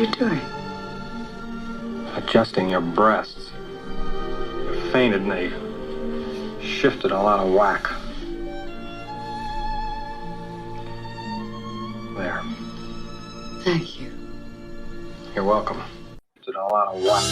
you doing? Adjusting your breasts. You fainted and they shifted all out of whack. There. Thank you. You're welcome. Shifted all out of whack.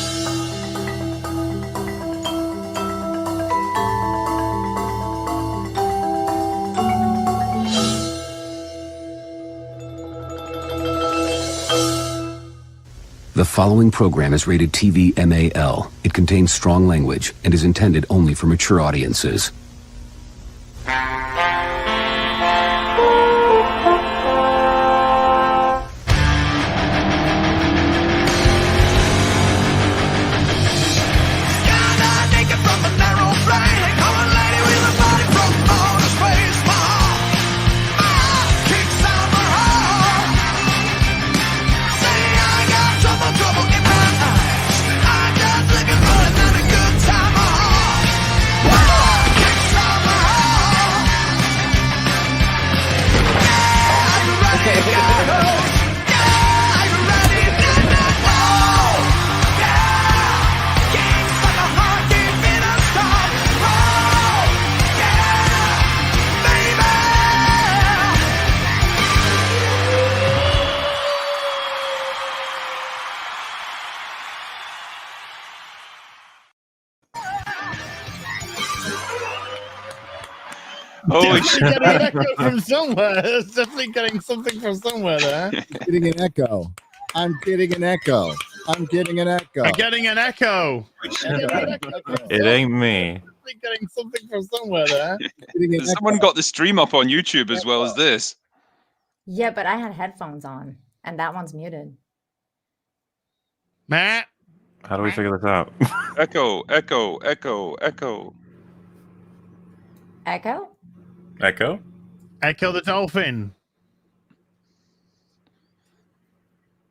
The following program is rated TV MAL. It contains strong language and is intended only for mature audiences. Holy shit. Getting an echo from somewhere. It's definitely getting something from somewhere there. Getting an echo. I'm getting an echo. I'm getting an echo. I'm getting an echo. It ain't me. Getting something from somewhere there. Someone got the stream up on YouTube as well as this. Yeah, but I had headphones on, and that one's muted. Matt? How do we figure this out? Echo, echo, echo, echo. Echo? Echo? Echo the dolphin.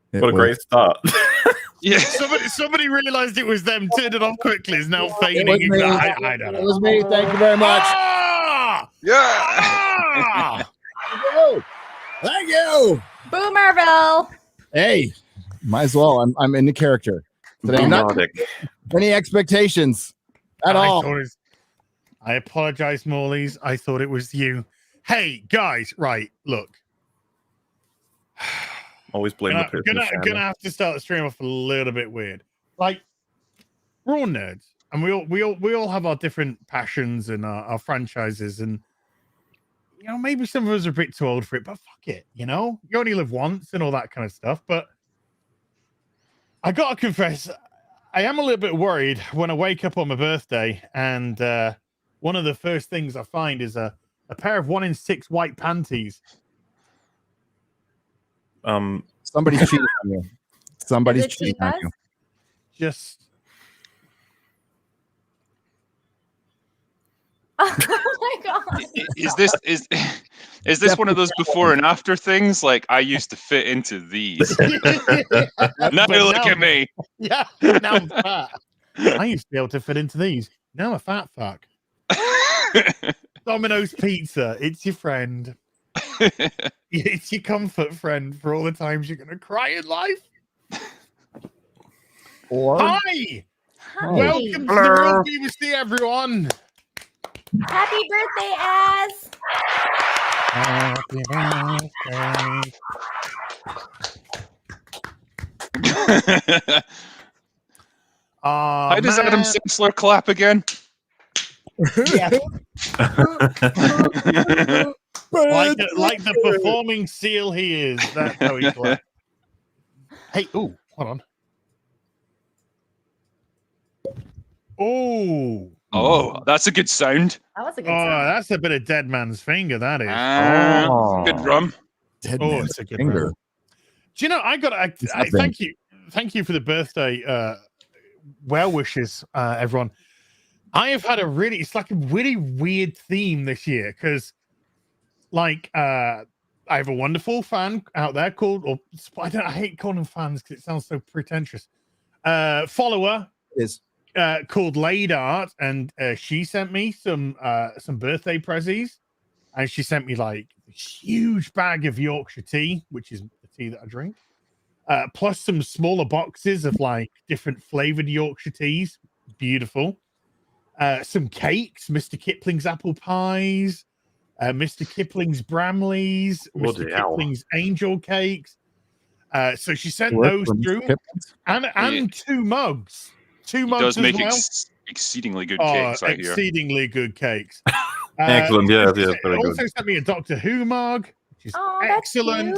What a great start. Yeah. Somebody realized it was them, turned it off quickly, is now fading. I don't know. It was me. Thank you very much. Ah! Yeah. Ah! Thank you. Boomerville. Hey, might as well. I'm in the character today. Not any expectations at all. I apologize, Morleys. I thought it was you. Hey, guys, right, look. Always blame the person. Gonna have to start the stream off a little bit weird. Like, we're all nerds, and we all have our different passions and our franchises, and you know, maybe some of us are a bit too old for it, but fuck it, you know, you only live once and all that kind of stuff. But I gotta confess, I am a little bit worried when I wake up on my birthday and one of the first things I find is a pair of 1 in 6 white panties. Somebody's cheating on you. Somebody's cheating on you. Just. Oh my god! Is this one of those before and after things? Like, I used to fit into these. Now look at me. Yeah, now I'm fat. I used to be able to fit into these. Now I'm a fat fuck. Domino's Pizza, it's your friend. It's your comfort friend for all the times you're going to cry in life. Hi! Welcome to the Real BBC, everyone. Happy birthday, Az! Happy birthday. How does Adam Sensler clap again? Yeah. like the performing seal he is. That's how he claps. Hey, hold on. Oh, that's a good sound. That was a good sound. That's a bit of Dead Man's Finger, that is. Good drum. It's a good finger. Drum. Do you know, I thank you for the birthday well wishes, everyone. I have had it's like a really weird theme this year because, like, I have a wonderful fan out there called, I hate calling them fans because it sounds so pretentious. Follower is called Laid Art, and she sent me some birthday prezzies, and she sent me like a huge bag of Yorkshire tea, which is the tea that I drink. plus some smaller boxes of like different flavored Yorkshire teas. Beautiful. Some cakes, Mr. Kipling's apple pies, Mr. Kipling's Bramleys, Mr. Kipling's angel cakes. So she sent those through, and 2 mugs. 2 mugs does make as well. Exceedingly good cakes. Exceedingly good cakes. Excellent. Yeah, very also good. sent me a Doctor Who mug, which is excellent.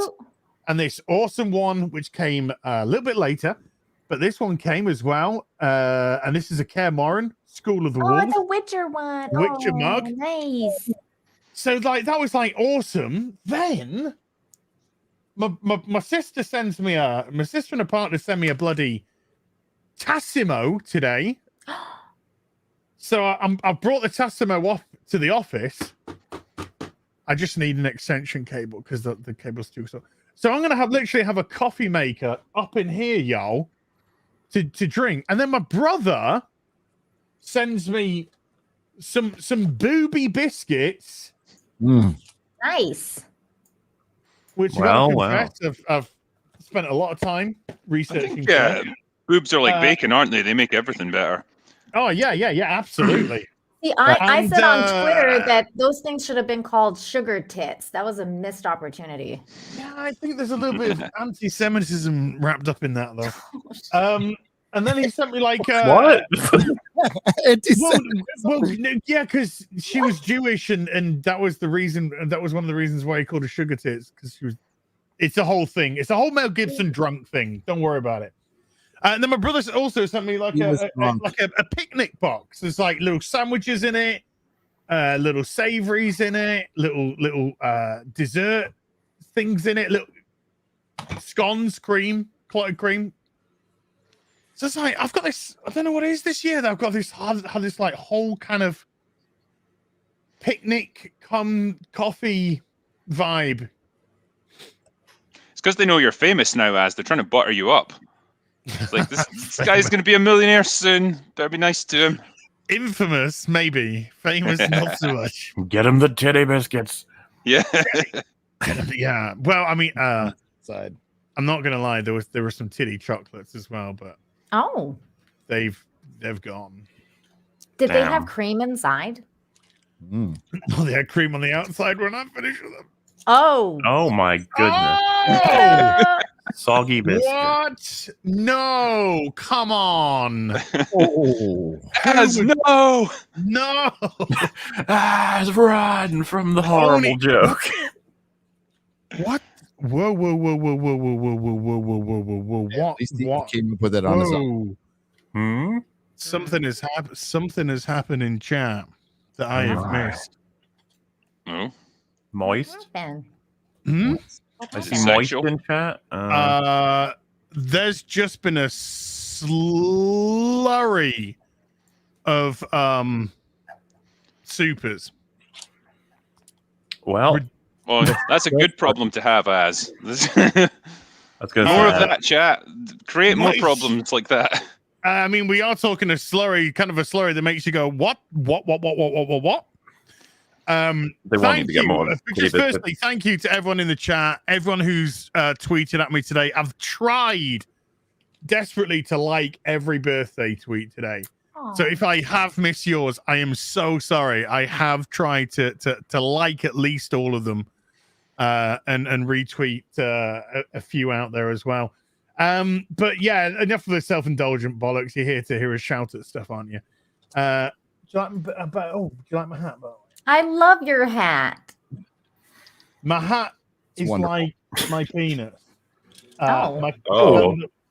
And this awesome one, which came a little bit later, but this one came as well. And this is a Kaer Morhen, School of the Wolf. The Witcher one. Witcher mug. Nice. So like that was like awesome. Then my sister sends me my sister and her partner send me a bloody Tassimo today. So I brought the Tassimo off to the office. I just need an extension cable because the cable's too short. So I'm gonna literally have a coffee maker up in here, y'all, to drink. And then my brother sends me some booby biscuits. Nice. Which I've spent a lot of time researching. Boobs are like bacon, aren't they? They make everything better. Oh yeah, absolutely. See, I said on Twitter that those things should have been called sugar tits. That was a missed opportunity. Yeah, I think there's a little bit of anti-Semitism wrapped up in that, though. And then he sent me like what? well, yeah, because she was Jewish, and that was the reason. And that was one of the reasons why he called her sugar tits, because she was. It's a whole thing. It's a whole Mel Gibson drunk thing. Don't worry about it. And then my brother also sent me like a picnic box. There's like little sandwiches in it, little savories in it, little dessert things in it, little scones, clotted cream. So it's like I've got this. I don't know what it is this year. That I've got this this like whole kind of picnic coffee vibe. It's because they know you're famous now, as they're trying to butter you up. It's like this guy's going to be a millionaire soon. Better be nice to him. Infamous, maybe. Famous, not so much. Get him the titty biscuits. Yeah. Yeah. Well, I mean, I'm not gonna lie. There were some titty chocolates as well, but they've gone. Did they have cream inside? No, they had cream on the outside. We're not finished with them. Oh my goodness. Oh! Soggy biscuit. What? No, come on. No. As run from the horrible joke. What? Whoa. At least he came up with it on his own. Something has happened in chat that I have missed. Moist? I see moist in chat. There's just been a slurry of supers. Well, that's a good problem to have, as. More of that, chat. Create more problems like that. I mean, we are talking a slurry that makes you go, what? They want you to get more. Just firstly, thank you to everyone in the chat, everyone who's tweeted at me today. I've tried desperately to like every birthday tweet today. Aww. So if I have missed yours, I am so sorry. I have tried to like at least all of them and retweet a few out there as well. But yeah, enough of the self-indulgent bollocks. You're here to hear us shout at stuff, aren't you? Do you like my hat, though? I love your hat. My hat is like my penis. It's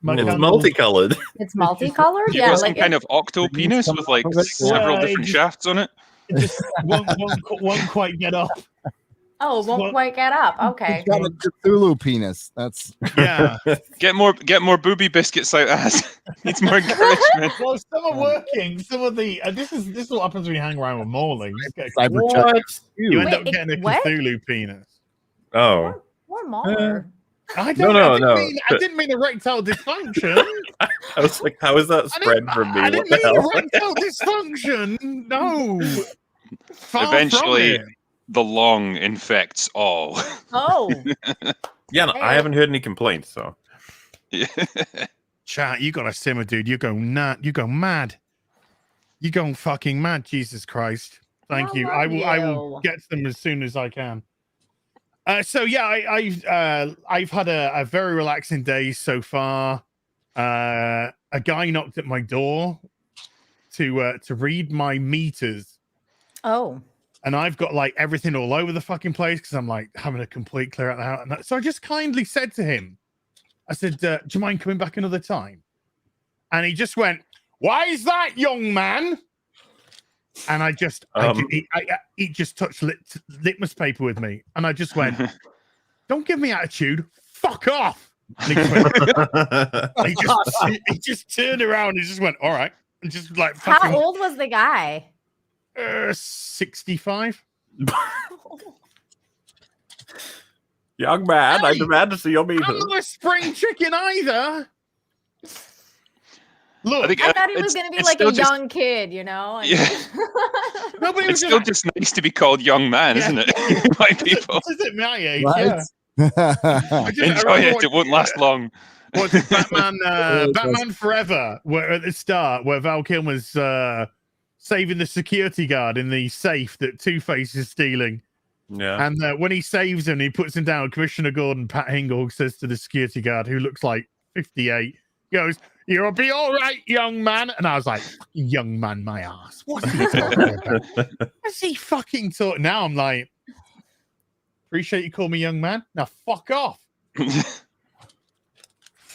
multicolored. It's multicolored? You got some kind of octo penis with like several different shafts on it? It just won't quite get up. Oh, won't quite get up. Okay. He's got a Cthulhu penis. That's Get more booby biscuits out, ass. Needs more encouragement. Well, some are working. Some of the this is what happens when you hang around with Morley. You end up getting a Cthulhu penis. Oh. More Mauler. I didn't mean erectile dysfunction. I was like, how is that spread from me? I didn't mean erectile dysfunction. No. Eventually, the long infects all. Oh. Yeah, no, I haven't heard any complaints, so. Yeah. Chat, you gotta simmer, dude. You go mad. You go mad. You going fucking mad. Jesus Christ. Thank you. I will get to them as soon as I can. So yeah, I've had a very relaxing day so far. A guy knocked at my door to read my meters. Oh. And I've got like everything all over the fucking place because I'm like having a complete clear out the house. And so I just kindly said to him, I said, do you mind coming back another time? And he just went, "Why is that, young man?" And I just, he just touched litmus paper with me. And I just went, "Don't give me attitude. Fuck off." And he just turned around and just went, "All right." And just like, how old was the guy? 65. Young man, I demand to see your meters. I'm not a spring chicken either. Look, I thought he was going to be like a young kid, you know? And yeah. It's still just nice to be called young man, isn't it? By people. This is my age, Right? Enjoy it. It won't last long. What's it, Batman Forever, where at the start, where Val Kilmer's saving the security guard in the safe that Two-Face is stealing. Yeah. And when he saves him, he puts him down. Commissioner Gordon, Pat Hingle, says to the security guard, who looks like 58, goes, "You'll be all right, young man." And I was like, "Young man, my ass. What's he talking about? What's he fucking talking?" Now I'm like, "Appreciate you call me young man. Now fuck off."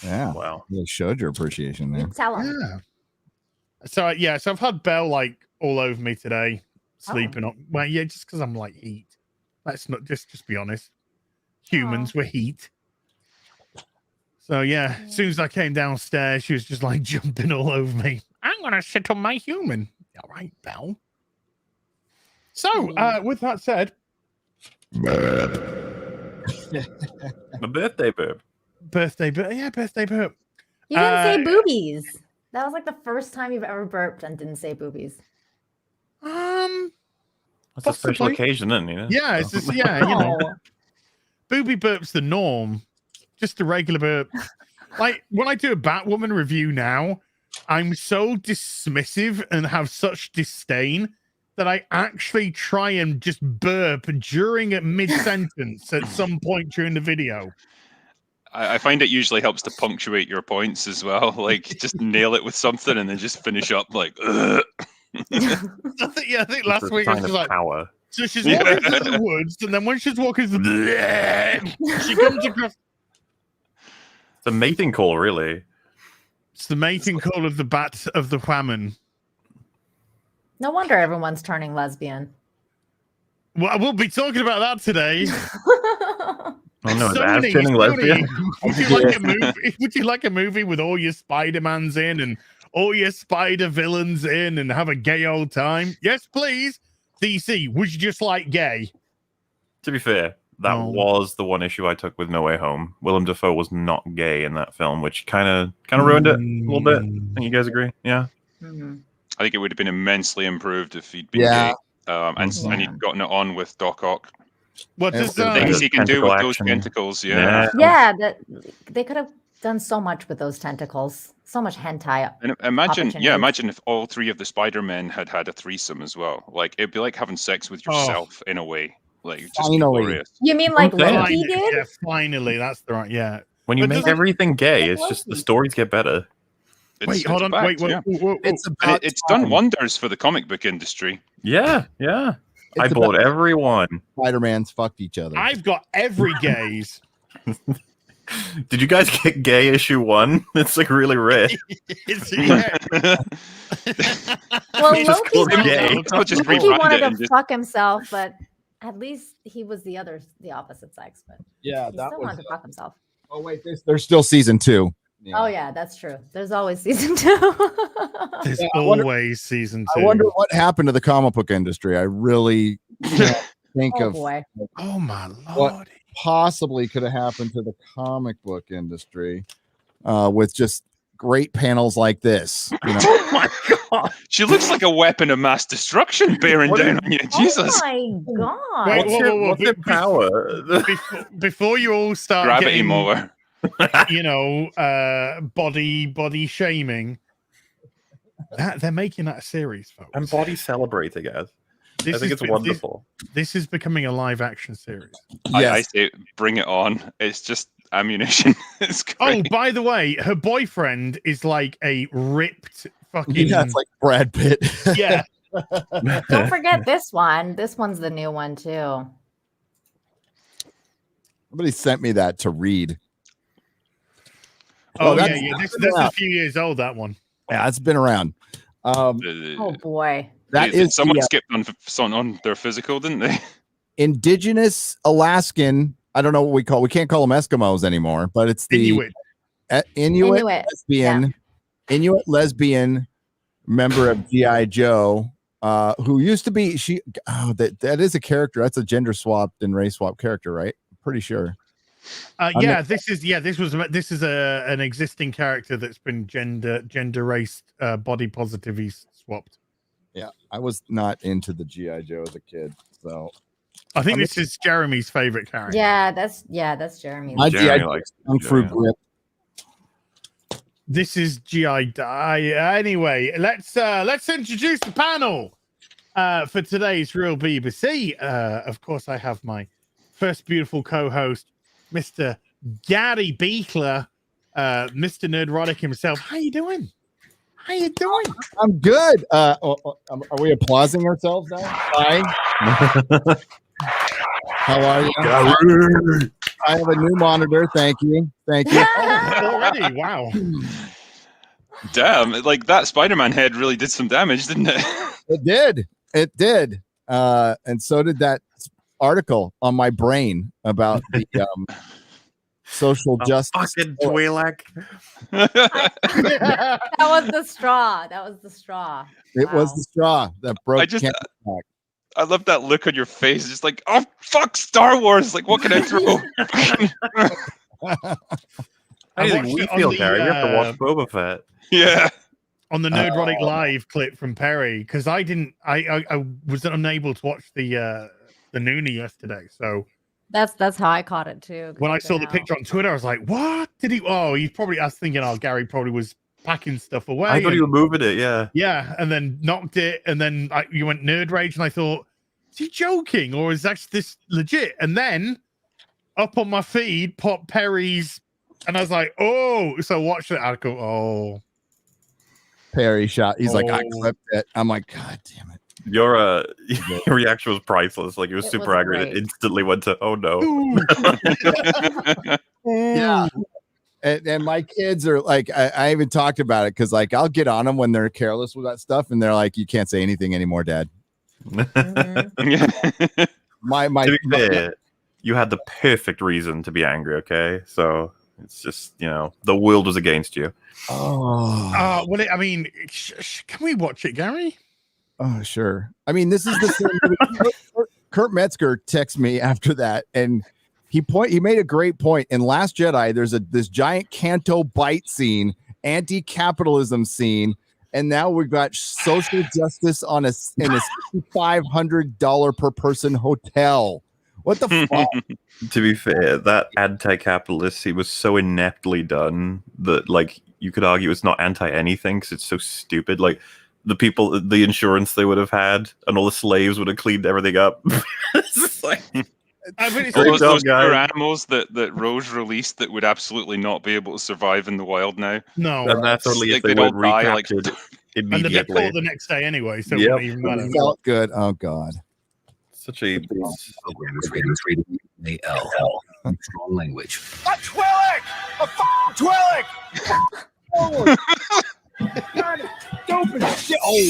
Yeah. Wow. You showed your appreciation there. tell him. Yeah. So I've had Belle like all over me today, sleeping on. Well, yeah, just because I'm like heat. Let's not just be honest. Humans were heat. So yeah, as soon as I came downstairs, she was just like jumping all over me. "I'm gonna sit on my human." All right, Belle. So with that said, My birthday burp. birthday burp. You didn't say boobies. That was like the first time you've ever burped and didn't say boobies. That's a special occasion, isn't it? Yeah, it's just, yeah, you know. Booby burp's the norm. Just a regular burp. Like when I do a Batwoman review now, I'm so dismissive and have such disdain that I actually try and just burp during a mid-sentence at some point during the video. I find it usually helps to punctuate your points as well. Like, just nail it with something and then just finish up like, ugh. I think last week it was like, power. So she's walking through the woods, and then when she's walking through she comes across. It's a mating call, really. It's the mating call of the bat of the whammon. No wonder everyone's turning lesbian. Well, we'll be talking about that today. Oh no, Sony, turning lesbian. Would you like a movie with all your Spider-Mans in and all your spider villains in and have a gay old time? Yes, please. DC, would you just like gay? To be fair, that was the one issue I took with No Way Home. Willem Dafoe was not gay in that film, which kind of ruined it a little bit. I think you guys agree? Yeah. Mm-hmm. I think it would have been immensely improved if he'd been gay. And he'd gotten it on with Doc Ock. What does things he can do with those tentacles? Yeah, that they could have done so much with those tentacles. So much hentai. And imagine if all three of the Spider-Men had a threesome as well. Like, it'd be like having sex with yourself in a way. Like, just glorious. You mean like Loki did? Yeah, finally, that's the right. Yeah. When you make everything gay, it's just the stories get better. Hold on. Wait. It's done wonders for the comic book industry. Yeah. I bought everyone. Spider-Man's fucked each other. I've got every gaze. Did you guys get gay issue 1? It's like really rare. Well, Loki wanted to fuck himself, but at least he was the opposite sex. But yeah, he still wanted to fuck himself. Oh wait, there's still season 2. Yeah. Oh yeah, that's true. There's always season 2. There's always season 2. I wonder what happened to the comic book industry. I really can't think of. Boy. Oh my lord! What possibly could have happened to the comic book industry with just great panels like this? You know? Oh my god! She looks like a weapon of mass destruction bearing down on you. Jesus! Oh my god! What's your power? Before you all start gravity mower. body shaming. They're making that a series, folks. And body celebrating it. I think it's wonderful. This is becoming a live action series. Yes. I say bring it on. It's just ammunition. It's great. Oh, by the way, her boyfriend is like a ripped fucking. Yeah, it's like Brad Pitt. Yeah. Don't forget this one. This one's the new one too. Somebody sent me that to read. Oh yeah. This is a few years old. That one. Yeah, it's been around. Oh boy. That is someone skipped on their physical, didn't they? Indigenous Alaskan. I don't know what we call. We can't call them Eskimos anymore, but it's the Inuit lesbian. Yeah. Inuit lesbian member of G.I. Joe, who used to be that is a character. That's a gender swapped and race swapped character, right? I'm pretty sure. This is an existing character that's been gender raced, body positively swapped. Yeah, I was not into the G.I. Joe as a kid, so I think this is Jeremy's favorite character. Yeah, that's Jeremy's. Jeremy likes Kung Fu Grip. This is G.I. Anyway, let's introduce the panel for today's Real BBC. Of course, I have my first beautiful co-host, Mr. Gary Beekler, Mr. Nerdrotic himself. How you doing? How you doing? I'm good. Are we applauding ourselves now? Hi. How are you? I have a new monitor. Thank you. Already? Wow. Damn, like that Spider-Man head really did some damage, didn't it? It did. And so did that article on my brain about the social justice. Fucking Twi'lek. That was the straw. It was the straw that broke. I love that look on your face. Just like, oh fuck, Star Wars. Like, what can I throw? I think we feel, Gary. You have to watch Boba Fett. Yeah. On the Nerdrotic Live clip from Perry, because I was unable to watch the Noonie yesterday, so. That's how I caught it too. When I saw the picture on Twitter, I was like, "What did he?" Oh, he's probably. I was thinking, "Oh, Gary probably was packing stuff away." I thought he was moving it. Yeah. Yeah, and then knocked it, and then you went nerd rage, and I thought, "Is he joking, or is this legit?" And then up on my feed popped Perry's, and I was like, "Oh!" So watch it. I go, "Oh." Perry shot. He's like, "I clipped it." I'm like, "God damn it." Your reaction was priceless. Like, it was super angry. It instantly went to, oh no. Yeah. And my kids are like, I even talked about it because, like, I'll get on them when they're careless with that stuff, and they're like, "You can't say anything anymore, Dad." You had the perfect reason to be angry. Okay, so it's just, the world was against you. Well, I mean, can we watch it, Gary? Oh, sure. I mean, this is the same. Kurt Metzger texted me after that, and he made a great point. In Last Jedi, there's this giant Canto Bite scene, anti-capitalism scene, and now we've got social justice in a $6,500 per person hotel. What the fuck? To be fair, that anti-capitalist scene was so ineptly done that, like, you could argue it's not anti-anything because it's so stupid. Like, the insurance they would have had, and all the slaves would have cleaned everything up. It's like, those poor animals that Rose released that would absolutely not be able to survive in the wild now. No, and that's only if they would recaptured immediately. And they'd the next day anyway, so it wouldn't even matter. It felt good. Oh God, such a program is rated AL. Strong language. A Twi'lek! A fucking Twi'lek! Stupid shit. Oh,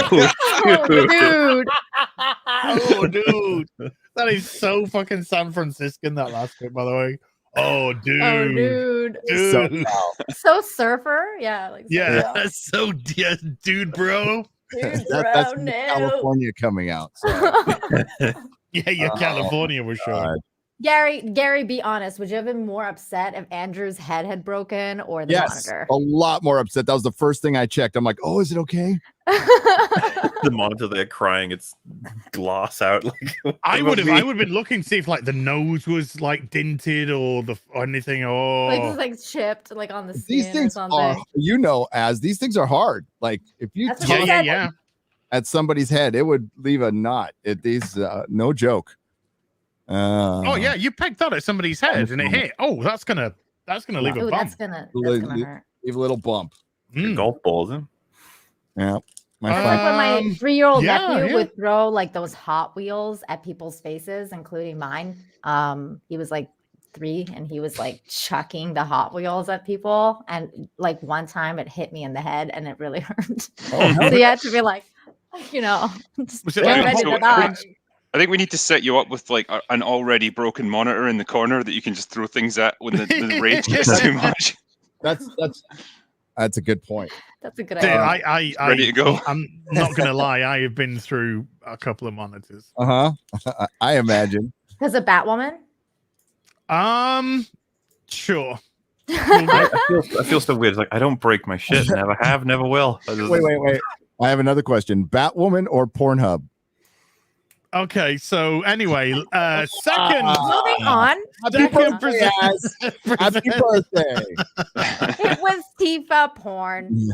dude. Oh, dude. That is so fucking San Franciscan, that last clip, by the way. Oh, dude. Oh, dude. So surfer? Yeah. Like so dude, bro. Dude, that's no. California coming out. So. Yeah, California was sure. Gary, be honest. Would you have been more upset if Andrew's head had broken or the monitor? A lot more upset. That was the first thing I checked. I'm like, "Oh, is it okay?" The monitor there crying its glass out. Like I would have been looking to see if like the nose was like dinted or anything. Oh, like just like chipped like on the skin These things or are, something. as these things are hard. Like if you That's what she tuck said. at somebody's head, it would leave a knot. These no joke. Oh yeah, you pegged that at somebody's head and it hit. Oh, that's gonna leave a Ooh, bump. that's gonna hurt. Leave a little bump. Golf balls, huh? Yeah. That's like when my 3-year-old yeah, nephew would throw like those Hot Wheels at people's faces, including mine. He was like 3 and he was like chucking the Hot Wheels at people. And like one time it hit me in the head and it really hurt. Oh, so you had to be like, just get ready to dodge. I think we need to set you up with like an already broken monitor in the corner that you can just throw things at when the rage gets too much. That's a good point. That's a good Dude, idea. Ready to go. I'm not gonna lie, I have been through a couple of monitors. I imagine. Because of Batwoman? Sure. I feel so weird. It's like I don't break my shit. Never have, never will. Wait. I have another question. Batwoman or Pornhub? Okay, so anyway, second. Moving on. Happy birthday, Happy birthday. It was Tifa porn.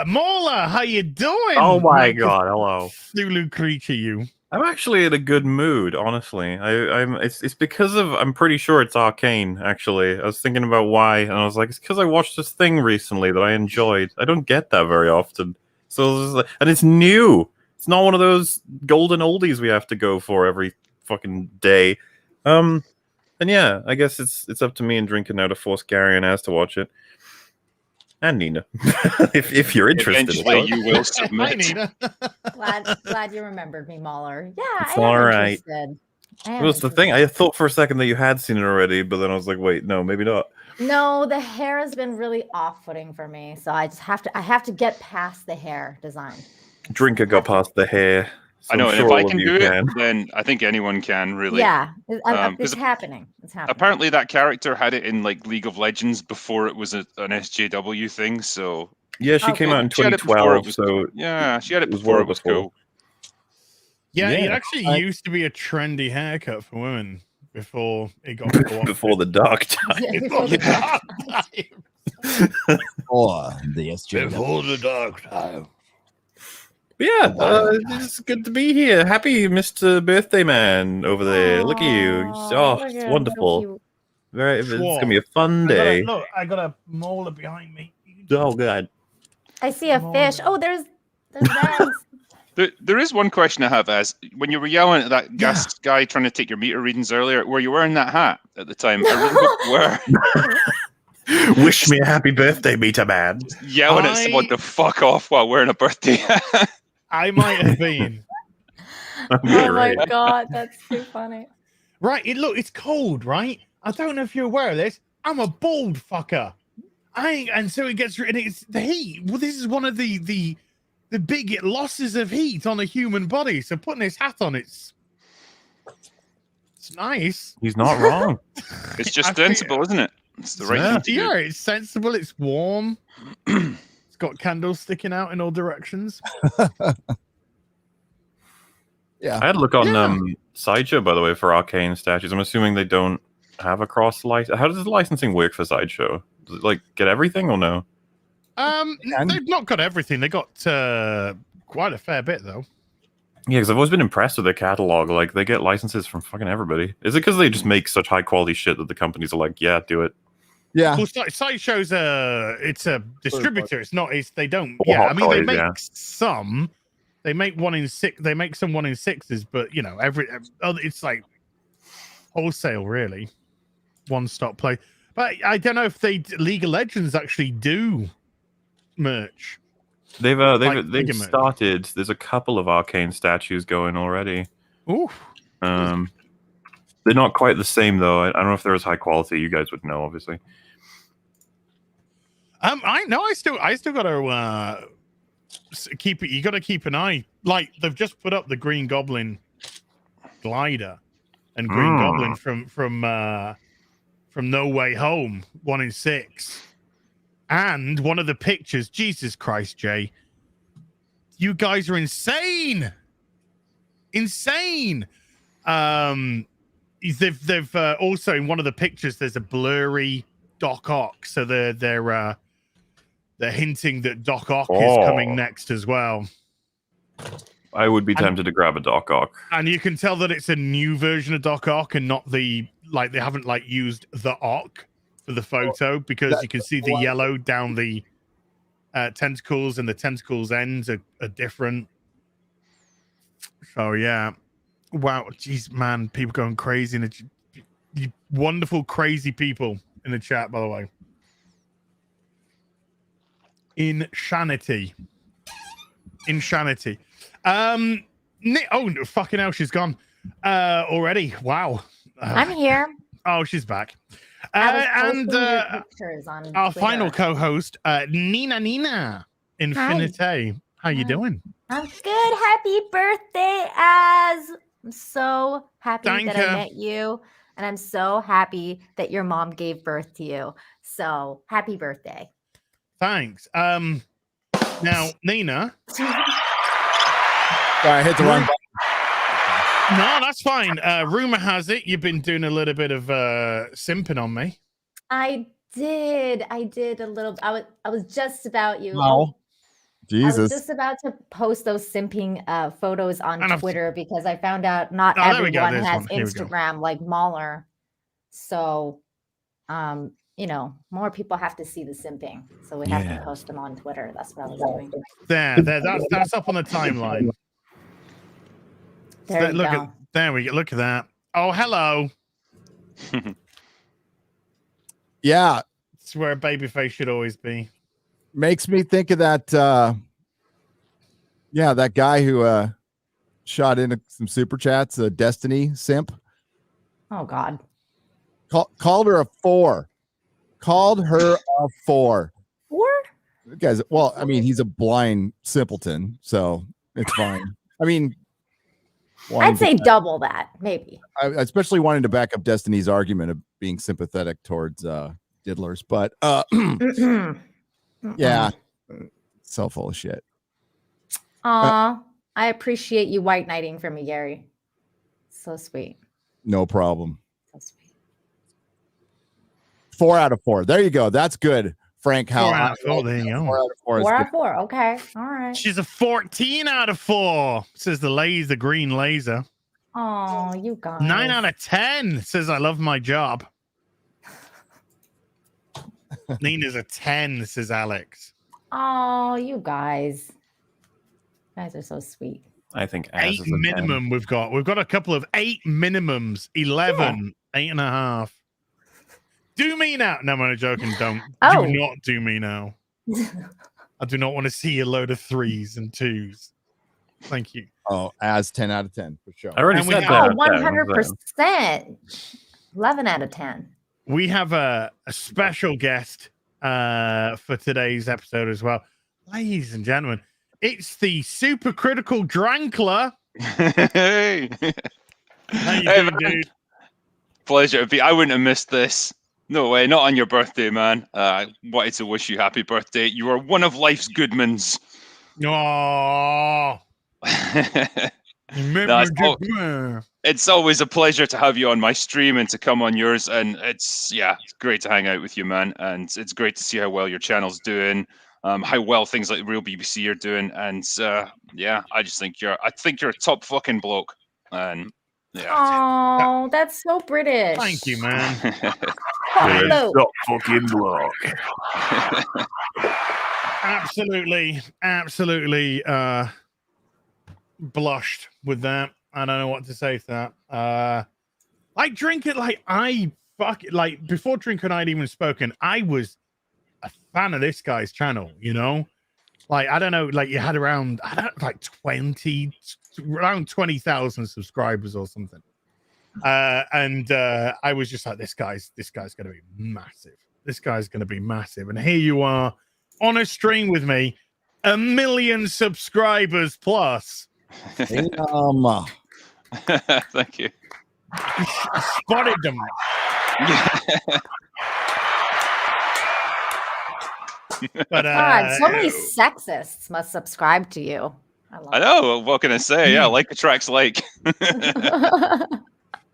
Mola, how you doing? Oh my god, hello. Lulu creature, you. I'm actually in a good mood, honestly. It's because of I'm pretty sure it's Arcane, actually. I was thinking about why, and I was like, it's because I watched this thing recently that I enjoyed. I don't get that very often. So and it's new. It's not one of those golden oldies we have to go for every fucking day. And yeah, I guess it's up to me and drinking now to force Gary and Az to watch it. And Nina. if you're interested. Eventually you will submit. Hi, Nina. Glad you remembered me, Mauler. Yeah, It's I am all right. interested. It was the thing. I thought for a second that you had seen it already, but then I was like, wait, no, maybe not. No, the hair has been really off-putting for me, so I have to get past the hair design. Drinker got past the hair. So I know, I'm and sure if I all of can you do it, then I think anyone can, really. Yeah, it's 'cause happening. It's happening. Apparently that character had it in like League of Legends before it was an SJW thing, so... Yeah, she came out in She had it before it 2012, was so... cool. Yeah, she had it it was before it well was before. cool. Yeah, it Yeah. actually used to be a trendy haircut for women before it got co-opted. Before the dark time. Before the dark time. Or the SJ. Before the dark time. But yeah, it's good to be here. Happy Mr. Birthday Man over there. Look at you. Oh, look it's at wonderful. him, It's gonna be a fun day. I got a molar behind me. Oh god. I see a fish. Oh, there's rags. There is one question I have, as when you were yelling at that guy trying to take your meter readings earlier, were you wearing that hat at the time? I really hope you were. Wish me a happy birthday, meter man. Yelling at someone to fuck off while wearing a birthday hat. I might have been. Oh my god, that's too funny. Right, it's cold, right? I don't know if you're aware of this. I'm a bald fucker. And so it gets, and it's the heat. Well, this is one of the big losses of heat on a human body. So putting this hat on, it's nice. He's not wrong. It's just sensible, isn't it? It's the right thing to do. Yeah, it's sensible. It's warm. It's got candles sticking out in all directions. Yeah. I had a look on Sideshow, by the way, for Arcane statues. I'm assuming they don't have a cross license. How does the licensing work for Sideshow? Does it like get everything or no? They've not got everything. They got quite a fair bit though. Yeah, because I've always been impressed with their catalog. Like they get licenses from fucking everybody. Is it because they just make such high quality shit that the companies are like, yeah, do it? Yeah. Well, Sideshow's it's a distributor. It's not. They don't. Or hot they toys, make yeah. some. They make 1 in 6. They make some 1 in 6s, but you know, it's like wholesale, really. One-stop play. But I don't know if League of Legends actually do merch. They've bigger merch. started. There's a couple of Arcane statues going already. Ooh. They're not quite the same though. I don't know if they're as high quality. You guys would know, obviously. I know. I still got to keep it. You got to keep an eye. Like they've just put up the Green Goblin glider and Green Goblin from No Way Home, 1 in 6, and one of the pictures. Jesus Christ, Jay! You guys are insane. Insane. They've also in one of the pictures there's a blurry Doc Ock, so they're hinting that Doc Ock is coming next as well. I would be tempted to grab a Doc Ock. And you can tell that it's a new version of Doc Ock and not the they haven't used the Ock for the photo, because you can see the yellow down the tentacles, and the tentacles ends are different. So yeah. Wow, jeez, man, people going crazy in you wonderful, crazy people in the chat, by the way. Insanity. Oh no, fucking hell, she's gone already. Wow. I'm here. Oh, she's back. And our final co-host, Nina Infinite. How you doing? I'm good. Happy birthday, Az. I'm so happy that I met you, and I'm so happy that your mom gave birth to you. So happy birthday. Thanks. Now, Nina. Sorry, I hit the wrong button. No, that's fine. Rumor has it you've been doing a little bit of simping on me. I did a little. I was just about you. Wow. Jesus. I was just about to post those simping photos on Twitter because I found out not everyone has Instagram like Mahler. So, more people have to see the simping. So we have to post them on Twitter. That's what I was doing. That's up on the timeline. There we go. There we go. Look at that. Oh, hello. Yeah. It's where a babyface should always be. Makes me think of that that guy who shot into some super chats, a Destiny simp. Oh God. Called her a 4. Called her a 4. 4? Guys, well, I mean, he's a blind simpleton, so it's fine. I mean, I'd say double that, maybe. Especially wanting to back up Destiny's argument of being sympathetic towards diddlers, but yeah, so full of shit. Aw, I appreciate you white knighting for me, Gary. So sweet. No problem. So sweet. 4 out of 4. There you go. That's good, Frank. How 4 out of 4. There you go. 4 out of 4. 4 out of 4. Okay. All right. She's a 14 out of 4. Says the green laser. Oh, you guys. 9 out of 10. Says I love my job. Nina's a 10. Says Alex. Oh, you guys. You guys are so sweet. I think 8 minimum. We've got a couple of 8 minimums. 11, 8.5. Do me now. No, I'm only joking. Do not do me now. I do not want to see a load of 3s and 2s. Thank you. Oh, as 10 out of 10 for sure. I already said that. 100%. 11 out of 10. We have a special guest for today's episode as well. Ladies and gentlemen, it's the super critical Drankler. Hey. How you doing, dude? Pleasure to be. I wouldn't have missed this. No way, not on your birthday, man. I wanted to wish you happy birthday. You are one of life's goodmans. Oh. It's always a pleasure to have you on my stream and to come on yours. And it's great to hang out with you, man. And it's great to see how well your channel's doing, how well things like Real BBC are doing. And I just think you're a top fucking bloke. And oh, that's so British. Thank you, man. Top fucking bloke. Absolutely blushed with that. I don't know what to say to that. I drink it before Drink and I'd even spoken, I was a fan of this guy's channel, I don't know, you had around 20,000 subscribers or something. And I was just like, this guy's gonna be massive. This guy's gonna be massive. And here you are on a stream with me, 1 million subscribers plus. Thank you. Spotted them. But God, so many sexists must subscribe to you. I know. What can I say? Yeah, like attracts like.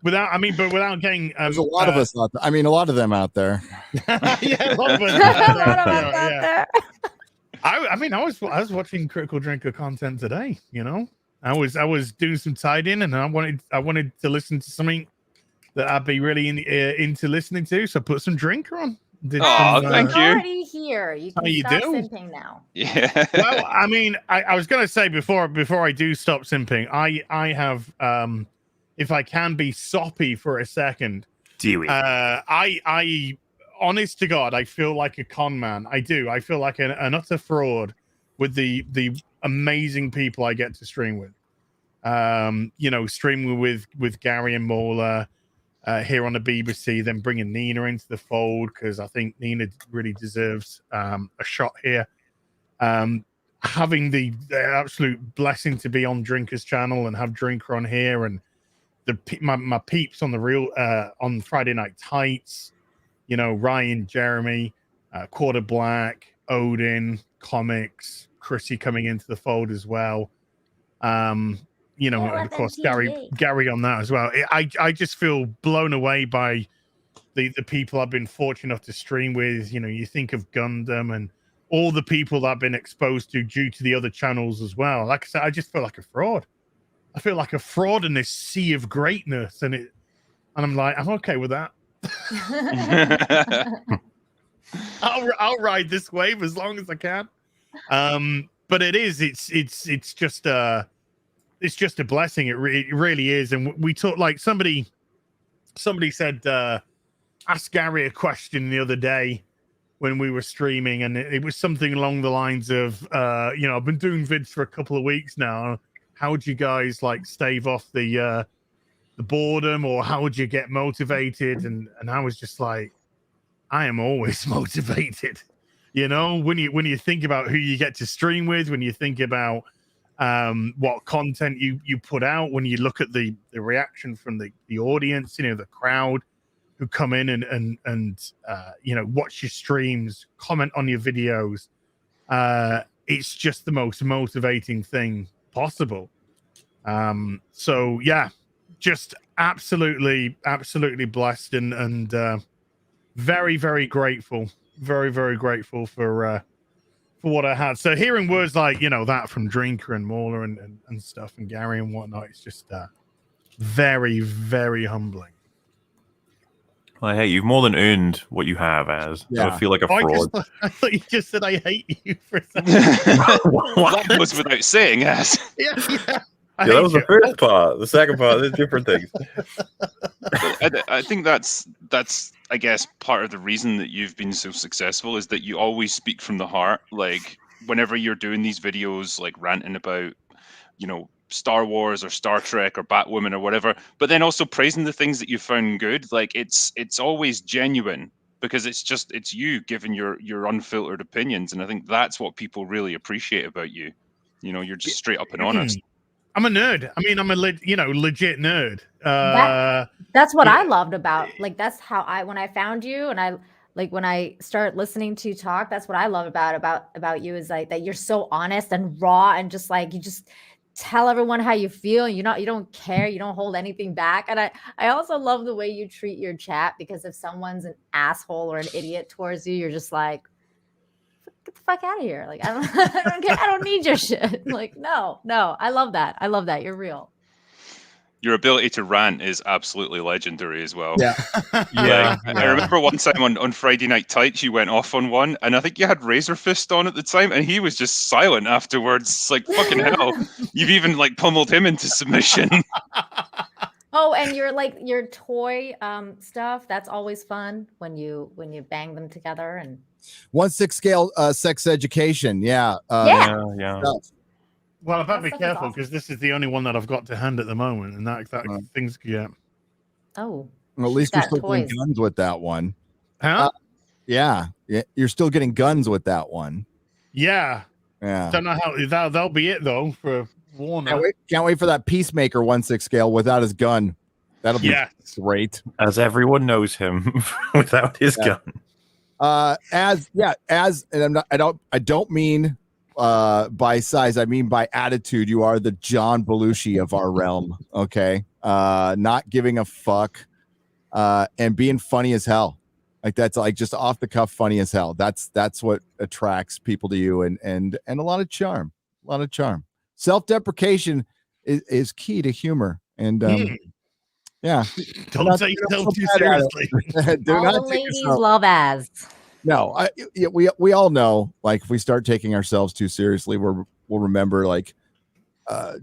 Without getting, there's a lot of us out there. I mean, a lot of them out there. Yeah, a lot of us out there. I mean, I was watching Critical Drinker content today. You know, I was doing some tied in, and I wanted to listen to something that I'd be really into listening to. So I put some Drinker on. Thank you. Already here. You can stop simping now. Yeah. Well, I mean, I was going to say before I do stop simping, I have if I can be soppy for a second. I honest to God, I feel like a con man. I do. I feel like an utter fraud with the amazing people I get to stream with. You know, streaming with Gary and Mauler. Here on the BBC, then bringing Nina into the fold because I think Nina really deserves a shot here. Having the absolute blessing to be on Drinker's channel and have Drinker on here, and my peeps on the real on Friday Night Tights, you know, Ryan, Jeremy, Quarter Black, Odin, Comics, Chrissy coming into the fold as well. You know, and of course, Gary on that as well. I just feel blown away by the people I've been fortunate enough to stream with. You know, you think of Gundam and all the people that I've been exposed to due to the other channels as well. Like I said, I just feel like a fraud. I feel like a fraud in this sea of greatness, and I'm like, I'm okay with that. I'll ride this wave as long as I can. But it's just a blessing. It really is. And we talk like somebody said, ask Gary a question the other day when we were streaming, and it was something along the lines of, you know, I've been doing vids for a couple of weeks now. How would you guys like stave off the boredom, or how would you get motivated? And I was just like, I am always motivated. You know, when you think about who you get to stream with, when you think about what content you put out, when you look at the reaction from the audience, you know, the crowd who come in and you know, watch your streams, comment on your videos, it's just the most motivating thing possible. So yeah, just absolutely blessed and very, very grateful, very grateful for what I had. So hearing words like, you know, that from Drinker and Mauler and stuff and Gary and whatnot, it's just very, very humbling. Well, hey, you've more than earned what you have, as. Yeah. I feel like a fraud. I thought you just said I hate you for a second. That was without saying, as. Yeah. Yeah, that was the first part. The second part, there's different things. I think that's I guess part of the reason that you've been so successful is that you always speak from the heart. Like whenever you're doing these videos, like ranting about, you know, Star Wars or Star Trek or Batwoman or whatever, but then also praising the things that you found good. Like it's always genuine because it's you giving your unfiltered opinions, and I think that's what people really appreciate about you. You know, you're just straight up and honest. I'm a nerd. I mean, I'm a legit nerd. That's what I loved about, like, that's how when I found you, and when I start listening to you talk, that's what I love about you, is like that you're so honest and raw, and just like you just tell everyone how you feel, and you don't care, you don't hold anything back. And I also love the way you treat your chat, because if someone's an asshole or an idiot towards you, you're just like, get the fuck out of here. Like, I don't need your shit. Like, no, I love that. You're real. Your ability to rant is absolutely legendary as well. Yeah. Yeah. I remember one time on Friday Night Tights, you went off on one, and I think you had Razor Fist on at the time, and he was just silent afterwards. It's like, fucking hell. You've even like pummeled him into submission. Oh, and your toy stuff, that's always fun when you bang them together. And 1/6 scale sex education. Yeah. Yeah. Well, I better be careful because this is the only one that I've got to hand at the moment, and that things get. Oh. Well, at least you're still getting guns with that one. Huh? Yeah. You're still getting guns with that one. Yeah. Yeah. Don't know how that'll be it though for Warner. Can't wait for that Peacemaker 1/6 scale without his gun. That'll be great. As everyone knows him without his gun. And I don't mean by size, I mean by attitude. You are the John Belushi of our realm. Okay, not giving a fuck, and being funny as hell. Like that's like just off the cuff, funny as hell. That's what attracts people to you, and a lot of charm. A lot of charm. Self-deprecation is key to humor, and yeah. Don't take yourself too seriously. Do All not take ladies yourself. love as. No, we all know, like, if we start taking ourselves too seriously, we'll remember, like,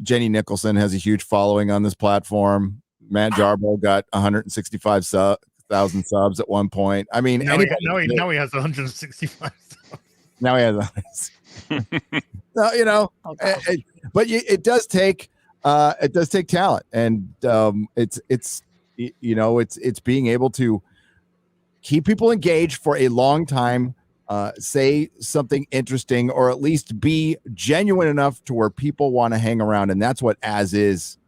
Jenny Nicholson has a huge following on this platform. Matt Jarbo got 165,000 subs at one point. I mean, now he has 165. Now he has. No, you know, but it does take talent, and it's being able to keep people engaged for a long time, say something interesting, or at least be genuine enough to where people want to hang around. And that's what as is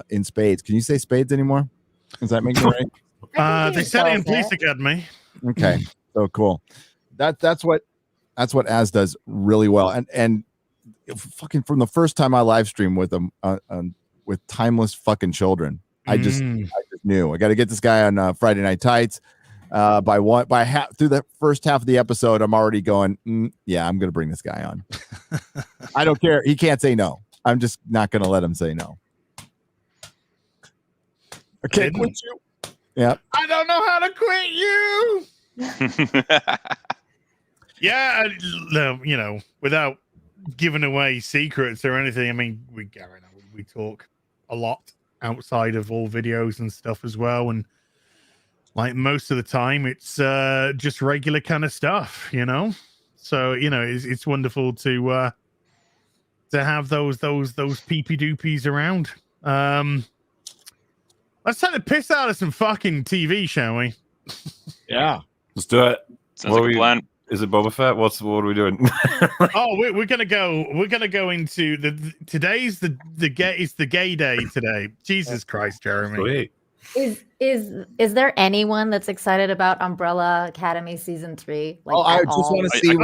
in spades. Can you say spades anymore? Does that make me right? They said it in Police Academy. Okay. So cool. That's what as does really well. And fucking from the first time I live streamed with them with Timeless fucking Children, I just knew I got to get this guy on Friday Night Tights. Through the first half of the episode, I'm already going, yeah, I'm going to bring this guy on. I don't care. He can't say no. I'm just not going to let him say no. I can't quit you. Yeah. I don't know how to quit you. Yeah, you know, without giving away secrets or anything. I mean, we talk a lot outside of all videos and stuff as well, and like most of the time, it's just regular kind of stuff, you know. So you know, it's wonderful to have those peepee doopies around. Let's take the piss out of some fucking TV, shall we? Yeah, let's do it. Sounds like a plan. Is it Boba Fett? What are we doing? Oh, we're gonna go into today's the gay day today. Jesus Christ, Jeremy. Sweet. Is there anyone that's excited about Umbrella Academy season 3? Like, I just want to see.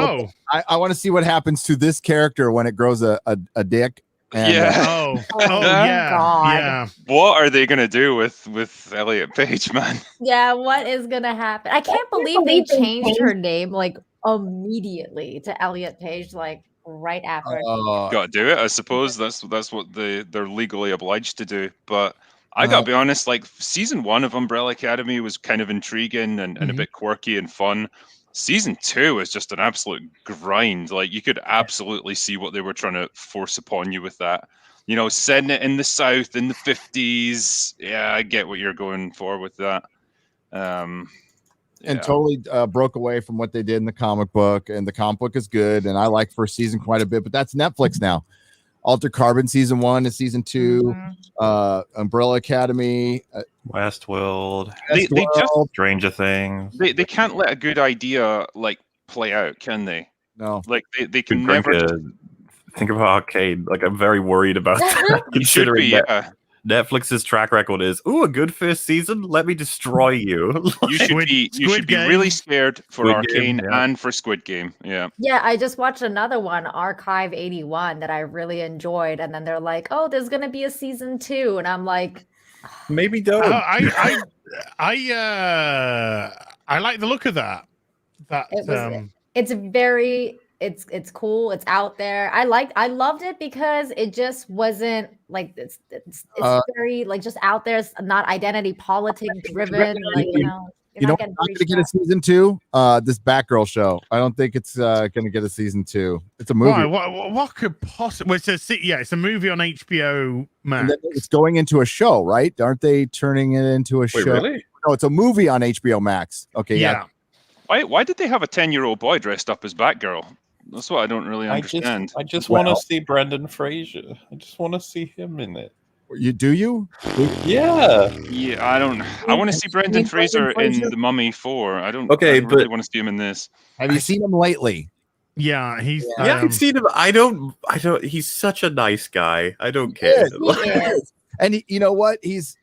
I want to see what happens to this character when it grows a dick. And, yeah. Yeah. What are they gonna do with Elliot Page, man? Yeah. What is gonna happen? I can't believe they changed her name like immediately to Elliot Page, like right after. Got to do it. I suppose that's what they're legally obliged to do. But I gotta be honest, like season 1 of Umbrella Academy was kind of intriguing and a bit quirky and fun. Season 2 is just an absolute grind. Like you could absolutely see what they were trying to force upon you with that. You know, setting it in the South in the 50s. Yeah, I get what you're going for with that. And totally broke away from what they did in the comic book. And the comic book is good, and I like first season quite a bit. But that's Netflix now. Altered Carbon season 1 to season 2, Umbrella Academy, Westworld, they just Stranger Things. They can't let a good idea like play out, can they? No, like they can never. Think about Arcade. Like I'm very worried about that, considering that Netflix's track record is a good first season. Let me destroy you. You should be really scared for Squid Arcane Game, yeah. and for Squid Game. Yeah. Yeah, I just watched another one, Archive 81, that I really enjoyed, and then they're like, "Oh, there's gonna be a season 2," and I'm like, maybe don't. I like the look of that. It's very. It's cool. It's out there. I loved it because it just wasn't like it's very like just out there. It's not identity politics driven. Like you're not going to get a season 2. This Batgirl show. I don't think it's going to get a season 2. It's a movie. What could possibly? Well, it's a movie on HBO Max. It's going into a show, right? Aren't they turning it into a show? Really? No, it's a movie on HBO Max. Okay, yeah. Why did they have a 10-year-old boy dressed up as Batgirl? That's what I don't really understand. I just want to see Brendan Fraser. I just want to see him in it. You? Yeah. Yeah, I want to see Brendan Fraser in The Mummy 4. I don't really want to see him in this. Have you seen him lately? Yeah, he's I've seen him. I don't he's such a nice guy. I don't care. He is. And you know what? He's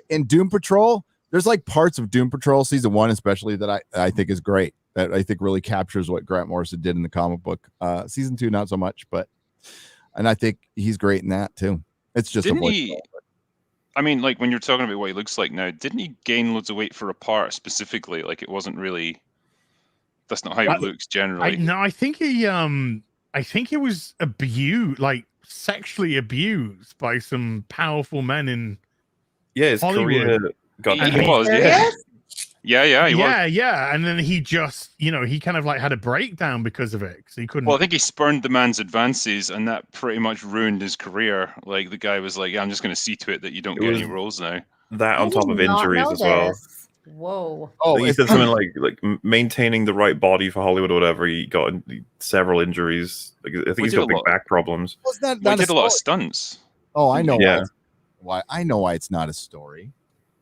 in Doom Patrol. There's like parts of Doom Patrol season 1 especially that I think is great. that I think really captures what Grant Morrison did in the comic book. Season 2, not so much, and I think he's great in that too. It's just Didn't he? I mean, like when you're talking about what he looks like now, didn't he gain loads of weight for a part specifically? Like it wasn't really. That's not how he looks generally. I think he was abused, like sexually abused by some powerful men in his Hollywood. career got He was, yeah. Yeah, he was. Yeah, and then he just, he kind of like had a breakdown because of it, because he couldn't. Well, I think he spurned the man's advances, and that pretty much ruined his career. Like the guy was like, "Yeah, I'm just going to see to it that you don't get any roles now." That on top of injuries as well. Whoa. Oh, he said something like maintaining the right body for Hollywood or whatever. He got several injuries. Like, I think he's got big back problems. Was that he did a lot of stunts. Oh, I know. Yeah. Why? I know why it's not a story.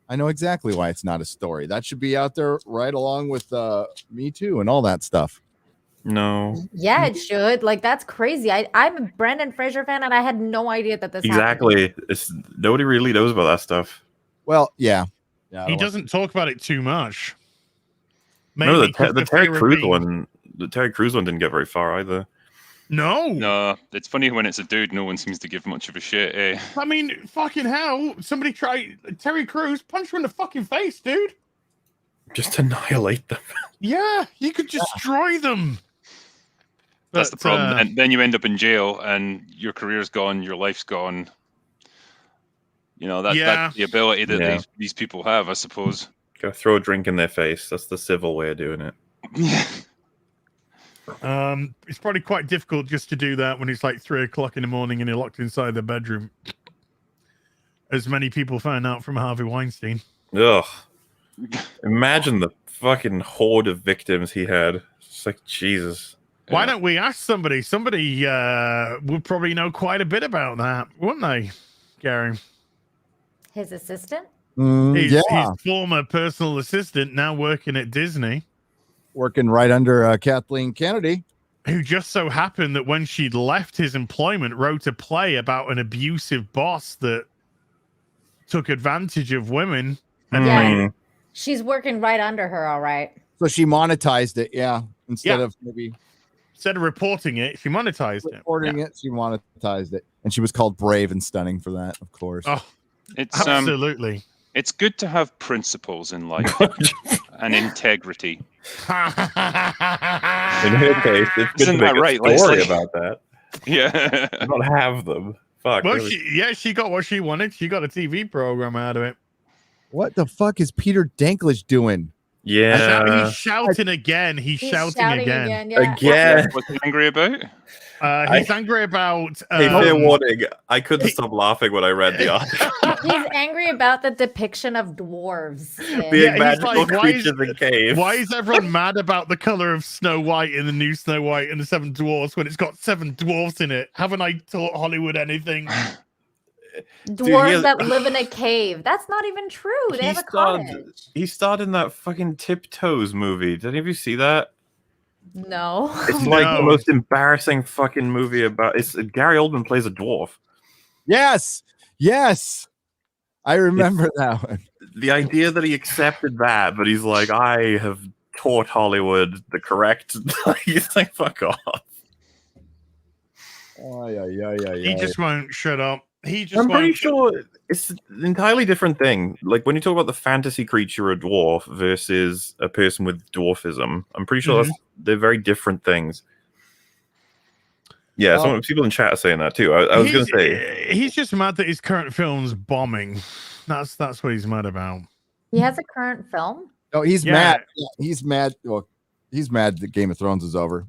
I know exactly why it's not a story. That should be out there right along with Me Too and all that stuff. No. Yeah, it should. Like that's crazy. I'm a Brendan Fraser fan, and I had no idea that this Exactly. happened. Nobody really knows about that stuff. Well, yeah. He doesn't talk about it too much. No, the Terry Crews one. The Terry Crews one didn't get very far either. No, it's funny when it's a dude. No one seems to give much of a shit. Eh? I mean, fucking hell! Somebody try Terry Crews, punch her in the fucking face, dude. Just annihilate them. Yeah, you could destroy them. That's the problem. And then you end up in jail, and your career's gone, your life's gone. That's the ability that these people have, I suppose. Go throw a drink in their face. That's the civil way of doing it. It's probably quite difficult just to do that when it's like 3 o'clock in the morning and you're locked inside their bedroom. As many people found out from Harvey Weinstein. Ugh. Imagine the fucking horde of victims he had. It's like, Jesus. Why don't we ask somebody? Somebody would probably know quite a bit about that, wouldn't they, Gary? His assistant? His former personal assistant, now working at Disney. Working right under Kathleen Kennedy. Who just so happened that when she'd left his employment, wrote a play about an abusive boss that took advantage of women. And she's working right under her, all right. So she monetized it, Instead of reporting it, she monetized it. Reporting it, she monetized it. And she was called brave and stunning for that, of course. Oh, it's absolutely. It's good to have principles in life and integrity. In her case, it's good Isn't to make that right, a story Leslie? about that. Yeah. Not have them. Fuck. Well, really. she got what she wanted. She got a TV program out of it. What the fuck is Peter Dinklage doing? Yeah. He's shouting again. He's shouting again. Again. What's he angry about? He's angry about. Hey, fair warning. I couldn't stop laughing when I read the article. He's angry about the depiction of dwarves. Being magical creatures in caves. Why is everyone mad about the color of Snow White in the new Snow White and the Seven Dwarfs when it's got 7 dwarfs in it? Haven't I taught Hollywood anything? Dwarves that live in a cave. That's not even true. They have a cottage. He starred in that fucking Tiptoes movie. Did any of you see that? No. It's like the most embarrassing fucking movie about. It's Gary Oldman plays a dwarf. Yes. I remember that one. The idea that he accepted that, but he's like, I have taught Hollywood the correct. He's like, fuck off. He just won't shut up. I'm pretty sure it's an entirely different thing. Like when you talk about the fantasy creature, a dwarf versus a person with dwarfism, I'm pretty sure they're very different things. Yeah, some people in chat are saying that too. I was going to say he's just mad that his current film's bombing. That's what he's mad about. He has a current film. No, he's mad. He's mad. Well, he's mad that Game of Thrones is over.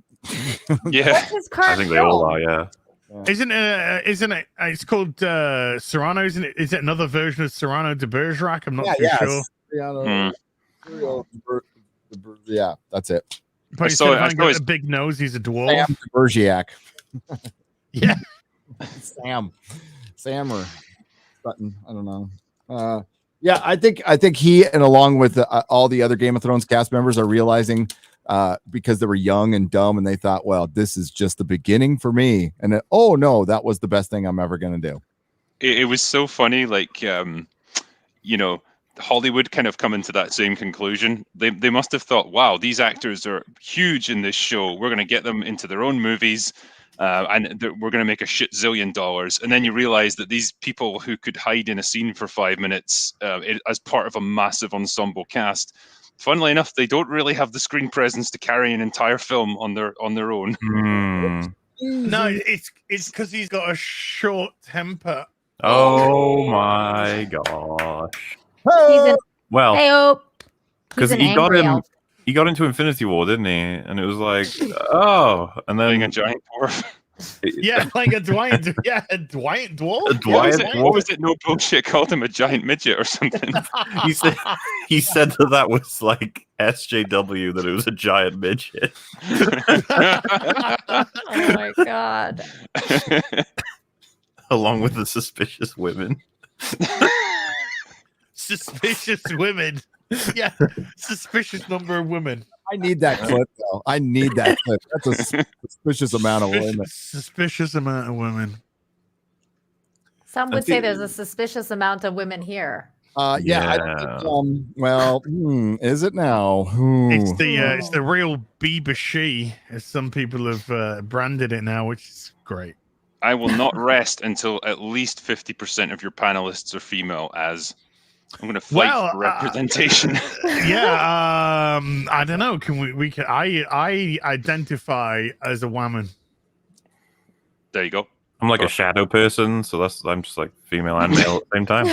Yeah, what's his current I think they all are. Yeah. Isn't it? It's called Serrano, isn't it? Is it another version of Serrano de Bergerac? I'm not too sure. Yeah, that's it. But instead of having got a big nose, he's a dwarf. Sam de Bergerac. Yeah, Sam or Sutton. I don't know. Yeah, I think he and along with all the other Game of Thrones cast members are realizing. Because they were young and dumb and they thought, well, this is just the beginning for me. And then, oh no, that was the best thing I'm ever going to do. It was so funny. Like, Hollywood kind of coming to that same conclusion. They must have thought, wow, these actors are huge in this show. We're going to get them into their own movies, and we're going to make a shit zillion dollars. And then you realize that these people who could hide in a scene for 5 minutes as part of a massive ensemble cast, funnily enough, they don't really have the screen presence to carry an entire film on their own. No, it's because he's got a short temper. Oh my gosh. Well, because he got into Infinity War, didn't he? And it was like, oh, and then being a giant dwarf. Yeah, like a Dwight dwarf. What was it? No bullshit. Called him a giant midget or something. he said that was like SJW, that it was a giant midget. oh my god. Along with the suspicious women. Suspicious women. Yeah, suspicious number of women. I need that clip, though. I need that clip. That's a suspicious amount of women. Suspicious amount of women. Some would say there's a suspicious amount of women here. Yeah. I don't think, is it now? It's the real Bieber she, as some people have branded it now, which is great. I will not rest until at least 50% of your panelists are female. As I'm going to fight for representation. I don't know. I identify as a woman. There you go. I'm like a shadow person, so I'm just like female and male at the same time.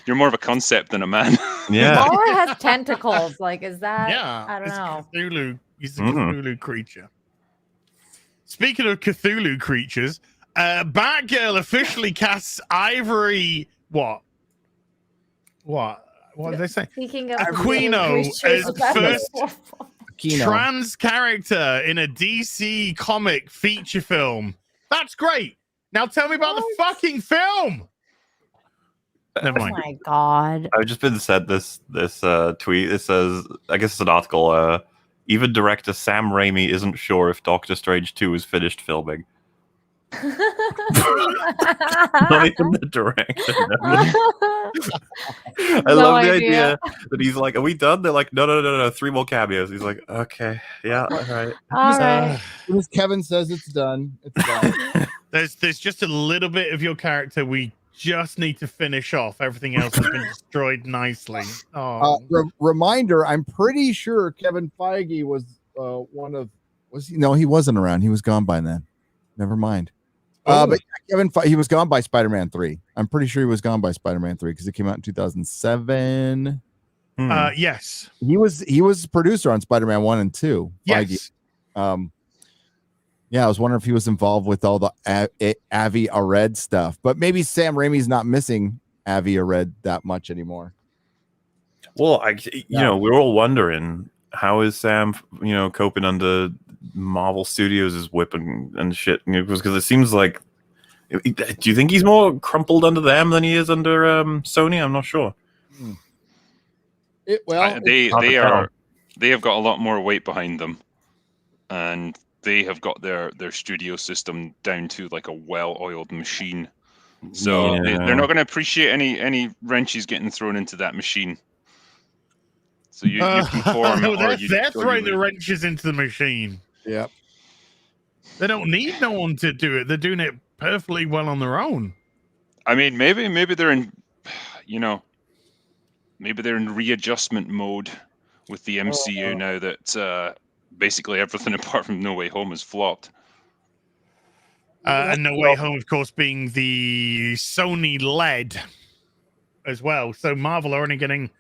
You're more of a concept than a man. Yeah. Laura has tentacles. Like, is that? Yeah, I don't know. Cthulhu. He's a Cthulhu creature. Speaking of Cthulhu creatures, Batgirl officially casts Ivory. What did they say? Speaking of Aquino as first trans character in a DC comic feature film. That's great. Now tell me about the fucking film. Never mind. Oh my god. I've just been sent this tweet. It says, I guess it's an article. Even director Sam Raimi isn't sure if Doctor Strange 2 is finished filming. Not even the director. I love the idea that he's like, are we done? They're like, no, 3 more cameos. He's like, okay, yeah, all right. As soon as Kevin says it's done, it's done. There's just a little bit of your character we just need to finish off. Everything else has been destroyed nicely. Reminder, I'm pretty sure Kevin Feige was one of... Was he? No, he wasn't around. He was gone by then. Never mind. But Kevin Feige, he was gone by Spider-Man 3. I'm pretty sure he was gone by Spider-Man 3 because it came out in 2007. Yes. He was producer on Spider-Man 1 and 2. Yes. Feige. Yeah, I was wondering if he was involved with all the Avi Arad stuff, but maybe Sam Raimi's not missing Avi Arad that much anymore. Well, we're all wondering, how is Sam, coping under Marvel Studios' whip and shit? Because it seems like, do you think he's more crumpled under them than he is under Sony? I'm not sure. They have got a lot more weight behind them, and they have got their studio system down to like a well-oiled machine. So they're not going to appreciate any wrenches getting thrown into that machine. So you conform. They're throwing the wrenches into the machine. Yep. They don't need no one to do it. They're doing it perfectly well on their own. I mean, maybe they're in, maybe they're in readjustment mode with the MCU now that basically everything apart from No Way Home is flopped. And No Way Home, of course, being the Sony-led as well. So Marvel are only getting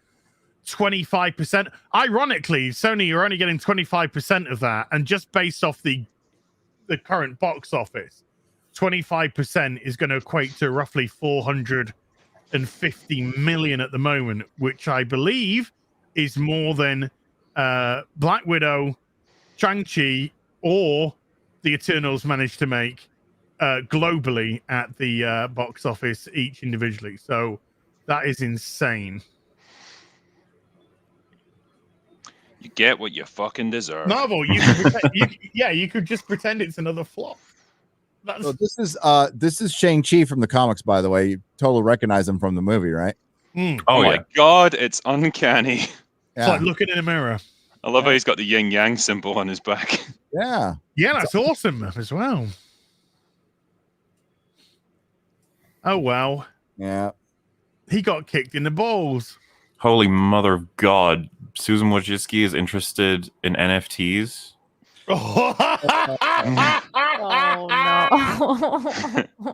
25%. Ironically, Sony are only getting 25% of that. And just based off the current box office, 25% is going to equate to roughly 450 million at the moment, which I believe is more than Black Widow, Shang-Chi, or the Eternals managed to make globally at the box office each individually. So that is insane. You get what you fucking deserve. Marvel, you could just pretend it's another flop. So this is Shang-Chi from the comics, by the way. You totally recognize him from the movie, right? Oh my god, it's uncanny. It's like looking in a mirror. I love how he's got the yin yang symbol on his back. Yeah. Yeah, that's awesome as well. Oh wow. Yeah. He got kicked in the balls. Holy mother of God. Susan Wojcicki is interested in NFTs. Oh no.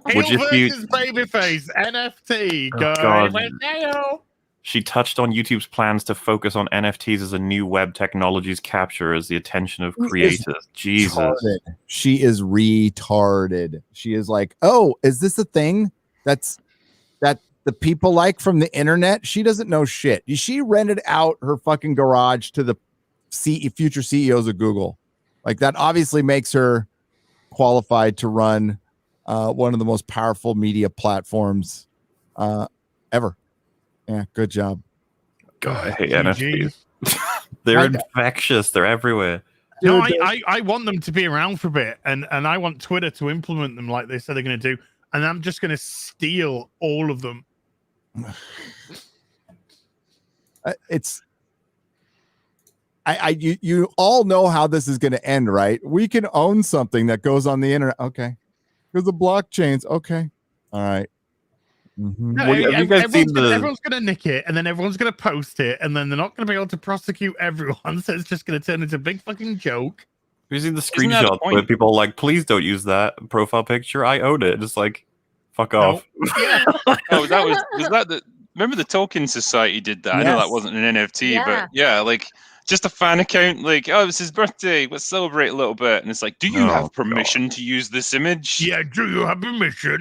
HeelvsBabyface Babyface NFT. Go God. Mateo. She touched on YouTube's plans to focus on NFTs as a new web technologies capture as the attention of creators. Jesus. Retarded. She is retarded. She is like, oh, is this a thing that the people like from the internet? She doesn't know shit. She rented out her fucking garage to the future CEOs of Google. Like, that obviously makes her qualified to run one of the most powerful media platforms ever. Yeah, good job. God, I hate NFTs. They're infectious. They're everywhere. No, I want them to be around for a bit, and I want Twitter to implement them like they said they're going to do, and I'm just going to steal all of them. You all know how this is going to end, right? We can own something that goes on the internet. Okay. Because the blockchains. Okay. All right. Mm-hmm. No, everyone's going to nick it, and then everyone's going to post it, and then they're not going to be able to prosecute everyone, so it's just going to turn into a big fucking joke. You see the screenshots where people are like, please don't use that profile picture. I own it. Just like, fuck off. Yeah. Oh, was that the... Remember the Tolkien Society did that? Yes. I know that wasn't an NFT, but yeah, like... Just a fan account, like, oh, it's his birthday. Let's celebrate a little bit. And it's like, do you have permission to use this image? Yeah, do you have permission?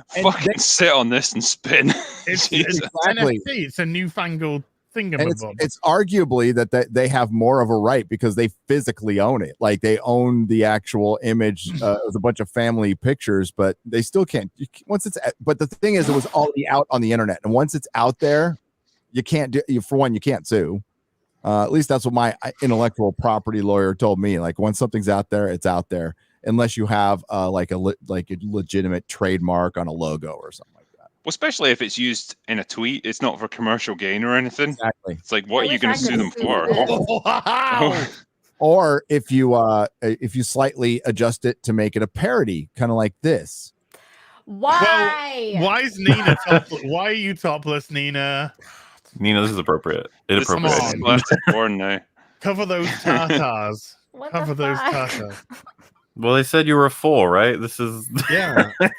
Fucking sit on this and spin. It's NFT. It's a newfangled thing. And it's arguably that they have more of a right because they physically own it. Like, they own the actual image with a bunch of family pictures, but they still can't. But the thing is, it was already out on the internet. And once it's out there, you can't you can't sue. At least that's what my intellectual property lawyer told me. Like, once something's out there, it's out there, unless you have like a legitimate trademark on a logo or something like that. Well, especially if it's used in a tweet, it's not for commercial gain or anything. Exactly. It's like, what are you going to sue them for? Wow. Or if you slightly adjust it to make it a parody, kind of like this. Why? Well, why is Nina topless? Why are you topless, Nina? Nina, this is appropriate. Inappropriate. Porn now. Cover those tatas. Cover those tatas. Well, they said you were a 4, right? This is yeah. I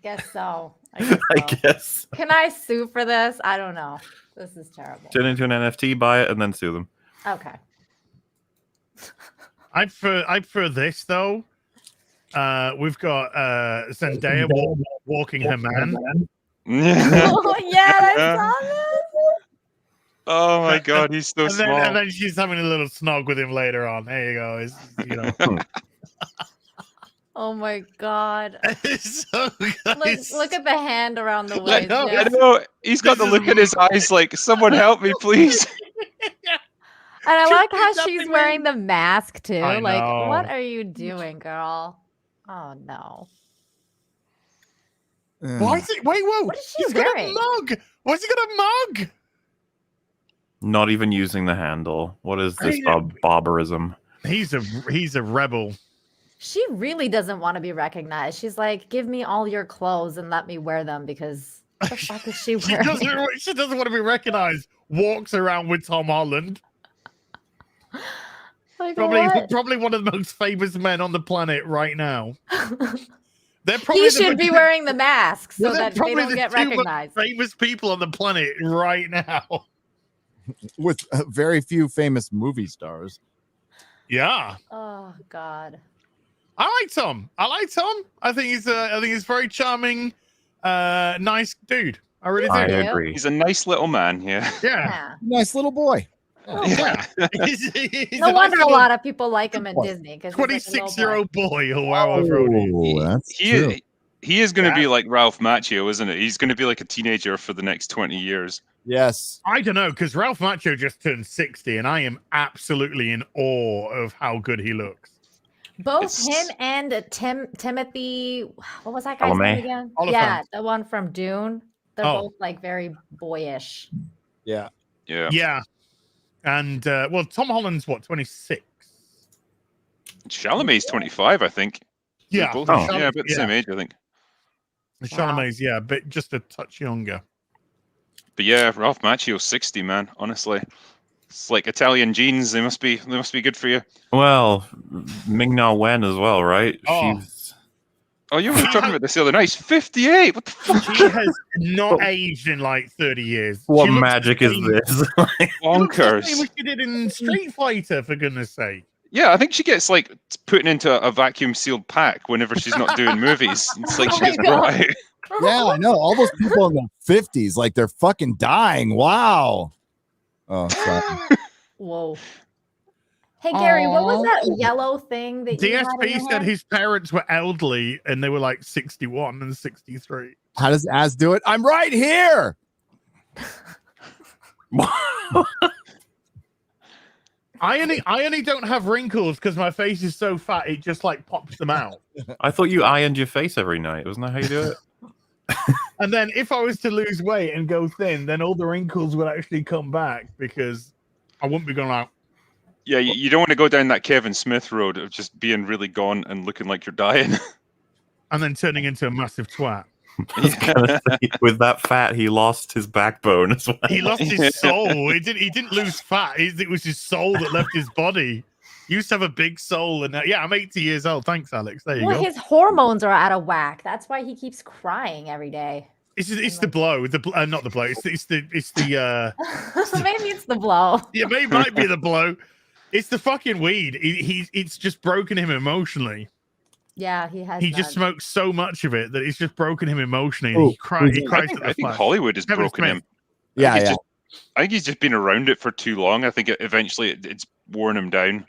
guess so. I guess. Can I sue for this? I don't know. This is terrible. Turn into an NFT, buy it, and then sue them. Okay. I prefer this though. We've got Zendaya walking her man. Oh, yeah, I saw this. Oh my god, he's so small. And then she's having a little snog with him later on. There you go. Oh my god. So look at the hand around the waist. I know. He's got the look in his eyes like, someone help me, please. And I like how she's wearing the mask too. Like, what are you doing, girl? Oh no. Why is it? Wait, whoa! What is she He's wearing? got a mug. Why has he got a mug? Not even using the handle. What is this barbarism? He's a rebel. She really doesn't want to be recognized. She's like, give me all your clothes and let me wear them because what the fuck is she wearing? She doesn't want to be recognized. Walks around with Tom Holland. Like, probably one of the most famous men on the planet right now. He should be wearing the mask so that they don't get recognized. Famous people on the planet right now, with very few famous movie stars. Yeah. Oh God. I like Tom. I think he's very charming, nice dude. I really do. I agree. He's a nice little man. Yeah. Nice little boy. Yeah. No wonder a lot of people like him in Disney. 26-year-old boy or however old he is going to be like Ralph Macchio, isn't it? He's going to be like a teenager for the next 20 years. Yes. I don't know, because Ralph Macchio just turned 60, and I am absolutely in awe of how good he looks. Both him and Timothy, what was that guy's name again? Oliphant. Yeah, the one from Dune. they're Oh. both like very boyish. Yeah. Yeah. And well, Tom Holland's what, 26? Chalamet's 25, I think. They're Yeah. both, Oh. yeah, about the same age, I think. Chalamet's, yeah, but just a touch younger. But yeah, Ralph Macchio's 60, man. Honestly, it's like Italian genes. They must be good for you. Well, Ming-Na Wen as well, right? Oh. She's Oh, you were talking about this the other night. He's 58. What the fuck? She has not aged in like 30 years. what She looks magic the is same- this? She looks the Bonkers. same as she did in Street Fighter, for goodness sake. Yeah, I think she gets like put into a vacuum sealed pack whenever she's not doing movies. It's like Oh she my gets brought God. out. Yeah, I know. All those people in their 50s, like they're fucking dying. Wow. Oh, sorry. Whoa. Hey Gary, what was Aw. that yellow thing that you had in DSP your said hand? his parents were elderly and they were like 61 and 63. How does Az do it? I'm right here. I only don't have wrinkles because my face is so fat it just like pops them out. I thought you ironed your face every night. Wasn't that how you do it? And then if I was to lose weight and go thin, then all the wrinkles would actually come back because I wouldn't be going like. Yeah, you don't want to go down that Kevin Smith road of just being really gone and looking like you're dying. And then turning into a massive twat. I was gonna say, with that fat, he lost his backbone as well. He lost his soul. He didn't lose fat. It was his soul that left his body. He used to have a big soul, and yeah, I'm 80 years old. Thanks, Alex. There you Well, go. his hormones are out of whack. That's why he keeps crying every day. It's the blow. Not the blow. It's the Maybe it's the blow. yeah, maybe it might be the blow. It's the fucking weed. It's just broken him emotionally. Yeah, he has. He just none. smoked so much of it that it's just broken him emotionally. Ooh, He cries. He I cries I at think the flash. Hollywood has Kevin broken Smith. him. Yeah, he's yeah. I think he's just been around it for too long. I think eventually it's worn him down.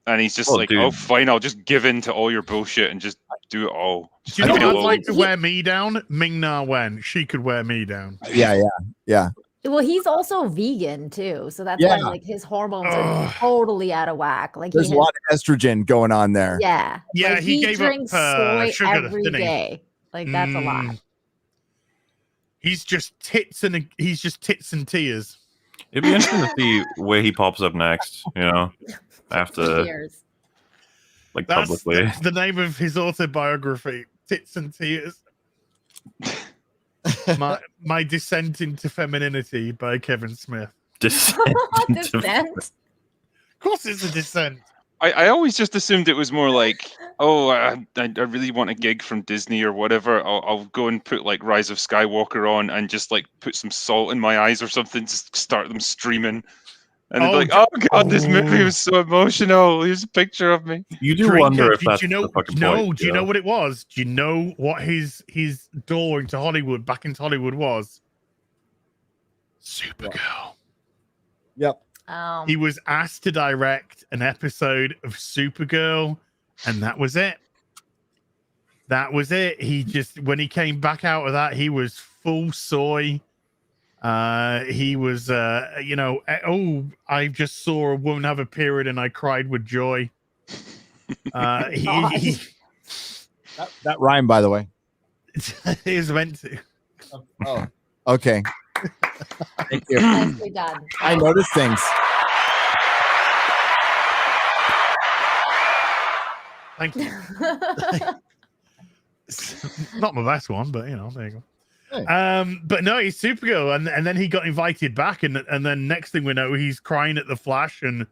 And he's just Oh, like, dude. oh, fine, I'll just give in to all your bullshit and just do it all. Do you know Leave what me I'd alone. like to wear me down? Ming-Na Wen. She could wear me down. Yeah. Well, he's also vegan too, so that's Yeah. why like his hormones Ugh. are totally out of whack. Like There's he a lot of estrogen going on there. yeah, Yeah, like, he gave up, drinks soy sugar, every didn't he? day. Like that's a lot. He's just tits and tears. It'd be interesting to see where he pops up next. You know, after Cheers. like That's publicly. the name of his autobiography, Tits and Tears. My Descent into Femininity by Kevin Smith. Descent into- Descent. Of course it's a descent. I always just assumed it was more like, oh, I really want a gig from Disney or whatever. I'll go and put like Rise of Skywalker on and just like put some salt in my eyes or something to start them streaming. And they'd be like, oh god, this movie was so emotional. Here's a picture of me. You do Drink wonder it. if that's do you know, the fucking no, point. do you know what it was? Do you know what his door into Hollywood, back into Hollywood was? Supergirl. Yep. He was asked to direct an episode of Supergirl, and that was it. That was it. He just, when he came back out of that, he was full soy. He was, oh, I just saw a woman have a period and I cried with joy. He That rhyme, by the way. is meant to. Oh, okay. Thank you. Nicely done. I noticed things. Thank you. Not my best one, but you know, there you go. Hey. But no, he's Supergirl, and then he got invited back, and then next thing we know, he's crying at the Flash, and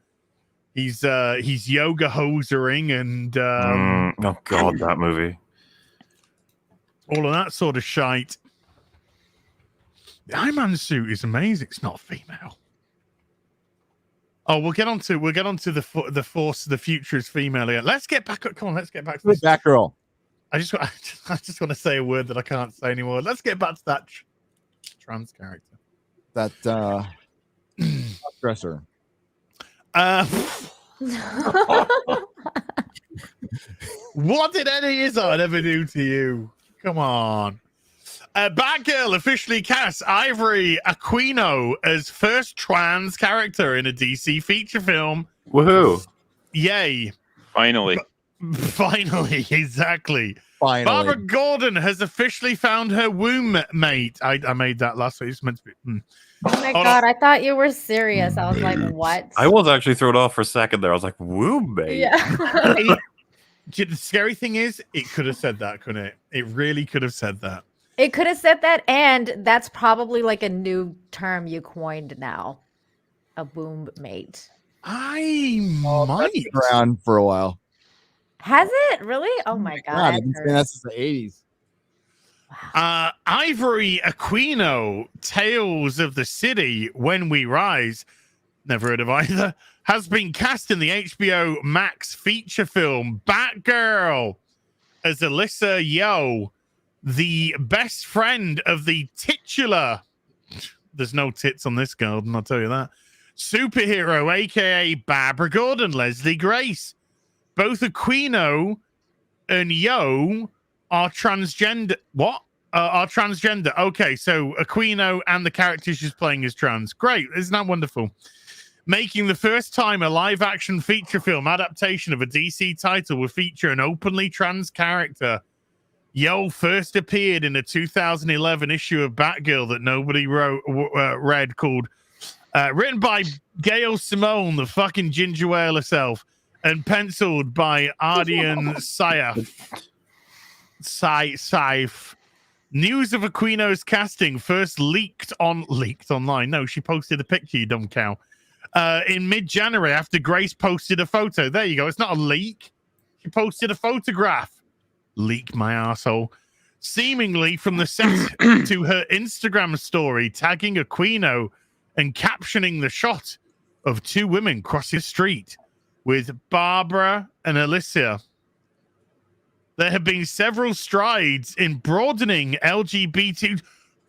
he's yoga hosering, and oh god, that movie. all of that sort of shite. The Iron-Man suit is amazing. It's not female. Oh, we'll get onto the force. The future is female here. Let's get back. Come on, let's get back to this. Batgirl. I just want to say a word that I can't say anymore. Let's get back to that trans character. That dresser. What did Eddie Izzard ever do to you? Come on. Batgirl officially casts Ivory Aquino as first trans character in a DC feature film. Woohoo! Yay. Finally. Finally, exactly. Finally. Barbara Gordon has officially found her womb mate. I made that last week. It's meant to be. Oh my God, I thought you were serious. I was like, what? I was actually thrown off for a second there. I was like, woo, mate. Yeah. The scary thing is, it could have said that, couldn't it? It really could have said that. It could have said that, and that's probably like a new term you coined now. A womb mate. I That's been around for a while. Has it really? Oh my God. I've been saying that since the 80s. Ivory Aquino, Tales of the City, When We Rise, never heard of either, has been cast in the HBO Max feature film Batgirl as Alyssa Yeoh, the best friend of the titular, there's no tits on this girl, and I'll tell you that, superhero, aka Barbara Gordon, Leslie Grace. Both Aquino and Yeoh are transgender. What? Are transgender. Okay, so Aquino and the character she's playing is trans. Great. Isn't that wonderful? Making the first time a live-action feature film adaptation of a DC title will feature an openly trans character. Yeoh first appeared in a 2011 issue of Batgirl that nobody read called, written by Gail Simone, the fucking ginger whale herself, and penciled by Ardian Saif. News of Aquino's casting first leaked online. No, she posted a picture, you dumb cow. In mid-January after Grace posted a photo. There you go. It's not a leak. She posted a photograph. Leak my asshole. Seemingly from the set to her Instagram story, tagging Aquino and captioning the shot of two women crossing the street with Barbara and Alicia. There have been several strides in broadening LGBT.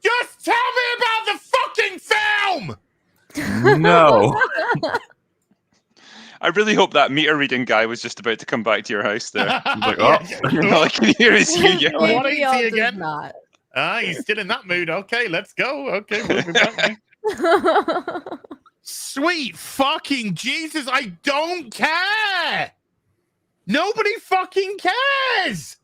Just tell me about the fucking film! No. I really hope that meter reading guy was just about to come back to your house there. He's like, Yeah. all I can hear is you yelling. What Maybe is I'll he just again? not. He's still in that mood. Okay, let's go. Okay, we'll be back. Sweet fucking Jesus, I don't care. Nobody fucking cares.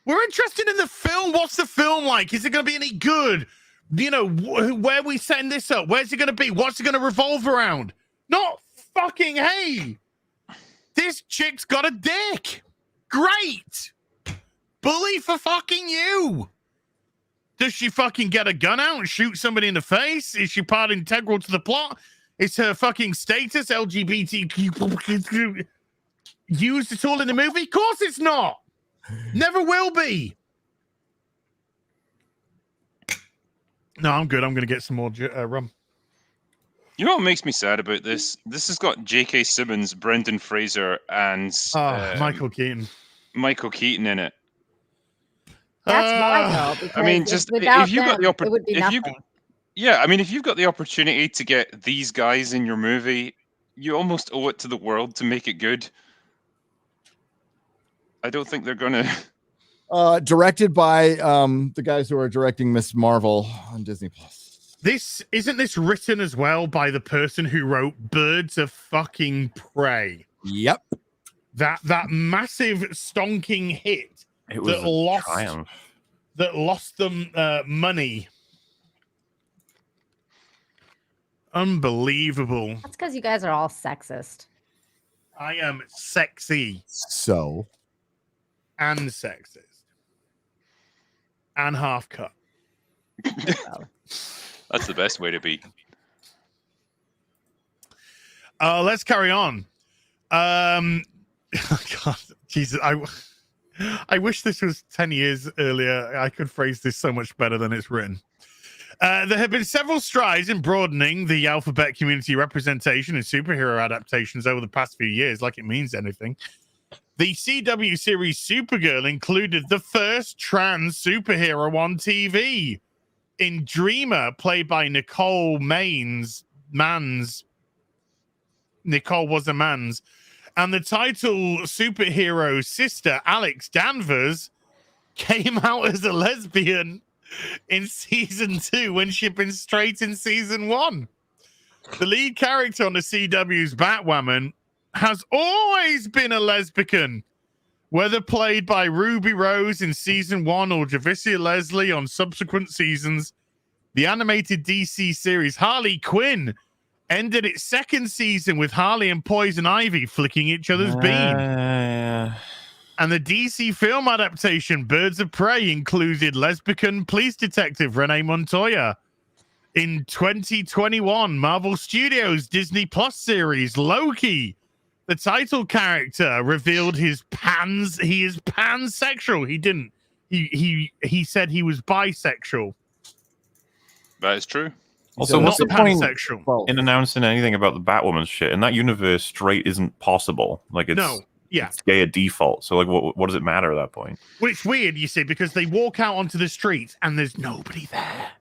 We're interested in the film. What's the film like? Is it going to be any good? You know, where are we setting this up? Where's it going to be? What's it going to revolve around? Not fucking, hey, this chick's got a dick. Great. Bully for fucking you. Does she fucking get a gun out and shoot somebody in the face? Is she part integral to the plot? Is her fucking status LGBTQ used at all in the movie? Of course it's not. Never will be. No, I'm good. I'm going to get some more rum. You know what makes me sad about this? This has got J.K. Simmons, Brendan Fraser, and Michael Keaton. Michael Keaton in it. That's why, though. Because I mean, just without if you've got the them, it would be nothing. yeah, I mean, if you've got the opportunity to get these guys in your movie, you almost owe it to the world to make it good. I don't think they're gonna. Directed by the guys who are directing Miss Marvel on Disney Plus. Isn't this written as well by the person who wrote Birds of fucking Prey? Yep. That massive stonking hit It was a triumph. That lost them money. Unbelievable. That's because you guys are all sexist. I am sexy. So. And sexist. And half cut. That's the best way to be. Let's carry on. God, Jesus, I wish this was 10 years earlier. I could phrase this so much better than it's written. There have been several strides in broadening the alphabet community representation in superhero adaptations over the past few years, like it means anything. The CW series Supergirl included the first trans superhero on TV in Dreamer, played by Nicole Mans. Nicole was a man's. And the title superhero sister, Alex Danvers, came out as a lesbian in season 2 when she'd been straight in season 1. The lead character on the CW's Batwoman has always been a lesbian, whether played by Ruby Rose in season 1 or Javicia Leslie on subsequent seasons. The animated DC series Harley Quinn ended its second season with Harley and Poison Ivy flicking each other's bean. And the DC film adaptation Birds of Prey included lesbian police detective Renee Montoya. In 2021, Marvel Studios Disney Plus series Loki, the title character revealed he is pansexual. He didn't. He said he was bisexual. That is true. Also, Not what's the point pansexual. in announcing anything about the Batwoman shit? In that universe, straight isn't possible. Like, it's gay at default. So, like, what does it matter at that point? Well, it's weird, you see, because they walk out onto the streets and there's nobody there.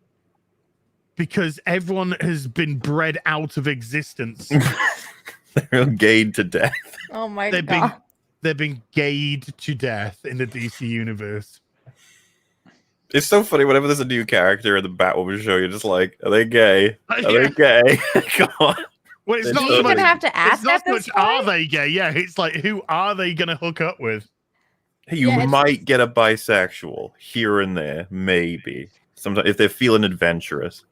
Because everyone has been bred out of existence. They're gayed to death. Oh my God. They've been gayed to death in the DC universe. It's so funny whenever there's a new character in the Batwoman show, you're just like, are they gay? Are they gay? Come on. Well, it's Do not you so even much, have to ask it's not at so this much point? are they gay? Yeah, it's like, who are they going to hook up with? Hey, you Yeah, might get a bisexual here and there, maybe. Sometimes if they're feeling adventurous.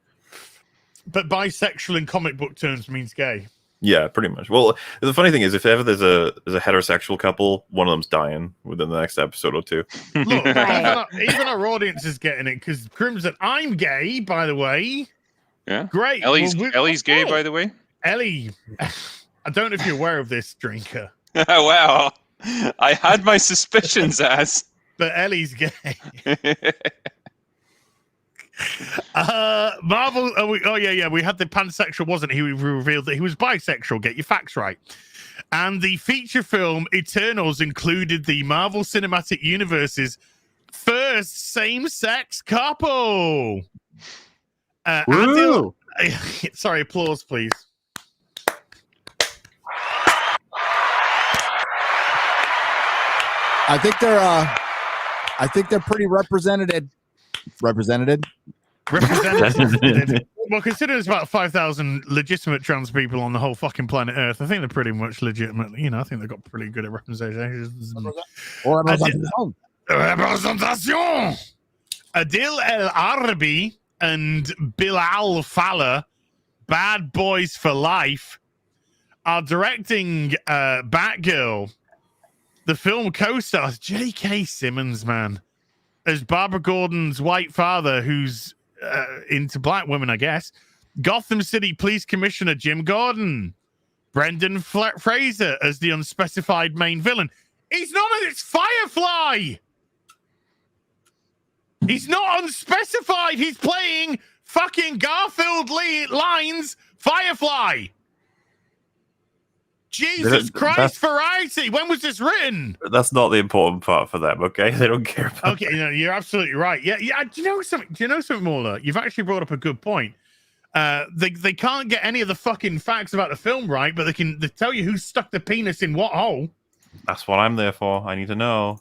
But bisexual in comic book terms means gay. Yeah, pretty much. Well, the funny thing is, if ever there's a heterosexual couple, one of them's dying within the next episode or two. Look, even our audience is getting it because Crimson, I'm gay, by the way. Yeah. Great. Ellie's gay, by the way. Ellie, I don't know if you're aware of this, Drinker. Wow. I had my suspicions, as. But Ellie's gay. Marvel. We had the pansexual, wasn't he? We revealed that he was bisexual. Get your facts right. And the feature film Eternals included the Marvel Cinematic Universe's first same-sex couple. Woo! Sorry, applause, please. I think they're pretty represented. Represented. Well, considering there's about 5,000 legitimate trans people on the whole fucking planet Earth, I think they're pretty much legitimate. You know, I think they've got pretty good at representation. Representation. Adil El Arabi and Bilal Fallah, Bad Boys for Life, are directing Batgirl. The film co-stars J.K. Simmons, man, as Barbara Gordon's white father, who's into black women, I guess. Gotham City Police Commissioner Jim Gordon. Brendan Fraser as the unspecified main villain. He's not, it's Firefly! He's not unspecified! He's playing fucking Garfield Lines Firefly! Jesus Christ, variety! When was this written? That's not the important part for them, okay? They don't care about Okay, no, you're absolutely right. Yeah. Do you know something, Mauler? You've actually brought up a good point. They can't get any of the fucking facts about the film right, but they tell you who stuck the penis in what hole. That's what I'm there for. I need to know.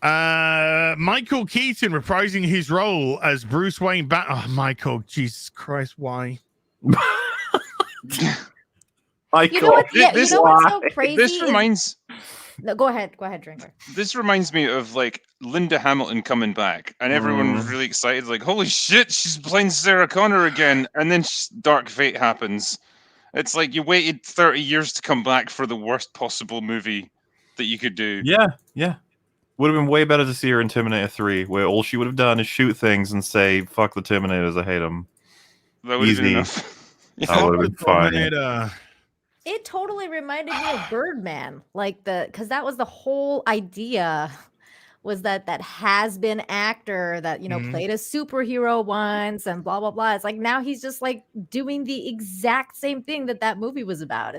Michael Keaton reprising his role as Bruce Wayne. Michael, Jesus Christ, why? You know what? Yeah, you know what's so crazy? This reminds. No, go ahead, Drinker. This reminds me of like Linda Hamilton coming back, and everyone was really excited, like, "Holy shit, she's playing Sarah Connor again!" And then Dark Fate happens. It's like you waited 30 years to come back for the worst possible movie that you could do. Yeah. Would have been way better to see her in Terminator 3, where all she would have done is shoot things and say, "Fuck the Terminators, I hate them." That would have been enough. That would have been fine. It totally reminded me of Birdman, because that was the whole idea, was that has-been actor that played a superhero once and blah blah blah. It's like now he's just like doing the exact same thing that movie was about.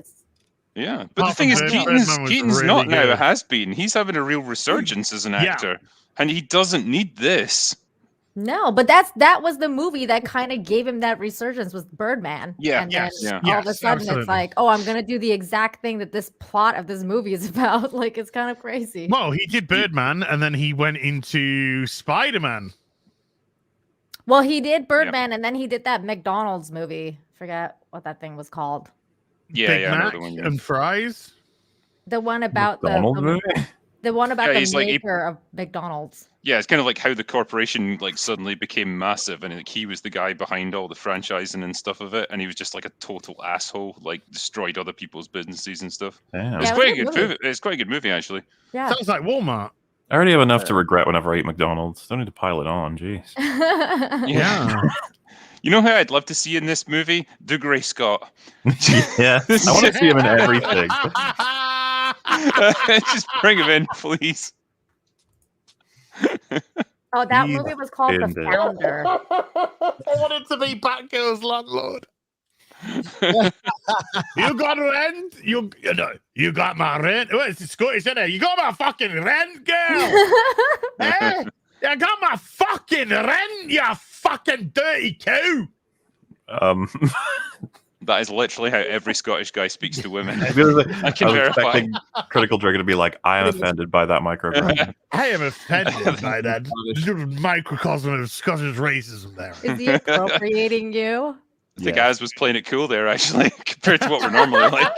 Yeah, but the thing is, Keaton's not now a has-been. He's having a real resurgence as an actor, and he doesn't need this. No, but that was the movie that kind of gave him that resurgence, was Birdman. Yeah, and then all of a sudden it's like, oh, I'm gonna do the exact thing that this plot of this movie is about. Like, it's kind of crazy. Well, he did Birdman, and then he went into Spider-Man. Well, he did Birdman, and then he did that McDonald's movie. Forget what that thing was called. Big Mac and fries. The one about McDonald's movie? the one about Yeah, the he's like, maker of McDonald's. Yeah, it's kind of like how the corporation like suddenly became massive, and like, he was the guy behind all the franchising and stuff of it, and he was just like a total asshole, like destroyed other people's businesses and stuff. Damn. It's Yeah, quite it a good was a good movie. It's quite a good movie actually. Yeah. Sounds like Walmart. I already have enough to regret whenever I eat McDonald's. Don't need to pile it on. Jeez. Yeah. You know who I'd love to see in this movie? Dougray Scott. Yeah. I want to see him in everything. Just bring him in, please. Oh, that movie was called The Indeed. Founder. I wanted to be Batgirl's landlord. You got rent? You got my rent? Oh, it's Scottish, isn't it? You got my fucking rent, girl? Eh? You got my fucking rent, you fucking dirty cow. That is literally how every Scottish guy speaks to women. I I was can verify. expecting Critical Trigger to be like, I am offended by that microaggression. I am offended by that microcosm of Scottish racism there. Is he appropriating you? I think Az was playing it cool there, actually, compared to what we're normally like.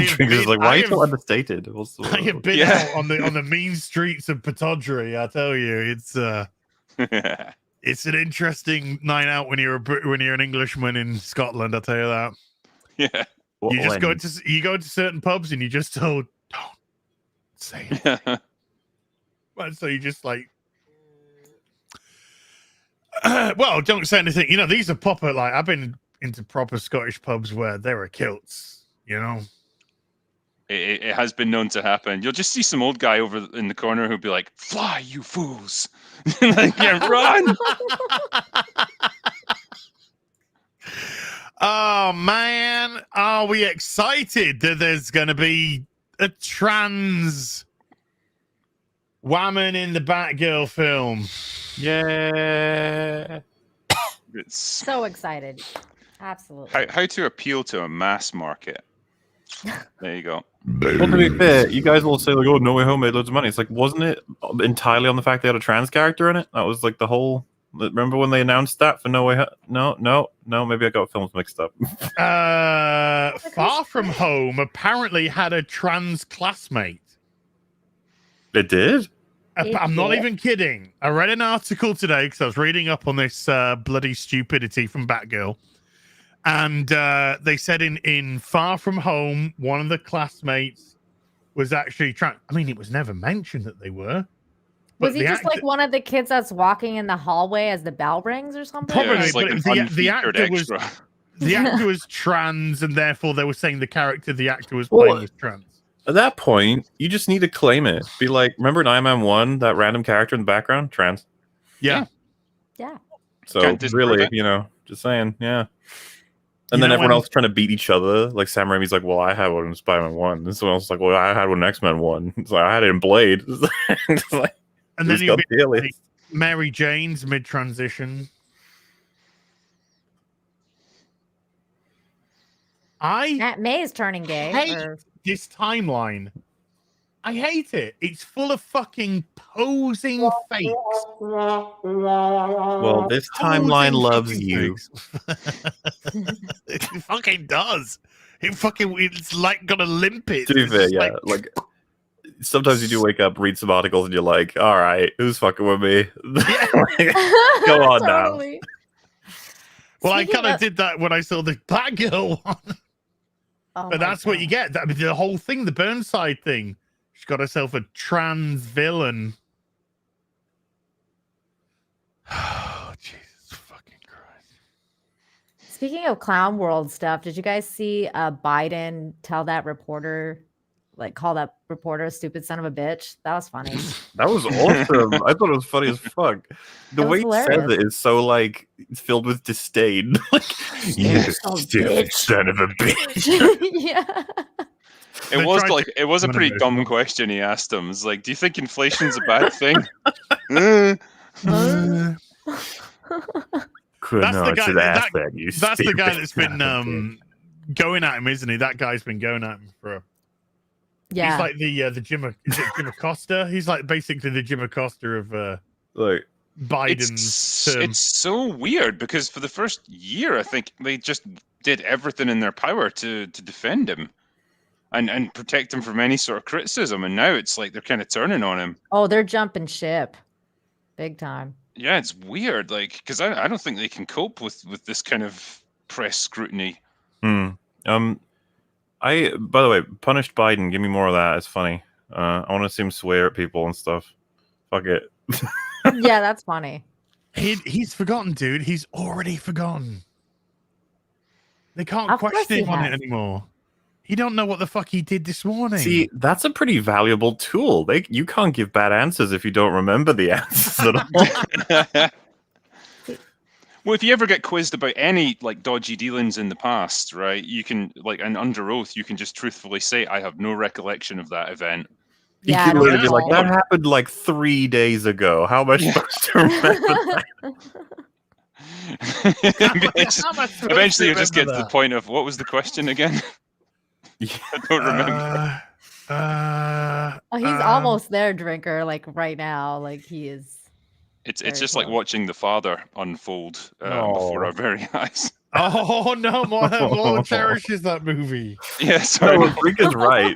Trigger's like, why are you so understated? I have been out on the mean streets of Pataudry. I tell you, it's an interesting night out when you're an Englishman in Scotland. I tell you that. Yeah, you just go to certain pubs and you just told, don't say it. Well, so you just like, well, don't say anything. You know, these are proper. Like, I've been into proper Scottish pubs where there are kilts. You know. It has been known to happen. You'll just see some old guy over in the corner who'll be like, "Fly, you fools!" Like, yeah, run. Oh man, are we excited that there's going to be a trans woman in the Batgirl film? Yeah. It's So excited. Absolutely. how to appeal to a mass market. There you go. Well, to be fair, you guys will say like, "Oh, No Way Home made loads of money." It's like, wasn't it entirely on the fact they had a trans character in it? That was like the whole. Remember when they announced that for No Way Home? No. Maybe I got films mixed up. Far From Home apparently had a trans classmate. It did. I'm not even kidding. I read an article today because I was reading up on this bloody stupidity from Batgirl. And they said in Far From Home, one of the classmates was actually trans. I mean, it was never mentioned that they were. Was he just like one of the kids that's walking in the hallway as the bell rings or something? Probably, Yeah, it's like but an the actor unfeatured was extra. the actor was trans, and therefore they were saying the character the actor was playing was trans. At that point, you just need to claim it. Be like, remember in Iron Man 1, that random character in the background? Trans. Yeah. Yeah. So Can't disprove really, it. Just saying, yeah. And then everyone else trying to beat each other. Like Sam Raimi's like, well, I had one in Spider-Man 1. And someone else is like, well, I had one in X-Men 1. It's like, I had it in Blade. It's like, And then you'll be like Mary Jane's mid-transition. Aunt May's turning gay. hate this timeline. I hate it. It's full of fucking posing fakes. well, this timeline loves you. It fucking does. It's like gonna limp it. To be It's fair, just yeah. Like, sometimes you do wake up, read some articles, and you're like, all right, who's fucking with me? Go on Totally. Well, I Speaking kind of of- did that when I saw the Batgirl one. Oh But my that's what you God. get. The whole thing, the Burnside thing. She's got herself a trans villain. Oh, Jesus fucking Christ. Speaking of clown world stuff, did you guys see Biden tell that reporter, like call that reporter a stupid son of a bitch? That was funny. That was awesome. I thought it was funny as fuck. The It was way he says hilarious. it is so like filled with disdain. Like, you stupid son of a bitch. Yeah. It They was tried like to- it was a I'm pretty gonna dumb question he asked him. It's like, do you think inflation's a bad thing? Couldn't That's the guy- answer that- that, you That's the guy stupid that's been son of a bitch. going at him, isn't he? That guy's been going at him for. Yeah. He's like the Jim. Is it Jim Acosta? He's like basically the Jim Acosta of Like, Biden's term. It's so weird because for the first year, I think they just did everything in their power to defend him and protect him from any sort of criticism. And now it's like they're kind of turning on him. Oh, they're jumping ship, big time. Yeah, it's weird, like, because I don't think they can cope with this kind of press scrutiny. By the way, punished Biden. Give me more of that. It's funny. I want to see him swear at people and stuff. Fuck it. Yeah, that's funny. He's forgotten, dude. He's already forgotten. They can't Of course question he him on it has. anymore. He don't know what the fuck he did this morning. See, that's a pretty valuable tool. You can't give bad answers if you don't remember the answers at all. Well, if you ever get quizzed about any like dodgy dealings in the past, right, you can and under oath, you can just truthfully say, "I have no recollection of that event." You Yeah, I can don't literally be like, know. "That happened like 3 days ago. How am I supposed to remember that?" Eventually, you'll just get to the point of what was the question again? I don't remember. Oh, he's almost there, drinker. Like right now, like he is. It's very just like close. watching The Father unfold before our very eyes. Oh no, more cherishes that movie. Yeah, sorry. No, Rick is right.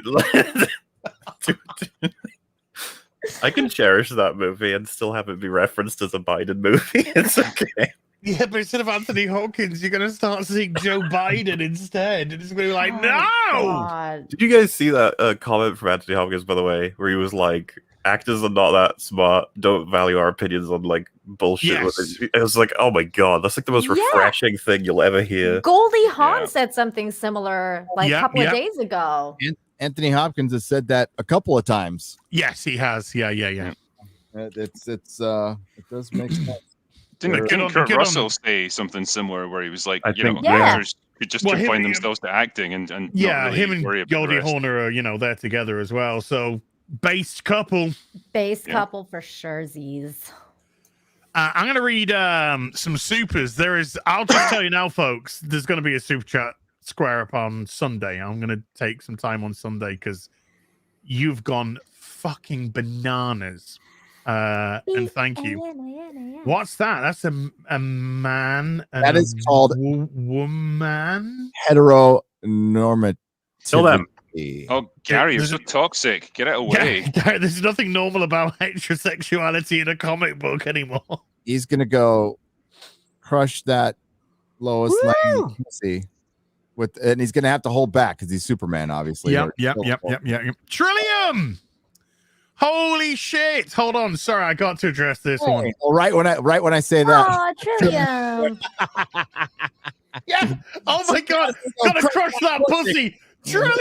I can cherish that movie and still have it be referenced as a Biden movie. It's okay. Yeah, but instead of Anthony Hopkins, you're gonna start seeing Joe Biden instead, and it's gonna be like, no. God. Did you guys see that comment from Anthony Hopkins, by the way, where he was like, actors are not that smart, don't value our opinions on like bullshit. Yes. It was like, oh my god, that's like the most Yeah. refreshing thing you'll ever hear. Goldie Hawn Yeah. said something similar like a Yep, couple yep. of days ago. Anthony Hopkins has said that a couple of times. Yes, he has. Yeah. It does make sense. Didn't Good on- Kurt good on- Russell say something similar where he was like, I you know, think- Yeah. actors could just Well, confine him- themselves to acting and Yeah, not really him and worry about the Goldie rest. Hawn are, they're together as well. So based couple. Base Yeah. couple for sure. Z's. I'm gonna read some supers. I'll just tell you now, folks. There's gonna be a super chat square up on Sunday. I'm gonna take some time on Sunday because you've gone fucking bananas. And thank you. What's that? That's a man. And That is a called- woman. Heteronormativity. Tell them. Oh, Gary, you're There's so a- toxic. Get it away. Yeah, there's nothing normal about heterosexuality in a comic book anymore. He's gonna go crush that Lois Lane pussy and he's gonna have to hold back because he's Superman, obviously. Yep. Trillium. Holy shit! Hold on, sorry, I got to address this one. Well, right when I say that, Oh, Trillium. Yeah. Oh my god, gotta crush that pussy, Trillium.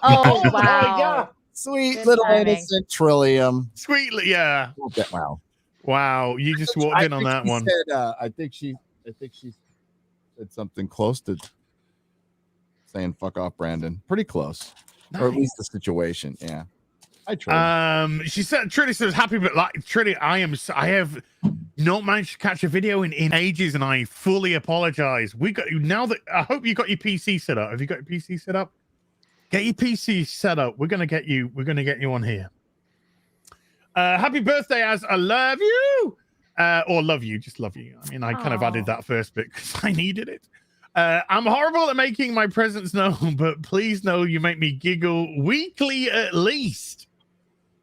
Oh, my wow. God. sweet Good little timing. innocent Trillium. Sweetly, yeah. Wow. Wow, you just walked in on that one. I think she said something close to saying "fuck off, Brandon." Pretty close, or at least the situation. Yeah. I tried. She said, Trilly says, happy, but like, Trilly, I have not managed to catch a video in ages, and I fully apologize. Now that I hope you got your PC set up. Have you got your PC set up? Get your PC set up. We're gonna get you on here. Happy birthday, as I love you. Or love you, just love you. I mean, I kind of Aw. added that first bit because I needed it. I'm horrible at making my presence known, but please know you make me giggle weekly at least.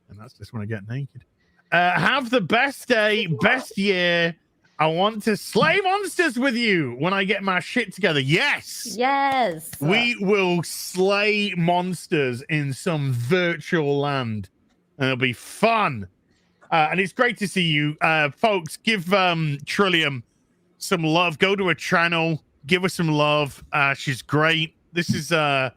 And that's just when I get naked. Have the best day, best year. I want to slay monsters with you when I get my shit together. Yes. Yes. We will slay monsters in some virtual land. And it'll be fun. And it's great to see you. Folks, give Trillium some love. Go to her channel. Give her some love. She's great. This is an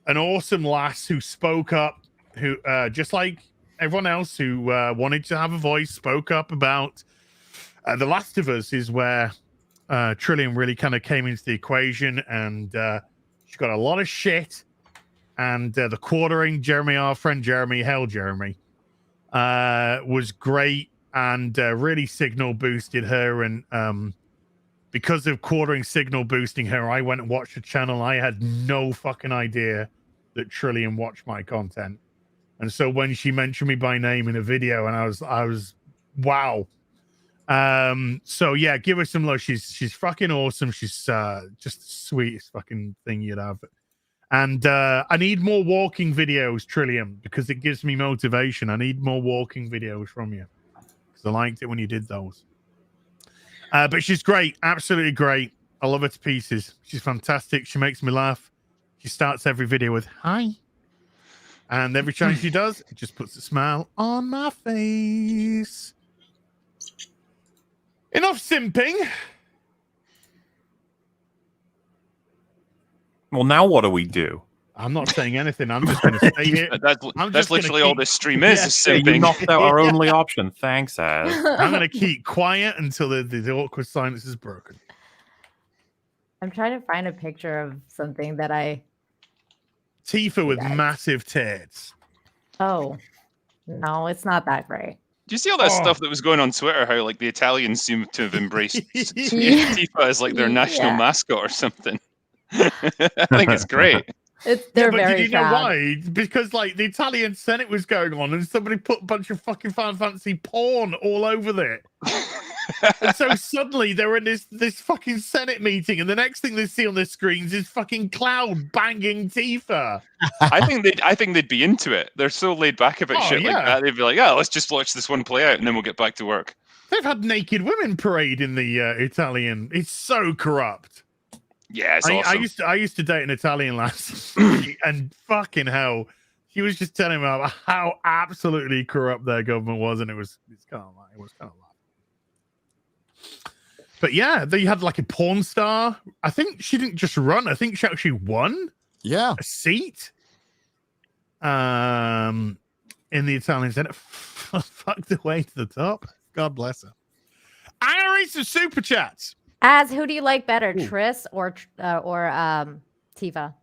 awesome lass who spoke up, who just like everyone else who wanted to have a voice, spoke up about The Last of Us is where Trillium really kind of came into the equation, and she got a lot of shit. And the quartering, Jeremy, our friend Jeremy, was great and really signal boosted her. And because of quartering signal boosting her, I went and watched the channel. I had no fucking idea that Trillium watched my content. And so when she mentioned me by name in a video, and I was wow. So yeah, give her some love. She's fucking awesome. She's just the sweetest fucking thing you'd have. And I need more walking videos, Trillium, because it gives me motivation. I need more walking videos from you because I liked it when you did those. But she's great, absolutely great. I love her to pieces. She's fantastic. She makes me laugh. She starts every video with "Hi," and every time she does, it just puts a smile on my face. Enough simping. Well, now what do we do? I'm not saying anything. I'm just going to stay here. That's literally all this stream is simping. You knocked out our only option. Thanks, Az. I'm going to keep quiet until the awkward silence is broken. I'm trying to find a picture of something that I... Tifa with massive tits. Oh, no, it's not that great. Do you see all that stuff that was going on Twitter? How like the Italians seem to have embraced Tifa as like their national mascot or something. I think it's great. They're very did you know why? Because like the Italian Senate was going on and somebody put a bunch of fucking Final Fantasy porn all over there. And so suddenly they're in this fucking Senate meeting and the next thing they see on their screens is fucking Cloud banging Tifa. I think they'd be into it. They're so laid back about shit like that. They'd be like, "Yeah, let's just watch this one play out and then we'll get back to work." They've had naked women parade in the Italian. It's so corrupt. Yeah, it's awesome. I used to date an Italian lass, and fucking hell, she was just telling me about how absolutely corrupt their government was, and it was kind of like. But yeah, they had like a porn star. I think she didn't just run. I think she actually won. Yeah, a seat. In the Italian Senate, fucked her way to the top. God bless her. I'm gonna read some super chats. Az, who do you like better, Triss or Tifa?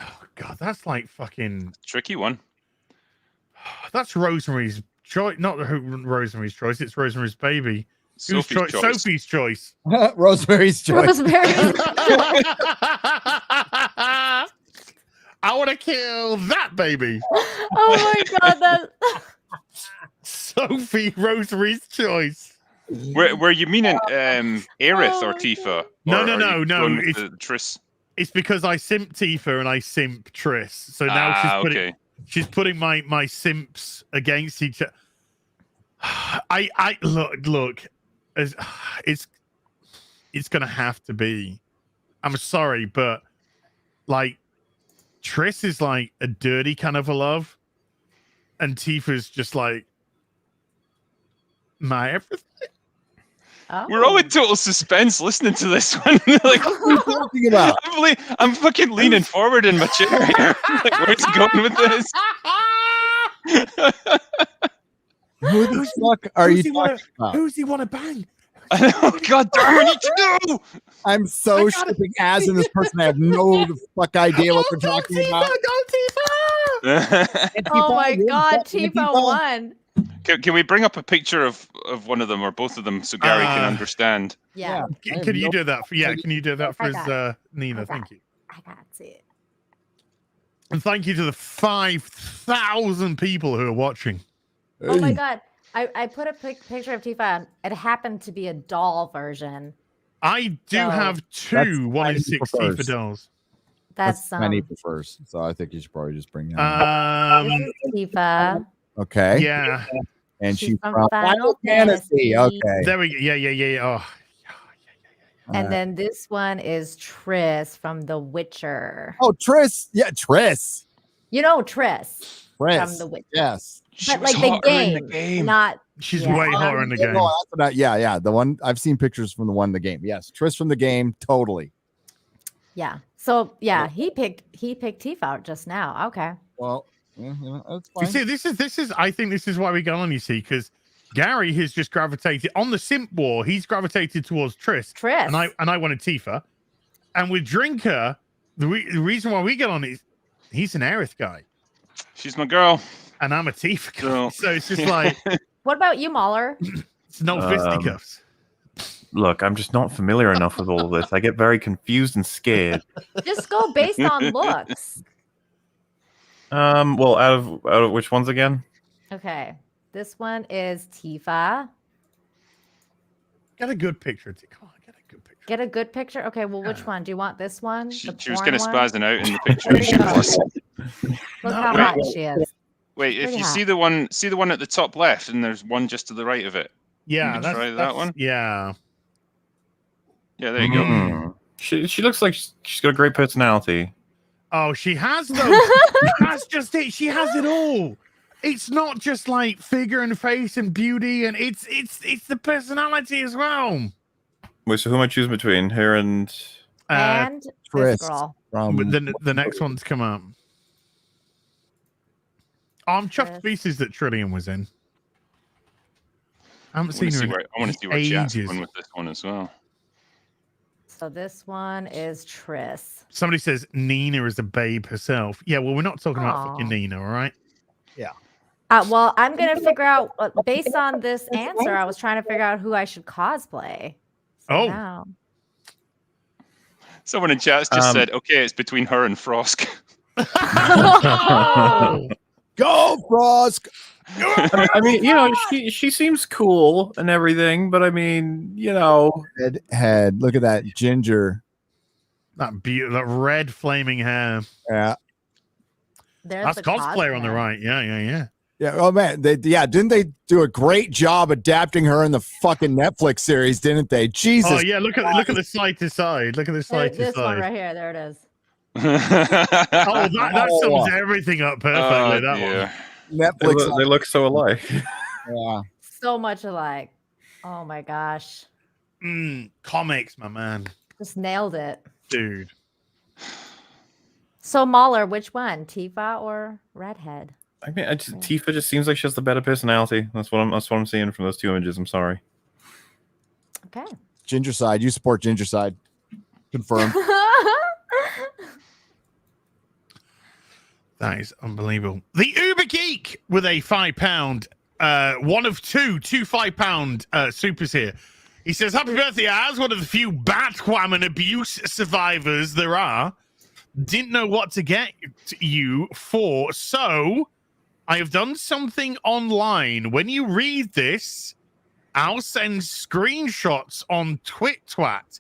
Oh God, that's like fucking tricky one. That's Rosemary's choice, not Rosemary's choice. It's Rosemary's Baby. Sophie's choice. Sophie's choice. Rosemary's choice. Rosemary. I want to kill that baby. Oh my God, that Sophie, Rosemary's choice. Were you meaning Aerith or Tifa? No. It's Triss. It's because I simp Tifa and I simp Triss. So now she's putting my simps against each other. I look, it's gonna have to be. I'm sorry, but like Triss is like a dirty kind of a love, and Tifa's just like my everything. Oh. We're all in total suspense listening to this one. Like, what are you talking about? I'm fucking leaning forward in my chair here. Like, where's he going with this? Who the fuck are you talking about? Who's he want to bang? Oh God damn! I need to know. I'm so shipping Az in this person. I have no fuck idea what they're talking about. Go Tifa! Oh my God, Tifa won. Can we bring up a picture of one of them or both of them so Gary can understand? Yeah. Can you do that? Can you do that for Nina? Thank you. I got it. And thank you to the 5,000 people who are watching. Oh my God. I put a picture of Tifa on. It happened to be a doll version. I do have two 1 in 6 Tifa dolls. That's Penny prefers. So I think you should probably just bring that. This is Tifa. Okay. Yeah. And she's from Final Fantasy. Okay. There we go. Yeah. Oh. And then this one is Triss from The Witcher. Oh, Triss. Yeah, Triss. You know Triss from The Witcher. Yes. But like the game, not. She's way hotter in the game. Yeah. The one I've seen pictures from the one in the game. Yes, Triss from the game. Totally. Yeah. So yeah, he picked Tifa out just now. Okay. Well, that's fine. You see, this is. I think this is why we got on. You see, because Gary has just gravitated on the simp war. He's gravitated towards Triss, and I wanted Tifa. And with Drinker, the reason why we get on is he's an Aerith guy. She's my girl, and I'm a Tifa guy. So it's just like. What about you, Mahler? It's no fisticuffs. Look, I'm just not familiar enough with all of this. I get very confused and scared. Just go based on looks. Well, out of which ones again? Okay. This one is Tifa. Get a good picture. Come on, get a good picture. Get a good picture. Okay, well, which one? Do you want this one? She The was porn kind of one? spazzing out in the picture. There you She go. was. Look how hot she is. Wait, if Pretty you hot. see the one at the top left, and there's one just to the right of it. Yeah, You that's try that one. Yeah. Yeah, there you go. Mm. She looks like she's got a great personality. Oh, she has those. That's just it. She has it all. It's not just like figure and face and beauty, and it's the personality as well. Wait, so who am I choosing between her and? And this Chris girl. from The next one's come up. Oh, I'm chuffed pieces that Trillian was in. I haven't seen her in I want to see where Chat's ages. going with this one as well. So this one is Triss. Somebody says Nina is a babe herself. Yeah, well, we're not talking about fucking Aw. Nina, all right? Yeah. Well, I'm gonna figure out based on this answer. I was trying to figure out who I should cosplay. So Oh. now. Someone in chat's just said, "Okay, it's between her and Frosk." Oh. Go Frosk. I mean, you know, she seems cool and everything, but I mean, you know, Head. Look at that ginger. That red flaming hair. Yeah. There's That's the cosplayer on the cosplayer. right. Yeah. Yeah. Oh man. Didn't they do a great job adapting her in the fucking Netflix series? Didn't they? Jesus. Oh yeah. Look at the side to side. Look at the side to This one side. right here. There it is. Oh, that sums everything up perfectly. That dear. one. Netflix. they look so alike. Yeah. So much alike. Oh my gosh. Comics, my man. Just nailed it. Dude. So Mahler, which one? Tifa or Redhead? I mean, Tifa just seems like she has the better personality. That's what I'm seeing from those two images. I'm sorry. Okay. Ginger side. You support ginger side. Confirmed. That is unbelievable. The Uber Geek with a £5, one of two £5 supers here. He says, "Happy birthday, as one of the few Batwoman abuse survivors there are. Didn't know what to get you for, so I have done something online. When you read this, I'll send screenshots on TwitTwat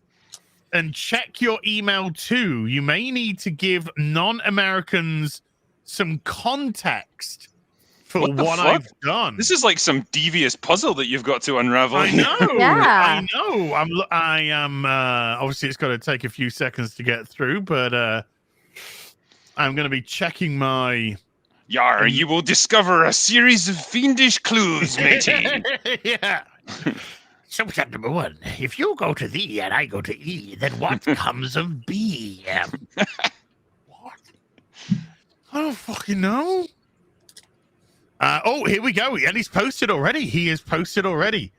and check your email too. You may need to give non-Americans some context for what I've done." This is like some devious puzzle that you've got to unravel. I know. Yeah. I know. I am. Obviously, it's got to take a few seconds to get through, but I'm going to be checking my. Yar, you will discover a series of fiendish clues, matey. Yeah. So step number 1: if you go to the and I go to E, then what comes of B? What? I don't fucking know. Oh, here we go. And he's posted already. He is posted already.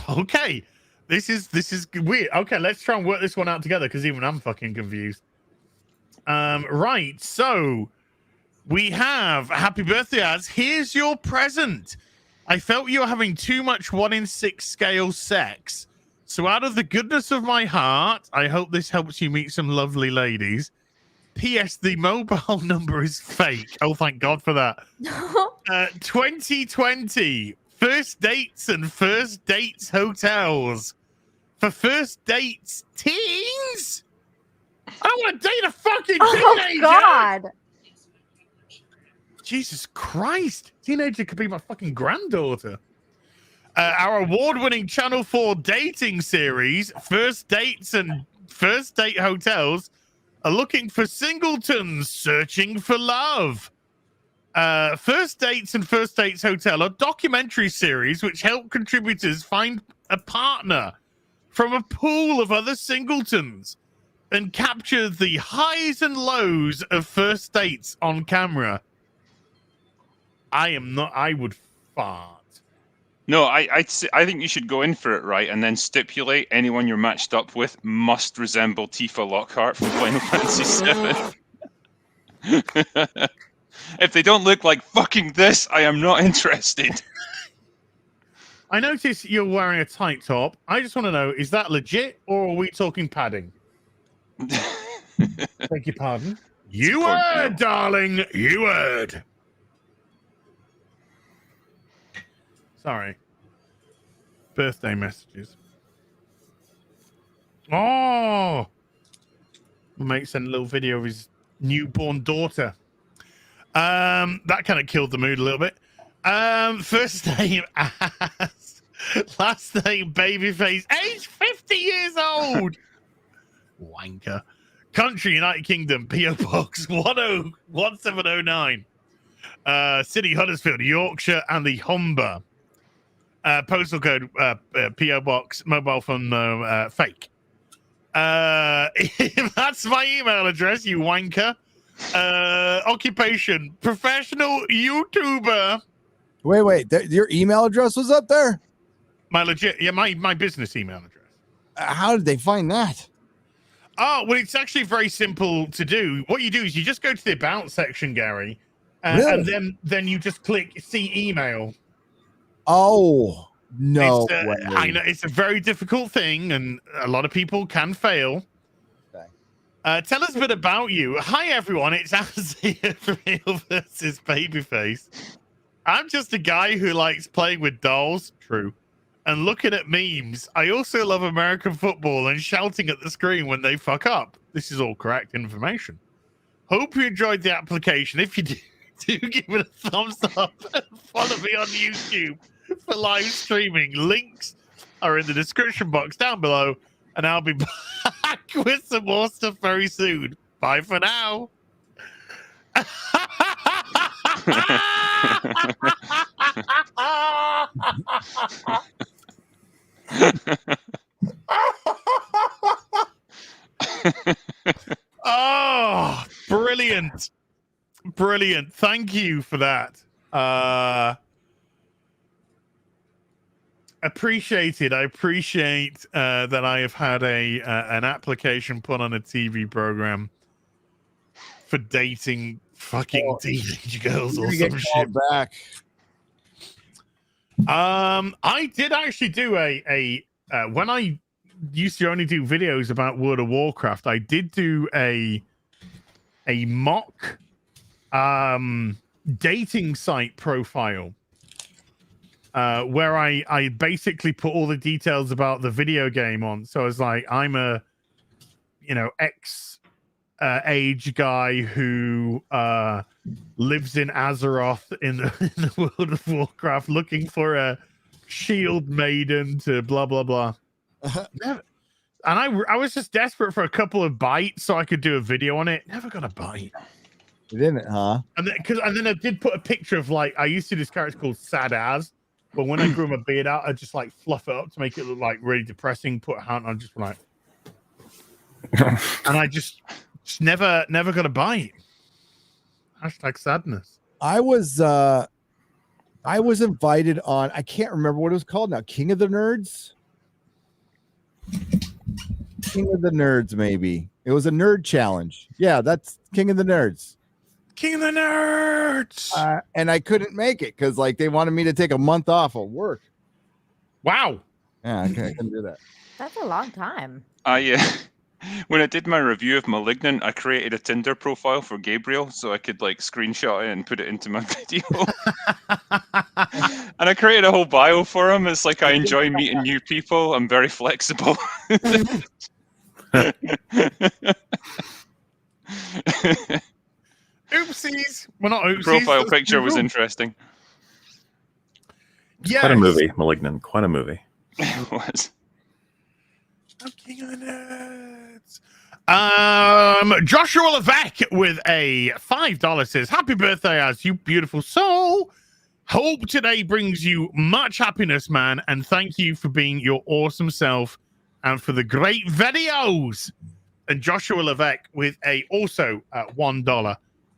Okay. This is weird. Okay, let's try and work this one out together because even I'm fucking confused. Right. So we have happy birthday as here's your present. I felt you were having too much 1 in 6 scale sex. So out of the goodness of my heart, I hope this helps you meet some lovely ladies. P.S. The mobile number is fake. Oh, thank God for that. 2020. First dates and first dates hotels. For first dates, teens? I don't want to date a fucking teenager. Oh God. Jesus Christ. Teenager could be my fucking granddaughter. Our award-winning Channel 4 dating series, First Dates and First Date Hotels, are looking for singletons searching for love. First Dates and First Dates Hotel are documentary series which help contributors find a partner from a pool of other singletons and capture the highs and lows of first dates on camera. I would fart. No, I think you should go in for it, right, and then stipulate anyone you're matched up with must resemble Tifa Lockhart from Final Fantasy VII. If they don't look like fucking this, I am not interested. I notice you're wearing a tight top. I just want to know, is that legit or are we talking padding? Beg your pardon? You heard, darling. You heard. Sorry. Birthday messages. Oh. My mate sent a little video of his newborn daughter. That kind of killed the mood a little bit. First name Ass. Last name Babyface. Age 50 years old. Wanker. Country, United Kingdom. P.O. Box 1709. City, Huddersfield, Yorkshire, and the Humber. Postal code, P.O. Box, mobile phone, fake. That's my email address, you wanker. Occupation, professional YouTuber. Wait. Your email address was up there? My business email address. How did they find that? Oh, well, it's actually very simple to do. What you do is you just go to the about section, Gary, Really? and then you just click see email. Oh, no way. I know it's a very difficult thing, and a lot of people can fail. Okay. Tell us a bit about you. Hi, everyone. It's Az here from Heel versus Babyface. I'm just a guy who likes playing with dolls. True. And looking at memes. I also love American football and shouting at the screen when they fuck up. This is all correct information. Hope you enjoyed the application. If you do give it a thumbs up and follow me on YouTube for live streaming. Links are in the description box down below, and I'll be back with some more stuff very soon. Bye for now. Oh, brilliant. Thank you for that. Appreciated. I appreciate that I have had an application put on a TV program for dating fucking teenage girls or some shit. Back. I did actually do a when I used to only do videos about World of Warcraft, I did do a mock dating site profile where I basically put all the details about the video game on. So I was like, I'm a X age guy who lives in Azeroth in the World of Warcraft, looking for a shield maiden to blah blah blah. And I was just desperate for a couple of bites so I could do a video on it. Never got a bite. You didn't, huh? And then I did put a picture of, like, I used to do this character called Sad As, but when I grew my beard out, I just like fluff it up to make it look like really depressing. Put a hand on, just like, and I just never got a bite. Hashtag sadness. I was invited on. I can't remember what it was called now. King of the Nerds. King of the Nerds, maybe. It was a nerd challenge. Yeah, that's King of the Nerds. King of the Nerds. And I couldn't make it because, like, they wanted me to take a month off of work. Wow. Yeah, I couldn't do that. That's a long time. When I did my review of Malignant, I created a Tinder profile for Gabriel so I could like screenshot it and put it into my video. And I created a whole bio for him. It's like, I enjoy meeting new people. I'm very flexible. Oopsies. Well, not oopsies. Profile picture was interesting. Yeah. Quite a movie, Malignant. Quite a movie. It was. I'm King of the Nerds. Joshua Levesque with a $5 says, "Happy birthday, Az, you beautiful soul. Hope today brings you much happiness, man, and thank you for being your awesome self and for the great videos." And Joshua Levesque with a also $1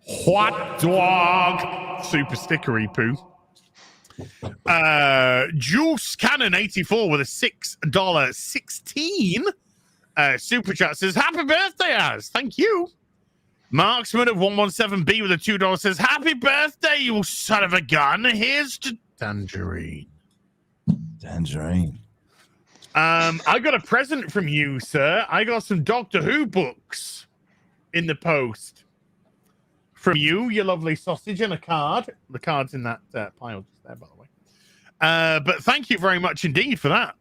hot dog super stickery poo. Juice Cannon 84 with a $6.16 super chat says, "Happy birthday, Az." Thank you. Marksman of 117B with a $2 says, "Happy birthday, you son of a gun. Here's to Tangerine." Tangerine. I got a present from you, sir. I got some Doctor Who books in the post. from you lovely sausage, and a card. The card's in that pile just there, by the way. But thank you very much indeed for that.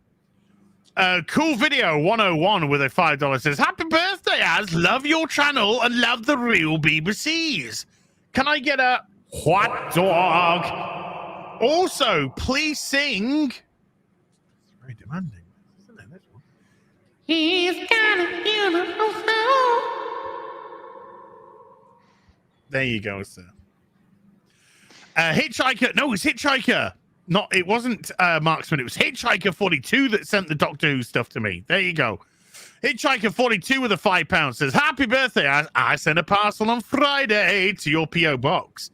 Cool Video 101 with a $5 says, happy birthday, Az. Love your channel and love the real BBCs. Can I get a hot dog? Also, please sing. It's very demanding, isn't it? This one. He's got a beautiful soul. There you go, sir. Hitchhiker. No, it's Hitchhiker. It wasn't Marksman. It was Hitchhiker 42 that sent the Doctor Who stuff to me. There you go. Hitchhiker 42 with a £5 says, happy birthday. I sent a parcel on Friday to your P.O. box.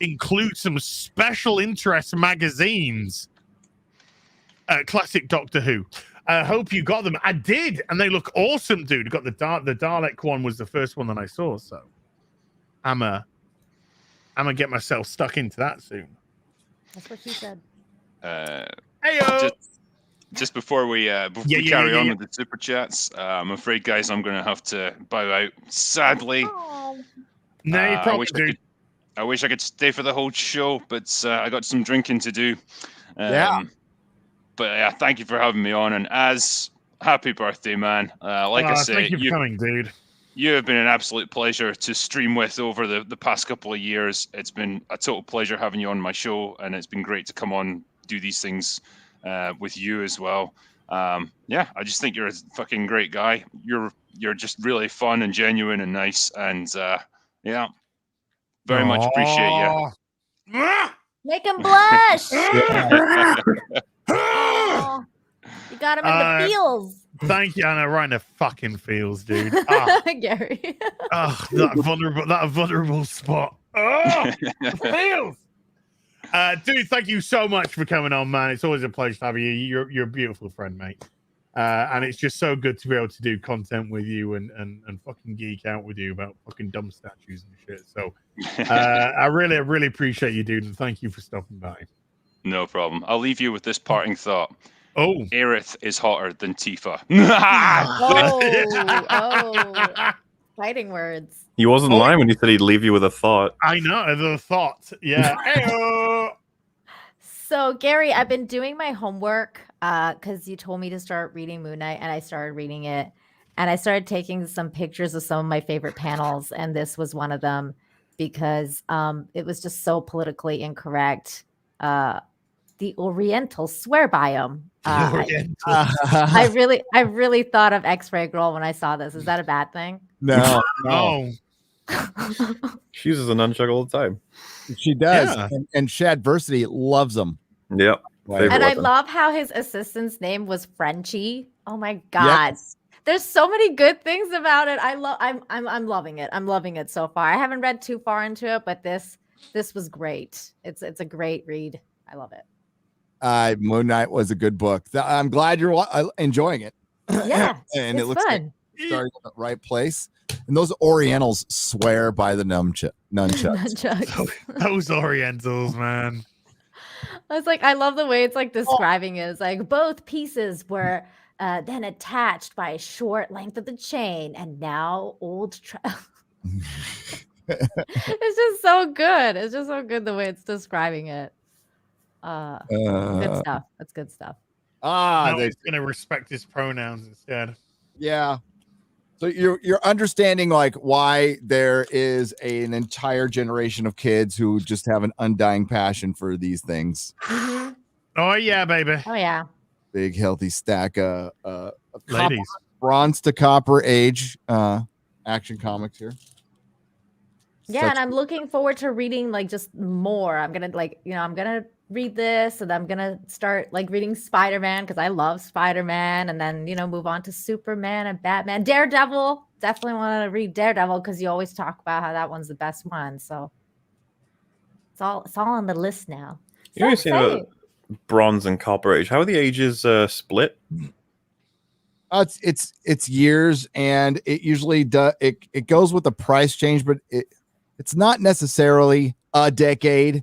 Include some special interest magazines. Classic Doctor Who. I hope you got them. I did, and they look awesome, dude. Got the Dalek one was the first one that I saw, so I'm gonna get myself stuck into that soon. That's what she said. Heyo! Just before we carry on with the super chats, I'm afraid, guys, I'm going to have to bow out. Sadly, no, you probably do. I wish I could stay for the whole show, but I got some drinking to do. But yeah, thank you for having me on, and Az, happy birthday, man! Like I say, thank you for coming, dude. You have been an absolute pleasure to stream with over the past couple of years. It's been a total pleasure having you on my show, and it's been great to come on, do these things with you as well. Yeah, I just think you're a fucking great guy. You're just really fun and genuine and nice, and yeah, very much appreciate you. Make him blush. Oh, you got him in the feels. Thank you, Anna. Right in the fucking feels, dude. Gary. That vulnerable spot. The feels. Dude, thank you so much for coming on, man. It's always a pleasure to have you. You're a beautiful friend, mate. And it's just so good to be able to do content with you and fucking geek out with you about fucking dumb statues and shit. So I really appreciate you, dude, and thank you for stopping by. No problem. I'll leave you with this parting thought. Oh, Aerith is hotter than Tifa. Fighting words. He wasn't lying when he said he'd leave you with a thought. I know, the thought. Yeah. So, Gary, I've been doing my homework because you told me to start reading Moon Knight, and I started reading it. And I started taking some pictures of some of my favorite panels, and this was one of them because it was just so politically incorrect. The Oriental swear biome. I really thought of X-Ray Girl when I saw this. Is that a bad thing? No. She uses a nunchuck all the time. She does. Yeah. And Shadversity loves them. Yep. And I love how his assistant's name was Frenchie. Oh my God. Yes. There's so many good things about it. I'm loving it. I'm loving it so far. I haven't read too far into it, but this was great. It's a great read. I love it. Moon Knight was a good book. I'm glad you're enjoying it. Yeah, and it's it looks fun. Like starting at the right place. And those Orientals swear by the nunchucks. Those Orientals, man. I was like, I love the way it's like describing it. It's like both pieces were then attached by a short length of the chain, and now old. It's just so good. It's just so good the way it's describing it. Good stuff. That's good stuff. He's gonna respect his pronouns instead. Yeah. So you're understanding like why there is an entire generation of kids who just have an undying passion for these things. Mm-hmm. Oh yeah, baby. Oh yeah. Big healthy stack of ladies. Bronze to copper age action comics here. Yeah, and I'm looking forward to reading like just more. I'm gonna I'm gonna read this, and I'm gonna start like reading Spider-Man because I love Spider-Man, and then move on to Superman and Batman. Daredevil, definitely want to read Daredevil because you always talk about how that one's the best one. So it's all on the list now. You always say about Bronze and Copper Age. How are the ages split? It's years, and it usually it goes with the price change, but it's not necessarily a decade,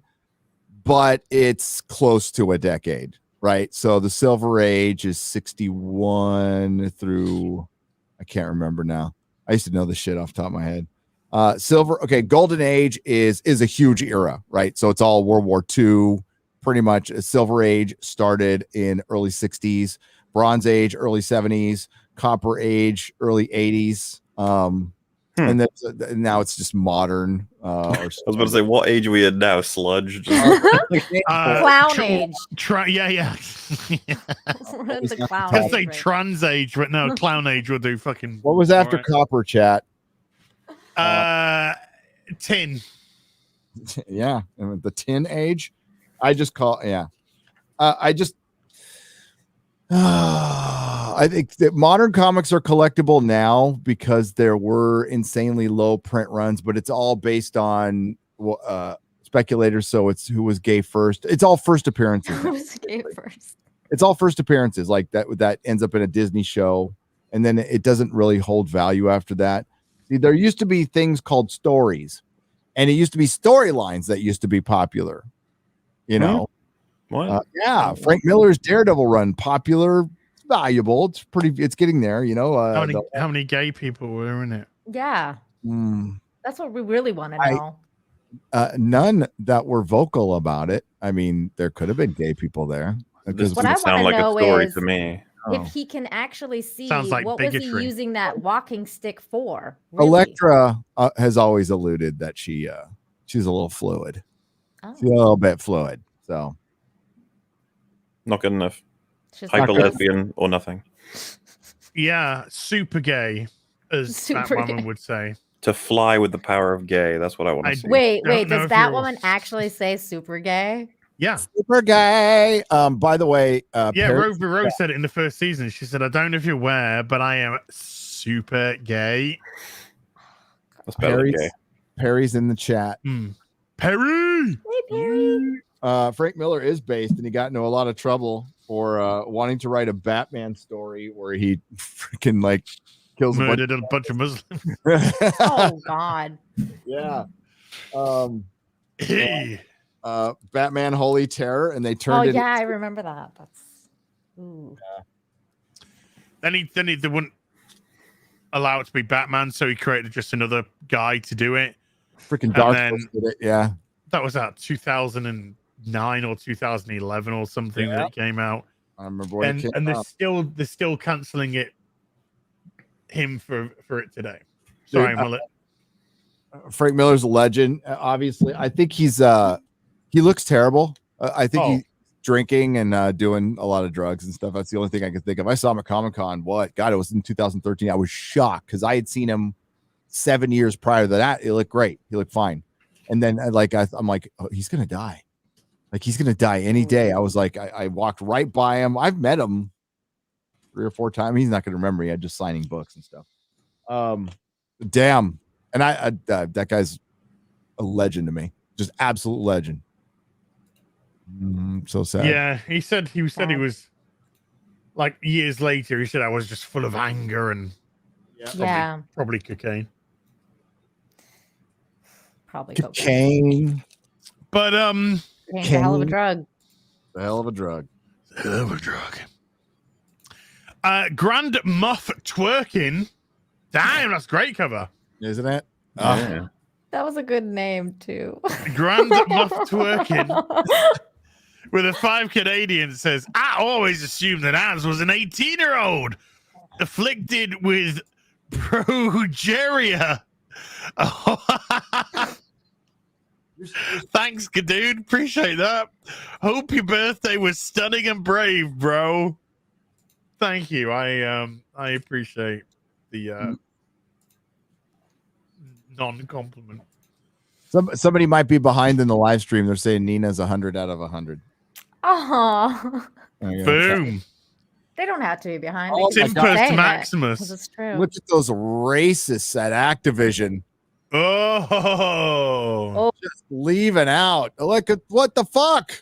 but it's close to a decade, right? So the Silver Age is 61 through, I can't remember now. I used to know this shit off the top of my head. Silver. Okay, Golden Age is a huge era, right? So it's all World War II, pretty much. Silver Age started in early 60s, Bronze Age early 70s, Copper Age early 80s. And then now it's just modern. I was about to say, what age are we in now? Sludge? Clown age. Yeah. We're in the clown I'd age. say right? trans age, but no, clown age will do fucking. What was after alright. Copper, chat? Tin. Yeah, and the Tin Age. I just call I think that modern comics are collectible now because there were insanely low print runs, but it's all based on speculators. So it's who was gay first. It's all first appearances. Who was gay first? It's all first appearances, like that ends up in a Disney show, and then it doesn't really hold value after that. See, there used to be things called stories, and it used to be storylines that used to be popular. You know, what? Yeah, Frank Miller's Daredevil run, popular, valuable. It's getting there. You know, how many gay people were in it? Yeah, that's what we really want to know. None that were vocal about it. I mean, there could have been gay people there. This What I doesn't sound wanna like a know story is to me. if he can actually see Sounds like what was bigotry. he using that walking stick for. Really? Electra has always alluded that she's a little fluid. She's a little bit fluid. So Not good enough. She's Hyper not good. lesbian or nothing. Yeah, super gay, as Super that woman gay. would say. To fly with the power of gay. That's what I want to see. Wait, Don't know does if that you're- woman actually say super gay? Yeah. super gay. By the way, Yeah, Rose said it in the first season. She said, I don't know if you're aware, but I am super gay. That's better than gay. Perry's in the chat. Perry! Hey, Perry. Frank Miller is based, and he got into a lot of trouble for wanting to write a Batman story where he freaking like kills Murdered a bunch of Muslims. Oh, God. Yeah. Hey. Batman Holy Terror, and they Oh, turned it. yeah, I remember that. That's. Ooh. Then they wouldn't allow it to be Batman, so he created just another guy to do it. Freaking And Dark then- Horse did it. Yeah. That was at 2009 or 2011 or something that it came out. I remember when it came And they're out. still canceling him for it today. Sorry, Dude, Mullet. Frank Miller's a legend. Obviously, I think he looks terrible. I think he's drinking and doing a lot of drugs and stuff. That's the only thing I can think of. I saw him at Comic-Con. God, it was in 2013. I was shocked because I had seen him 7 years prior to that. He looked great. He looked fine. And then I'm like, oh, he's gonna die. Like he's gonna die any day. I was like, I walked right by him. I've met him 3 or 4 times. He's not gonna remember me. I'm just signing books and stuff. Damn. And I that guy's a legend to me. Just absolute legend. So sad. Yeah, he said he was like years later. He said I was just full of anger and probably cocaine. Probably cocaine. But Cocaine's a hell of a drug. A hell of a drug. Hell of a drug. Grand Muff Twerking. Damn, that's great cover, isn't it? Yeah. That was a good name too. Grand Muff Twerking. With a 5 Canadian says, I always assumed that Az was an 18-year-old afflicted with progeria. Thanks, dude. Appreciate that. Hope your birthday was stunning and brave, bro. Thank you. I appreciate the non-compliment. Somebody might be behind in the live stream. They're saying Nina's 100 out of 100. Oh, Boom. They don't have to be behind. Oh, They can my God. say it, Maximus. 'cause it's true. Look at those racists at Activision. Oh, just leaving out. Look at what the fuck.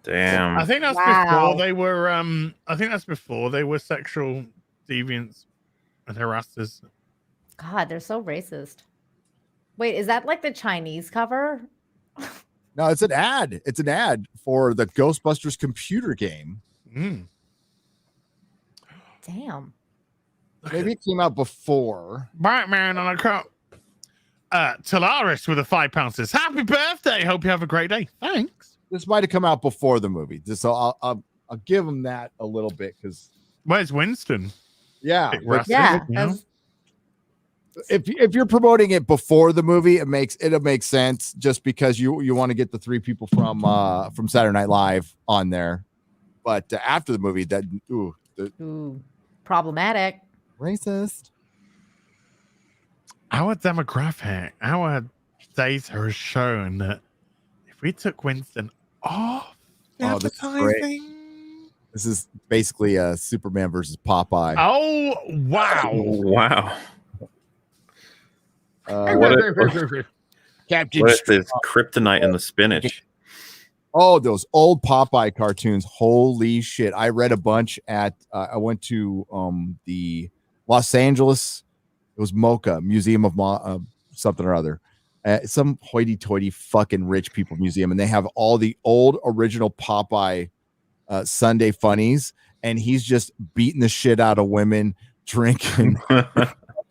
Damn. I think that's before they were. I think that's before they were sexual deviants and harassers. God, they're so racist. Wait, is that like the Chinese cover? No, it's an ad. It's an ad for the Ghostbusters computer game. Damn. Maybe it came out before. Batman on a cup. Talaris with a £5 says, "Happy birthday! Hope you have a great day." Thanks. This might have come out before the movie, so I'll give him that a little bit because where's Winston? Yeah, Yeah. If you're promoting it before the movie, it'll make sense just because you want to get the 3 people from Saturday Night Live on there. But after the movie, that problematic, racist. Our demographic, our data has shown that if we took Winston off advertising, this is basically a Superman versus Popeye. Oh wow! Wow. Captain What is this? Kryptonite in the spinach. Oh, those old Popeye cartoons. Holy shit. I read a bunch at I went to the Los Angeles, it was MoCA, Museum of something or other. Some hoity-toity fucking rich people museum, and they have all the old original Popeye Sunday funnies, and he's just beating the shit out of women, drinking.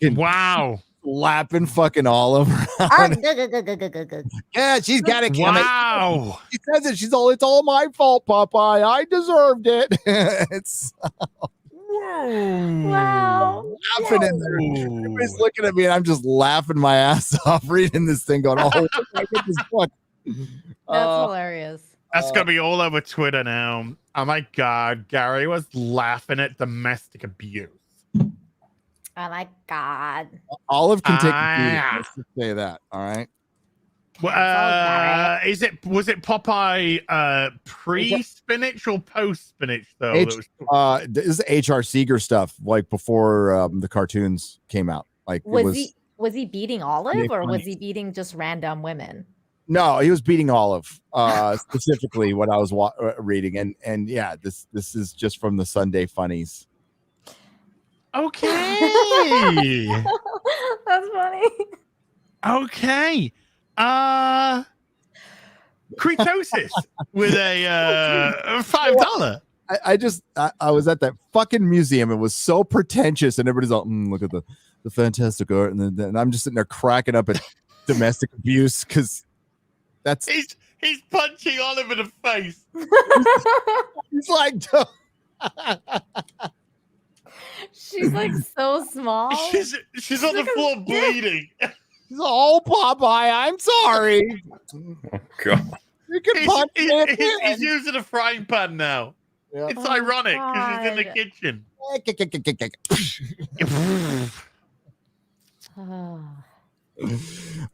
Wow. Slapping fucking Olive around. Yeah, she's got it. Wow. She says it. It's all my fault, Popeye. I deserved it. It's wow. Laughing in there. Everybody's looking at me, and I'm just laughing my ass off reading this thing, going, "Oh, this fuck." That's hilarious. That's gonna be all over Twitter now. Oh my god, Gary was laughing at domestic abuse. Oh my god. Olive can take a beat. Let's just say that. All right. Was it Popeye pre-spinach or post-spinach though? This is H.R. Seeger stuff, like before the cartoons came out. Like, was he beating Olive, or was he beating just random women? No, he was beating Olive. Specifically, what I was reading, and yeah, this is just from the Sunday funnies. Okay. That's funny. Okay. Cretosis with a $5. I was at that fucking museum. It was so pretentious, and everybody's like, look at the fantastic art, and I'm just sitting there cracking up at domestic abuse because that's he's punching Olive in the face. He's like, she's like so small. She's on the floor bleeding. She's all Popeye. I'm sorry. Oh God. You can punch he's using a frying pan now. Yeah. It's ironic because he's in the kitchen.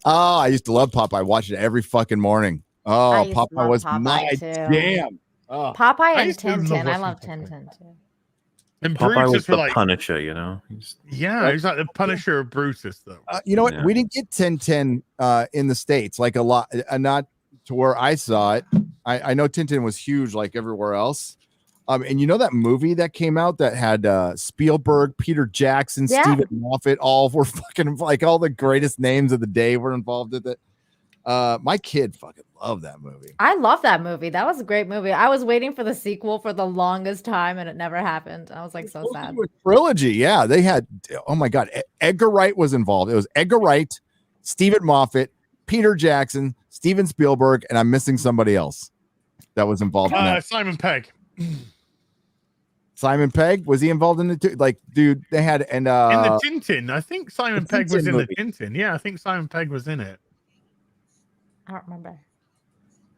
Oh, I used to love Popeye. I watched it every fucking morning. Oh, Popeye was my jam. Oh. Popeye and Tintin. I love Tintin too. And Popeye was the like, Punisher, you know. He's like the Punisher of Brutus, though. You know what? We didn't get Tintin in the States, like a lot, not to where I saw it. I know Tintin was huge, like everywhere else. And you know that movie that came out that had Spielberg, Peter Jackson, Stephen Moffat, all were fucking like all the greatest names of the day were involved in it. My kid fucking loved that movie. I love that movie. That was a great movie. I was waiting for the sequel for the longest time, and it never happened. I was like so sad. Trilogy, yeah. They had, oh my God, Edgar Wright was involved. It was Edgar Wright, Stephen Moffat, Peter Jackson, Steven Spielberg, and I'm missing somebody else that was involved in that. Simon Pegg. Simon Pegg, was he involved in it too? Like, dude, they had in the Tintin. I think Simon Pegg was in the Tintin. Yeah, I think Simon Pegg was in it. I don't remember.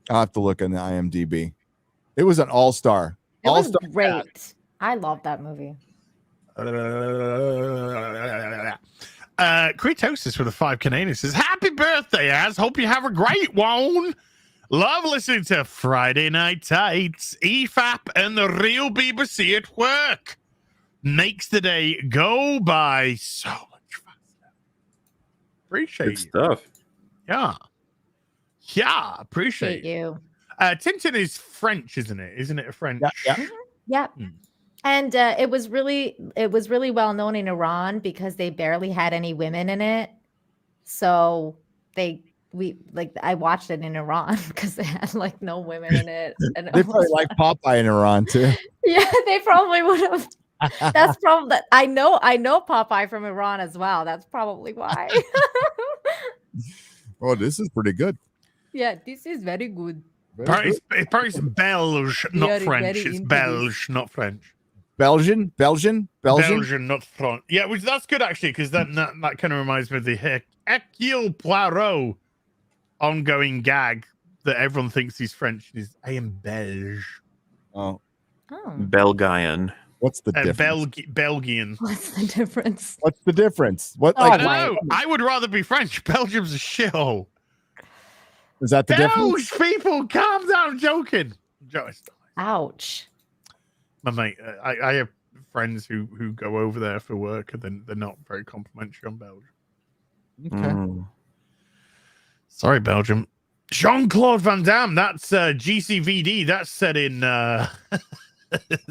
I'll have to look in the IMDb. It was an all-star. It was great. I love that movie. Cretosis for the 5 Canadian says, "Happy birthday, Az. Hope you have a great one. Love listening to Friday Night Tights, EFAP, and the real BBC at work. Makes the day go by so much faster." Appreciate Good stuff. Yeah. Yeah, appreciate you. Tintin is French, isn't it? Isn't it a French? Yeah. And it was really well known in Iran because they barely had any women in it. So I watched it in Iran because they had like no women in it. And they probably like Popeye in Iran too. Yeah, they probably would have. That's probably I know Popeye from Iran as well. That's probably why. Oh, this is pretty good. Yeah, this is very good. Paris Belge, not Very, French. very It's into Belge, not French. Belgian, Not French. Yeah, which that's good actually, because that kind of reminds me of the Hercule Poirot ongoing gag that everyone thinks he's French. Is I am Belge. Oh, Belgian. What's the difference? Belgian. What's the difference? What's the difference? What? Oh, I Like, don't know. I would rather be French. Belgium's a shithole. is that the difference? Belge people, calm down. I'm joking. Ouch. My mate, I have friends who go over there for work, and then they're not very complimentary on Belgium. Okay. Sorry, Belgium. Jean-Claude Van Damme. That's GCVD. That's set in.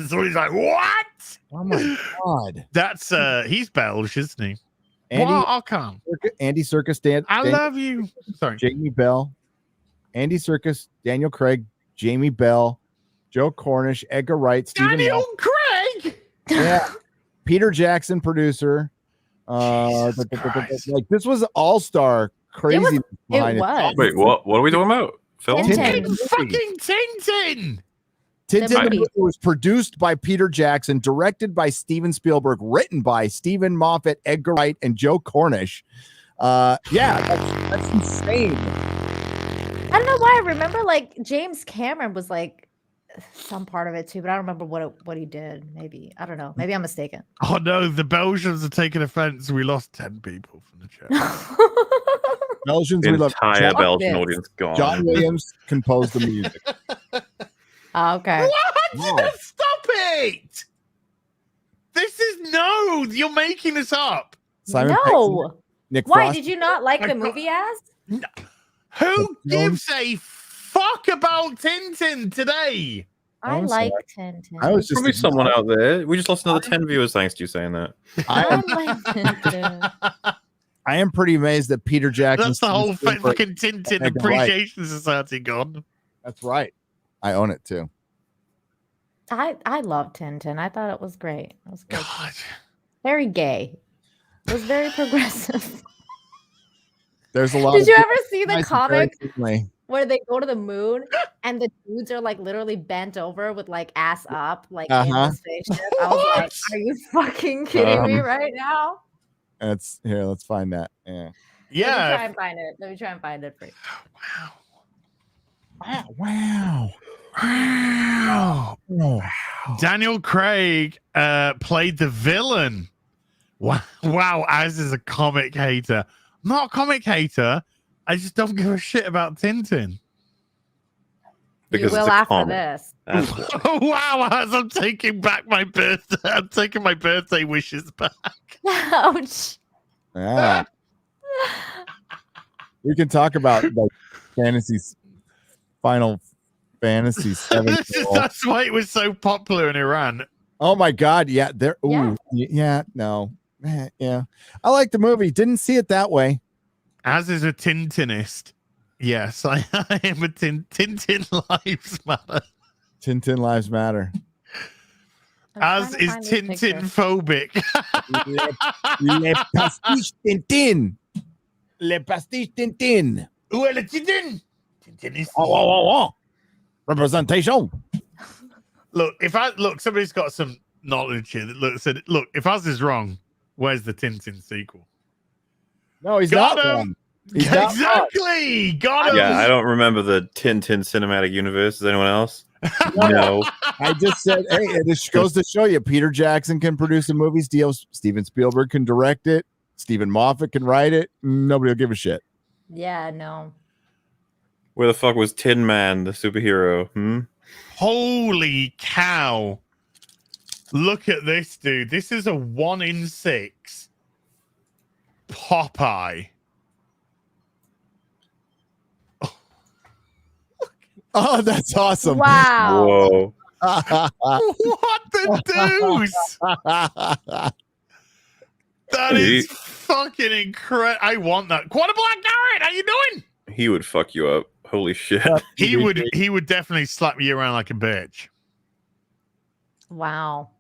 So he's like, what? Oh my god. That's he's Belgian, isn't he? Andy, Well, I'll come. Andy Serkis, I love you. Sorry. Jamie Bell, Andy Serkis, Daniel Craig, Jamie Bell, Joe Cornish, Edgar Wright, Stephen Daniel Craig. Yeah. Peter Jackson, producer. Like this was all-star crazy. It was. Wait, what? What are we talking about? Film? Tintin. Fucking Tintin. Tintin was produced by Peter Jackson, directed by Steven Spielberg, written by Stephen Moffat, Edgar Wright, and Joe Cornish. Yeah, that's insane. I don't know why. I remember like James Cameron was like some part of it too, but I don't remember what he did. Maybe I don't know. Maybe I'm mistaken. Oh no, the Belgians are taking offense. We lost 10 people from the chat. Belgians, The we love entire Belgian Yes. audience gone. John Williams composed the music. Okay. What? Wow. Stop it! This is no. You're making this up. Simon Pegg, No. Nick Why Frost. did you not like the I- movie as? Who gives a fuck about Tintin today? I I'm like sorry. Tintin. I was just Probably someone out there. We just lost another 10 viewers thanks to you saying that. I like Tintin. I am pretty amazed that Peter Jackson. That's the whole Spielberg- fucking Tintin Edgar Wright. Appreciation Society gone. That's right. I own it too. I love Tintin. I thought it was great. It was good. God. Very gay. It was very progressive. There's a lot. Did of you ever see the nice and comic very friendly. where they go to the moon and the dudes are like literally bent over with like ass up, like in Uh-huh. the spaceship? I was like, are you fucking kidding me right now? That's here. Let's find that. Yeah. Let me try Yeah. and find it. Let me try and find it for you. Wow. Wow. Daniel Craig played the villain. Wow, Az is a comic hater. I'm not a comic hater. I just don't give a shit about Tintin. Because You it's will a after comic. this. That's why. Oh, wow, Az, I'm taking back my birthday. I'm taking my birthday wishes back. Ouch. Yeah. We can talk about like Final Fantasy 7. That's why it was so popular in Iran. Oh my God. Yeah. There. Yeah. Ooh. Yeah. No. Yeah. I like the movie. Didn't see it that way. Az is a Tintinist. Yes, I am a Tintin Lives Matter. Tintin Lives Matter. I'm Az trying to is find this picture. Tintin phobic. Le pastiche Tintin. Le pastiche Tintin. Où est le Tintin? Tintinist. Oh. Representation. Look, somebody's got some knowledge here that said, look, if Az is wrong, where's the Tintin sequel? No, he's Got not him. wrong. He's not wrong. Exactly. Got him. Yeah, I don't remember the Tintin cinematic universe. Does anyone else? No. I just said, hey, it just goes to show you Peter Jackson can produce a movie deal. Steven Spielberg can direct it. Stephen Moffat can write it. Nobody will give a shit. Yeah, no. Where the fuck was Tin Man, the superhero? Holy cow. Look at this, dude. This is a 1 in 6 Popeye. Oh, that's awesome. Wow. Whoa. What the deuce? That is fucking incredible. I want that. Quarter Black Garrett, how you doing? He would fuck you up. Holy shit. He would definitely slap you around like a bitch. Wow.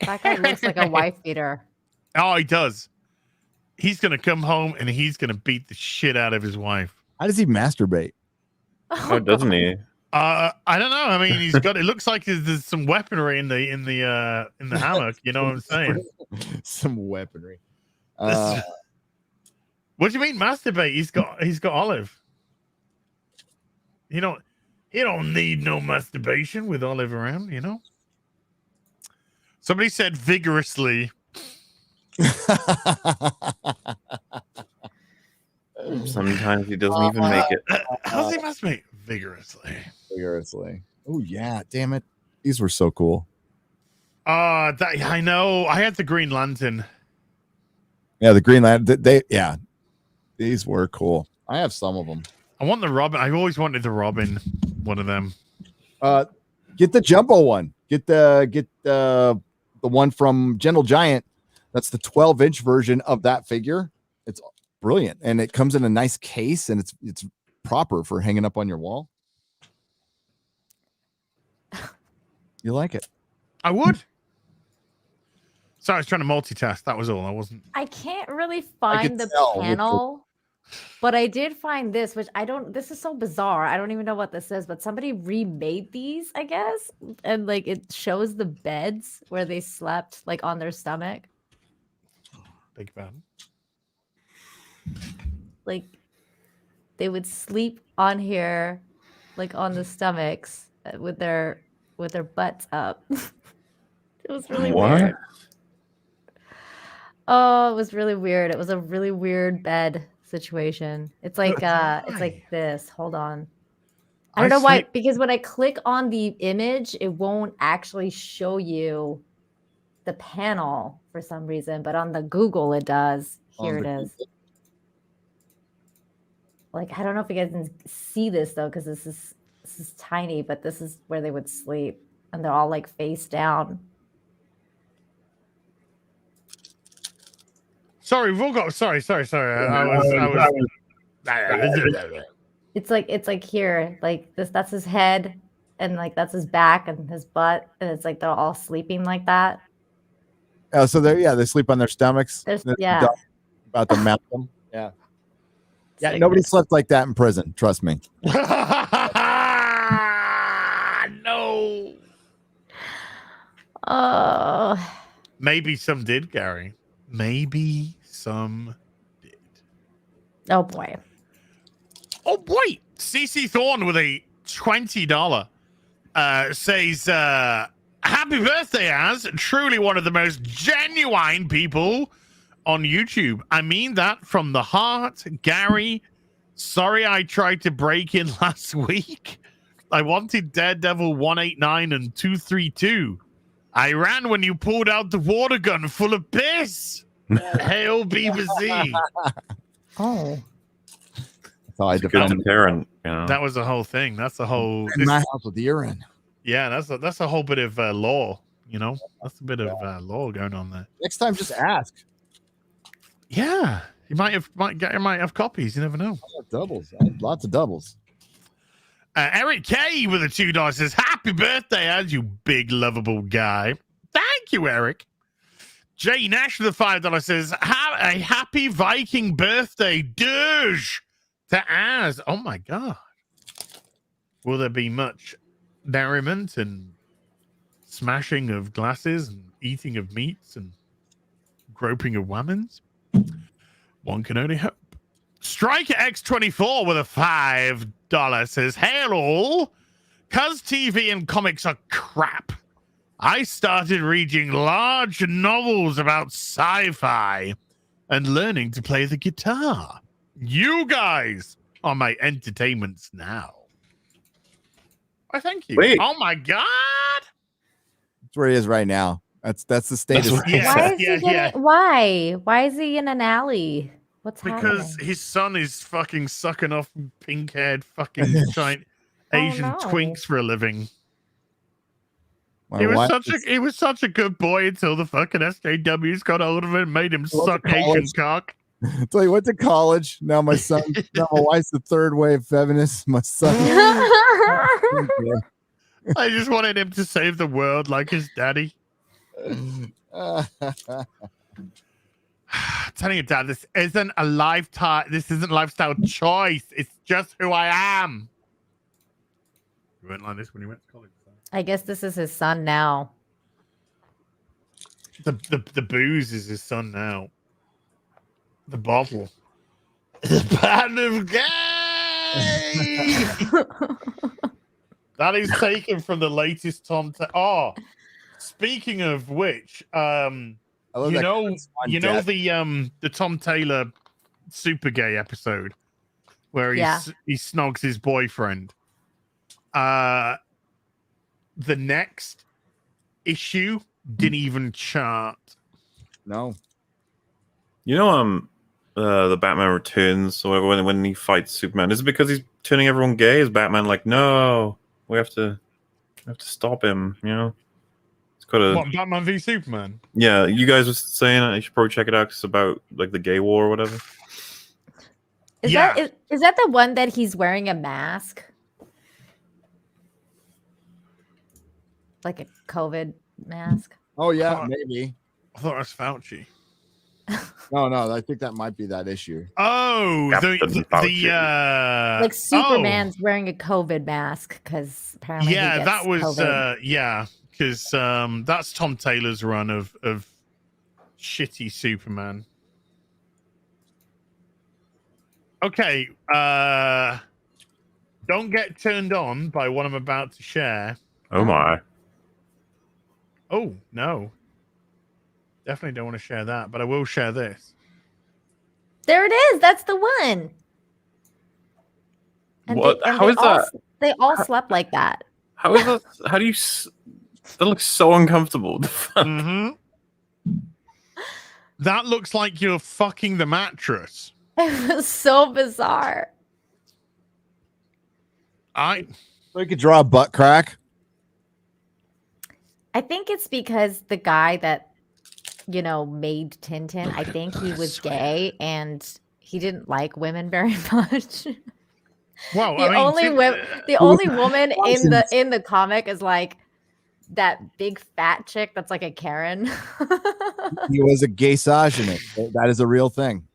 That guy looks like a wife beater. Oh, he does. he's gonna come home and he's gonna beat the shit out of his wife. How does he masturbate? Oh, doesn't he? I don't know. I mean, he's got. It looks like there's some weaponry in the hammock. You know what I'm saying? Some weaponry. What do you mean masturbate? He's got Olive. He don't need no masturbation with Olive around. You know. Somebody said vigorously. Sometimes he doesn't even make it. How does he masturbate? Vigorously. Oh yeah, damn it! These were so cool. I know. I had the Green Lantern. Yeah, the Green Lantern. These were cool. I have some of them. I want the Robin. I've always wanted the Robin. One of them. Get the jumbo one. Get the one from Gentle Giant. That's the 12-inch version of that figure. It's brilliant, and it comes in a nice case, and it's proper for hanging up on your wall. You like it? I would. Sorry, I was trying to multitask. That was all. I wasn't. I can't really find the panel, but I did find this, which I don't. This is so bizarre. I don't even know what this is, but somebody remade these, I guess, and like it shows the beds where they slept, like on their stomach. Big fan. Like they would sleep on here, like on the stomachs with their butts up. It was really weird. Oh, it was really weird. It was a really weird bed situation. It's like it's like this. Hold on. I don't know why, because when I click on the image, it won't actually show you the panel for some reason, but on the Google it does. Here it is. Like, I don't know if you guys can see this though, because this is tiny, but this is where they would sleep, and they're all like face down. Sorry, we've all got. Sorry. I was. It's like here, like this. That's his head, and like that's his back and his butt, and it's like they're all sleeping like that. Oh, so they sleep on their stomachs. Yeah. About to mount them. Yeah. Yeah. Like Nobody slept like that in prison. Trust me. No. Maybe some did, Gary. Maybe some did. Oh boy. Oh boy. CC Thorne with a $20 says, happy birthday, Az. Truly one of the most genuine people on YouTube. I mean that from the heart. Gary, sorry I tried to break in last week. I wanted Daredevil 189 and 232. I ran when you pulled out the water gun full of piss. Hail BBC. Oh. That's how I defend parent. You know? That was the whole thing. That's the whole. In my house with urine. Yeah, that's a whole bit of law. You know, that's a bit of law going on there. Next time, just ask. Yeah, you might have copies. You never know. Doubles, lots of doubles. Eric K with a $2 says, happy birthday, Az, you big lovable guy. Thank you, Eric. Jay Nash with a $5 says, have a happy Viking birthday, Dirge, to Az. Oh my God. Will there be much merriment and smashing of glasses and eating of meats and groping of women's? One can only hope. Striker X24 with a $5 says, hail all, cuz TV and comics are crap. I started reading large novels about sci-fi and learning to play the guitar. You guys are my entertainments now. Why, thank you. Wait. Oh my God. That's where he is right now. That's the status. Why is he in an alley? What's because happening? His son is fucking sucking off pink-haired fucking giant Asian twinks for a living. He was such a good boy until the fucking SJWs got hold of him and made him suck Asian cock. So he went to college. Now my son, now my wife's the third wave feminist. My son. I just wanted him to save the world like his daddy. Telling your dad this isn't a lifetime. This isn't lifestyle choice. It's just who I am. You weren't like this when you went to college. I guess this is his son now. The booze is his son now. The bottle. The pan of gay. That is taken from the latest Tom. Speaking of which, you know the Tom Taylor super gay episode where he snogs his boyfriend. The next issue didn't even chart. No. You know, the Batman Returns, or whatever, when he fights Superman, is it because he's turning everyone gay? Is Batman like, no, we have to stop him? You know, it's got a Batman v Superman. Yeah, you guys were saying you should probably check it out. 'Cause it's about like the gay war or whatever. Is that the one that he's wearing a mask? Like a COVID mask? Oh yeah, maybe. I thought it was Fauci. No, I think that might be that issue. Oh, like Superman's wearing a COVID mask because apparently that was COVID. because that's Tom Taylor's run of shitty Superman. Okay, don't get turned on by what I'm about to share. Oh my. Oh no. Definitely don't want to share that, but I will share this. There it is. That's the one. And What? How is that? They all slept like that. How is that? How do you? That looks so uncomfortable. Mm-hmm. That looks like you're fucking the mattress. It was so bizarre. So you could draw a butt crack. I think it's because the guy that made Tintin, I think he was gay and he didn't like women very much. Well, the only woman in the comic is like that big fat chick that's like a Karen. He was a gay misogynist. That is a real thing.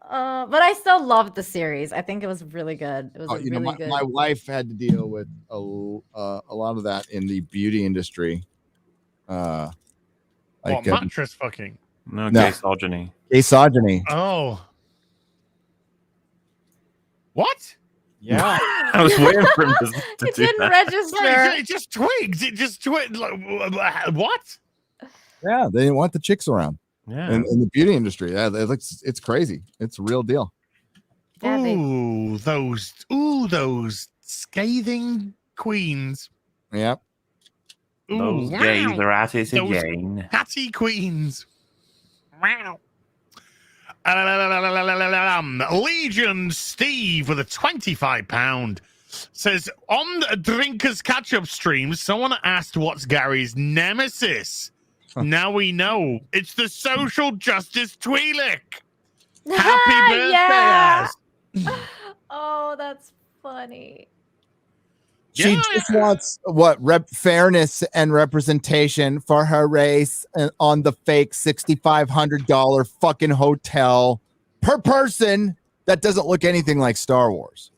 But I still loved the series. I think it was really good. It was really good. My wife had to deal with a lot of that in the beauty industry. Mattress fucking? No, gay-sogyny. Gay-sogyny. Oh. What? Yeah. I was waiting for him to It do didn't that. register. It just twigs. It just twigs. What? Yeah, they didn't want the chicks around. Yeah. In the beauty industry. Yeah, it's crazy. It's a real deal. Yeah, those scathing queens. Yep. Those gays are at it again. Catty queens. Wow. Legion Steve with a £25 says on the Drinkers Catch-Up stream, someone asked what's Gary's nemesis. Now we know. It's the social justice Twi'lek. Happy birthday, ass. Oh, that's funny. She just wants fairness and representation for her race on the fake $6,500 fucking hotel per person that doesn't look anything like Star Wars.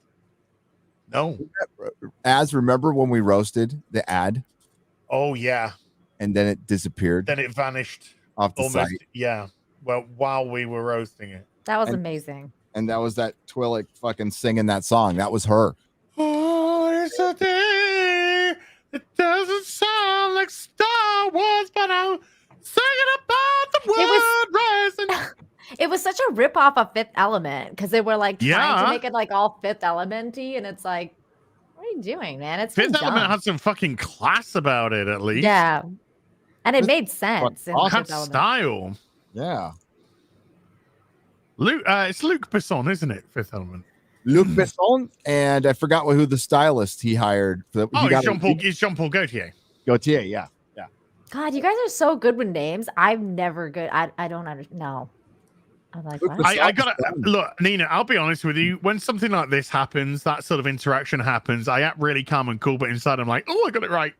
No. Remember when we roasted the ad? Oh yeah. And then it disappeared. Then it vanished off the site. Yeah. Well, while we were roasting it. That was amazing. And that was that Twi'lek fucking singing that song. That was her. Oh, it's a day. It doesn't sound like Star Wars, but I'm singing about the world rising. It was such a ripoff of Fifth Element because they were like trying to make it like all Fifth Elementy, and it's like, what are you doing, man? It's Fifth Element had some fucking class about it, at least. Yeah, and it made sense. Had style. Yeah. It's Luc Besson, isn't it? Fifth Element. Luc Besson, and I forgot who the stylist he hired. It's Jean-Paul Gaultier. Gaultier, yeah. God, you guys are so good with names. I'm never good. I don't understand. No. I'm like, I gotta look, Nina. I'll be honest with you. When something like this happens, that sort of interaction happens, I act really calm and cool, but inside I'm like, oh, I got it right.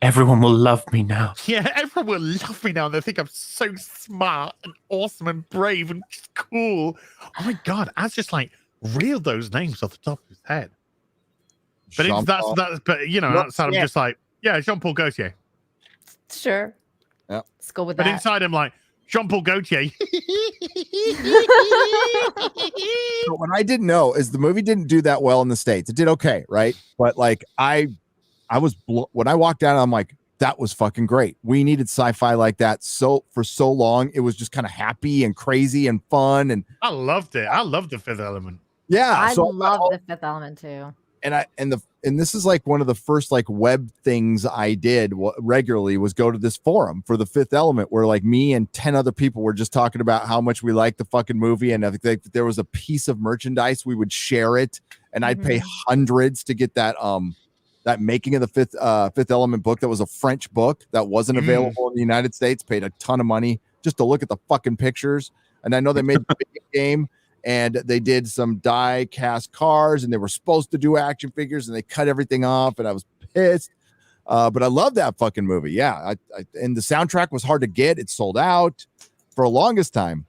Everyone will love me now. Yeah, everyone will love me now. And they think I'm so smart and awesome and brave and cool. Oh my god, As just like reeled those names off the top of his head. But it's, that's but you know, outside I'm just like, yeah, Jean-Paul Gaultier. Sure. Yeah. Let's go with But that. inside I'm like, Jean-Paul Gaultier. So what I didn't know is the movie didn't do that well in the States. It did okay, right? But like I was when I walked out, I'm like, that was fucking great. We needed sci-fi like that for so long. It was just kind of happy and crazy and fun, and I loved it. I loved The Fifth Element. Yeah, I so love The Fifth Element too. And this is like one of the first like web things I did regularly was go to this forum for The Fifth Element where like me and 10 other people were just talking about how much we liked the fucking movie, and if there was a piece of merchandise we would share it, and I'd pay hundreds to get that that making of the Fifth Element book that was a French book that wasn't available in the United States. Paid a ton of money just to look at the fucking pictures, and I know they made the game. And they did some die cast cars, and they were supposed to do action figures, and they cut everything off, and I was pissed. But I love that fucking movie. Yeah, and the soundtrack was hard to get; it sold out for the longest time.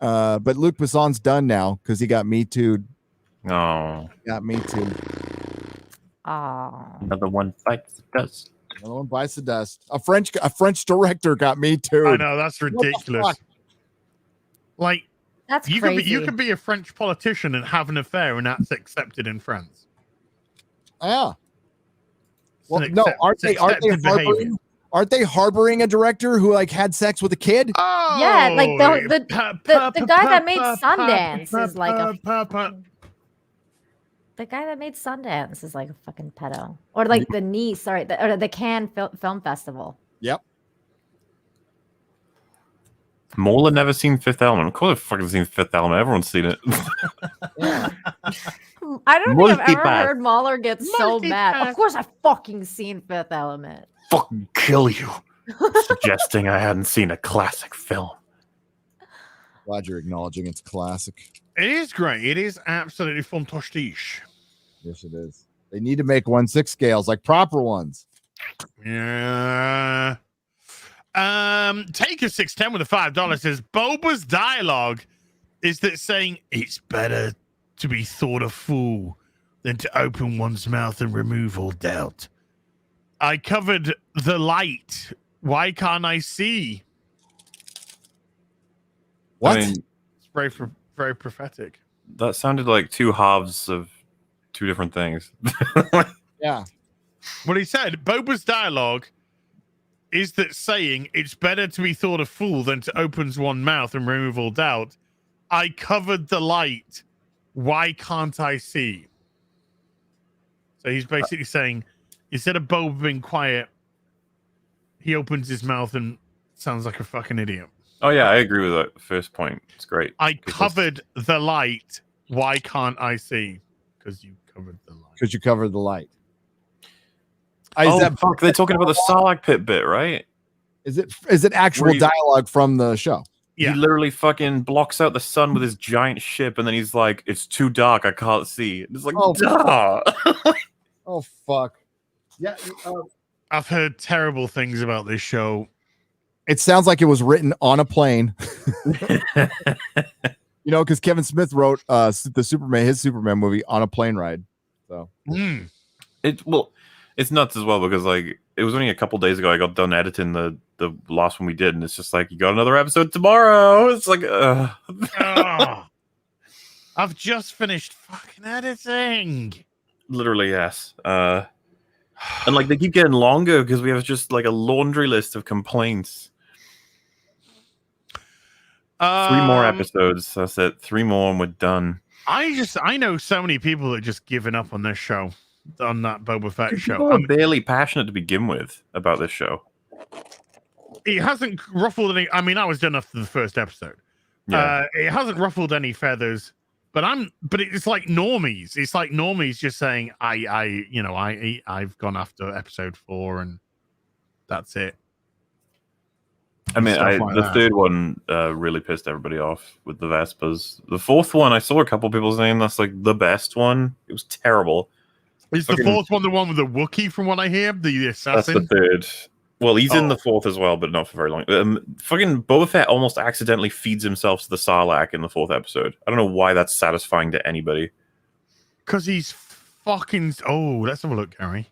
But Luc Besson's done now because he got Me Too. Oh, got Me Too. Oh, another one bites the dust. Another one bites the dust. A French director got Me Too. I know, that's ridiculous. Like. That's crazy. crazy. You could be a French politician and have an affair, and that's accepted in France. Yeah. Well, no, aren't they harboring a director who like had sex with a kid? Oh, yeah, like the guy that made Sundance is like a the guy that made Sundance is like a fucking pedo, or like the Nice, sorry, or the Cannes Film Festival. Yep. Mola never seen Fifth Element. Of course, I've fucking seen Fifth Element. Everyone's seen it. I don't think I've ever heard Mahler get so mad. Of course, I've fucking seen Fifth Element. Fucking kill you. Suggesting I hadn't seen a classic film. Glad you're acknowledging it's classic. It is great. It is absolutely fantastic. Yes, it is. They need to make 1/6 scales like proper ones. Yeah. Take a 610 with a $5 says Boba's dialogue is that saying it's better to be thought a fool than to open one's mouth and remove all doubt. I covered the light. Why can't I see? What? I mean, it's very prophetic. That sounded like two halves of two different things. Yeah. What he said, Boba's dialogue is that saying it's better to be thought a fool than to open one's mouth and remove all doubt. I covered the light. Why can't I see? So he's basically saying, instead of Boba being quiet, he opens his mouth and sounds like a fucking idiot. Oh yeah, I agree with that first point. It's great. I covered the light. Why can't I see? Because you covered the light. Because you covered the light. Fuck! They're talking about the Sarlacc pit bit, right? Is it actual dialogue from the show? Yeah. He literally fucking blocks out the sun with his giant ship, and then he's like, "It's too dark. I can't see." It's like, duh. Oh fuck! Yeah, I've heard terrible things about this show. it sounds like it was written on a plane. You know, because Kevin Smith wrote his Superman movie on a plane ride. So it's nuts as well because like it was only a couple days ago I got done editing the last one we did, and it's just like you got another episode tomorrow. It's like I've just finished fucking editing. Literally, yes. And like they keep getting longer because we have just like a laundry list of complaints. 3 more episodes. That's it. 3 more and we're done. I know so many people that just given up on this show, on that Boba Fett show. People are barely passionate to begin with about this show. It hasn't ruffled any. I mean, I was done after the first episode. Yeah. It hasn't ruffled any feathers. But it's like normies. It's like normies just saying, I've gone after episode 4 and that's it. I mean, the third one really pissed everybody off with the Vespers. The fourth one, I saw a couple people saying that's like the best one. It was terrible. Is the fourth one the one with the Wookiee, from what I hear? The assassin? That's the third. Well, he's in the fourth as well, but not for very long. Fucking Boba Fett almost accidentally feeds himself to the Sarlacc in the fourth episode. I don't know why that's satisfying to anybody. Because he's fucking... Oh, let's have a look, Gary.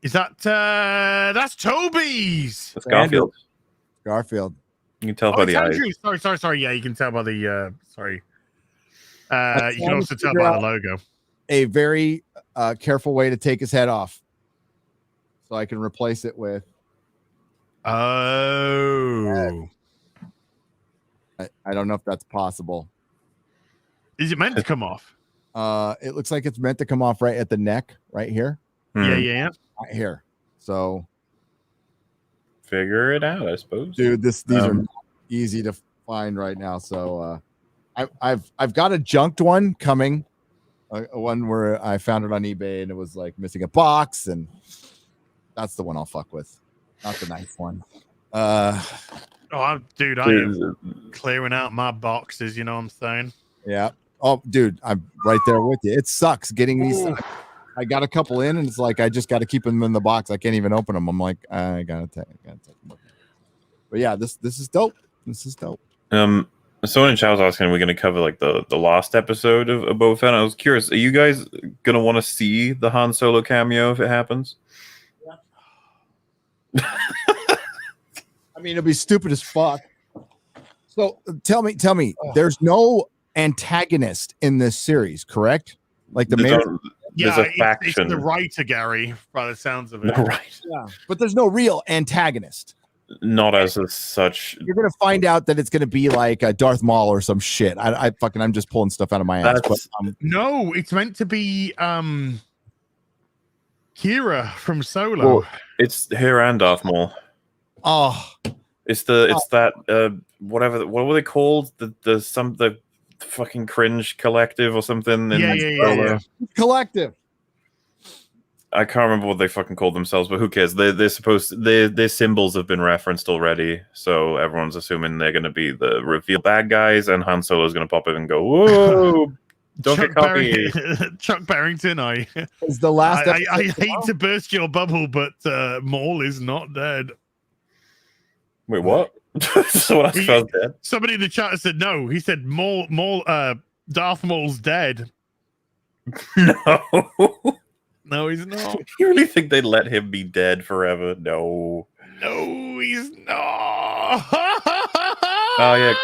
Is that... that's Toby's! That's Garfield. Garfield. You can tell by the eyes. Sorry. Yeah, you can tell by the... sorry. You can also tell by the logo. A very careful way to take his head off. So I can replace it with... Oh. I don't know if that's possible. Is it meant to come off? It looks like it's meant to come off right at the neck, right here. Yeah. Right here. So figure it out, I suppose. Dude, these are not easy to find right now. So I've got a junked one coming. One where I found it on eBay and it was like missing a box, and that's the one I'll fuck with, not the nice one. Dude, I am clearing out my boxes. You know what I'm saying? Yeah. Oh, dude, I'm right there with you. It sucks getting these. I got a couple in, and it's like I just got to keep them in the box. I can't even open them. I'm like, I gotta take them. But yeah, this is dope. This is dope. Someone in chat was asking, are we going to cover like the last episode of Boba Fett? I was curious, are you guys going to want to see the Han Solo cameo if it happens? Yeah. I mean, it'll be stupid as fuck. So tell me, there's no antagonist in this series, correct? Like the main. There's a faction. It's the writer, Gary, by the sounds of it. Right. Yeah, but there's no real antagonist. Not as such. You're gonna find out that it's gonna be like a Darth Maul or some shit. I'm just pulling stuff out of my ass. But, no, it's meant to be Kira from Solo. Well, it's her and Darth Maul. Oh, it's that whatever. What were they called? The fucking cringe collective or something. Yeah. Collective. I can't remember what they fucking called themselves, but who cares? Their symbols have been referenced already, so everyone's assuming they're going to be the reveal bad guys, and Han Solo's going to pop in and go, "Whoa, don't get cocky." Chuck Barrington, is the last. I hate to burst your bubble, but Maul is not dead. Wait, what? So I felt dead. Somebody in the chat said no. He said Darth Maul's dead. No. No, he's not. You really think they'd let him be dead forever? No. No, he's not. Oh, yeah.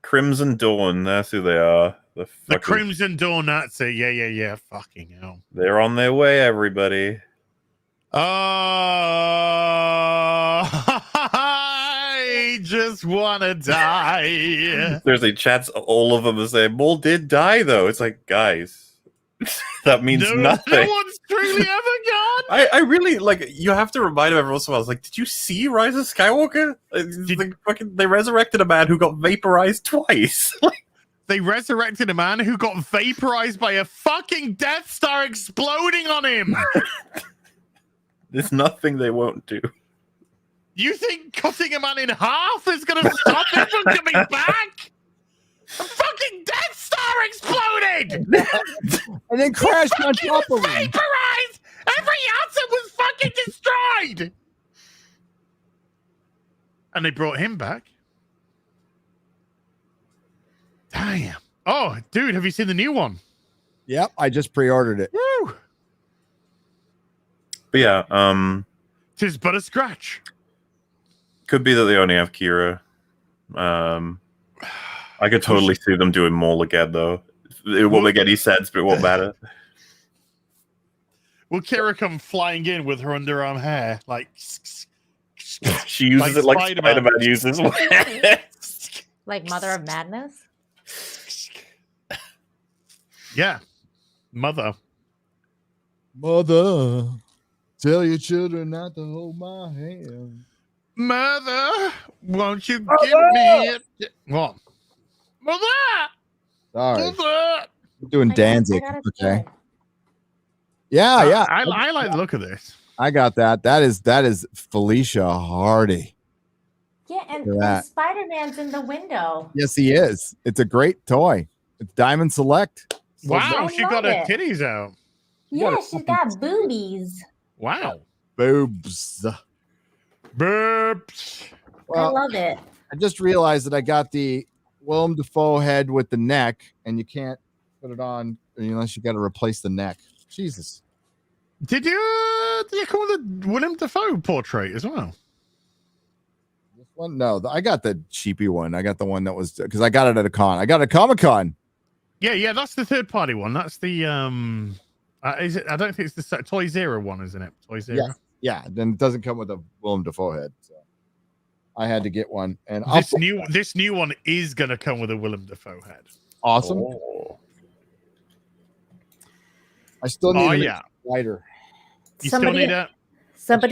Crimson Dawn. That's who they are. The Crimson Dawn Nazi. Yeah. Fucking hell. They're on their way, everybody. I just want to die. There's a chats. All of them are saying, Maul did die, though. It's like, guys. That means nothing. No one's truly ever gone. I really like. You have to remind every once in a while. I was like, did you see Rise of Skywalker? They resurrected a man who got vaporized twice. They resurrected a man who got vaporized by a fucking Death Star exploding on him. There's nothing they won't do. You think cutting a man in half is going to stop him from coming back? A fucking Death Star exploded! And then crashed on top of him. Vaporized! Every atom was fucking destroyed! And they brought him back. Damn. Oh, dude, have you seen the new one? Yep, I just pre-ordered it. Woo! But yeah, Tis but a scratch. Could be that they only have Kira. I could totally see them doing Maul again, though. It won't make any sense, but it won't matter. Will Kira come flying in with her underarm hair? Like, she uses it like Spider-Man uses. Like Mother of Madness? Yeah. Mother, tell your children not to hold my hand. Mother, won't you give me a... What? Mother! Sorry. Mother! I'm doing Danzig. Okay. Yeah. I like the look of this. I got that. That is Felicia Hardy. Yeah, and Spider-Man's in the window. Yes, he is. It's a great toy. It's Diamond Select. Wow, she got her titties out. Yeah, she's got boobies. Wow. Boobs. Boobs. I love it. I just realized that I got the Willem Dafoe head with the neck, and you can't put it on unless you got to replace the neck. Jesus. Did you come with a Willem Dafoe portrait as well? This one? No, I got the cheapy one. I got the one that was because I got it at a con. I got it at Comic-Con. Yeah, that's the third party one. That's the is it? I don't think it's the Toy Zero one, isn't it? Toy Zero. Yeah. Then it doesn't come with a Willem Dafoe head, so I had to get one. And this new one is gonna come with a Willem Dafoe head. Awesome. Oh. I still need a lighter. Somebody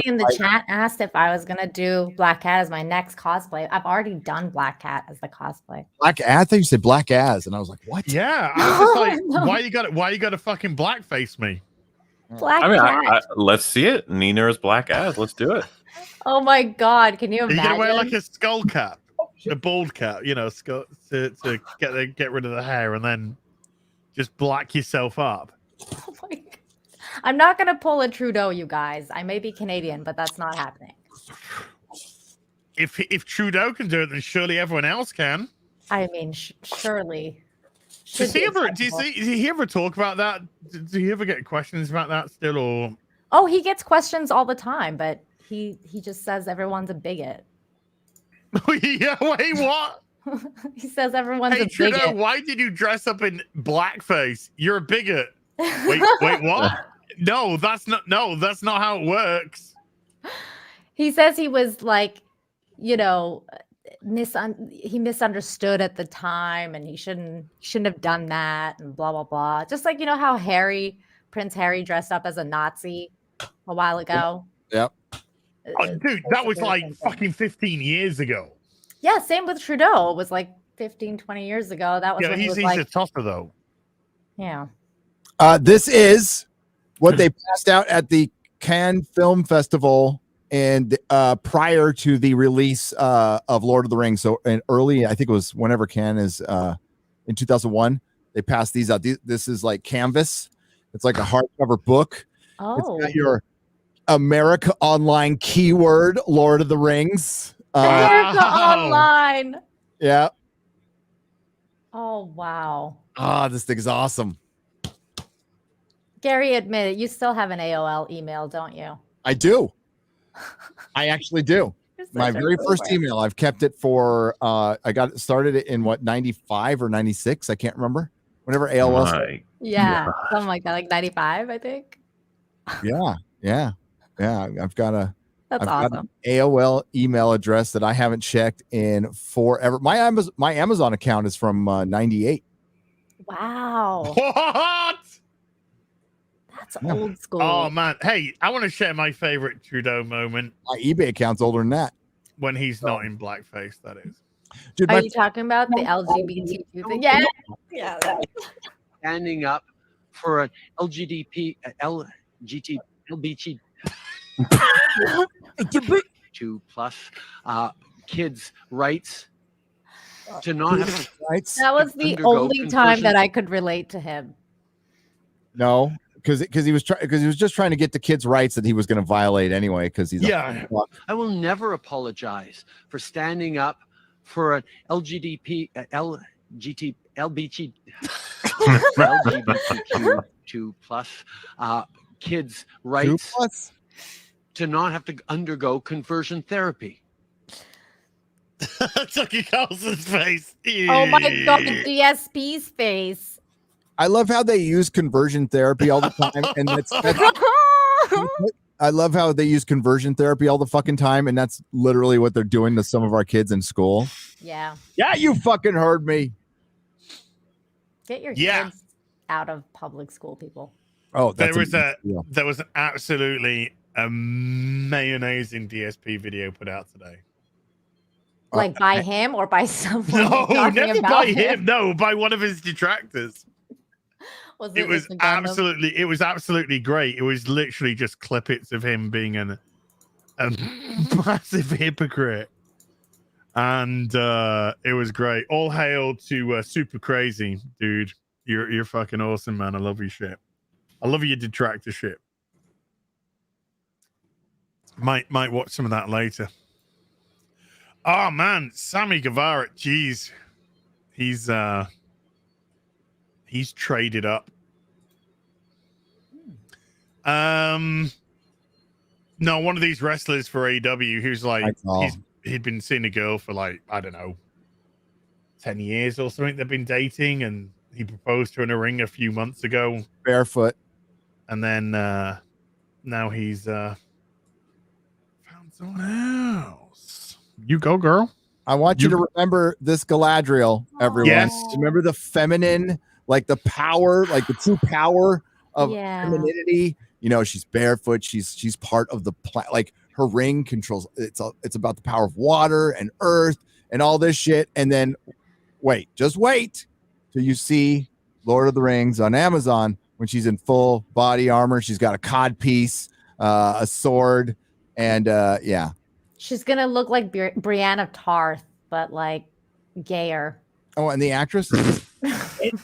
in the chat asked if I was gonna do Black Cat as my next cosplay. I've already done Black Cat as the cosplay. Black I thought you said Black Az, and I was like, what? Yeah, I was just like, No. why you got to fucking blackface me? Black I mean, Cat. let's see it. Nina is Black Az. Let's do it. Oh my god, can you Are you imagine? gonna wear like a skull cap, a bald cap, skull to get rid of the hair, and then just black yourself up? Oh my God. I'm not gonna pull a Trudeau, you guys. I may be Canadian, but that's not happening. If Trudeau can do it, then surely everyone else can. I mean, surely. Does he ever talk about that? Do he ever get questions about that still, or? Oh, he gets questions all the time, but he just says everyone's a bigot. Yeah, wait, what? He says everyone's Hey a Trudeau, bigot. why did you dress up in blackface? You're a bigot. Wait, what? No, that's not how it works. He says he was like, he misunderstood at the time, and he shouldn't have done that, and blah blah blah. Just like how Prince Harry dressed up as a Nazi a while ago. Yep. Oh, dude, that was like fucking 15 years ago. Yeah, same with Trudeau. It was like 15, 20 years ago. That was when he's like, a tougher though. Yeah. This is what they passed out at the Cannes Film Festival and prior to the release of Lord of the Rings. So in early, I think it was whenever Cannes is in 2001, they passed these out. This is like canvas. It's like a hardcover book. Oh. It's got your America Online keyword, Lord of the Rings. America Online. Yeah. Oh, wow. This thing is awesome. Gary, admit it. You still have an AOL email, don't you? I do. I actually do. My very first email. I've kept it for I got it started in 95 or 96. I can't remember. Whenever AOL. Yeah, something like that, like 95, I think. Yeah. I've got an AOL email address that I haven't checked in forever. My Amazon account is from 98. Wow. What? That's old school. Oh man. Hey, I want to share my favorite Trudeau moment. My eBay account's older than that. When he's not in blackface, that is. Dude, Are you talking about the LGBTQ thing? Yeah. Standing up for an LGBTQ plus kids' rights to not have rights. That was the only time that I could relate to him. No, because he was just trying to get the kids' rights that he was going to violate anyway. Because he's I will never apologize for standing up for an LGBTQ plus kids' rights to not have to undergo conversion therapy. Chucky Carlson's face. Oh my god, DSP's face. I love how they use conversion therapy all the time, and I love how they use conversion therapy all the fucking time, and that's literally what they're doing to some of our kids in school. Yeah. Yeah, you fucking heard me. Get your kids out of public school, people. Oh, there was an absolutely amazing DSP video put out today. Like by him or by someone? No, talking never about by him. No, by one of his detractors. It was absolutely great. It was literally just clippets of him being a massive hypocrite, and it was great. All hail to Super Crazy, dude. You're fucking awesome, man. I love your shit. I love your detractorship. Might watch some of that later. Oh man, Sammy Guevara, jeez, he's traded up. No, one of these wrestlers for AEW who's like he'd been seeing a girl for like, I don't know, 10 years or something. They've been dating, and he proposed to her in a ring a few months ago. Barefoot. And then now he's found someone else. You go, girl. I want you to remember this Galadriel, everyone. Yes. Remember the feminine, like the power, like the true power of femininity. You know, she's barefoot. She's part of the like her ring controls. It's about the power of water and earth and all this shit. And then just wait till you see Lord of the Rings on Amazon when she's in full body armor. She's got a cod piece, a sword, and yeah. She's gonna look like Brienne of Tarth, but like gayer. Oh, and the actress,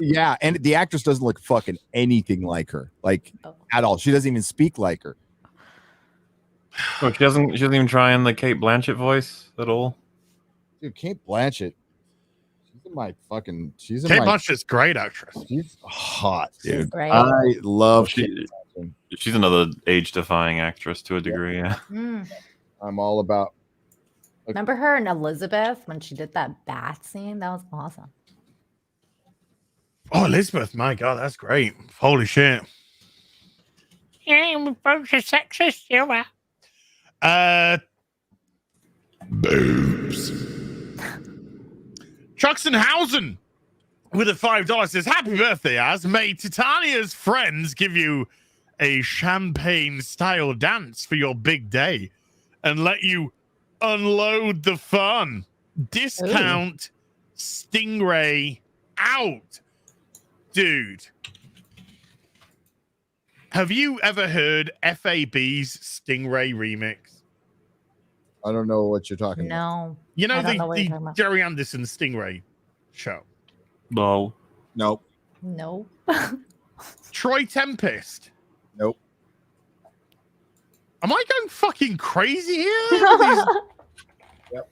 yeah, and the actress doesn't look fucking anything like her, like at all. She doesn't even speak like her. Oh, she doesn't even try in the Kate Blanchett voice at all. Dude, Kate Blanchett, she's in Kate my Blanchett's great actress. She's hot, dude. She's great. I love she's another age-defying actress to a degree. Yeah. I'm all about. Remember her and Elizabeth when she did that bath scene? That was awesome. Oh, Elizabeth, my God, that's great. Holy shit. Yeah, we're both a sexist, you are. Boobs. Chuxenhausen with a $5 says, happy birthday, Az. May Titania's friends give you a champagne-style dance for your big day and let you unload the fun. Discount Stingray out. Dude. Have you ever heard FAB's Stingray remix? I don't know what you're talking about. No. You know I don't know what you're talking the about. Jerry Anderson Stingray show? No. Nope. No. Troy Tempest? Nope. Am I going fucking crazy here? Yep.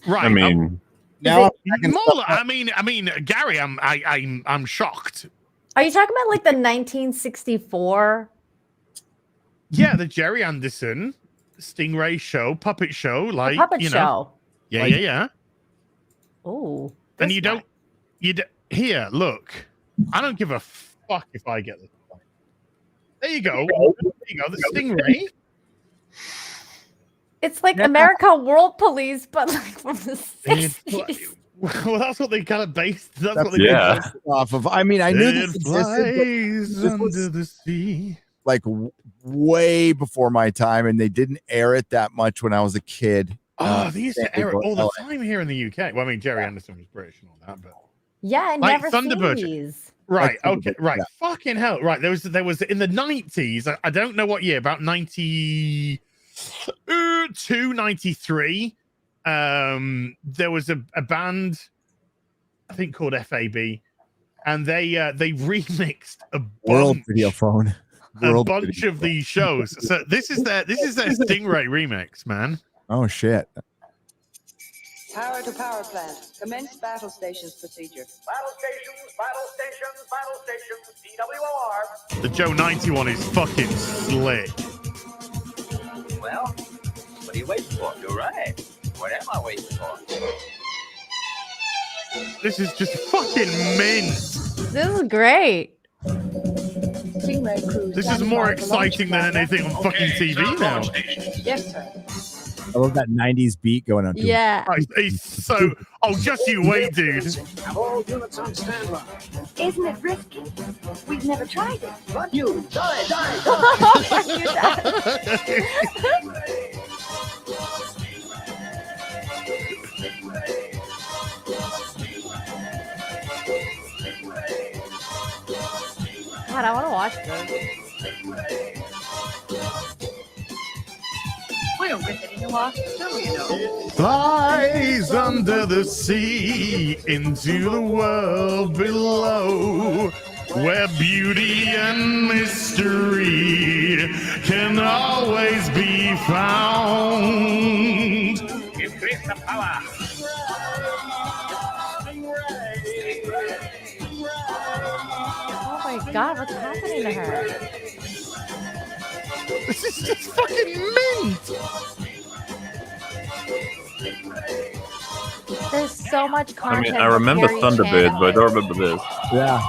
Right. I mean, now I mean, Gary, I'm shocked. Are you talking about like the 1964? Yeah, the Jerry Anderson Stingray show, puppet show, like Puppet you know. show. Yeah, Like- yeah. Oh. And you don't. Here, look. I don't give a fuck if I get this. There you go. There you go. The Stingray. It's like America World Police, but like from the It 60s. Well, that's what they kind of based. That's what they yeah. Off of. I mean, I knew this It existed, flies but this was under the sea. like way before my time, and they didn't air it that much when I was a kid. Oh, they used to air it all the LA. time here in the UK. Well, I mean, Jerry Anderson was British and all that, but Yeah, and Like never Thunderbird. sees. right, Like okay, Thunderbird, right. yeah. Fucking hell, right. There was in the 90s. I don't know what year, about 92, 93. There was a band, I think called FAB, and they remixed a World bunch, Video Phone. a World bunch Video of these shows. So this is their Stingray remix, man. Oh shit! Power to power plant. Commence battle stations procedure. Battle stations, battle stations, battle stations, DWR. The Joe 91 is fucking slick. Well, what are you waiting for? You're right. What am I waiting for? This is just fucking mint. This is great. Stingray crew. This is more exciting than anything on fucking TV now. Yes, sir. I love that '90s beat going on. Yeah. He's so. Oh, just you wait, dude. Have all units on standby. Isn't it risky? We've never tried it. But you, die, die, die. God, I want to watch this. We'll rip it in your off, so you know. Flies under the sea into the world below. where beauty and mystery can always be found. Increase the power. Oh my god, what's happening to her? This is just fucking mint. There's so much I content. mean, I remember Perry Thunderbird, channel. but I don't remember this. Yeah.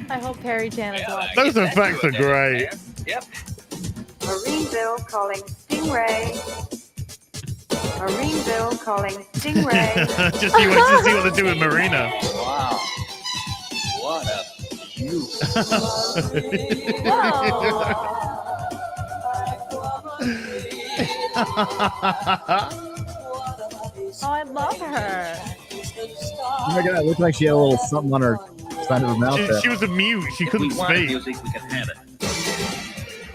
I hope Perry Chan is watching. Those effects are great. Yep. Marineville calling Stingray. Marineville calling Stingray. Just see what they do with Marina. Wow. What a view. Oh, I love her. Oh my god, it looked like she had a little something on her side of her mouth there. She was a mute. She couldn't speak. Music, we can have it.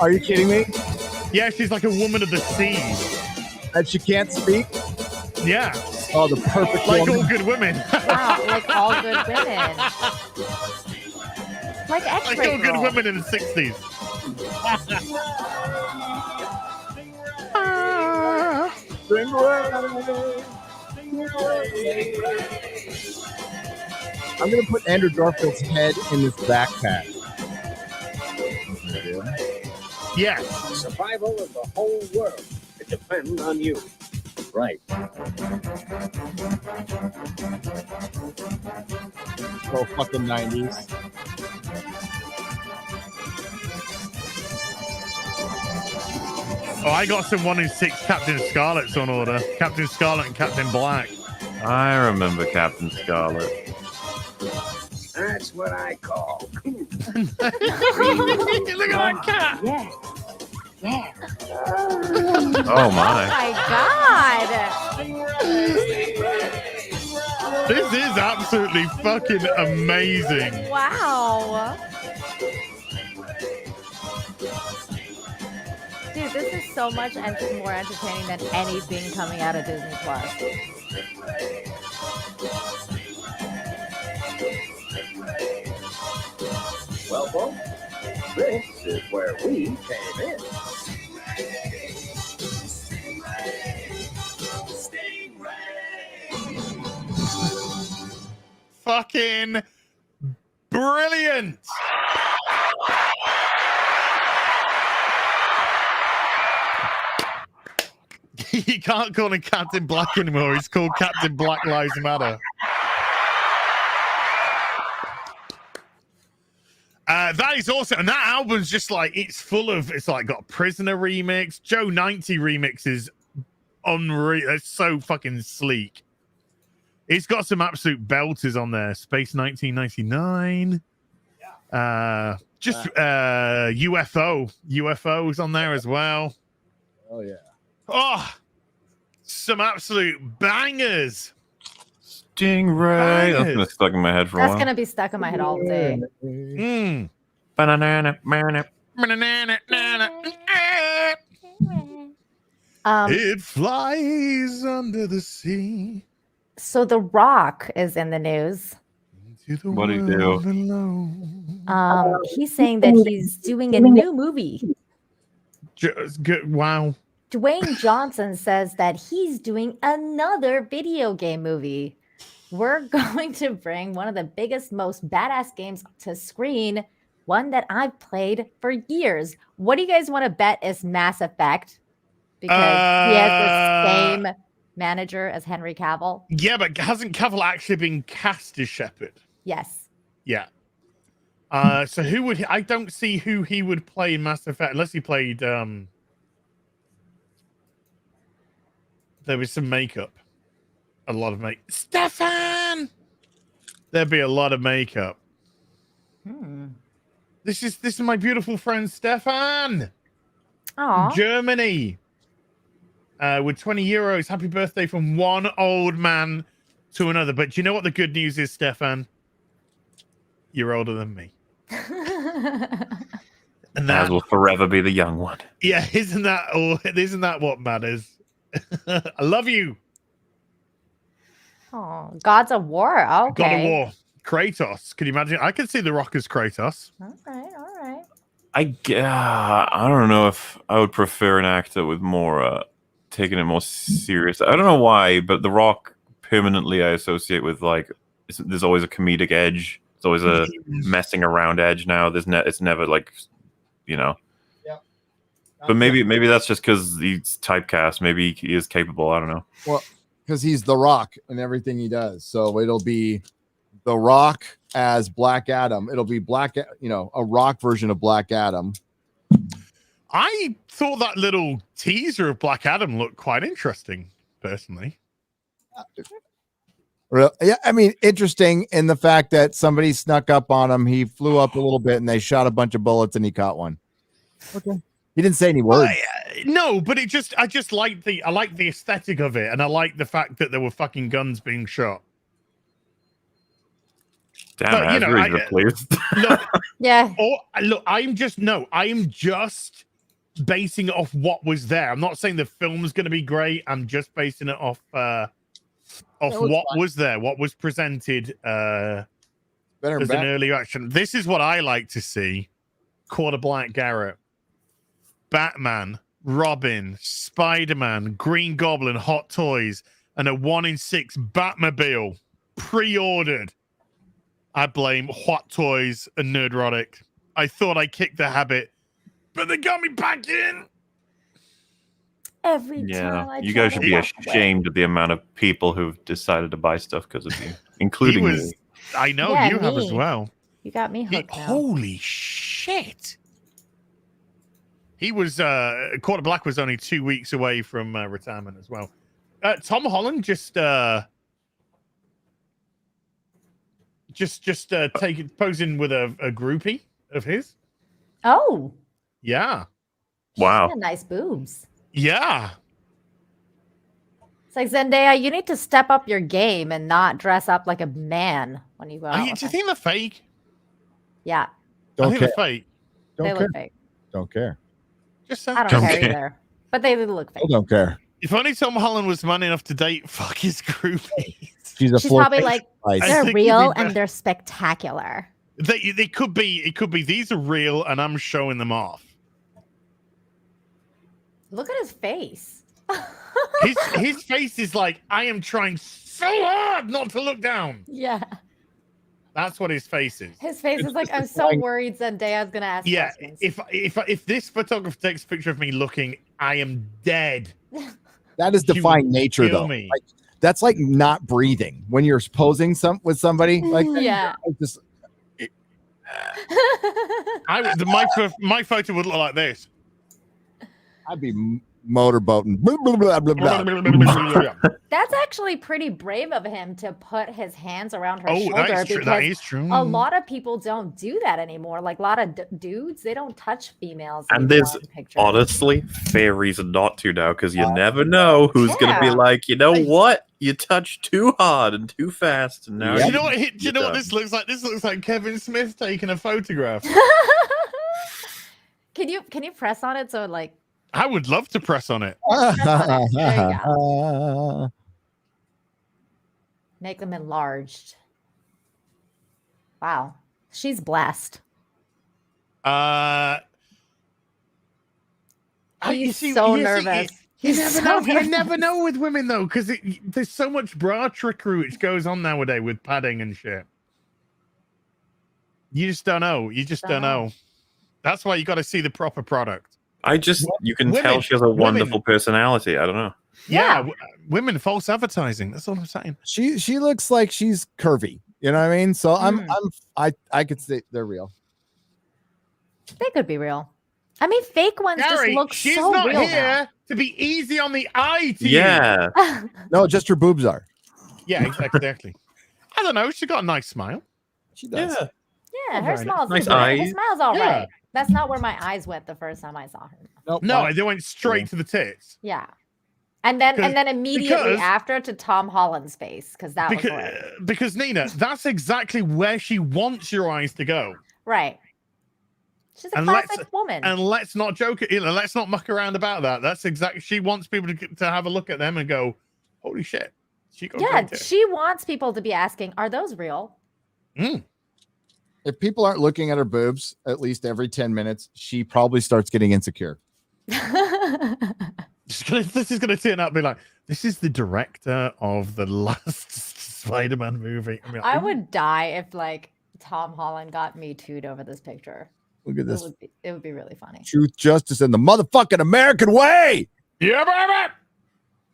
Are you kidding me? Yeah, she's like a woman of the sea. And she can't speak? Yeah. Oh, the perfect like woman. all good women. Wow, like all good women. Like X-Ray Like all good Girl. women in the 60s. I'm gonna put Andrew Garfield's head in this backpack. Yes. Survival of the whole world. It depends on you. Right. Oh, fucking 90s. Oh, I got some 1 in 6 Captain Scarlets on order. Captain Scarlet and Captain Black. I remember Captain Scarlet. That's what I call cool. Look at that cat. Yeah. Yeah. Oh my. my god. This is absolutely fucking amazing. Wow. Dude, this is so much more entertaining than anything coming out of Disney Plus. Well, folks, this is where we came in. Fucking brilliant. You can't call him Captain Black anymore. He's called Captain Black Lives Matter. That is awesome. And that album's just like, it's full of, it's like got a Prisoner remix. Joe 90 remix is unreal. It's so fucking sleek. It's got some absolute belters on there. Space 1999. UFO's on there as well. Oh, yeah. Oh, some absolute bangers. Stingray. That's been stuck in my head for a while. That's gonna be stuck in my head all day. Banana, banana. It flies under the sea. So The Rock is in the news. What do you do? He's saying that he's doing a new movie. Wow. Dwayne Johnson says that he's doing another video game movie. We're going to bring one of the biggest, most badass games to screen, one that I've played for years. What do you guys want to bet is Mass Effect? Because he has the same manager as Henry Cavill. Yeah, but hasn't Cavill actually been cast as Shepard? Yes. Yeah. So who would I don't see who he would play in Mass Effect unless he played there was some makeup. A lot of makeup. Stefan! There'd be a lot of makeup. This is my beautiful friend Stefan. Aww. Germany. With 20 euros. Happy birthday from one old man to another. But do you know what the good news is, Stefan? You're older than me. And That will forever be the young one. Yeah, isn't that what matters? I love you. Oh, Gods of War. Okay. God of War. Kratos. Can you imagine? I can see The Rock as Kratos. All right. I don't know if I would prefer an actor with more taking it more serious. I don't know why, but The Rock permanently I associate with like there's always a comedic edge. There's always a messing around edge. Now it's never like, you know. Yep. But maybe that's just because he's typecast. Maybe he is capable. I don't know. Well, because he's The Rock in everything he does, so it'll be The Rock as Black Adam. It'll be a Rock version of Black Adam. I thought that little teaser of Black Adam looked quite interesting, personally. Yeah, I mean, interesting in the fact that somebody snuck up on him. He flew up a little bit, and they shot a bunch of bullets, and he caught one. Okay. He didn't say any words. No, but I just like the aesthetic of it, and I like the fact that there were fucking guns being shot. Damn, But, I was really pleased. Look, yeah. Look, I am just basing it off what was there. I'm not saying the film's going to be great. I'm just basing it off what was there, what was presented as an early action. This is what I like to see: Quarter Black Garrett, Batman, Robin, Spider-Man, Green Goblin, Hot Toys, and a 1 in 6 Batmobile pre-ordered. I blame Hot Toys and Nerdrotic. I thought I kicked the habit, but they got me back in. Every time you guys should be ashamed of the amount of people who've decided to buy stuff because of you, including me. I know Yeah, you have me. as well. You got me hooked now. Holy shit! He was Quarter Black was only 2 weeks away from retirement as well. Tom Holland just posing with a groupie of his. Oh. Yeah. Wow. Yeah, nice boobs. Yeah. It's like, Zendaya, you need to step up your game and not dress up like a man when you go out. Do you with think they're fake? Yeah. I think care. they're fake. They look fake. Don't care. Just I don't care either. But they look fake. I don't care. If only Tom Holland was man enough to date fuck his groupies. She's probably like, I they're think real it'd be and they're spectacular. They could be. It could be. These are real, and I'm showing them off. Look at his face. His face is like, I am trying so hard not to look down. Yeah. That's what his face is. His face is like, I'm so worried Zendaya's gonna ask Yeah. questions. If this photographer takes a picture of me looking, I am dead. That is defying nature, kill though. me. Like, that's like not breathing when you're posing with somebody. Like, Yeah. My photo would look like this. I'd be motorboating. Blah, blah, blah, blah, blah. That's actually pretty brave of him to put his hands around her Oh, shoulder. that is true. That because is true. A lot of people don't do that anymore. Like a lot of dudes, they don't touch females. And anymore there's in pictures. honestly fair reason not to now, because you never know who's going to be Yeah. like, you know what? You touched too hard and too fast, and now Do you know what? Do you know what this looks like? This looks like Kevin Smith taking a photograph. Can you press on it so like I would love to press on it. There you make them enlarged? Wow, she's blessed. He's so nervous. You He's never so know. You nervous. never know with women though, because there's so much bra trickery which goes on nowadays with padding and shit. You just don't know. You just don't know. That's why you got to see the proper product. You can tell she has a wonderful personality. I don't know. Yeah, women false advertising. That's all I'm saying. She looks like she's curvy. You know what I mean? So I could say they're real. They could be real. I mean, fake ones just Gary, look she's so not real here now. to be easy on the eye to Yeah. you. No, just her boobs are. Yeah, exactly. I don't know. She got a nice smile. She does. Yeah. Yeah, her smile's nice good. Her eyes. smile's all Yeah. right. That's not where my eyes went the first time I saw her. Nope. No, they went straight to the tits. Yeah. And then immediately because- after to Tom Holland's face, because that was right. Because Nina, that's exactly where she wants your eyes to go. Right. She's a And classic woman. And let's not joke. Let's not muck around about that. That's exactly. She wants people to have a look at them and go, "Holy shit!" Yeah, she wants people to be asking, are those real? If people aren't looking at her boobs at least every 10 minutes, she probably starts getting insecure. This is gonna turn out to be like, this is the director of the last Spider-Man movie. I mean, I would die if like Tom Holland got me too'd over this picture. Look at this. It would be really funny. Truth, justice, and the motherfucking American way. Yeah, baby.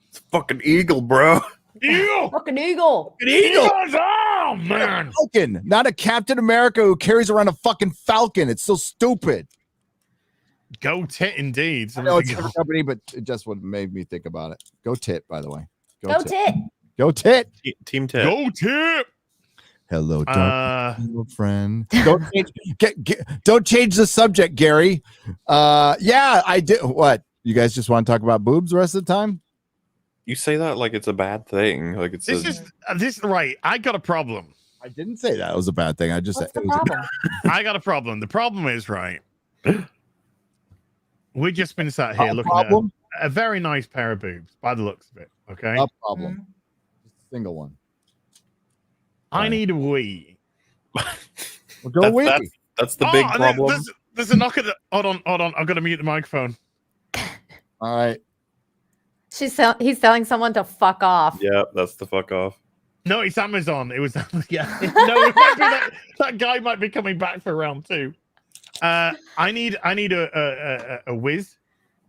It's a fucking eagle, bro. Eagle. Fucking eagle. An eagle. Oh man. Falcon, not a Captain America who carries around a fucking falcon. It's so stupid. Go tit, indeed. I know it's a company, but it just what made me think about it. Go tit, by the way. Go tit. Go tit. Team tit. Go tit. Hello, dark friend. Don't change the subject, Gary. Yeah, I did. What? You guys just want to talk about boobs the rest of the time? You say that like it's a bad thing. Like it's this right. I got a problem. I didn't say that was a bad thing. I just said the problem? I got a problem. The problem is right. We've just been sat here looking at a very nice pair of boobs by the looks of it. Okay. No problem. Single one. I need a wee. Well, go wee. That's the big problem. There's a knock at the. Hold on. I've got to mute the microphone. All right. He's telling someone to fuck off. Yeah, that's the fuck off. No, it's Amazon. It was yeah. No, it might be that guy might be coming back for round 2. I need a whiz.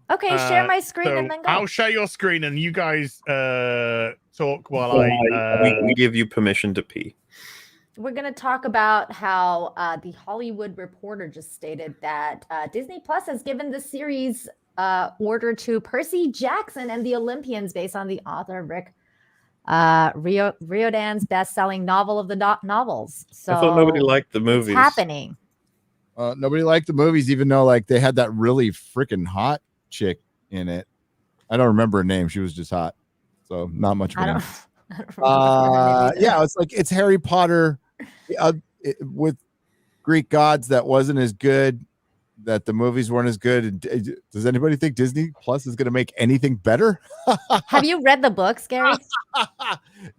Okay, share my screen and then go. I'll share your screen and you guys talk while we give you permission to pee. We're going to talk about how the Hollywood Reporter just stated that Disney Plus has given the series order to Percy Jackson and the Olympians based on the author Rick Riordan's best-selling novel of the novels. So I thought nobody liked the movies. It's happening. Nobody liked the movies, even though like they had that really freaking hot chick in it. I don't remember her name. She was just hot, so not much of a name. Yeah, it's like it's Harry Potter with Greek gods that wasn't as good. That the movies weren't as good. Does anybody think Disney Plus is going to make anything better? Have you read the books, Gary?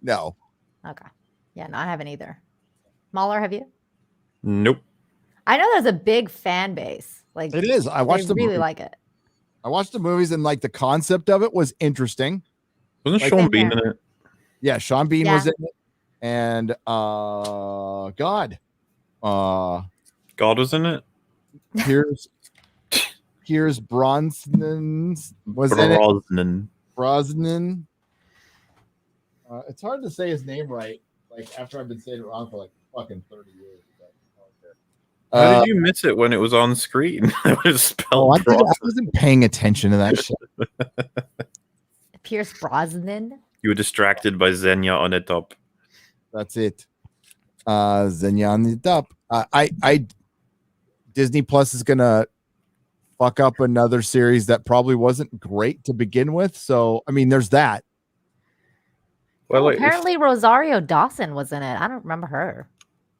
No. Okay. Yeah, no, I haven't either. Mahler, have you? Nope. I know there's a big fan base. Like it is. I watched really like it. I watched the movies and like the concept of it was interesting. Wasn't Sean Bean in it? Yeah, Sean Bean was in it, and God was in it. Pierce Brosnan was in it. Brosnan. It's hard to say his name right. Like after I've been saying it wrong for like fucking 30 years. How did you miss it when it was on screen? It was spelled I wasn't paying attention to that shit. Pierce Brosnan. You were distracted by Xenia on the top. That's it. Xenia on the top. I Disney Plus is gonna fuck up another series that probably wasn't great to begin with. So I mean, there's that. Well, apparently Rosario Dawson was in it. I don't remember her.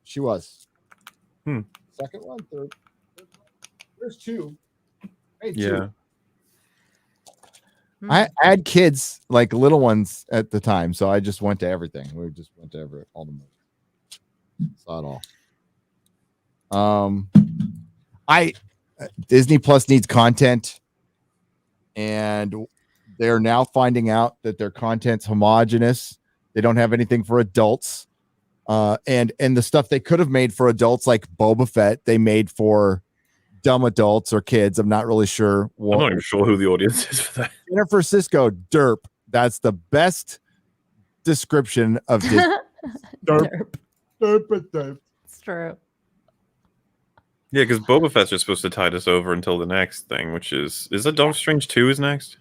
She was. Second one, third. There's 2. Yeah. I had kids, like little ones at the time, so I just went to everything. We just went to all the movies. Saw it all. Disney Plus needs content, and they're now finding out that their content's homogenous. They don't have anything for adults. And the stuff they could have made for adults, like Boba Fett, they made for dumb adults or kids. I'm not really sure. I'm not even sure who the audience is for that. Jennifer Sisko, derp. That's the best description of Disney. Derp. It's true. Yeah, because Boba Fett's just supposed to tide us over until the next thing, which is that Doctor Strange 2 is next?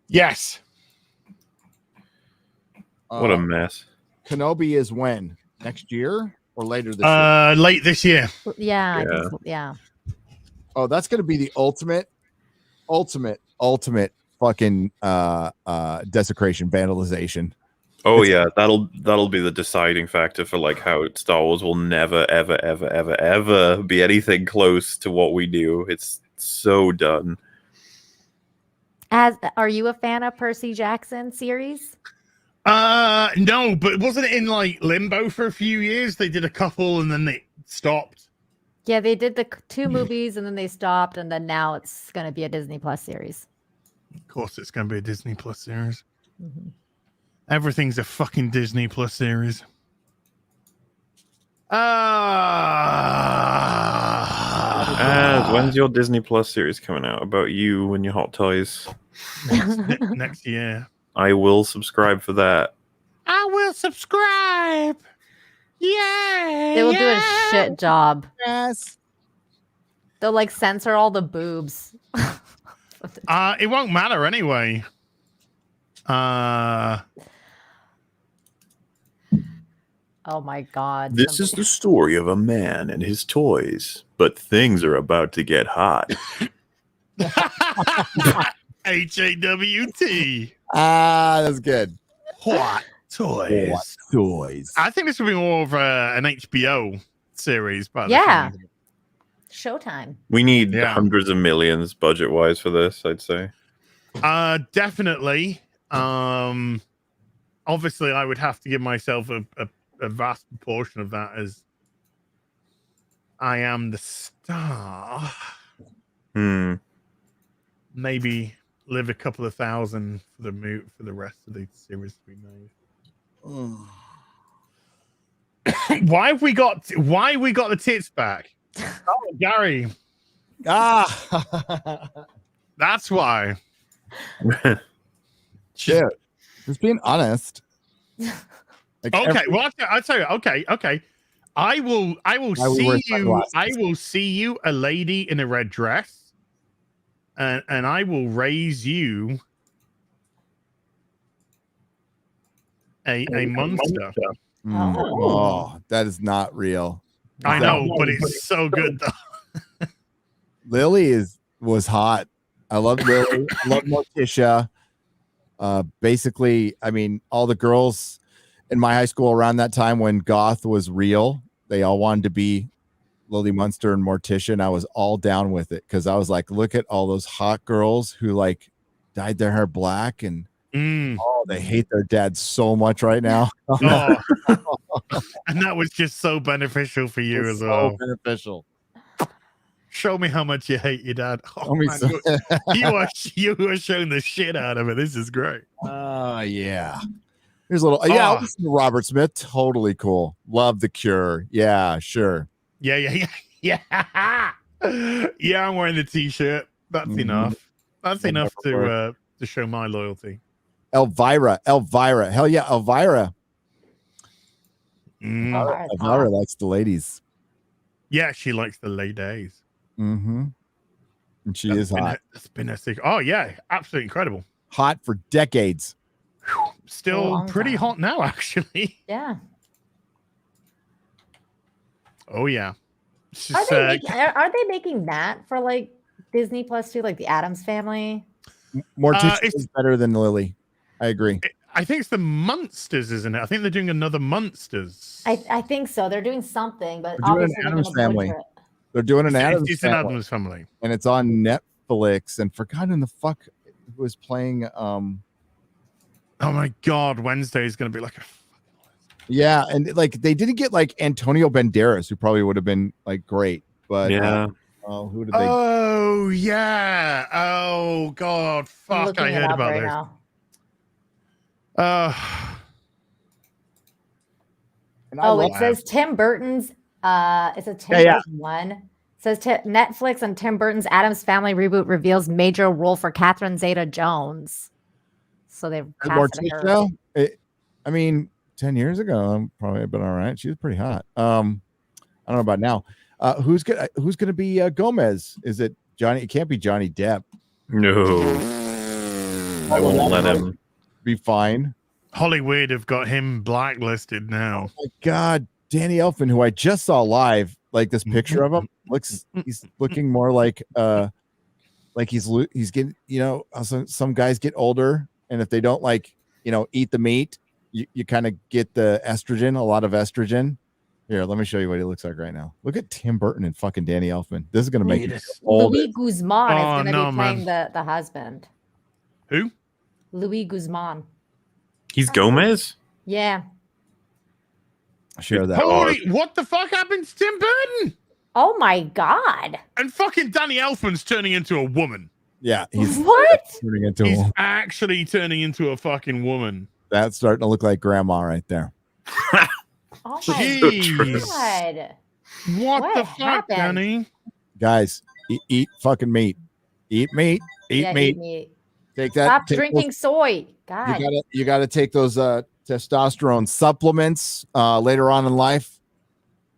Yes. What a mess. Kenobi is when? Next year or later this year? Late this year. Yeah. I think so. Yeah. Oh, that's going to be the ultimate fucking desecration, vandalization. Oh yeah, that'll be the deciding factor for like how Star Wars will never ever be anything close to what we do. It's so done. Are you a fan of Percy Jackson series? No, but wasn't it in like limbo for a few years? They did a couple and then they stopped. Yeah, they did the 2 movies and then they stopped, and then now it's going to be a Disney Plus series. Of course, it's going to be a Disney Plus series. Mm-hmm. Everything's a fucking Disney Plus series. When's your Disney Plus series coming out about you and your hot toys? Next year. I will subscribe for that. I will subscribe. Yeah. They will do a shit job. Yes. They'll like censor all the boobs. It won't matter anyway. Oh my god. This is the story of a man and his toys, but things are about to get hot. HAWT. That's good. Hot toys. Hot toys. I think this would be more of an HBO series. But yeah. Showtime. We need hundreds of millions budget-wise for this, I'd say. Definitely. Obviously, I would have to give myself a vast proportion of that as I am the star. Maybe live a couple of thousand for the rest of the series to be made. Why we got the tits back? Oh, Gary. That's why. Shit. Just being honest. Like okay, well, I'll tell you. Okay. I will see you a lady in a red dress, and I will raise you a monster. Oh, that is not real. I know, but it's so good though. Lily was hot. I love Lily. I love Morticia. Basically, I mean, all the girls in my high school around that time when goth was real, they all wanted to be Lily Munster and Morticia, and I was all down with it because I was like, look at all those hot girls who like dyed their hair black and they hate their dad so much right now. And that was just so beneficial for you as well. So beneficial. Show me how much you hate your dad. Oh, man, you are showing the shit out of it. This is great. Yeah. Here's a little. Yeah, I'll listen to Robert Smith. Totally cool. Love The Cure. Yeah, sure. Yeah. Yeah, I'm wearing the t-shirt. That's enough. That's enough to show my loyalty. Elvira. Hell yeah, Elvira. Elvira likes the ladies. Yeah, she likes the ladies. Mm-hmm. And she is hot. That's been a secret. Oh yeah, absolutely incredible. Hot for decades. Still pretty hot now, actually. Yeah. Oh yeah. Are they making that for like Disney Plus too, like the Addams Family? Morticia is better than Lily. I agree. I think it's the Munsters, isn't it? I think they're doing another Munsters. I think so. They're doing something, but They're doing an Addams Family. They're doing an Addams It's an Addams Family. And it's on Netflix. And forgotten the fuck who was playing. Oh my God. Wednesday is going to be like a. Yeah. And like they didn't get like Antonio Banderas, who probably would have been like great. But yeah. Who did they? Oh, yeah. Oh, God. Fuck. I heard about this. It says Tim Burton's. It's a Tim Burton one. It says Netflix and Tim Burton's Addams Family reboot reveals major role for Catherine Zeta-Jones. So they've casted her. I mean, 10 years ago, I'm probably been all right. She was pretty hot. I don't know about now. Who's gonna be Gomez? Is it Johnny? It can't be Johnny Depp. No, I won't let him. Be fine. Hollywood have got him blacklisted now. Oh my God, Danny Elfman, who I just saw live, like this picture of him he's looking more like he's getting, some guys get older, and if they don't eat the meat, you kind of get the estrogen, a lot of estrogen. Here, let me show you what he looks like right now. Look at Tim Burton and fucking Danny Elfman. This is gonna make it old. Louis Guzman is gonna be playing the husband. Who? Louis Guzman. He's Gomez? Yeah. Share that. Holy, what the fuck happened to Tim Burton? Oh my god. And fucking Danny Elfman's turning into a woman. Yeah, he's What? turning into He's actually turning into a fucking woman. that's starting to look like grandma right there. Oh my Jeez. god. What the fuck, happened? Danny? Guys, eat fucking meat. Eat meat. Eat Yeah, meat. eat meat. Take that. Stop take drinking those- soy. God. you gotta take those testosterone supplements later on in life,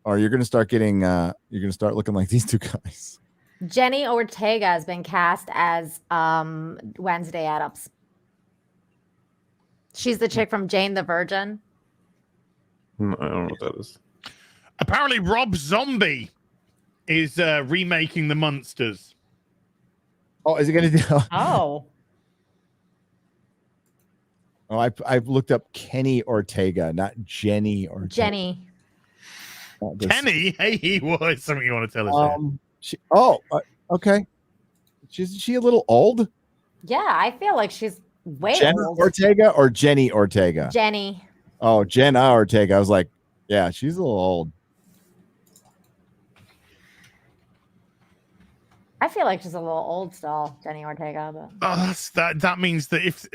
or you're gonna start looking like these two guys. Jenny Ortega has been cast as Wednesday Addams. She's the chick from Jane the Virgin. I don't know what that is. Apparently, Rob Zombie is remaking the Munsters. Oh, is he gonna do? Oh. Oh, I've looked up Kenny Ortega, not Jenny Ortega. Jenny. Kenny, hey, what is something you want to tell us? Okay. Is she a little old? Yeah, I feel like she's way Jenna old. Ortega or Jenny Ortega? Jenny. Oh, Jenna Ortega. I was like, yeah, she's a little old. I feel like she's a little old still, Jenny Ortega. But Oh, that means that if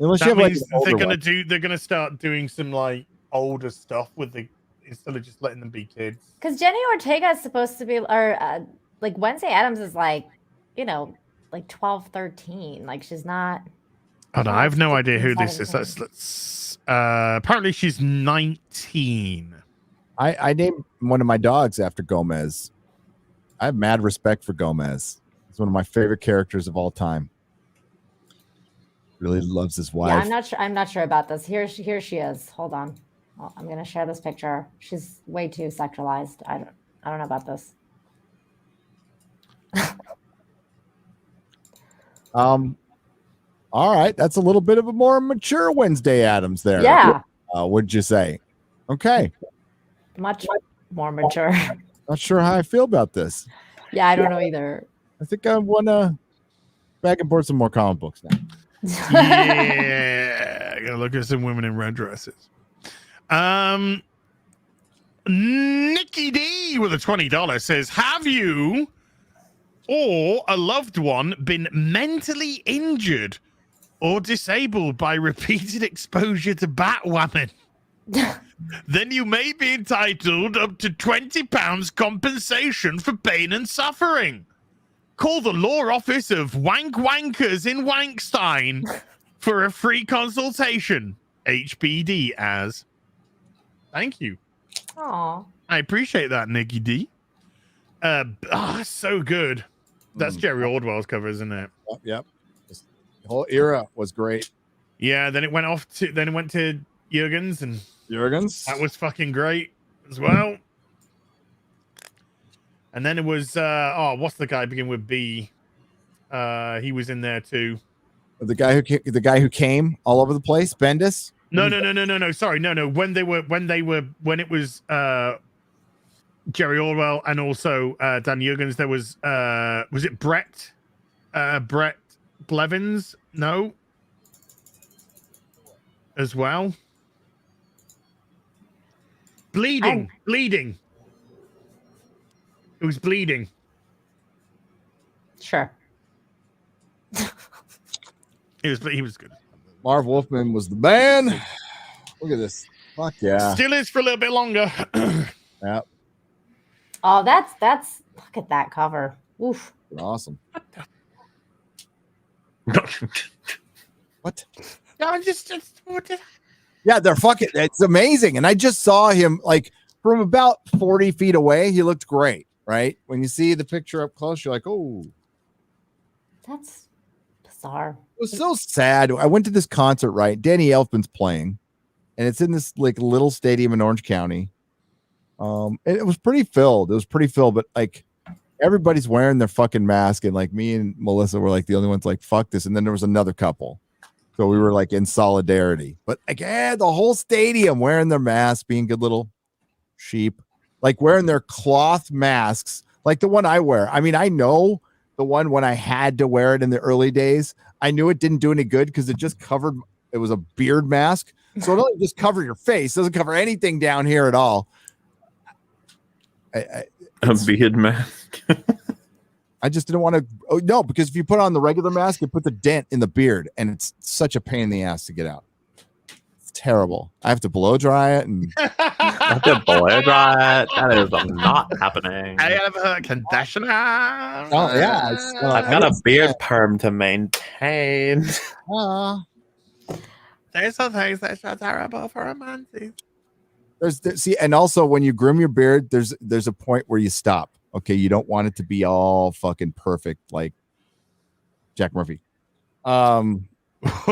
Unless you that have like means an older they're gonna start doing some like older stuff with the instead of just letting them be kids. because Jenny Ortega is supposed to be, or like Wednesday Addams is like, like 12, 13. Like she's not. Oh, no, I have no idea who this is. 17. Let's apparently she's 19. I named one of my dogs after Gomez. I have mad respect for Gomez. He's one of my favorite characters of all time. Really loves his wife. Yeah, I'm not sure about this. Here she is. Hold on. Well, I'm gonna share this picture. She's way too sexualized. I don't know about this. All right, that's a little bit of a more mature Wednesday Addams there. Yeah. Would you say? Okay. Much more mature. Not sure how I feel about this. Yeah, I don't know either. I think I want to back and forth some more comic books now. Yeah, I gotta look at some women in red dresses. Nikki D with a $20 says, "Have you or a loved one been mentally injured or disabled by repeated exposure to Batwoman? Then you may be entitled up to £20 compensation for pain and suffering. Call the law office of Wank Wankers in Wankstein for a free consultation. HBD as." Thank you. Aw. I appreciate that, Nikki D. So good. That's Jerry Ordwell's cover, isn't it? Yep. The whole era was great. Yeah, then it went to Jurgens, and Jurgens. that was fucking great as well. And then it was what's the guy begin with B? He was in there too. The guy who came all over the place, Bendis. No. Sorry, no. When it was Jerry Orwell and also Dan Jurgens, there was it Brett Blevins? No, as well. Bleeding. It was bleeding. Sure. He was good. Marv Wolfman was the man. Look at this. Fuck yeah. Still is for a little bit longer. Yep. Oh, that's look at that cover. Oof. Awesome. What? No, just Yeah, they're fucking. It's amazing. And I just saw him like from about 40 feet away. He looked great, right? When you see the picture up close, you're like, oh, That's bizarre. it was so sad. I went to this concert, right? Danny Elfman's playing, and it's in this like little stadium in Orange County. And it was pretty filled. But like everybody's wearing their fucking mask, and like me and Melissa were like the only ones like fuck this. And then there was another couple, so we were like in solidarity. But again, the whole stadium wearing their masks, being good little sheep, like wearing their cloth masks, like the one I wear. I mean, I know the one when I had to wear it in the early days. I knew it didn't do any good because it just covered. It was a beard mask, so it only just cover your face. Doesn't cover anything down here at all. A beard mask. I just didn't want to. Oh no, because if you put on the regular mask, it puts a dent in the beard, and it's such a pain in the ass to get out. It's terrible. I have to blow dry it, and I have to blow dry it. That is not happening. I have a conditioner. Oh yeah, I've got a beard perm to maintain. There's some things that are terrible for a man. See, and also when you groom your beard, there's a point where you stop. Okay, you don't want it to be all fucking perfect like Jack Murphy. Wow.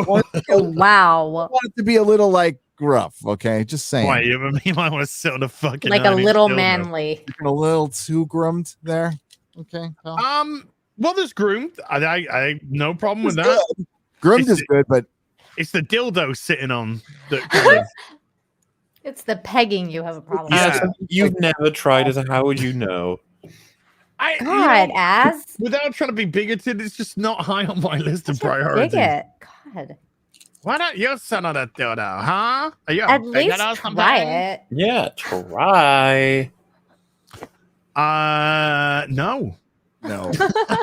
Want it to be a little like rough. Okay, just saying. Why you might want to sit on a fucking Like a little manly. A little too groomed there. Okay. Well, there's groomed. I no problem with that. Good. Groomed is good, but it's the dildo sitting on that. It's the pegging you have a problem Yeah. with. You've never tried it. How would you know? God, As. Without trying to be bigoted, it's just not high on my list of priorities. Bigot. God. Why not you son of a dildo, huh? Are you a At bigot least or something? try it. Yeah, try. No. No.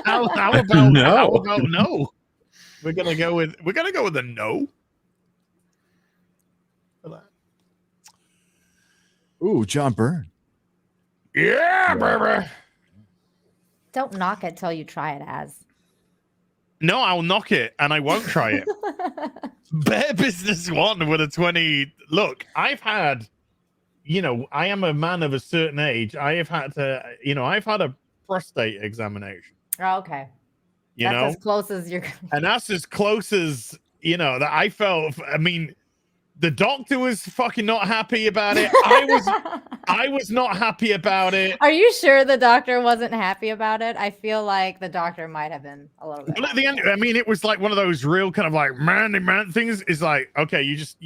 How about No. How about no? We're gonna go with a no. Ooh, John Byrne. Yeah, baby. Don't knock it till you try it, As. No, I'll knock it and I won't try it. Bear Business 1 with a 20. Look, I've had, I am a man of a certain age. I have had to, I've had a prostate examination. Oh, okay. You That's know, as close as you're. and that's as close as, that I felt. I mean, the doctor was fucking not happy about it. I was not happy about it. Are you sure the doctor wasn't happy about it? I feel like the doctor might have been a little bit. But at the end, I mean, it was like one of those real kind of like man things. Is like, okay, you just,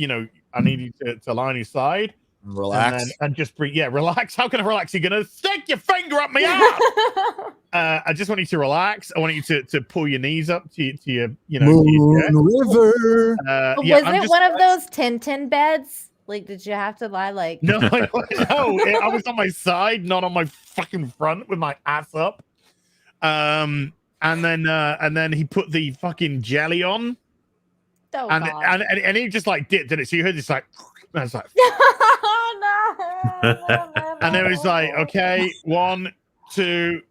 I need you to lie on your side, relax, and just breathe. Yeah, relax. How can I relax? You're gonna stick your finger up my ass. I just want you to relax. I want you to pull your knees up to your, Moon River. Was it one of those Tintin beds? Like, did you have to lie like? No, no, I was on my side, not on my fucking front with my ass up. And then he put the fucking jelly on, Oh, and he just like dipped in it. So you heard this like, and I was like, no. And it was like, okay, 1, 2.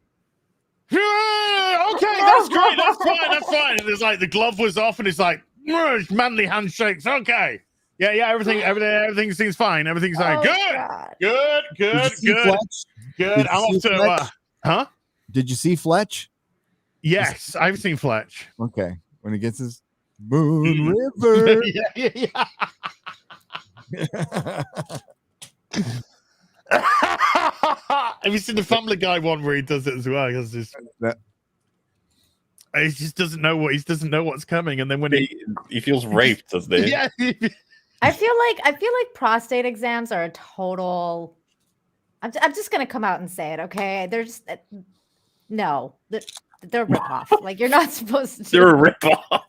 Okay, that's great. That's fine. And it's like the glove was off, and it's like manly handshakes. Okay, yeah, everything seems fine. Everything's like good. I'm off to huh? Did you see Fletch? Yes, I've seen Fletch. Okay, when he gets his Moon River. yeah. Have you seen the Family Guy one where he does it as well? He just doesn't know what's coming, and then when he feels raped, doesn't he? Yeah. I feel like prostate exams are a total. I'm just gonna come out and say it, okay? They're just they're a ripoff. Like, you're not supposed to. They're a ripoff.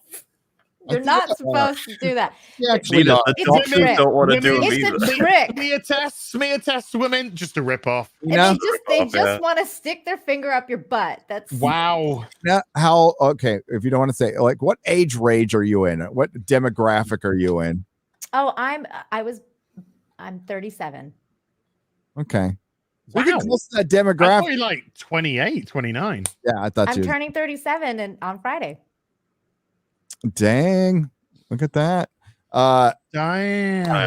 You're not supposed to do that. Yeah, actually, the doctors don't want to do it It's either. a trick. Smear tests, women, just a ripoff. And they just want to stick their finger up your butt. That's wow. Now, okay, if you don't want to say, like, what age range are you in? What demographic are you in? Oh, I'm 37. Okay. Wow. We're close to that I demographic. thought you like 28, 29. Yeah, I thought I'm you. turning 37 on Friday. Dang, look at that. Damn.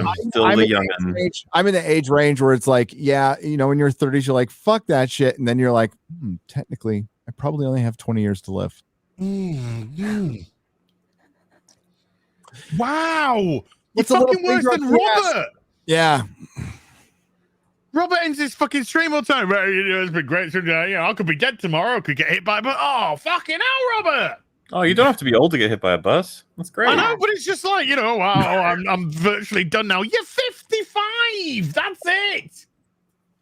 I'm still the youngin'. I'm in the age range where it's like, yeah, when you're 30s, you're like, fuck that shit. And then you're like, technically, I probably only have 20 years to live. Wow. It's You're a little fucking worse finger than up the ass. Robert. Yeah. Robert ends his fucking stream all the time. Well, it's been great. I could be dead tomorrow. I could get hit by a bus. Oh, fucking hell, Robert. Oh, you don't have to be old to get hit by a bus. That's great. I know, but it's just like, wow, I'm virtually done now. You're 55. That's it.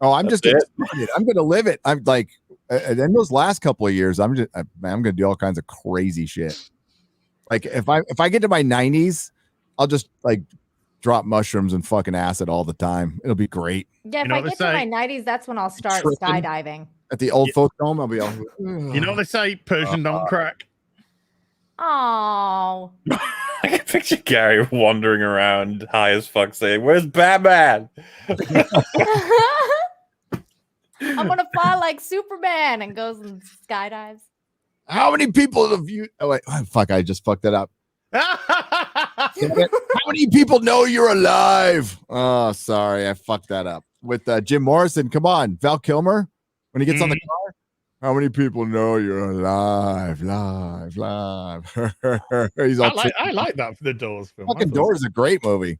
Oh, I'm just excited. I'm going to live it. I'm like, in those last couple of years, I'm going to do all kinds of crazy shit. Like if I get to my 90s, I'll just like drop mushrooms and fucking acid all the time. It'll be great. Yeah, if I get to my 90s, that's when I'll start Tripping. skydiving. At the old folks home, I'll be all. You know what they say? Persian don't crack. Oh. I can picture Gary wandering around high as fuck saying, "Where's Batman?" I'm gonna fly like Superman and goes and skydives. How many people have you? Oh wait, fuck! I just fucked that up. How many people know you're alive? Oh, sorry, I fucked that up. With Jim Morrison, come on, Val Kilmer when he gets on the car. How many people know you're alive? He's all I like that for the Doors film. Fucking Doors is a great movie.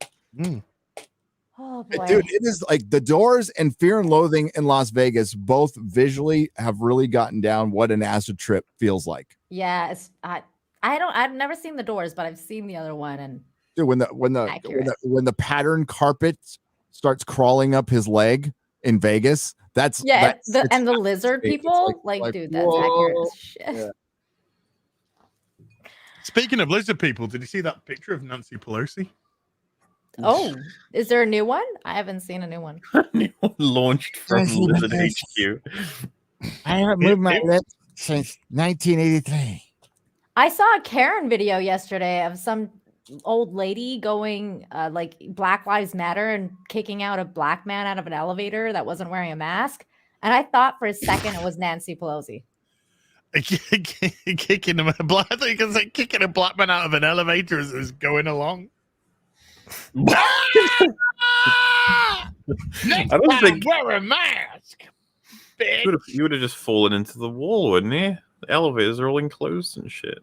Oh boy. Dude, it is like The Doors and Fear and Loathing in Las Vegas both visually have really gotten down what an acid trip feels like. Yeah, I've never seen The Doors, but I've seen the other one. And Dude, when the pattern carpet starts crawling up his leg in Vegas, that's and the lizard people, like dude, that's accurate as shit. Yeah. Speaking of lizard people, did you see that picture of Nancy Pelosi? Oh, is there a new one? I haven't seen a new one. Launched from Lizard HQ. I haven't moved my lips since 1983. I saw a Karen video yesterday of some old lady going like Black Lives Matter and kicking out a black man out of an elevator that wasn't wearing a mask. And I thought for a second it was Nancy Pelosi. Kicking a black man out of an elevator as it was going along. I don't think wear a mask. you would have just fallen into the wall, wouldn't you? The elevators are all enclosed and shit.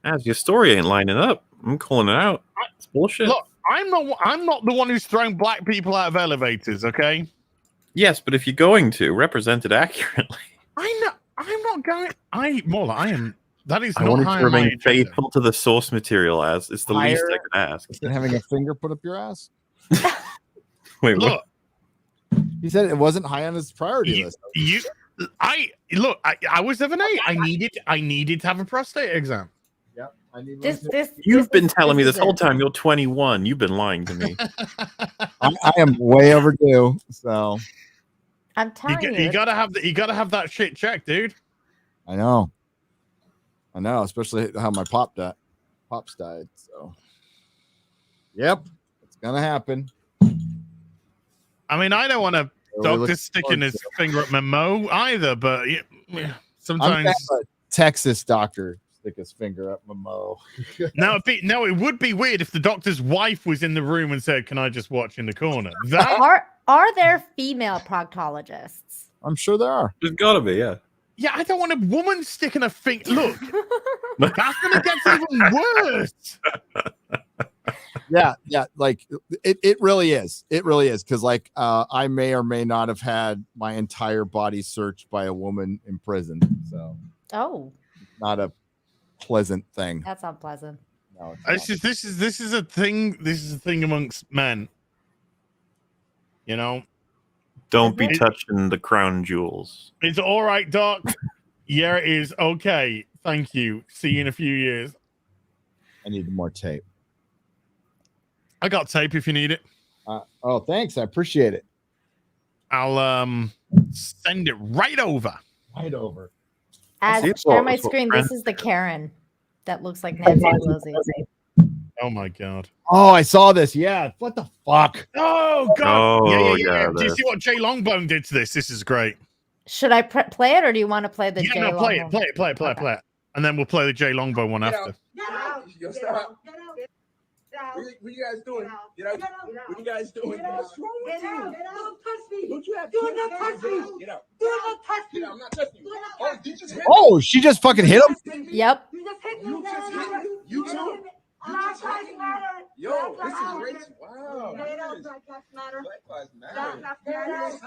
As your story ain't lining up, I'm calling it out. It's bullshit. Look, I'm not the one who's throwing black people out of elevators, okay? Yes, but if you're going to represent it accurately, I'm not going. I am. That is I not wanted high to on my remain agenda. faithful to the source material. As it's the least I can ask. And having a finger put up your ass. Wait, Look, what? He said it wasn't high on his priority list. I was 7'8". I needed to have a prostate exam. Yep. You've been telling me this whole time you're 21. You've been lying to me. I am way overdue. So I'm telling you, you gotta have that shit checked, dude. I know, especially how my pops died. So, yep, it's gonna happen. I mean, I don't want a doctor sticking his finger up my mo either, but sometimes Texas doctor stick his finger up my mo. Now it would be weird if the doctor's wife was in the room and said, "Can I just watch in the corner?" Are there female proctologists? I'm sure there are. There's gotta be, yeah. Yeah, I don't want a woman sticking a finger. Look, that's gonna get even worse. Yeah, like it really is. It really is because like I may or may not have had my entire body searched by a woman in prison. So not a pleasant thing. That's unpleasant. No, this is a thing. This is a thing amongst men. You know, don't be touching the crown jewels. It's all right, Doc. Yeah, it is. Okay, thank you. See you in a few years. I need more tape. I got tape if you need it. Oh, thanks. I appreciate it. I'll send it right over. Right over. As share my screen, this is the Karen that looks like Nancy Pelosi. Oh my god. Oh, I saw this. Yeah. What the fuck? Oh god. Oh, yeah. yeah, Do you see what Jay Longbone did to this? This is great. Should I play it, or do you want to play the Jay no, play Longbone? it. And then we'll play the Jay Longbone one after. Yo, stop. What you guys doing? Get out. What you guys doing? What's wrong with you? Don't touch me. Don't you have do not touch me. Get out. Do not touch me. I'm not touching you. Oh, did you just hit Oh, she just fucking hit him? Yep. You just hit me. You too. Black Lives Matter. Yo, this is great. Wow. Black Lives Matter. Black Lives Matter.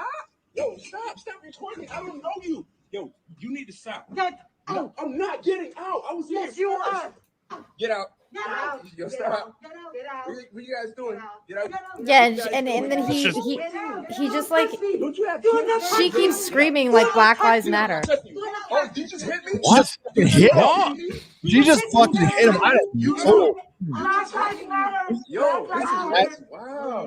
Yo, stop recording. I don't know you. Yo, you need to stop. No, I'm not getting out. I was here. Yes, you are. Get out. Yo, stop. What you guys doing? Get out. Yeah, and then he just like she keeps screaming like Black Lives Matter. Oh, did you just hit me? What? Hit him. What? She just fucking hit him. Yo, this is wow.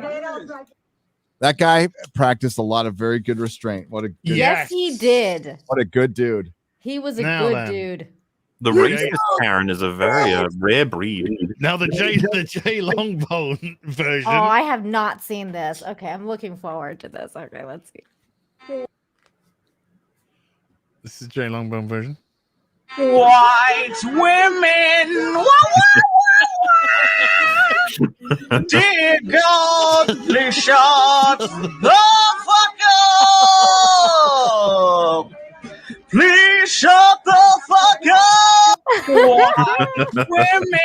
That guy practiced a lot of very good restraint. What a good, Yes, he did. what a good dude. He was a good dude. The racist Karen is a very rare breed. Now the J Longbone version. Oh, I have not seen this. Okay, I'm looking forward to this. Okay, let's see. This is J Longbone version. White women. Dear God, please shut the fuck up. Please shut the fuck up. White women.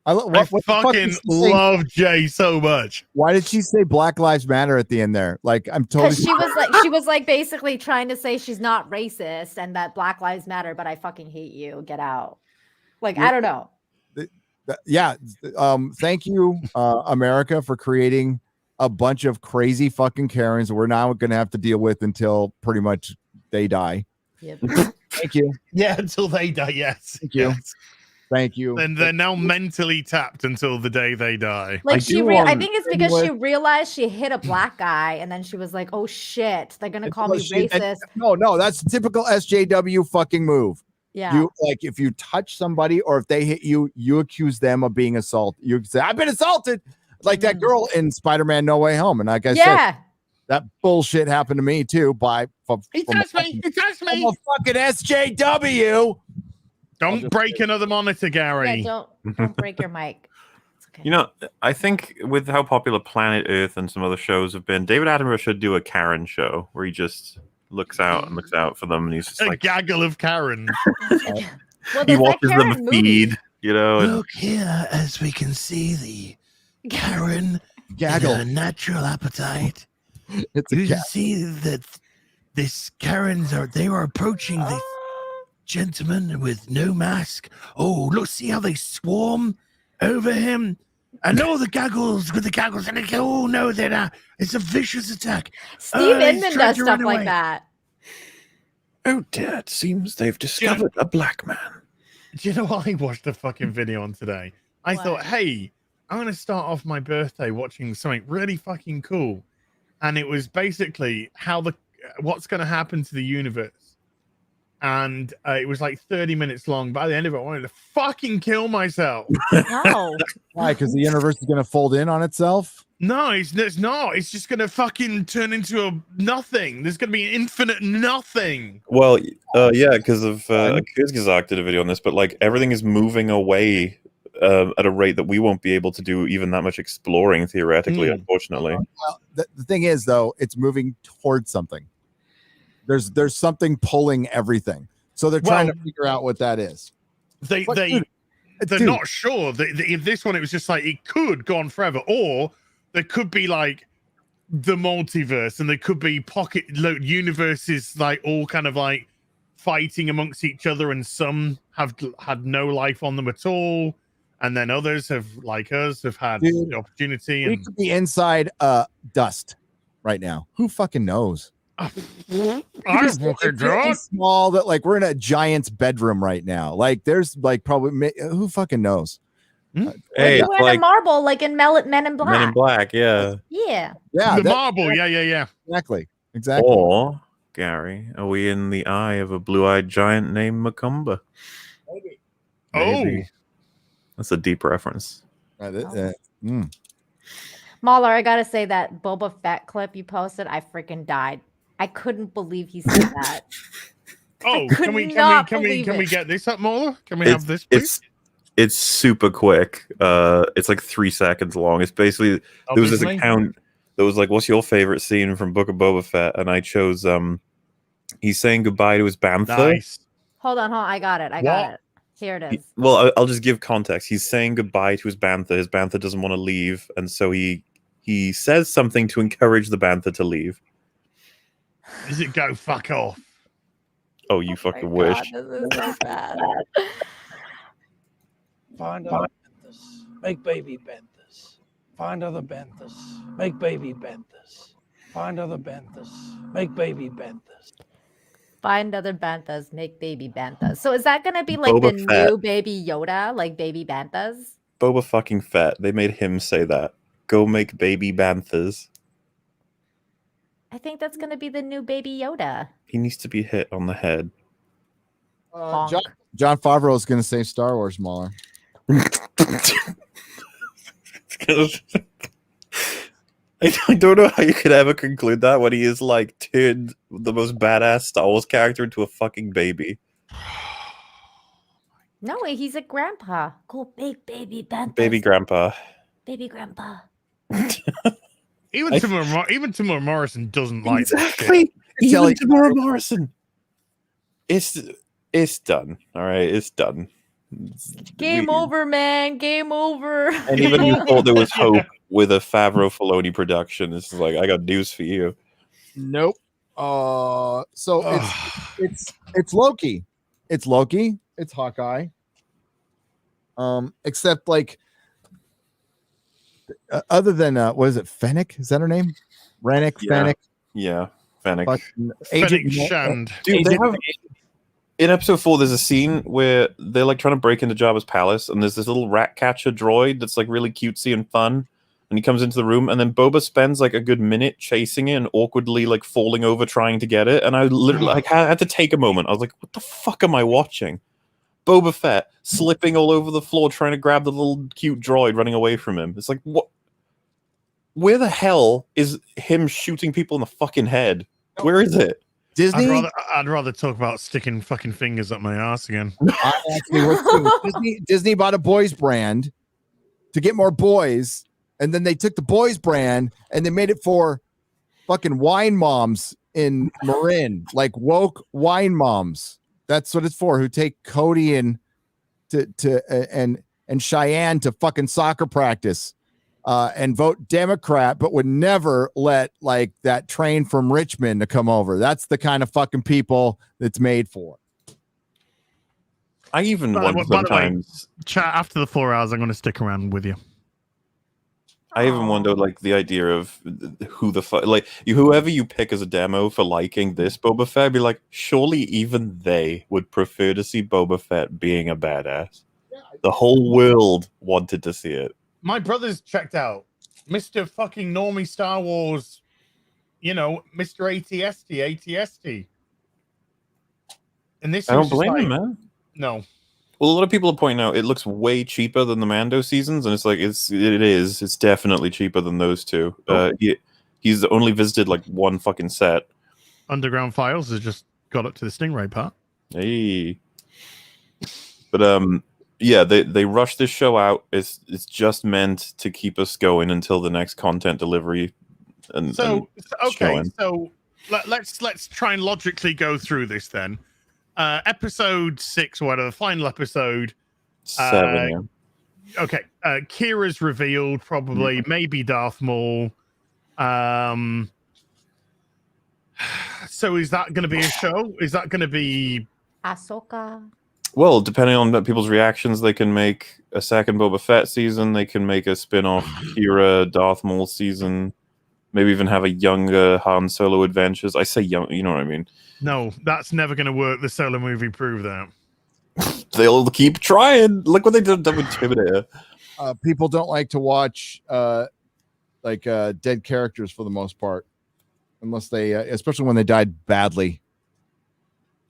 I fucking love Jay so much. Why did she say Black Lives Matter at the end there? Like, I'm totally. Because she was like basically trying to say she's not racist and that Black Lives Matter, but I fucking hate you. Get out. Like, I don't know. Yeah. Thank you, America, for creating a bunch of crazy fucking Karens we're now going to have to deal with until pretty much they die. Yep. Thank you. Yeah, until they die. Yes. Thank you. Yes. Thank you. And they're now mentally tapped until the day they die. Like I think it's because she realized she hit a black guy, and then she was like, "Oh shit, they're gonna call me racist." No, that's a typical SJW fucking move. Yeah. You like if you touch somebody or if they hit you, you accuse them of being assaulted. You say, "I've been assaulted," like that girl in Spider-Man: No Way Home. And like I said, that bullshit happened to me too. He touched me. He touched me. A fucking SJW. Don't break another monitor, Gary. Yeah, don't break your mic. You know, I think with how popular Planet Earth and some other shows have been, David Attenborough should do a Karen show where he just looks out and looks out for them, and he's just a like gaggle of Karen. He watches them feed, you know. And Look here, as we can see the Karen gaggle, a natural appetite. It's a you cat. see that this Karens they were approaching the gentleman with no mask. Oh, look, see how they swarm over him. And all the gaggles with the gaggles, and they go, oh no, they're not. It's a vicious attack. Steve he's Inman trying does to stuff run like away. that. Oh dear, it seems they've discovered a black man. Do you know what I watched a fucking video on today? I thought, hey, I'm going to start off my birthday watching something really fucking cool. And it was basically what's going to happen to the universe. And it was like 30 minutes long. By the end of it, I wanted to fucking kill myself. No. Why? Because the universe is going to fold in on itself? No, it's not. It's just going to fucking turn into a nothing. There's going to be an infinite nothing. well, yeah, because of Kurzgesagt did a video on this, but like everything is moving away at a rate that we won't be able to do even that much exploring theoretically, unfortunately. Well, the thing is, though, it's moving towards something. There's something pulling everything. So they're trying to figure out what that is. They're Dude. not sure. In this one, it was just like it could go on forever, or there could be like the multiverse, and there could be pocket universes, like all kind of like fighting amongst each other, and some have had no life on them at all, and then others have, like us, have had the opportunity. We And could be inside dust right now. Who fucking knows? I fucking don't. Small that like we're in a giant's bedroom right now. Like there's like probably who fucking knows? Hey, You're wearing a marble like in Men in Black. Men in Black, yeah. Yeah. Yeah, the marble. Yeah. Exactly. Or, Gary, are we in the eye of a blue-eyed giant named Macumba? Maybe. That's a deep reference. Mahler, I gotta say that Boba Fett clip you posted, I freaking died. I couldn't believe he said that. Oh, can we get this up, Mola? Can we have this, please? It's super quick. It's like 3 seconds long. It's basically there was this account that was like, "What's your favorite scene from Book of Boba Fett?" And I chose he's saying goodbye to his bantha. Nice. Hold on. I got it. Here it is. Well, I'll just give context. He's saying goodbye to his bantha. His bantha doesn't want to leave, and so he says something to encourage the bantha to leave. Does it go fuck off? Oh, you fucking wish. God, this is so bad. Find other banthas. Make baby banthas. Find other banthas. Make baby banthas. Find other banthas. Make baby banthas. Find other banthas, make baby banthas. So is that gonna be like Boba the Fett. new baby Yoda, like baby banthas? Boba fucking Fett. They made him say that. Go make baby banthas. I think that's gonna be the new baby Yoda. He needs to be hit on the head. John Favreau is going to say Star Wars, Mauler. I don't know how you could ever conclude that when he is like turned the most badass Star Wars character into a fucking baby. No way, he's a grandpa. Go big baby banthas. Baby grandpa. Baby grandpa. Even Tamora Morrison doesn't like that shit. Exactly. Even Tamora Morrison. It's done. All right, it's done. Game over, man. Game over. And even you thought there was hope with a Favreau Filoni production. It's like, I got news for you. Nope. So it's Loki. It's Loki. It's Hawkeye. Except like other than what is it? Fennec? Is that her name? Rennick? Yeah. Fennec? Yeah, Fennec. Agent Shand. Dude, they have, in episode 4, there's a scene where they're like trying to break into Jabba's palace, and there's this little rat catcher droid that's like really cutesy and fun. And he comes into the room, and then Boba spends like a good minute chasing it and awkwardly like falling over trying to get it. And I literally like I had to take a moment. I was like, "What the fuck am I watching?" Boba Fett slipping all over the floor trying to grab the little cute droid running away from him. It's like, what? Where the hell is him shooting people in the fucking head? Where is it? Disney? I'd rather talk about sticking fucking fingers up my ass again. Disney bought a boys brand to get more boys, and then they took the boys brand and they made it for fucking wine moms in Marin, like woke wine moms. That's what it's for. Who take Cody and Cheyenne to fucking soccer practice. And vote Democrat, but would never let like that train from Richmond to come over. That's the kind of fucking people that's made for. I even By wonder the way, sometimes. Chat, after the 4 hours, I'm going to stick around with you. I even wonder, like, the idea of who the fuck, like, whoever you pick as a demo for liking this Boba Fett, be like, surely even they would prefer to see Boba Fett being a badass. The whole world wanted to see it. My brother's checked out Mr. fucking Normie Star Wars, you know, Mr. ATST. And this I don't is just blame like, him, man. No. Well, a lot of people are pointing out it looks way cheaper than the Mando seasons, and it's like it's definitely cheaper than those two. He's only visited like one fucking set. Underground Files has just got up to the Stingray part. Hey, but yeah, they rushed this show out. It's just meant to keep us going until the next content delivery. And So showing. let's try and logically go through this then. Episode 6, or whatever, the final episode. 7. Yeah. Okay, Kira's revealed, probably, maybe Darth Maul. So is that going to be a show? Is that going to be Ahsoka? Well, depending on people's reactions, they can make a second Boba Fett season. They can make a spin-off Kira Darth Maul season. Maybe even have a younger Han Solo adventures. I say young, you know what I mean? No, that's never going to work. The Solo movie proved that. They'll keep trying. Look what they did with Terminator. People don't like to watch dead characters for the most part, unless they, especially when they died badly.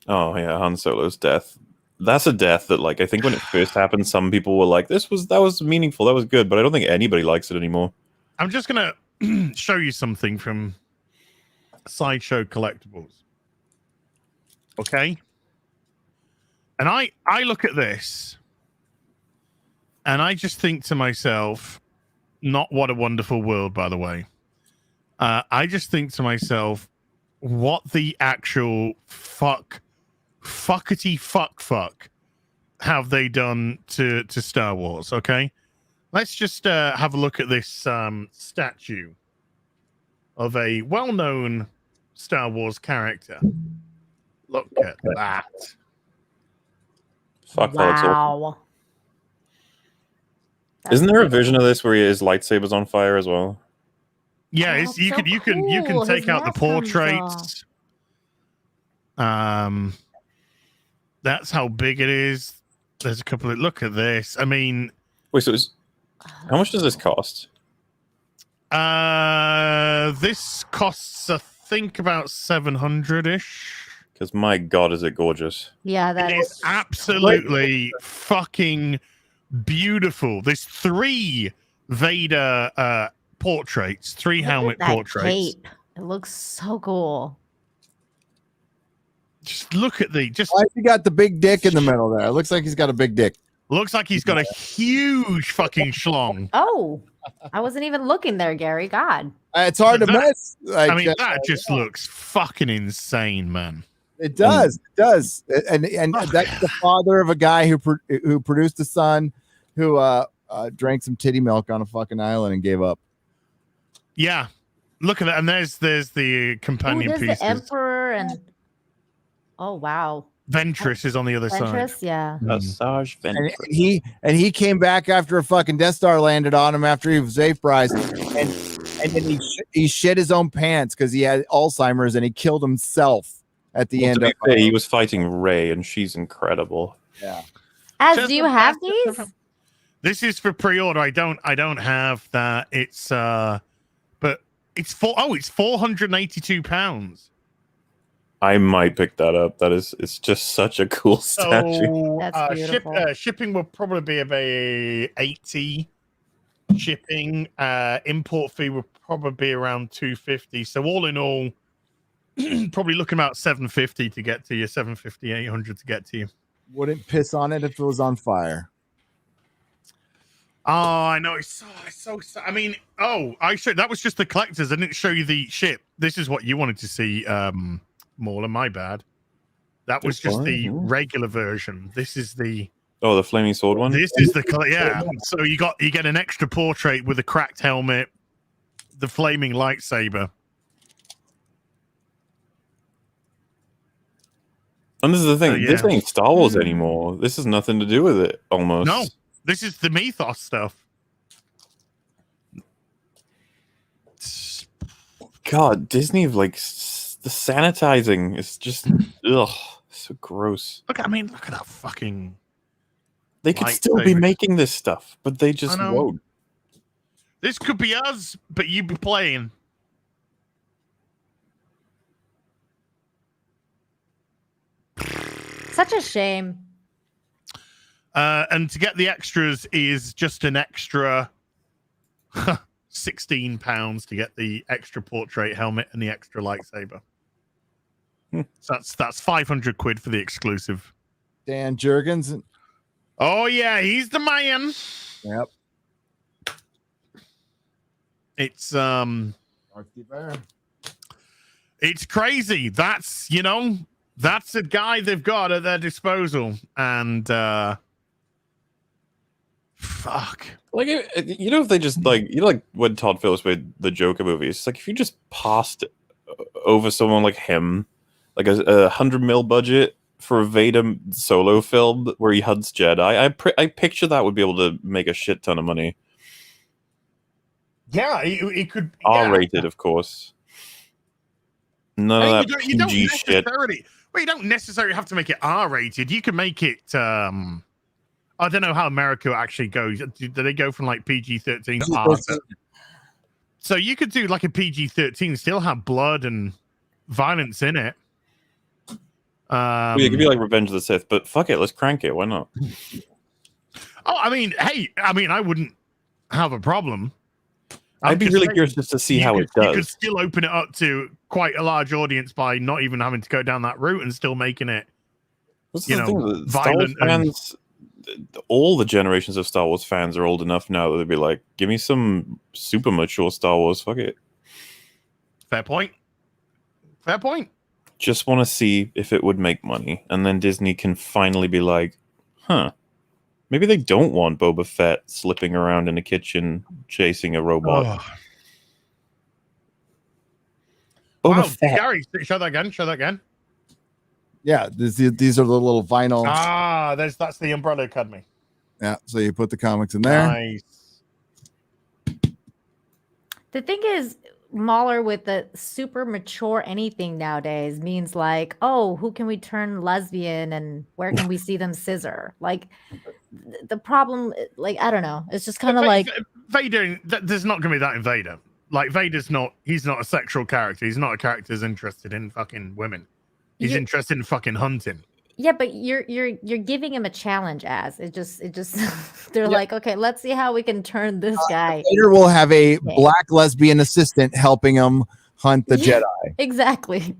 Oh yeah, Han Solo's death. That's a death that, like, I think when it first happened, some people were like, that was meaningful, that was good, but I don't think anybody likes it anymore. I'm just going to show you something from Sideshow Collectibles. Okay? And I look at this, and I just think to myself, not what a wonderful world, by the way. I just think to myself, what the actual fuckety fuck have they done to Star Wars? Okay, let's just have a look at this statue of a well-known Star Wars character. Look at that. Fuck, that looks awesome. Wow. Isn't there a version of this where his lightsaber's on fire as well? Yeah, Oh, it's, you so can cool. take His out the mask comes portraits. That's how big it is. There's a couple of look at this. I mean, wait, so how much does this cost? This costs I think about 700-ish. Because my god, is it gorgeous? Yeah, that is absolutely fucking beautiful. There's 3 Vader portraits, 3 helmet that portraits. cape. It looks so cool. Just look at the Why has he got the big dick in the middle there? It looks like he's got a big dick. Looks like he's got a huge fucking schlong. Oh, I wasn't even looking there, Gary. God. It's hard to miss. Like, I mean, that just looks fucking insane, man. It does. It does. And that's the father of a guy who produced a son who drank some titty milk on a fucking island and gave up. Yeah. Look at that. And there's the companion Ooh, there's pieces. the Emperor and oh wow. Ventress is on the other Ventress, side. yeah. Massage Ventress. And he came back after a fucking Death Star landed on him after he was vaporized, and then he shit his own pants because he had Alzheimer's and he killed himself at the end. To be fair, he was fighting Rey, and she's incredible. Yeah. Do you have these? This is for pre-order. I don't have that. It's but it's it's £482. I might pick that up. It's just such a cool statue. So That's beautiful. shipping will probably be about 80. Shipping import fee will probably be around 250. So all in all, probably looking about 750 to get to you. 750, 800 to get to you. Wouldn't piss on it if it was on fire. Oh, I know. It's so. I mean, that was just the collectors. I didn't show you the ship. This is what you wanted to see. Mauler, my bad. That was just the regular version. This is the the flaming sword one. This is the yeah. So you get an extra portrait with a cracked helmet, the flaming lightsaber. And this is the thing. This ain't Star Wars anymore. This has nothing to do with it. Almost. No, this is the mythos stuff. God, Disney the sanitizing is just so gross. Look at that fucking. They could still be making this stuff, but they just won't. This could be us, but you'd be playing. Such a shame. And to get the extras is just an extra £16 to get the extra portrait helmet and the extra lightsaber. So that's 500 quid for the exclusive. Dan Jurgens. Oh yeah, he's the man. Yep. It's it's crazy. That's that's a guy they've got at their disposal, and fuck. Like if they just like when Todd Phillips made the Joker movies, it's like if you just passed over someone like him, like a $100 million budget for a Vader solo film where he hunts Jedi, I picture that would be able to make a shit ton of money. Yeah, it could R-rated, of course. None of that PG shit. Well, you don't necessarily have to make it R-rated. You can make it. I don't know how America actually goes. Do they go from like PG-13 to R? So you could do like a PG-13, still have blood and violence in it. It could be like Revenge of the Sith, but fuck it, let's crank it. Why not? Oh, I mean, I wouldn't have a problem. I'd be really curious just to see how it does. You could still open it up to quite a large audience by not even having to go down that route and still making it, thing? violent. Fans, all the generations of Star Wars fans are old enough now that they'd be like, give me some super mature Star Wars. Fuck it. Fair point. Just want to see if it would make money. And then Disney can finally be like, maybe they don't want Boba Fett slipping around in a kitchen chasing a robot. Oh. Boba Fett. Gary, show that again. Yeah, these are the little vinyl. Ah, that's the Umbrella Academy. Yeah, so you put the comics in there. Nice. The thing is, Mahler with the super mature anything nowadays means like, oh, who can we turn lesbian and where can we see them scissor? Like the problem, like, I don't know. It's just kind of like Vader. There's not going to be that in Vader. Like Vader's not. He's not a sexual character. He's not a character who's interested in fucking women. He's interested in fucking hunting. Yeah, but you're giving him a challenge. As it just they're like, okay, let's see how we can turn this guy. Vader will have a black lesbian assistant helping him hunt the Jedi. Exactly.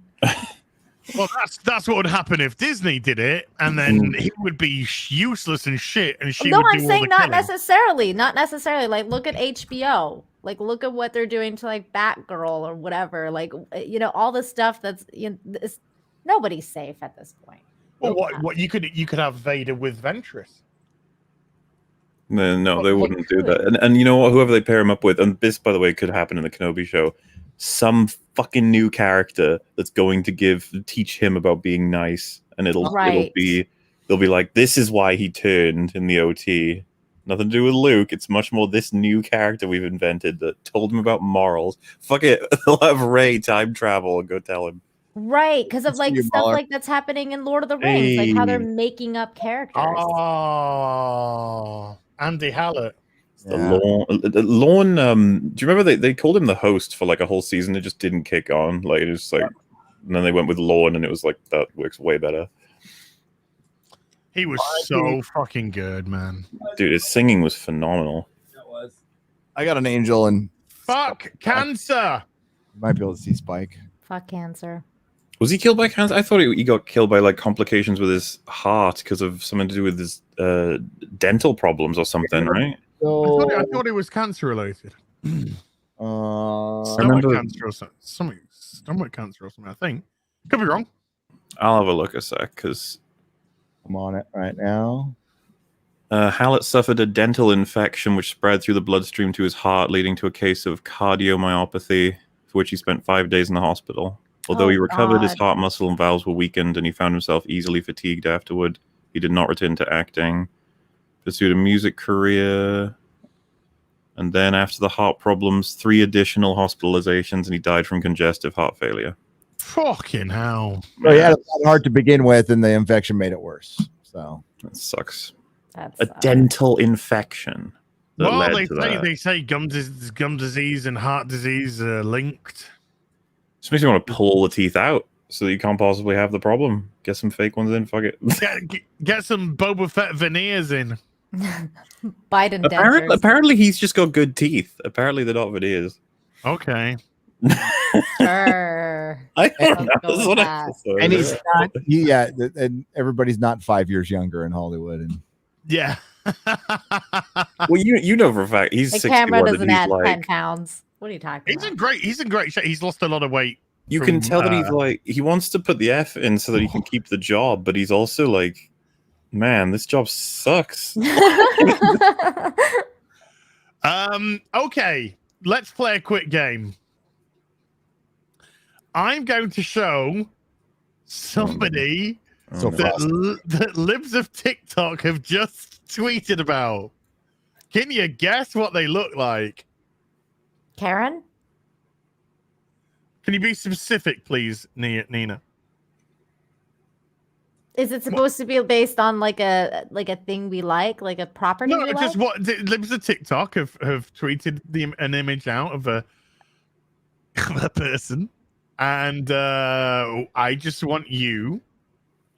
Well, that's what would happen if Disney did it, and then he would be useless and shit, and she would do I'm saying all the not killing. not necessarily. Like, look at HBO. Like, look at what they're doing to like Batgirl or whatever. Like, you know, all the stuff that's nobody's safe at this point. Well, what you could have Vader with Ventress. No, they wouldn't do that. And you know what? Whoever they pair him up with, and this, by the way, could happen in the Kenobi show. Some fucking new character that's going to teach him about being nice, and they'll be like, this is why he turned in the OT. Nothing to do with Luke. It's much more this new character we've invented that told him about morals. Fuck it, they'll have Rey time travel and go tell him. Right, because of like stuff like that's happening in Lord of the Rings, like how they're making up characters. Oh, Andy Hallett. Lorne, do you remember they called him the host for like a whole season? It just didn't kick on. Like, it was like, and then they went with Lorne, and it was like, that works way better. He was so fucking good, man. Dude, his singing was phenomenal. I got an angel and fuck cancer. Might be able to see Spike. Fuck cancer. Was he killed by cancer? I thought he got killed by like complications with his heart because of something to do with his dental problems or something, right? I thought it was cancer related. Stomach cancer or something. Stomach cancer or something. I think. Could be wrong. I'll have a look a sec because I'm on it right now. Hallett suffered a dental infection which spread through the bloodstream to his heart, leading to a case of cardiomyopathy, for which he spent 5 days in the hospital. Although he recovered, his heart muscle and valves were weakened, and he found himself easily fatigued afterward. He did not return to acting. Pursued a music career. And then, after the heart problems, 3 additional hospitalizations, and he died from congestive heart failure. Fucking hell. So he had a bad heart to begin with, and the infection made it worse. So that sucks. That's a dental infection. Well, they say gum disease and heart disease are linked. Just makes you want to pull the teeth out so that you can't possibly have the problem. Get some fake ones in. Fuck it. Get some Boba Fett veneers in. Biden dentures. Apparently, he's just got good teeth. Apparently, they're not veneers. Okay. Sure. I don't know. That's what I and he's not. Yeah, and everybody's not 5 years younger in Hollywood. And yeah. Well, you know for a fact he's the 61. camera doesn't He's add like, 10 pounds. What are you talking He's in great shape. He's lost a lot of weight. You can tell that he's like, he wants to put the F in so that he can keep the job, but he's also like, man, this job sucks. Okay, let's play a quick game. I'm going to show somebody that libs of TikTok have just tweeted about. Can you guess what they look like? Karen? Can you be specific, please, Nina? Is it supposed to be based on like a thing we like a property? No, we just like? what libs of TikTok have tweeted an image out of a person, and I just want you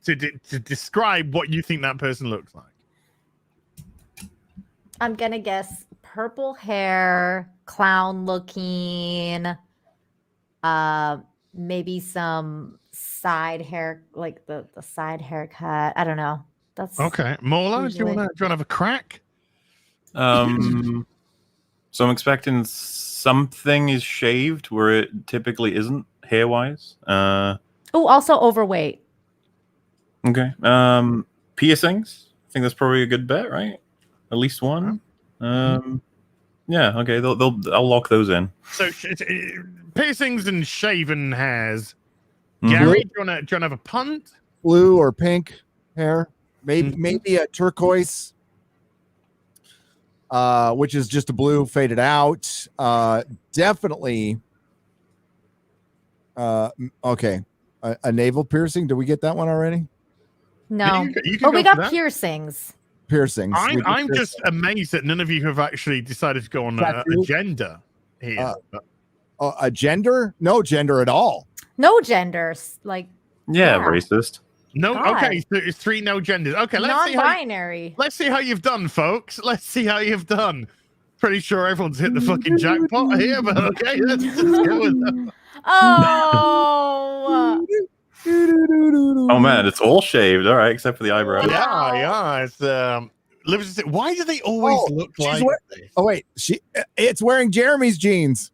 to describe what you think that person looks like. I'm gonna guess purple hair, clown looking, maybe some side hair, like the side haircut. I don't know. That's okay. Mola, do you want to have a crack? So I'm expecting something is shaved where it typically isn't hair wise. Oh, also overweight. Okay. Piercings. I think that's probably a good bet, right? At least one. Yeah. Okay. I'll lock those in. So piercings and shaven hairs. Gary, do you want to have a punt? blue or pink hair, maybe a turquoise, which is just a blue faded out. Definitely. Okay, a navel piercing. Did we get that one already? No. You can Oh, we go for got that. piercings. Piercings. I'm just amazed that none of you have actually decided to go on a gender here. A gender? No gender at all. No genders. Like, Yeah, racist. No, God. okay, so it's 3 no genders. Okay, non-binary. Let's see how you've done, folks. Let's see how you've done. Pretty sure everyone's hit the fucking jackpot here, but okay, let's just go with that. Oh. Oh man, it's all shaved. All right, except for the eyebrows. Yeah, it's why do they always look like this? Oh wait, it's wearing Jeremy's jeans.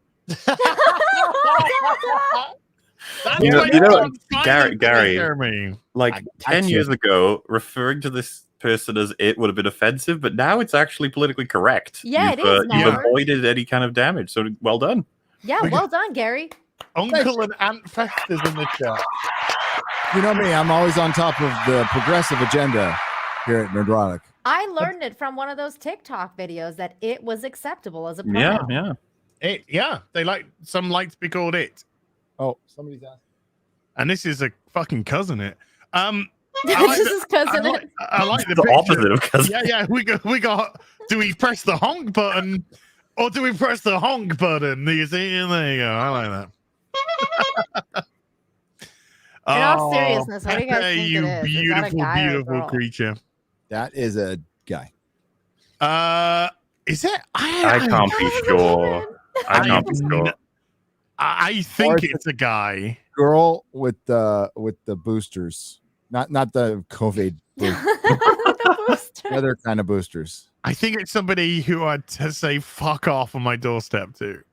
You know, Gary, Jeremy. like 10 years ago, referring to this person as it would have been offensive, but now it's actually politically correct. Yeah, you've, it is, You've Mark. avoided any kind of damage, so well done. Yeah, well done, Gary. Uncle and Aunt Fest is in the chat. You know me, I'm always on top of the progressive agenda here at Nerdrotic. I learned it from one of those TikTok videos that it was acceptable as a pronoun. Yeah. They like to be called it. Oh, somebody's asking. And this is a fucking cousin it. This is cousin it. I like the The opposite of cousin. Yeah. We got. Do we press the honk button, or do we press the honk button? You see, there you go. I like that. In all seriousness, what do you guys Pepe, think you it is? Is that a beautiful, guy or a beautiful girl? creature. That is a guy. Is it? I can't be sure. I can't be sure. I think it's a guy. Girl with the boosters, not the COVID. The other kind of boosters. I think it's somebody who I'd to say fuck off on my doorstep too.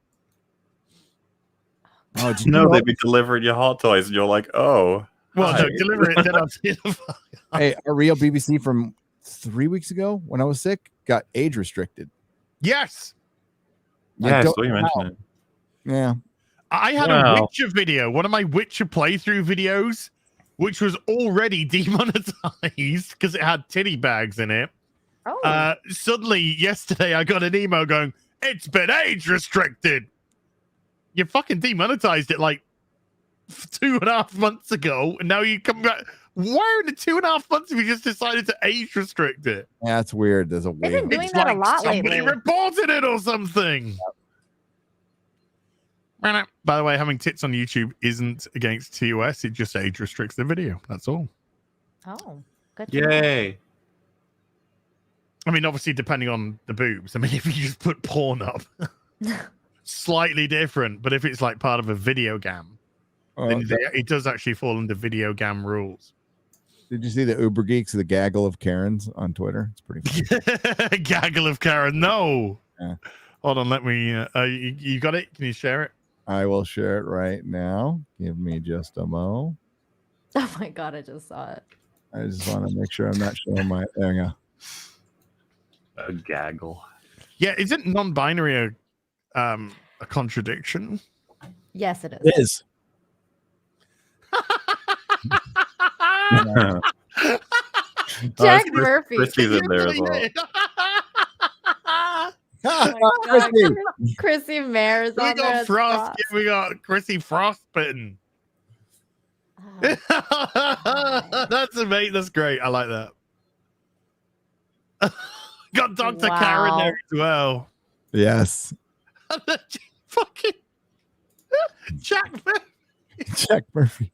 Oh, No, they'd be delivering your hot toys, and you're like, oh. Well, hi. no, deliver it. Then I'll see the fuck. Hey, a real BBC from 3 weeks ago when I was sick got age restricted. Yes. Yeah, I saw you mention it. Yeah. I had a Witcher video, one of my Witcher playthrough videos, which was already demonetized because it had titty bags in it. Oh. Suddenly, yesterday, I got an email going, it's been age restricted. You fucking demonetized it like 2.5 months ago, and now you come back. Why in the 2.5 months have you just decided to age restrict it? Yeah, that's weird. There's a They've weird. been doing that a lot Somebody lately. reported it or something. By the way, having tits on YouTube isn't against TOS. It just age restricts the video. That's all. Oh, good. to know. Yay. I mean, obviously, depending on the boobs. I mean, if you just put porn up, slightly different. But if it's like part of a video gam, then it does actually fall under video gam rules. Did you see the Uber Geeks, the gaggle of Karens on Twitter? It's pretty funny. Gaggle of Karen. No. Yeah. Hold on. Let me. You got it? Can you share it? I will share it right now. Give me just a mo. Oh my god, I just saw it. I just want to make sure I'm not showing my. There we go. A gaggle. Yeah, isn't non-binary a contradiction? Yes, it is. It is. Jack Murphy. Chrissy's in there as well. Oh my God, Chrissy Mare's We on there. got as Frost. Yeah, we got Chrissy Frostbitten. That's amazing. That's great. I like that. Got Dr. Karen Wow. there as well. Yes. Fucking Jack Murphy. Jack Murphy.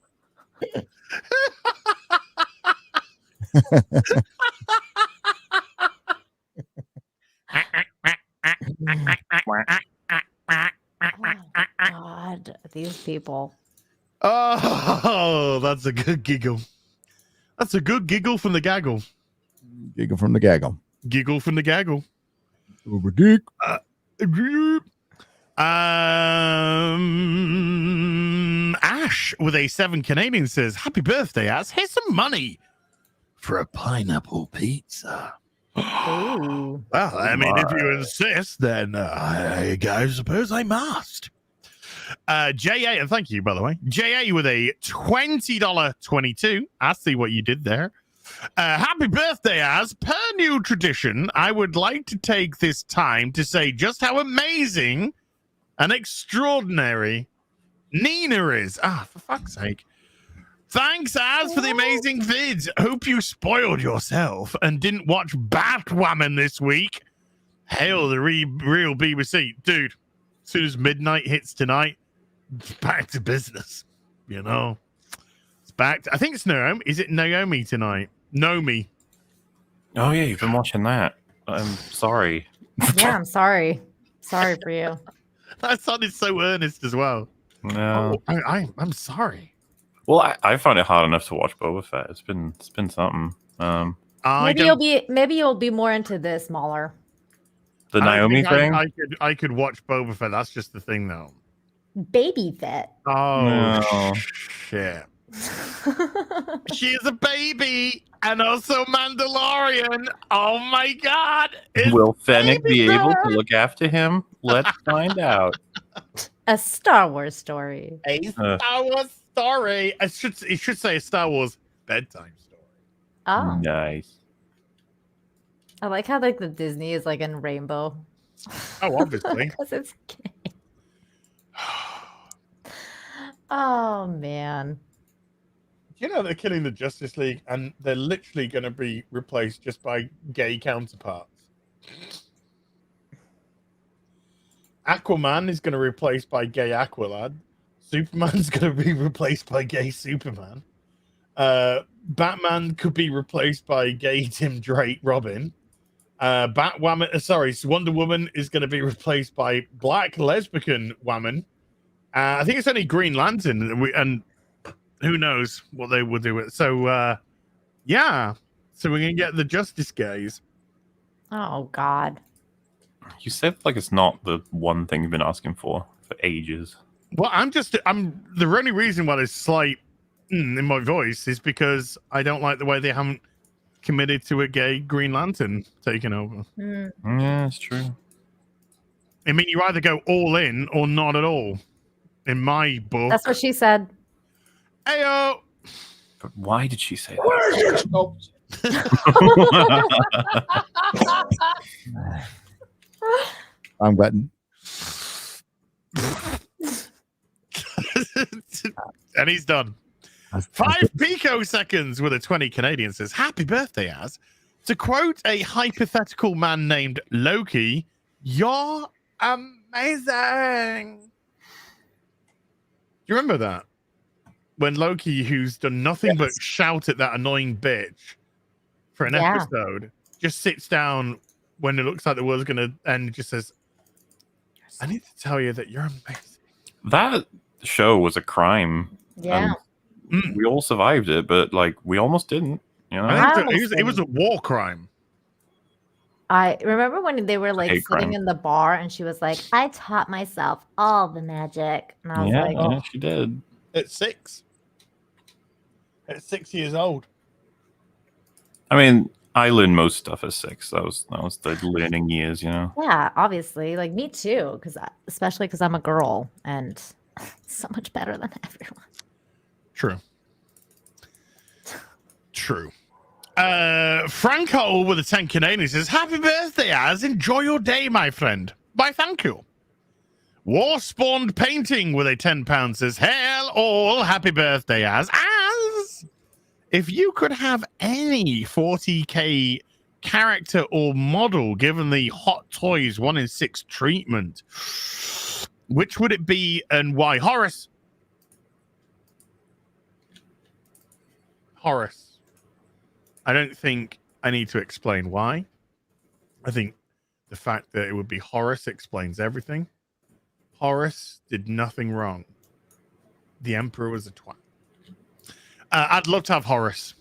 God, these people. Oh, that's a good giggle. That's a good giggle from the gaggle. Giggle from the gaggle. Giggle from the gaggle. Uber Geek. Ash with a 7 Canadian says, "Happy birthday, Ash. Here's some money for a pineapple pizza." Ooh. Well, I mean, if you insist, then I suppose I must. JA, and thank you, by the way. JA with a $20.22. I see what you did there. Happy birthday, Az. Per new tradition, I would like to take this time to say just how amazing and extraordinary Nina is. For fuck's sake. Thanks, Az, for the amazing vids. Hope you spoiled yourself and didn't watch Batwoman this week. Hail the real BBC. Dude, as soon as midnight hits tonight, it's back to business. You know? It's back to, I think it's Naomi. Is it Naomi tonight? Nomi. Oh, yeah, you've been watching that. I'm sorry. Yeah, I'm sorry. Sorry for you. That sounded so earnest as well. No. Oh, I'm sorry. Well, I find it hard enough to watch Boba Fett. It's been something. Maybe you'll be more into this, Mauler. The Naomi thing. I could watch Boba Fett. That's just the thing, though. Baby Fett. Oh No. shit! She is a baby and also Mandalorian. Oh my god! Will Fennec be able to look after him? Let's find out. A Star Wars story. A Star Wars story. It should say a Star Wars bedtime story. Oh, Nice. I like how like the Disney is like in rainbow. Oh, obviously. Because it's gay. Oh man. You know they're killing the Justice League, and they're literally going to be replaced just by gay counterparts. Aquaman is going to be replaced by gay Aqualad. Superman's going to be replaced by gay Superman. Batman could be replaced by gay Tim Drake Robin. Wonder Woman is going to be replaced by black lesbian woman. I think it's only Green Lantern, and who knows what they will do with it. So, yeah. So we're going to get the Justice Gays. Oh God. You said like it's not the one thing you've been asking for ages. Well, the only reason why there's slight in my voice is because I don't like the way they haven't committed to a gay Green Lantern taking over. Yeah, it's true. I mean, you either go all in or not at all. In my book. That's what she said. Ayo. But why did she say that? I'm button. And he's done. 5 picoseconds with a 20 Canadian says, "Happy birthday, Az." To quote a hypothetical man named Loki, "You're amazing." Do you remember that? When Loki, who's done nothing but shout at that annoying bitch for an episode, just sits down when it looks like the world's going to end and just says, "I need to tell you that you're amazing." That show was a crime. Yeah. We all survived it, but like we almost didn't. You know, I think it was a war crime. I remember when they were like Hate sitting crime. in the bar and she was like, "I taught myself all the magic." And I was like, yeah, she did. At 6. At 6 years old. I mean, I learned most stuff at 6. That was the learning years, you know. yeah, obviously. Like me too, especially because I'm a girl and so much better than everyone. True. Franco with a 10 Canadian says, "Happy birthday, Az. Enjoy your day, my friend." Why, thank you. War Spawned Painting with a £10 says, "Hail all, happy birthday, Az. Az, if you could have any 40k character or model given the Hot Toys 1 in 6 treatment, which would it be and why?" Horace. I don't think I need to explain why. I think the fact that it would be Horace explains everything. Horace did nothing wrong. The Emperor was a twat. I'd love to have Horace.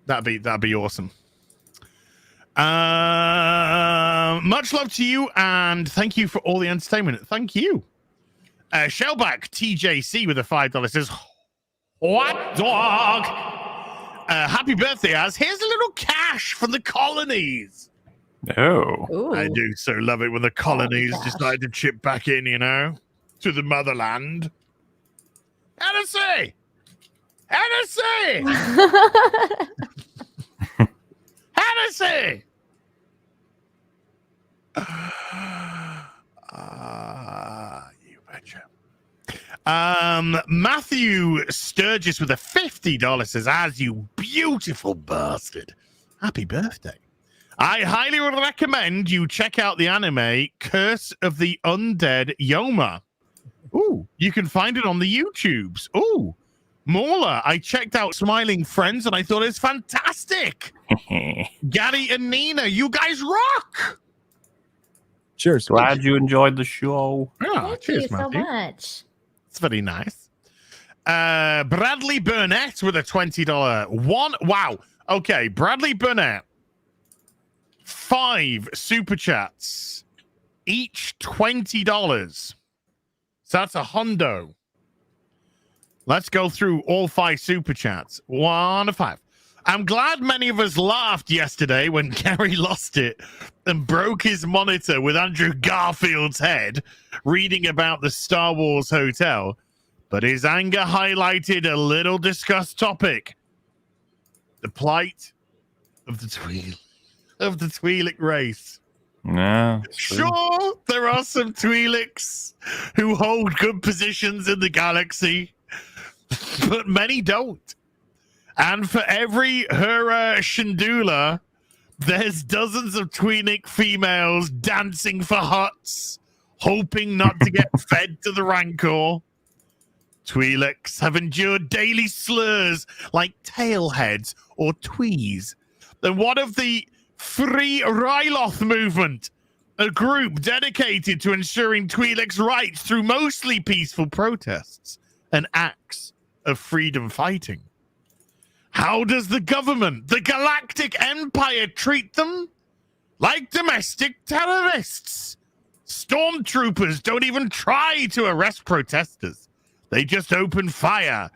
That'd be awesome. Much love to you, and thank you for all the entertainment. Thank you. Shellback TJC with a $5 says, "What dog? Happy birthday, Az. Here's a little cash from the colonies." Oh. Ooh. I do so love it when the colonies decide to chip back in, you know. to the motherland. Hennessy! Hennessy! Hennessy! You betcha. Matthew Sturgis with a $50 says, as you beautiful bastard. Happy birthday. I highly would recommend you check out the anime Curse of the Undead Yoma. Ooh, you can find it on the YouTubes. Ooh, Mauler, I checked out Smiling Friends and I thought it's fantastic. Gary and Nina, you guys rock. Cheers. Glad you enjoyed the show. Oh, cheers, Thank you so Matthew. much. It's very nice. Bradley Burnett with a $20 one. Wow. Okay, Bradley Burnett. 5 super chats, each $20. So that's a hundo. Let's go through all 5 super chats. 1 to 5. I'm glad many of us laughed yesterday when Gary lost it and broke his monitor with Andrew Garfield's head reading about the Star Wars hotel, but his anger highlighted a little discussed topic: the plight of the Twi'lek race. Yeah. Sure, there are some Twi'leks who hold good positions in the galaxy, but many don't. And for every Hura Shandula, there's dozens of Twi'lek females dancing for huts, hoping not to get fed to the Rancor. Twi'leks have endured daily slurs like tailheads or tweez. Then what of the Free Ryloth movement, a group dedicated to ensuring Twi'leks' rights through mostly peaceful protests and acts of freedom fighting? How does the government, the Galactic Empire, treat them? Like domestic terrorists. Stormtroopers don't even try to arrest protesters. They just open fire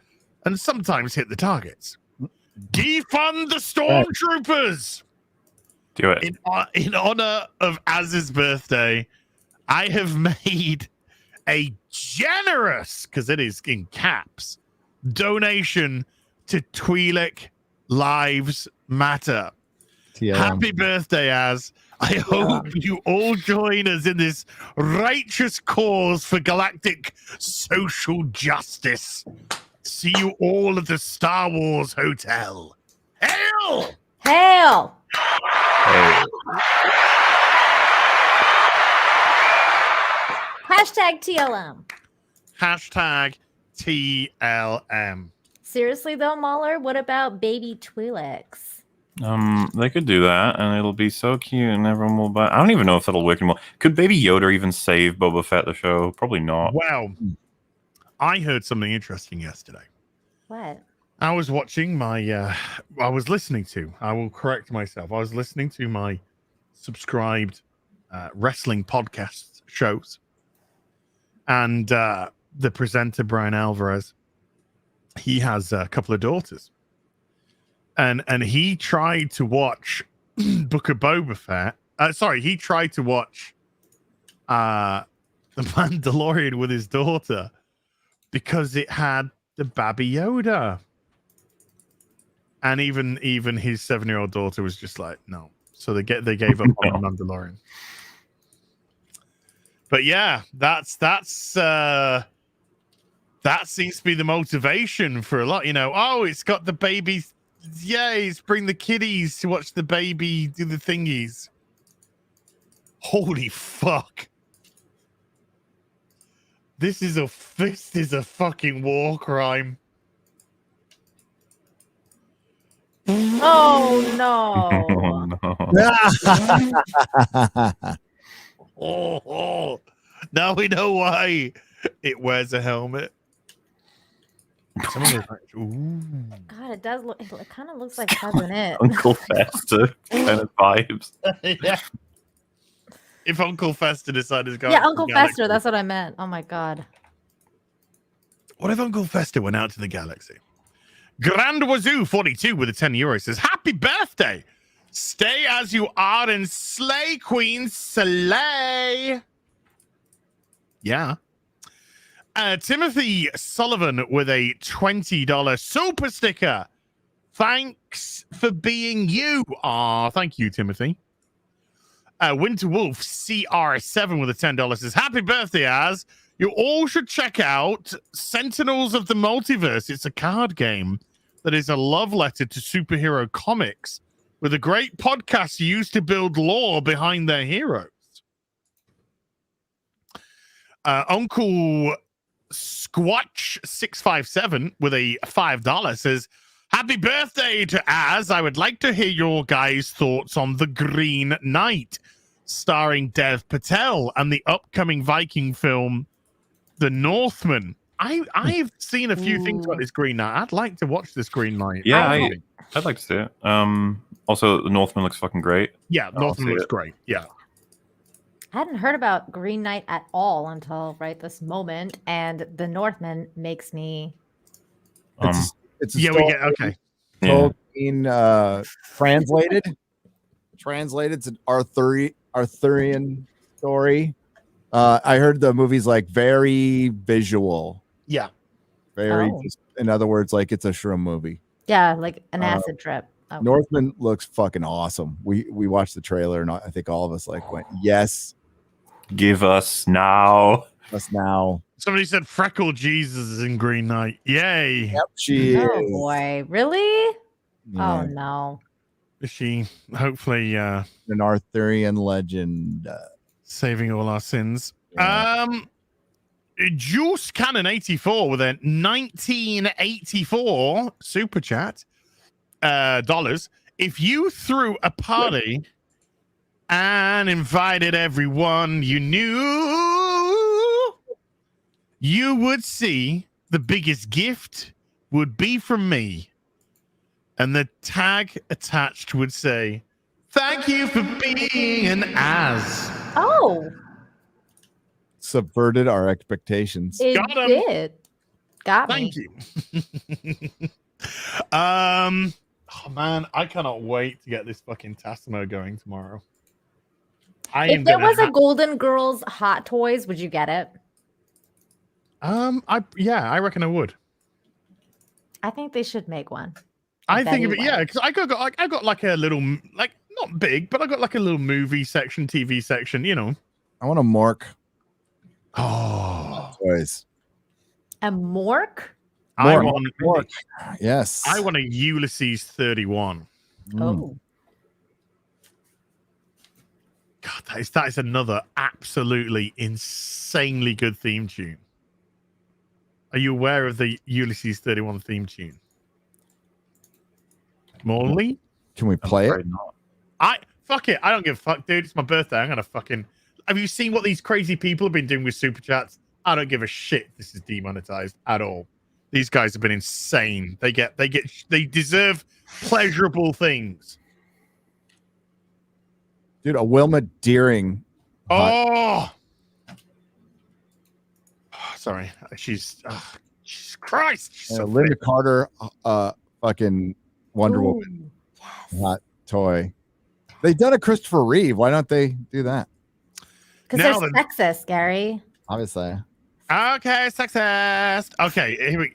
and sometimes hit the targets. Defund the stormtroopers! Do it. In honor of Az's birthday, I have made a generous, because it is in caps, donation to Twi'lek Lives Matter. Happy birthday, Az. I hope you all join us in this righteous cause for galactic social justice. See you all at the Star Wars Hotel. Hail! Hail! Hashtag TLM. Hashtag TLM. Seriously though, Mahler, what about baby Twi'leks? They could do that, and it'll be so cute, and everyone will buy. I don't even know if that'll work anymore. Could Baby Yoda even save Boba Fett the show? Probably not. Well, I heard something interesting yesterday. What? I was watching my. I was listening to. I will correct myself. I was listening to my subscribed wrestling podcast shows, and the presenter Brian Alvarez. He has a couple of daughters. And he tried to watch Book of Boba Fett. He tried to watch The Mandalorian with his daughter because it had the Baby Yoda. And even his 7-year-old daughter was just like, no. So they gave up on The Mandalorian. But yeah, that seems to be the motivation for a lot. You know, oh, it's got the babies. Yay, bring the kiddies to watch the baby do the thingies. Holy fuck. This is a fucking war crime. Oh no. Oh, now we know why it wears a helmet. Ooh. God, it does look. It kind of looks like Cousin It. Uncle Fester kind of vibes. Yeah. If Uncle Fester decided to go, Yeah, Uncle Fester. That's what I meant. Oh my God. What if Uncle Fester went out to the galaxy? Grand Wazoo 42 with a €10 says, "Happy birthday! Stay as you are and slay, Queen, slay." Yeah. Timothy Sullivan with a $20 super sticker. Thanks for being you. Thank you, Timothy. Winter Wolf CR7 with a $10 says, happy birthday, Az. You all should check out Sentinels of the Multiverse. It's a card game that is a love letter to superhero comics with a great podcast used to build lore behind their heroes. Uncle Squatch657 with a $5 says, happy birthday to Az. I would like to hear your guys' thoughts on The Green Knight, starring Dev Patel, and the upcoming Viking film, The Northman. I've seen a few things about this Green Knight. I'd like to watch this Green Knight. Yeah, I'd like to see it. Also, The Northman looks fucking great. Yeah, Northman looks great. Yeah. I hadn't heard about Green Knight at all until right this moment, and The Northman makes me. It's a yeah, story, we get okay. Tolkien, translated. It's an Arthurian story. I heard the movie's like very visual. Yeah, very. Just, in other words, like it's a shroom movie. Yeah, like an acid trip. Okay. Northman looks fucking awesome. We watched the trailer, and I think all of us like went, yes. Give us now. Us now. Somebody said Freckle Jesus is in Green Knight. Yay. Yep, she Oh is. boy, really? Yeah. Oh no. Is she hopefully an Arthurian legend. Saving all our sins. Yeah. Juice Cannon 84 with a 1984 super chat dollars. If you threw a party and invited everyone you knew, you would see the biggest gift would be from me. And the tag attached would say, thank you for being an Az. Oh, Subverted our expectations. it Got 'em. did. Got me. Thank you. Oh man, I cannot wait to get this fucking Tassimo going tomorrow. If there was a Golden Girls Hot Toys, would you get it? I reckon I would. I think they should make one. I think of Betty it, yeah, because I got like a little, like not big, but I got like a little movie section, TV section, you know. I want a Mork. Oh, toys. A Mork? I want Mork. Yes. I want a Ulysses 31. Oh. God, that is another absolutely insanely good theme tune. Are you aware of the Ulysses 31 theme tune? Morley? Can we play it? Fuck it. I don't give a fuck, dude. It's my birthday. I'm gonna fucking. Have you seen what these crazy people have been doing with super chats? I don't give a shit if this is demonetized at all. These guys have been insane. They deserve pleasurable things. Dude, a Wilma Deering. Oh, sorry. Jesus Christ. She's so Linda fit. Carter, fucking Wonder Woman. Hot toy. They've done a Christopher Reeve. Why don't they do that? Because they're sexist, Gary. Obviously. Okay, sexist. Okay, here we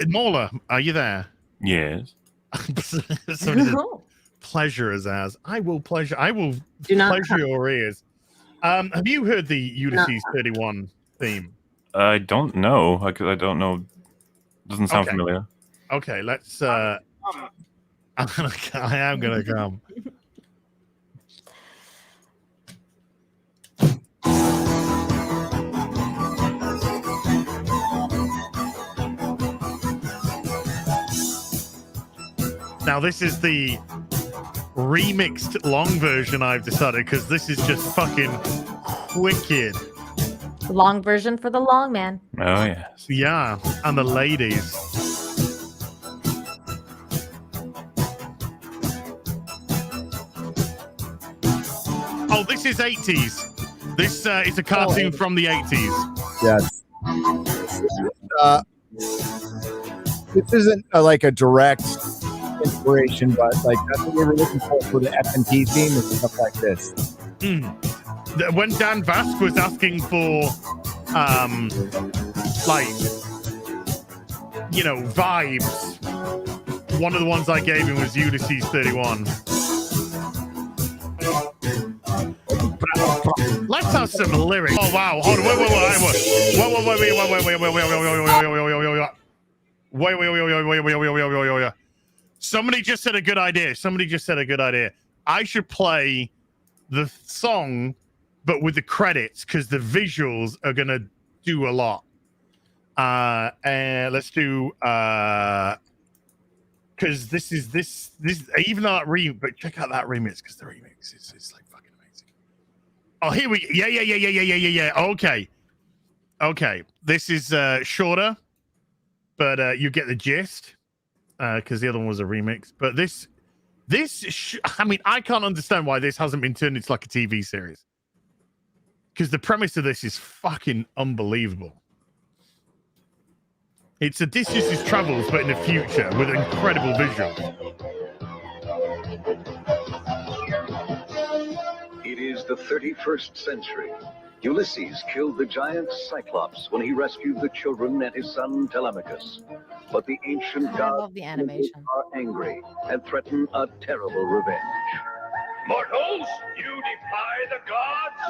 Mola, are you there? Yes. Somebody said, pleasure as I will pleasure. I will Do not pleasure come. your ears. Have you heard the Ulysses 31 theme? I don't know. I don't know. Doesn't sound Okay. familiar. Okay, let's. I am gonna come. Now this is the remixed long version I've decided because this is just fucking wicked. Long version for the long man. Oh yes. Yeah, and the ladies. Oh, this is 80s. This is a cartoon from the 80s. Yes. This isn't like a direct inspiration, but like that's what we were looking for the F&T theme and stuff like this. When Dan Vasque was asking for like, you know, vibes. One of the ones I gave him was Ulysses 31. Let's have some lyrics. Oh wow! Hold on, wait. Somebody just said a good idea. I should play the song, but with the credits, because the visuals are gonna do a lot. And let's do because this even though that but check out that remix, because the remix is like fucking amazing. Oh, here we yeah. Okay. This is shorter, but you get the gist. Because the other one was a remix, but I mean, I can't understand why this hasn't been turned into like a TV series. Because the premise of this is fucking unbelievable. It's Odysseus' travels, but in the future with incredible visuals. It is the 31st century. Ulysses killed the giant Cyclops when he rescued the children and his son Telemachus. But the ancient gods are angry and threaten a terrible revenge. Mortals, you defy the gods?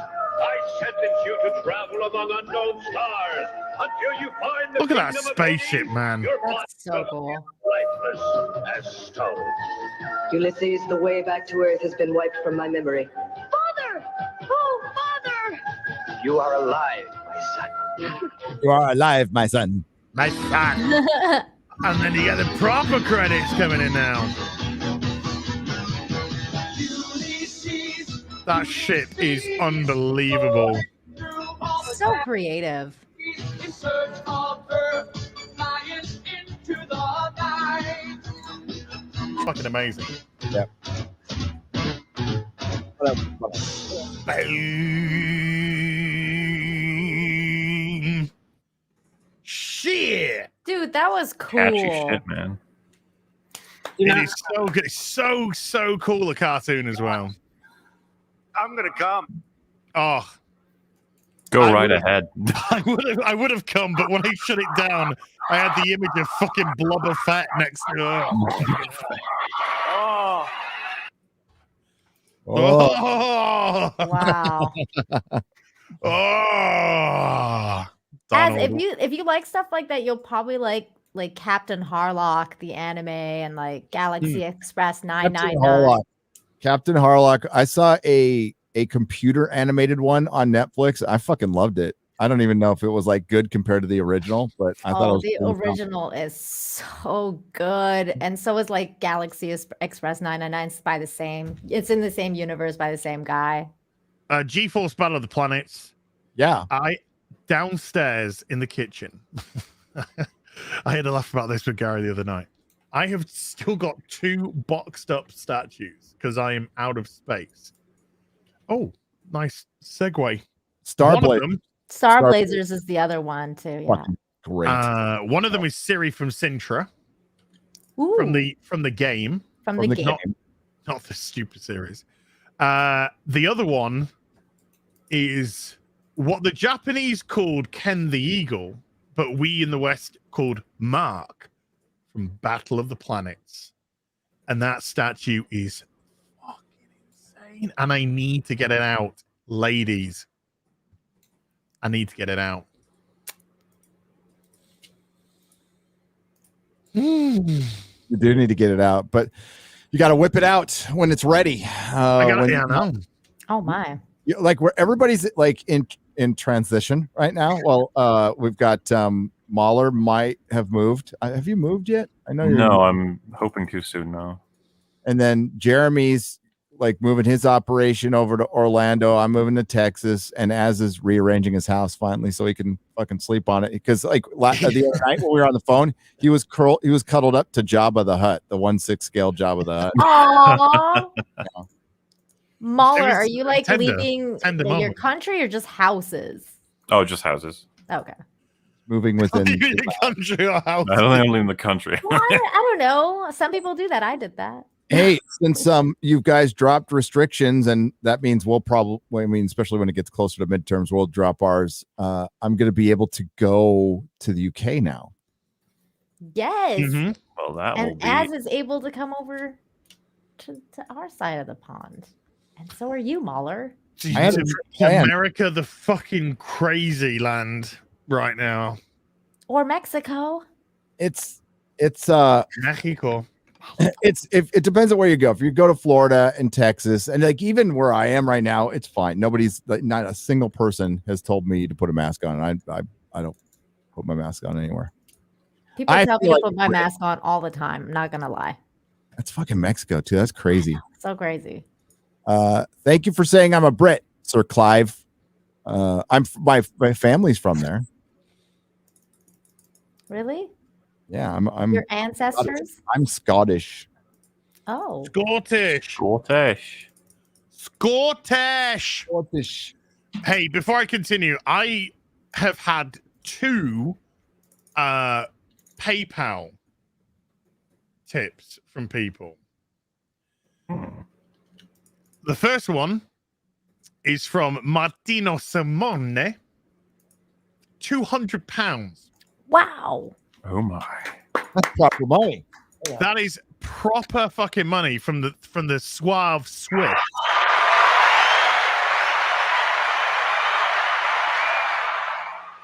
I sentence you to travel among unknown stars until you find the Look at that kingdom of spaceship, Hades. man. Your That's so cool. lifeless as stone. Ulysses, the way back to Earth has been wiped from my memory. Father! Oh, Father! You are alive, my son. You are alive, my son. My son. And then you get the proper credits coming in now. That shit is unbelievable. So creative. Fucking amazing. Yep. Shit. Dude, that was cool. Catchy shit, man. It is so good. It's so cool, a cartoon as well. I'm gonna come. Oh, Go right ahead. I would have come, but when I shut it down, I had the image of fucking Blubber Fett next to her. Wow. As if you like stuff like that, you'll probably like Captain Harlock, the anime, and like Galaxy Express 999. Captain Harlock. I saw a computer animated one on Netflix. I fucking loved it. I don't even know if it was like good compared to the original, but I thought it was the cool. original is so good, and so is like Galaxy Express 999 by the same. It's in the same universe by the same guy. G-Force Battle of the Planets. Yeah. Downstairs in the kitchen. I had a laugh about this with Gary the other night. I have still got 2 boxed up statues because I am out of space. Oh, nice segue. Star Blazers is the other one too. Yeah. Great. One of them is Siri from Sintra. Ooh. From the game. From the game. Not the stupid series. The other one is what the Japanese called Ken the Eagle, but we in the West called Mark from Battle of the Planets. And that statue is fucking insane. And I need to get it out, ladies. I need to get it out. You do need to get it out, but you got to whip it out when it's ready. Oh my! Like where everybody's like in transition right now. Well, we've got Mahler might have moved. Have you moved yet? I know. No, I'm hoping to soon now. And then Jeremy's like moving his operation over to Orlando. I'm moving to Texas, and Az is rearranging his house finally so he can fucking sleep on it. Because like the other night when we were on the phone, he was cuddled up to Jabba the Hutt, the 1/6 scale Jabba the Hutt. Aww. Yeah. Mahler, are you like leaving your moment. country or just houses? Oh, just houses. Okay. Moving within the country or house. I don't think I'm leaving the country. Well, I don't know. Some people do that. I did that. Hey, since you guys dropped restrictions, and that means we'll probably, I mean, especially when it gets closer to midterms, we'll drop ours. I'm going to be able to go to the UK now. Yes. Well, that will And be. Az is able to come over to our side of the pond. And so are you, Mahler. I had America, the fucking crazy land right now. Or Mexico. It's Mexico. It depends on where you go. If you go to Florida and Texas, and like even where I am right now, it's fine. Nobody's like, not a single person has told me to put a mask on. I don't put my mask on anywhere. People tell me to put my mask on all the time. I'm not gonna lie. That's fucking Mexico too. That's crazy. So crazy. Thank you for saying I'm a Brit, Sir Clive. My family's from there. Really? Yeah, I'm your ancestors. I'm Scottish. Oh, Scottish. Hey, before I continue, I have had 2 PayPal tips from people. The first one is from Martino Simone. £200. Wow. Oh my. That's proper money. That is proper fucking money from the Suave Swift.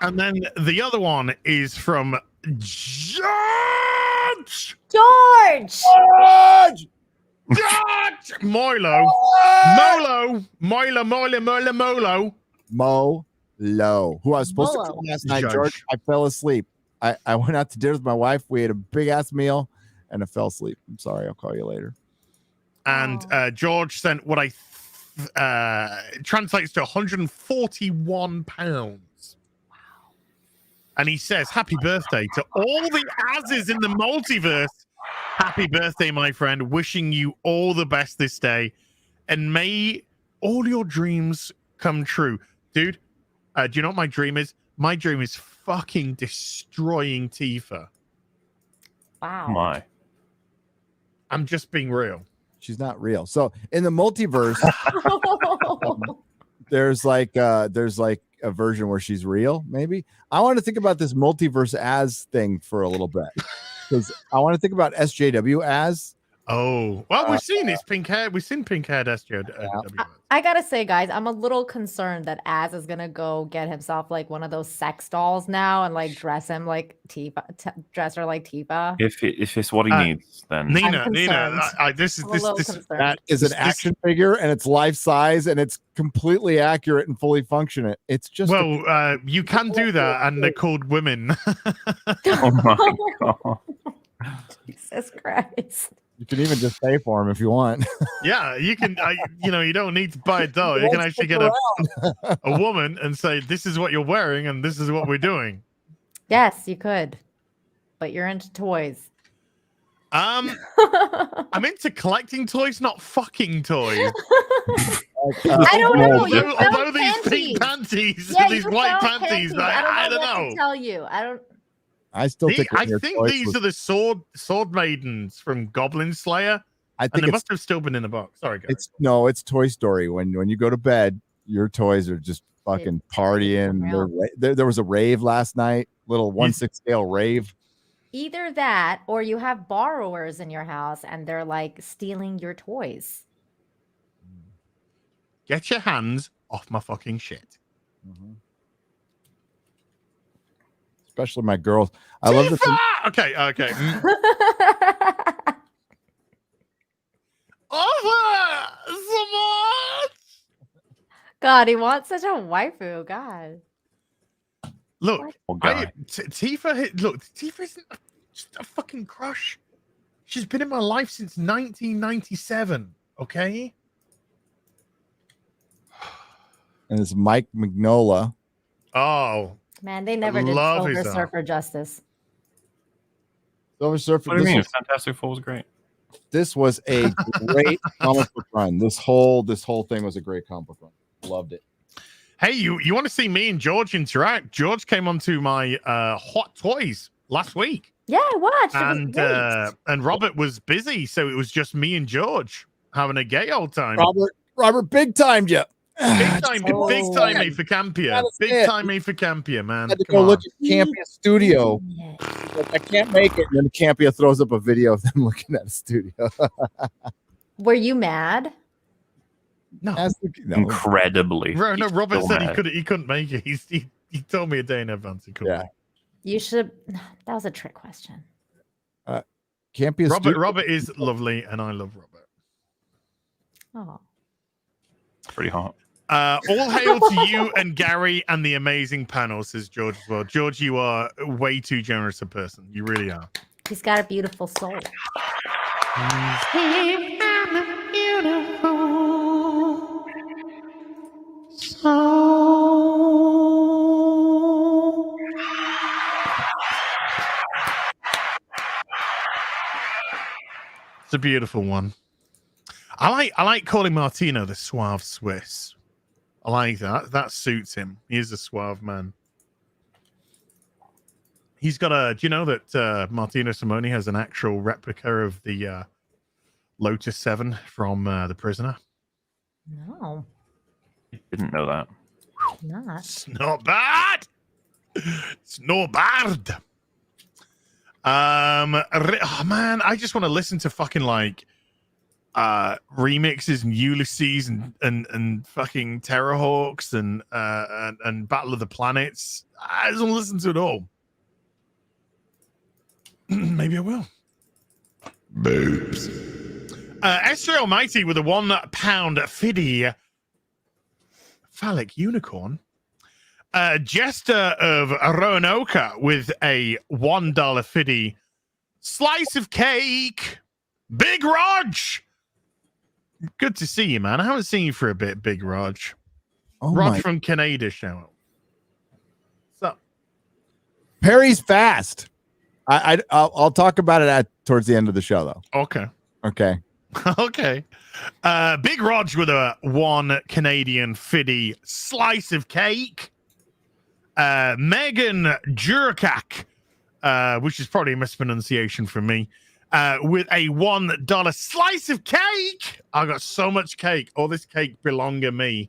And then the other one is from George. Molo. Molo, who I was supposed to call last night, George. I fell asleep. I went out to dinner with my wife. We ate a big ass meal and I fell asleep. I'm sorry. I'll call you later. And George sent what translates to £141. Wow. And he says, happy birthday to all the Azes in the multiverse. Happy birthday, my friend. Wishing you all the best this day. And may all your dreams come true. Dude, do you know what my dream is? My dream is fucking destroying Tifa. Wow. My. I'm just being real. She's not real. So in the multiverse, there's like a version where she's real, maybe. I want to think about this multiverse as thing for a little bit. Because I want to think about SJW as. Oh, well, we've seen his pink hair. We've seen pink haired SJW. I gotta say, guys, I'm a little concerned that Az is gonna go get himself like one of those sex dolls now and like dress him like Tifa, dress her like Tifa. If it's what he needs, then Nina, this that is an action figure and it's life size and it's completely accurate and fully functioning. It's just you can do that, and they're called women. Oh my god! Jesus Christ. You can even just pay for them if you want. Yeah, you can. You don't need to buy a doll. You can actually get a woman and say, "This is what you're wearing, and this is what we're doing." Yes, you could, but you're into toys. I'm into collecting toys, not fucking toys. I don't know. Although these pink panties, these white panties, I don't know. To tell you, I don't. I still think these are the sword maidens from Goblin Slayer. I think they must have still been in the box. Sorry, guys. It's Toy Story. When you go to bed, your toys are just fucking partying. There was a rave last night, little 1/6 scale rave. Either that, or you have borrowers in your house and they're like stealing your toys. Get your hands off my fucking shit. Mm-hmm. Especially my girls. I love this. Okay. God, he wants such a waifu. God. Look, Tifa isn't just a fucking crush. She's been in my life since 1997. Okay. And it's Mike Mignola. Oh. Man, they never did Silver Surfer justice. Silver Surfer. What do you mean? Fantastic Four was great. This was a great comic book run. This whole thing was a great comic book run. Loved it. Hey, you want to see me and George interact? George came onto my Hot Toys last week. Yeah, I watched. It was great. And Robert was busy, so it was just me and George having a gay old time. Robert big timed you. Big time me for Campia. Big time me for Campia, man. I had to Come go on. look at Campia Studio. Like, I can't make it. And then Campia throws up a video of them looking at a studio. Were you mad? No. Incredibly. No, Robert so said mad. he couldn't make it. He told me a day in advance he couldn't make it. You should. That was a trick question. Campia Robert is lovely, and I love Robert. Oh. Pretty hot. All hail to you and Gary and the amazing panel, says George as well. George, you are way too generous a person. You really are. He's got a beautiful soul. It's a beautiful one. I like calling Martino the suave Swiss. I like that. That suits him. He is a suave man. He's got a. Do you know that Martino Simone has an actual replica of the Lotus 7 from The Prisoner? No. Didn't know that. Not. It's not bad. It's not bad. Oh man, I just want to listen to fucking like remixes and Ulysses and fucking Terrorhawks and Battle of the Planets. I just want to listen to it all. Maybe I will. Boobs. Esther Almighty with a £1 fiddy phallic unicorn. Jester of Roanoke with a $1 fiddy slice of cake. Big Raj. Good to see you, man. I haven't seen you for a bit, Big Raj. Raj from Canada, shout out. What's up? Perry's fast. I'll talk about it towards the end of the show, though. Okay. Okay. Okay. Big Raj with a $1 Canadian fiddy slice of cake. Megan Jurkak, which is probably a mispronunciation for me, with a $1 slice of cake. I got so much cake. All this cake belong to me.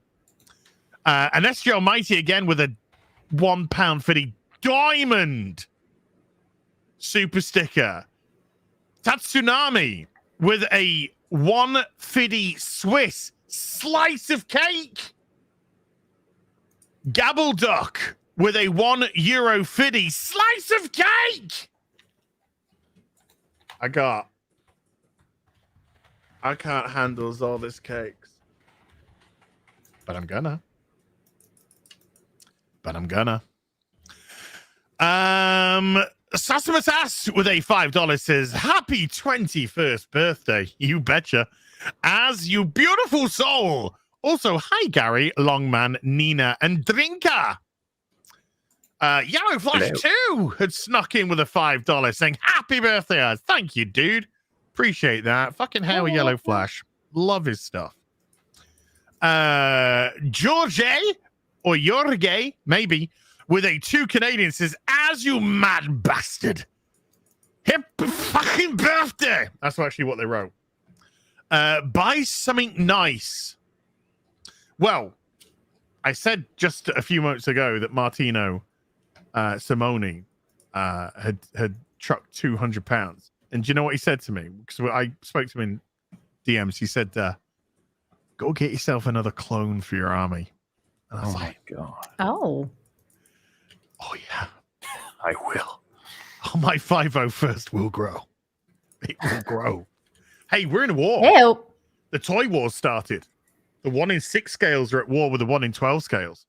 And SG Almighty again with a £1 fiddy diamond super sticker. Tatsunami with a $1 fiddy Swiss slice of cake. Gabbleduck with a €1 fiddy slice of cake. I can't handle all this cakes. But I'm gonna. Sasamatas with a $5 says, happy 21st birthday. You betcha. As you beautiful soul. Also, hi, Gary, Longman, Nina, and Drinker. Yellow Flash 2 had snuck in with a $5 saying, happy birthday, guys. Thank you, dude. Appreciate that. Fucking hell, Yellow Flash. Love his stuff. George or Jorge, maybe, with a 2 Canadian says, as you mad bastard. Happy fucking birthday. That's actually what they wrote. Buy something nice. Well, I said just a few moments ago that Martino Simone had trucked £200. And do you know what he said to me? Because I spoke to him in DMs. He said, go get yourself another clone for your army. And I was like, God. Oh. Oh, yeah. I will. Oh, my 501st will grow. It will grow. Hey, we're in a war. Ew. The toy war started. The 1 in 6 scales are at war with the 1 in 12 scales.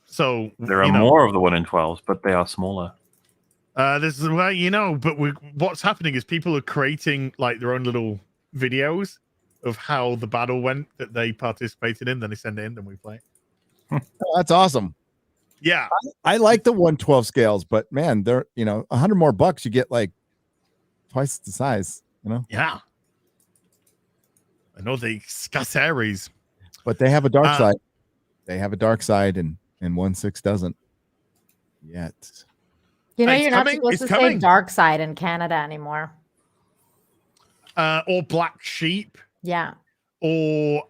So there are more of the 1 in 12s, but they are smaller. This is what's happening is people are creating like their own little videos of how the battle went that they participated in. Then they send it in, then we play. Oh, that's awesome. Yeah, I like the 112 scales, but man, they're $100 more bucks. You get like twice the size. Yeah. I know they Scasaries. But they have a dark side. They have a dark side, and 1/6 doesn't yet. You know, It's you're not coming, supposed it's to coming. say dark side in Canada anymore. Or black sheep. Yeah. Or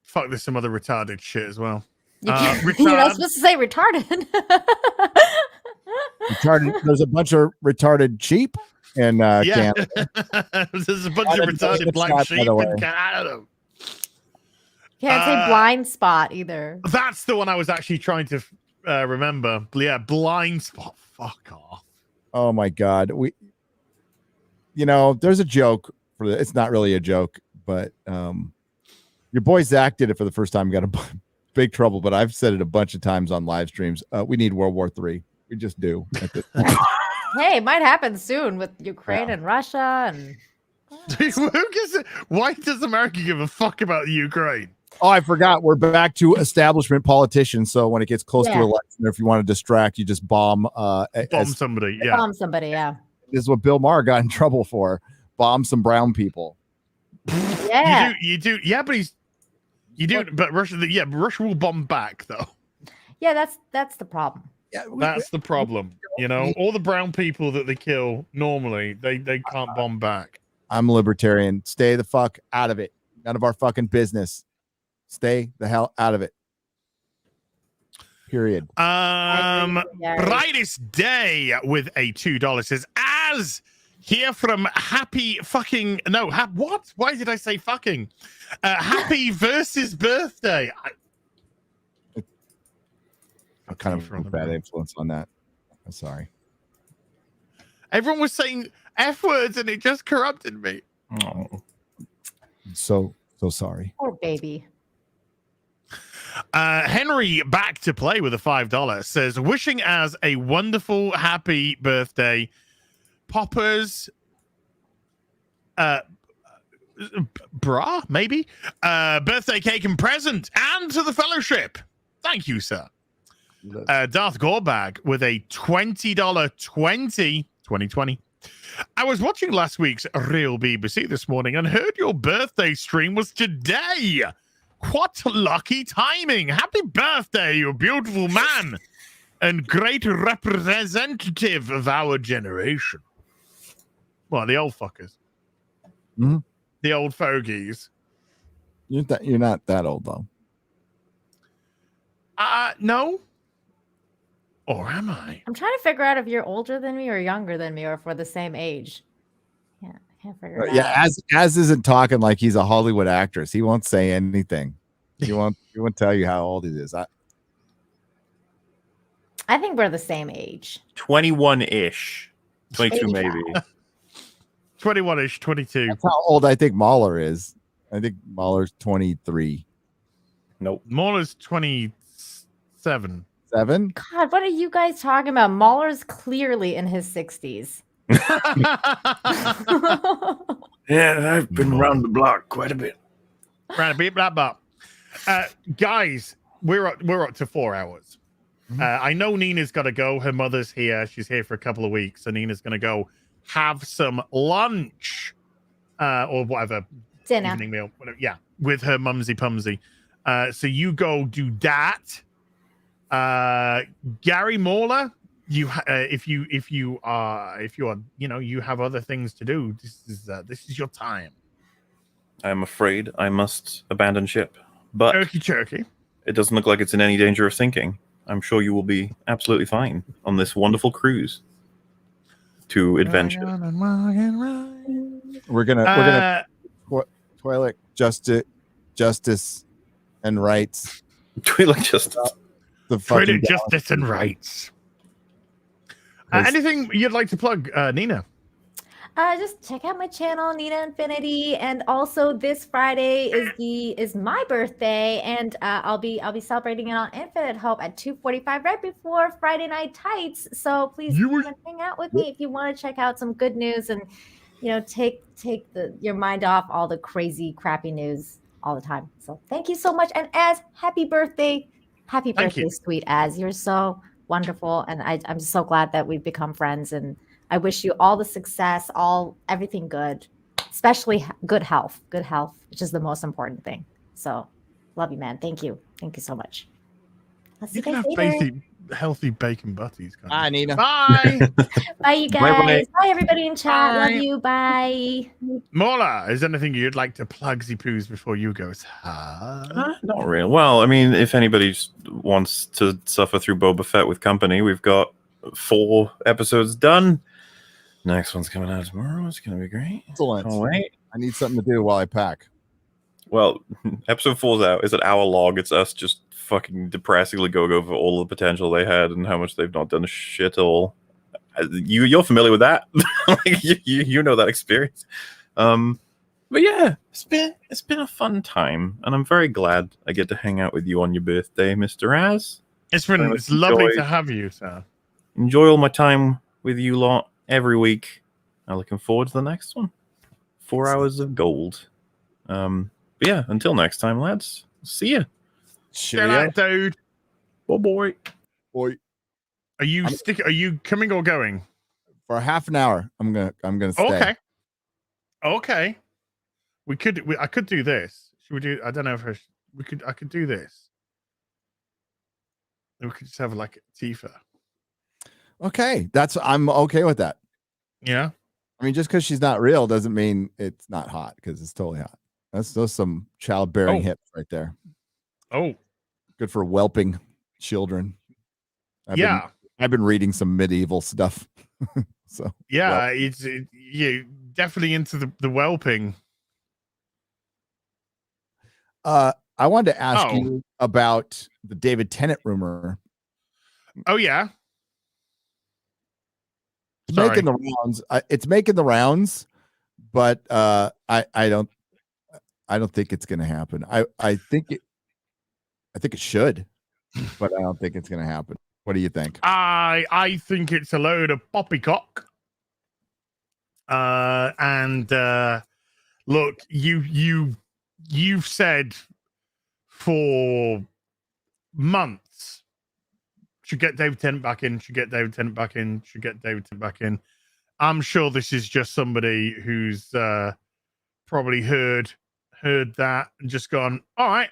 fuck, there's some other retarded shit as well. You're not supposed to say retarded. Retarded. There's a bunch of retarded sheep in Canada. There's a bunch of retarded black sheep in Canada. Can't say blind spot either. That's the one I was actually trying to remember. Yeah, blind spot. Fuck off. Oh my God. There's a joke for it's not really a joke, but your boy Zach did it for the first time, got a big trouble, but I've said it a bunch of times on live streams. We need World War III. We just do. Hey, it might happen soon with Ukraine and Russia and why does America give a fuck about Ukraine? Oh, I forgot. We're back to establishment politicians. So when it gets close to election, or if you want to distract, you just bomb somebody. Yeah. Bomb somebody, yeah. This is what Bill Maher got in trouble for. Bomb some brown people. Yeah. You do. Yeah, but but Russia will bomb back though. Yeah, that's the problem. Yeah, that's the problem. All the brown people that they kill normally, they can't bomb back. I'm a libertarian. Stay the fuck out of it. None of our fucking business. Stay the hell out of it. Period. Brightest Day with a $2 says, as here from happy fucking what? Why did I say fucking? Happy versus birthday. I kind of a bad influence on that. I'm sorry. Everyone was saying F words and it just corrupted me. Oh. So sorry. Poor baby. Henry back to play with a $5 says, wishing as a wonderful happy birthday, Poppers bra maybe birthday cake and present, and to the fellowship. Thank you, sir. Darth Gorebag with a $20 2020. I was watching last week's Real BBC this morning and heard your birthday stream was today. What lucky timing. Happy birthday, you beautiful man and great representative of our generation. Well, the old fuckers. Mm-hmm. The old fogies. You're not that old, though. No. Or am I? I'm trying to figure out if you're older than me or younger than me or if we're the same age. Yeah, I can't figure it out. Yeah, Az isn't talking like he's a Hollywood actress. He won't say anything. He won't tell you how old he is. I think we're the same age. 21-ish. 22 maybe. 21-ish, 22. That's how old I think Mahler is. I think Mahler's 23. Nope. Mahler's 27. 7? God, what are you guys talking about? Mahler's clearly in his 60s. Yeah, I've been around the block quite a bit. Guys, we're up to 4 hours. I know Nina's got to go. Her mother's here. She's here for a couple of weeks. So Nina's going to go have some lunch or whatever. Dinner. Evening meal. Whatever. Yeah, with her mumsy pumsy. So you go do that. Gary Mauler, if you are you have other things to do, this is your time. I am afraid I must abandon ship, but Turkey. It doesn't look like it's in any danger of sinking. I'm sure you will be absolutely fine on this wonderful cruise to adventure. We're gonna toilet justice and rights. Toilet justice. The Toilet justice and rights. Anything you'd like to plug, Nina? Just check out my channel, Nina Infinity, and also this Friday is my birthday, and I'll be celebrating it on Infinite Hope at 2:45 right before Friday Night Tights. So please come and hang out with me if you want to check out some good news and take your mind off all the crazy crappy news all the time. So thank you so much, and Az, happy birthday, sweet Az. You're so wonderful, and I'm so glad that we've become friends, and I wish you all the success, everything good, especially good health, which is the most important thing. So love you, man. Thank you so much. I'll see You you can guys have later. healthy bacon butties. Bye, Nina. Bye. Bye, you guys. Bye, everybody in chat. Love you. Bye. Mola, is there anything you'd like to plug Poos before you go? Not really. Well, I mean, if anybody just wants to suffer through Boba Fett with company, we've got 4 episodes done. Next one's coming out tomorrow. It's going to be great. Excellent. Oh, wait. I need something to do while I pack. Well, episode 4's out. It's an hour long. It's us just fucking depressingly going over all the potential they had and how much they've not done shit all. You're familiar with that. you know that experience. But yeah, it's been a fun time, and I'm very glad I get to hang out with you on your birthday, Mr. Raz. It's lovely to have you, sir. Enjoy all my time with you lot every week. I'm looking forward to the next one. 4 hours of gold. But yeah, until next time, lads. See ya. Get out, dude. Oh boy. Boy. Are you coming or going? For half an hour. I'm gonna stay. Okay. I could do this. Should we do? I don't know if I could do this. We could just have like Tifa. Okay, I'm okay with that. Yeah. I mean, just because she's not real doesn't mean it's not hot, because it's totally hot. Those some childbearing hips right there. Oh, good for whelping children. Yeah. I've been reading some medieval stuff. So yeah, you definitely into the whelping. I wanted to ask you about the David Tennant rumor. Oh yeah. It's making the rounds. It's making the rounds, but I don't think it's going to happen. I think it should, but I don't think it's going to happen. What do you think? I think it's a load of poppycock. And look, you've said for months, should get David Tennant back in, should get David Tennant back in, should get David Tennant back in. I'm sure this is just somebody who's probably heard that and just gone, all right,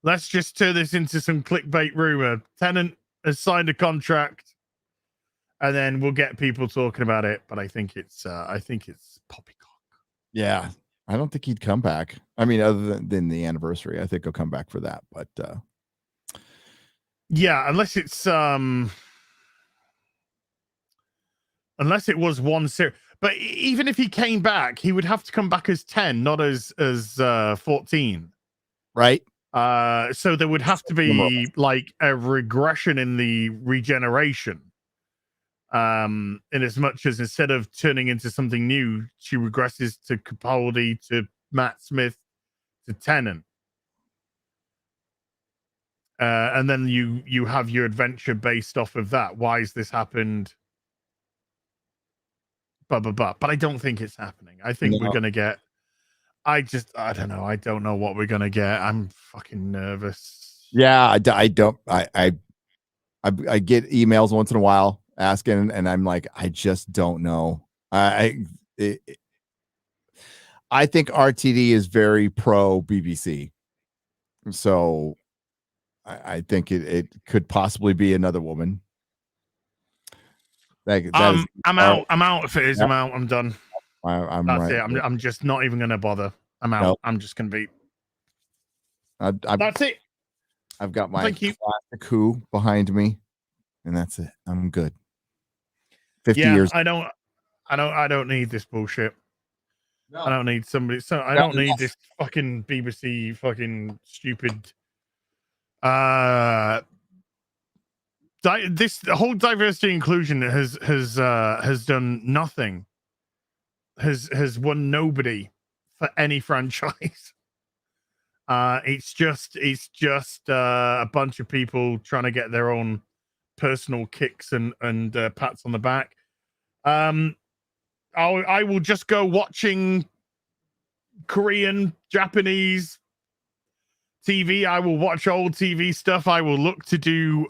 let's just turn this into some clickbait rumor. Tennant has signed a contract, and then we'll get people talking about it. But I think it's poppycock. Yeah, I don't think he'd come back. I mean, other than the anniversary, I think he'll come back for that. But yeah, unless it was one series. But even if he came back, he would have to come back as 10, not as 14. Right. So there would have to be like a regression in the regeneration. In as much as instead of turning into something new, she regresses to Capaldi, to Matt Smith, to Tennant. And then you have your adventure based off of that. Why has this happened? But I don't think it's happening. I think we're gonna get. I don't know. I don't know what we're gonna get. I'm fucking nervous. Yeah, I don't. I get emails once in a while asking, and I'm like, I just don't know. I think RTD is very pro BBC, so I think it could possibly be another woman. I'm out. I'm out. If it is, yeah. I'm out. I'm done. I'm That's right. it. I'm just not even gonna bother. I'm out. Nope. I'm just gonna be. That's it. I've got my classic Who behind me, and that's it. I'm good. 50 years. I don't need this bullshit. No. I don't need somebody. So I don't need this fucking BBC fucking stupid. The whole diversity inclusion has done nothing. Has won nobody for any franchise. It's just a bunch of people trying to get their own personal kicks and pats on the back. I will just go watching Korean, Japanese TV. I will watch old TV stuff. I will look to do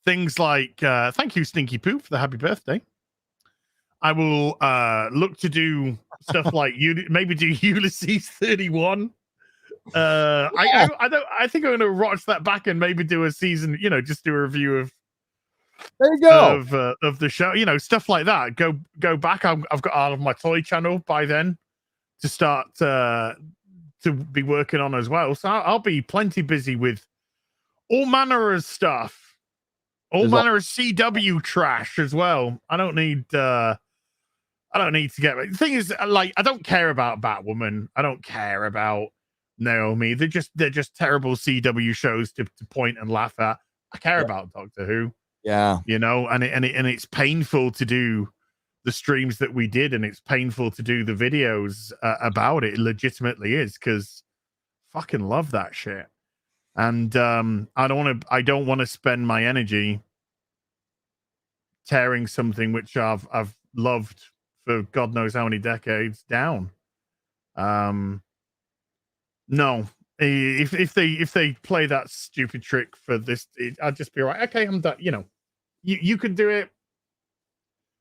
things like thank you, Stinky Poo, for the happy birthday. I will look to do stuff like maybe do Ulysses 31 I think I'm gonna watch that back and maybe do a season, just do a review of there you go of the show, stuff like that. Go back. I've got out of my toy channel by then to start to be working on as well. So I'll be plenty busy with all manner of stuff, all manner of CW trash as well. I don't need to get. The thing is, like, I don't care about Batwoman. I don't care about Naomi. They're just terrible CW shows to point and laugh at. I care about Doctor Who. Yeah, and it's painful to do the streams that we did, and it's painful to do the videos about it. It legitimately is, because fucking love that shit. And I don't want to spend my energy tearing something which I've loved for God knows how many decades down. No, if they play that stupid trick for this, I'd just be right. Okay, I'm done. You could do it.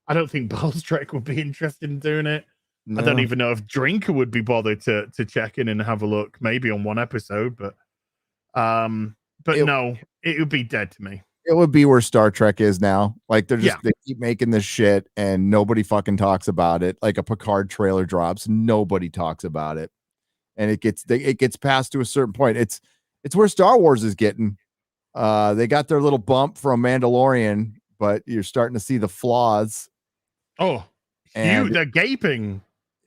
I don't think Balls Trek would be interested in doing it. No. I don't even know if Drinker would be bothered to check in and have a look, maybe on one episode, but no, it would be dead to me. It would be where Star Trek is now. Like they keep making this shit and nobody fucking talks about it. Like a Picard trailer drops, nobody talks about it, and it gets past to a certain point. It's where Star Wars is getting. They got their little bump from Mandalorian, but you're starting to see the flaws. Oh, they're gaping.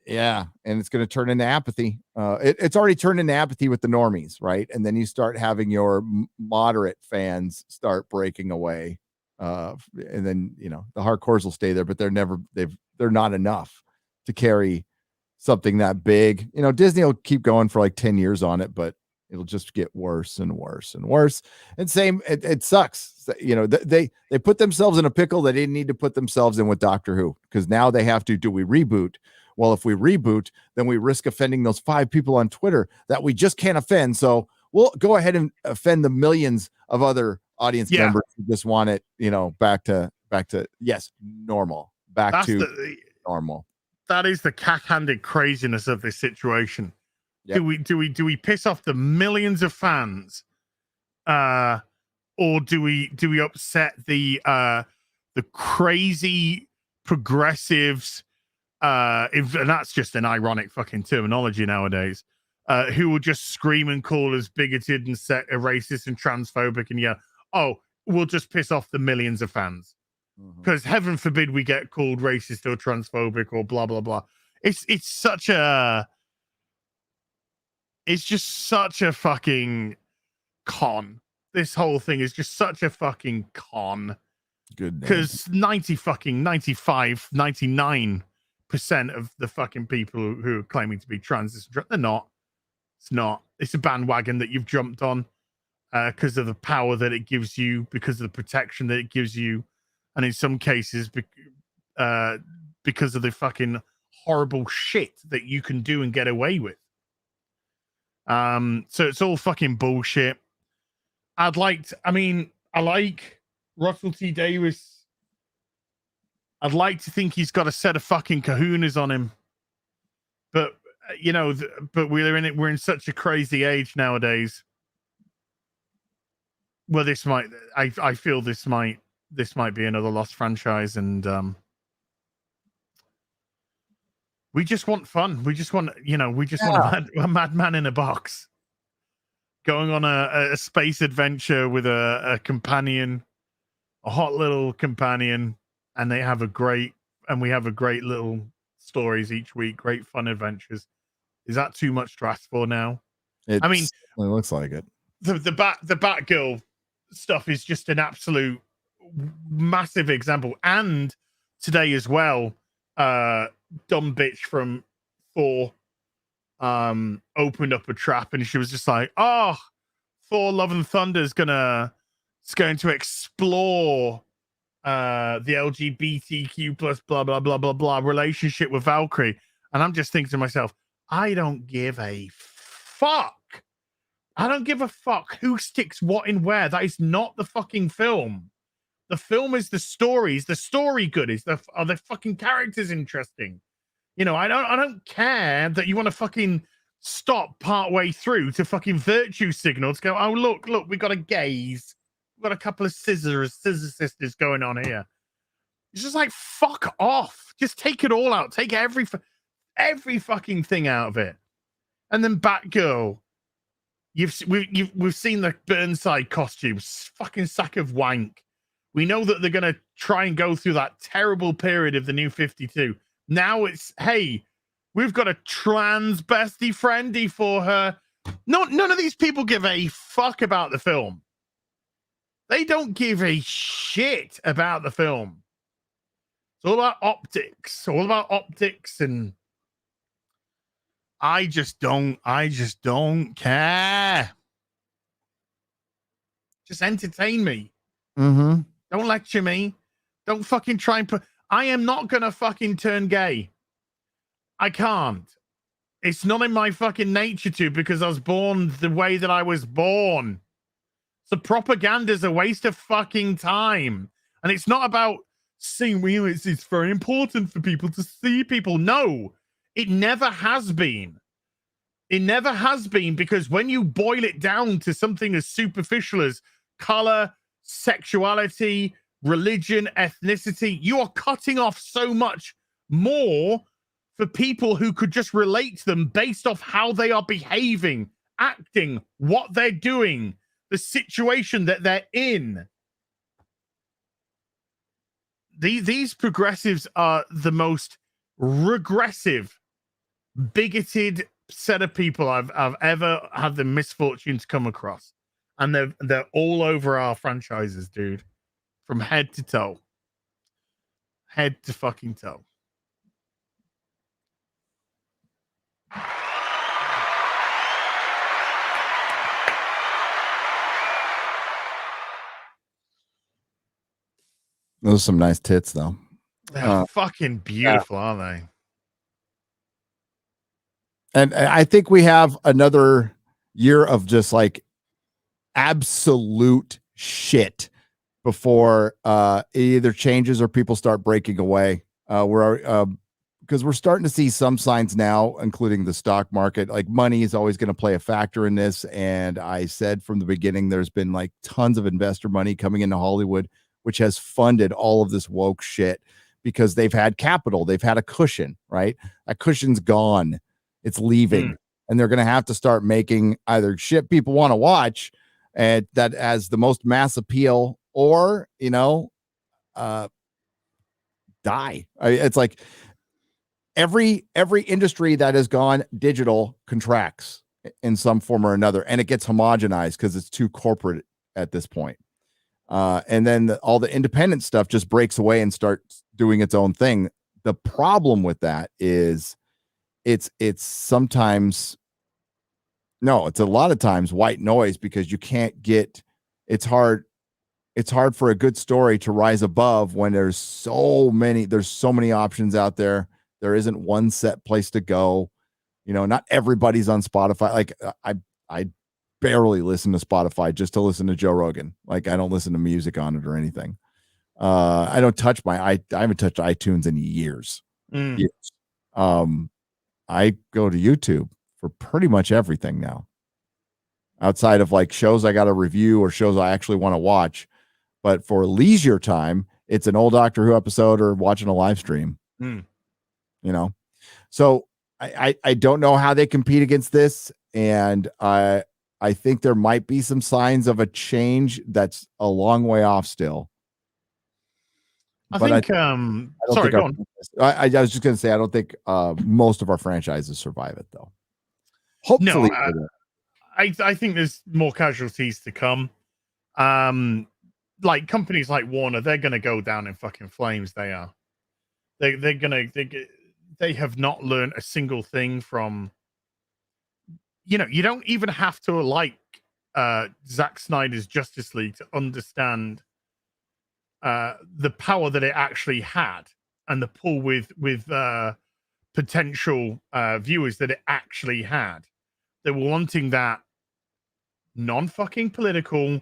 Yeah, and it's going to turn into apathy. It's already turned into apathy with the normies, right? And then you start having your moderate fans start breaking away, and then the hardcores will stay there, but they're not enough to carry something that big. Disney will keep going for like 10 years on it, but it'll just get worse and worse and worse. And same, it sucks. They put themselves in a pickle they didn't need to put themselves in with Doctor Who, because now they have to. Do we reboot? Well, if we reboot, then we risk offending those 5 people on Twitter that we just can't offend. So we'll go ahead and offend the millions of other audience members who just want it, back to normal, normal. That is the cack-handed craziness of this situation. Yep. Do we piss off the millions of fans, or do we upset the crazy progressives? And that's just an ironic fucking terminology nowadays. Who will just scream and call us bigoted and racist and transphobic, and we'll just piss off the millions of fans, because heaven forbid we get called racist or transphobic or blah blah blah. It's just such a fucking con. This whole thing is just such a fucking con. Good, because 99% of the fucking people who are claiming to be trans, they're not. It's not. It's a bandwagon that you've jumped on because of the power that it gives you, because of the protection that it gives you, and in some cases because of the fucking horrible shit that you can do and get away with. So it's all fucking bullshit. I like Russell T Davies. I'd like to think he's got a set of fucking kahunas on him, but but we're in such a crazy age nowadays. Well, I feel this might be another lost franchise, and we just want fun. We just want want a madman in a box going on a space adventure with a companion, a hot little companion. And we have a great little stories each week, great fun adventures. Is that too much to ask for now? It looks like it. The Batgirl stuff is just an absolute massive example. And today as well, dumb bitch from Thor opened up a trap, and she was just like, Thor Love and Thunder is going to explore the LGBTQ plus blah blah blah blah blah relationship with Valkyrie, and I'm just thinking to myself, I don't give a fuck. I don't give a fuck who sticks what in where. That is not the fucking film. The film is the story. Is the story good? Are the fucking characters interesting? I don't care that you want to fucking stop partway through to fucking virtue signal to go, oh, look, we got a gaze. We've got a couple of scissor sisters going on here. It's just like, fuck off. Just take it all out. Take every fucking thing out of it. And then Batgirl. We've seen the Burnside costumes. Fucking sack of wank. We know that they're going to try and go through that terrible period of the New 52. Now it's, hey, we've got a trans bestie friendy for her. None of these people give a fuck about the film. They don't give a shit about the film. It's all about optics. All about optics, and I just don't care. Just entertain me. Mm-hmm. Don't lecture me. Don't fucking try and put. I am not gonna fucking turn gay. I can't. It's not in my fucking nature to, because I was born the way that I was born. So propaganda's a waste of fucking time. And it's not about seeing it's very important for people to see people. No, it never has been. It never has been, because when you boil it down to something as superficial as color, sexuality, religion, ethnicity, you are cutting off so much more for people who could just relate to them based off how they are behaving, acting, what they're doing, the situation that they're in. These progressives are the most regressive, bigoted set of people I've ever had the misfortune to come across. And they're all over our franchises, dude. From head to toe. Head to fucking toe. Those are some nice tits, though. They're fucking beautiful, aren't they? And I think we have another year of just like absolute shit before it either changes or people start breaking away. Because we're starting to see some signs now, including the stock market. Like, money is always going to play a factor in this. And I said from the beginning, there's been like tons of investor money coming into Hollywood, which has funded all of this woke shit because they've had capital. They've had a cushion, right? That cushion's gone. It's leaving. And they're going to have to start making either shit people want to watch and that has the most mass appeal, or, die. It's like every industry that has gone digital contracts in some form or another, and it gets homogenized because it's too corporate at this point. And then all the independent stuff just breaks away and starts doing its own thing. The problem with that is it's sometimes, no, it's a lot of times white noise, because you can't get, it's hard for a good story to rise above when there's so many options out there. There isn't one set place to go. Not everybody's on Spotify. Like I barely listen to Spotify just to listen to Joe Rogan. Like, I don't listen to music on it or anything. I don't touch I haven't touched iTunes in years. Years. I go to YouTube for pretty much everything now, outside of like shows I got to review or shows I actually want to watch. But for leisure time, it's an old Doctor Who episode or watching a live stream. So I don't know how they compete against this. And I think there might be some signs of a change that's a long way off still. I was just going to say, I don't think most of our franchises survive it, though. Hopefully. No, I think there's more casualties to come. Like companies like Warner, they're going to go down in fucking flames. They are. They have not learned a single thing from. You don't even have to like Zack Snyder's Justice League to understand the power that it actually had and the pull with potential viewers that it actually had. They were wanting that non-fucking political,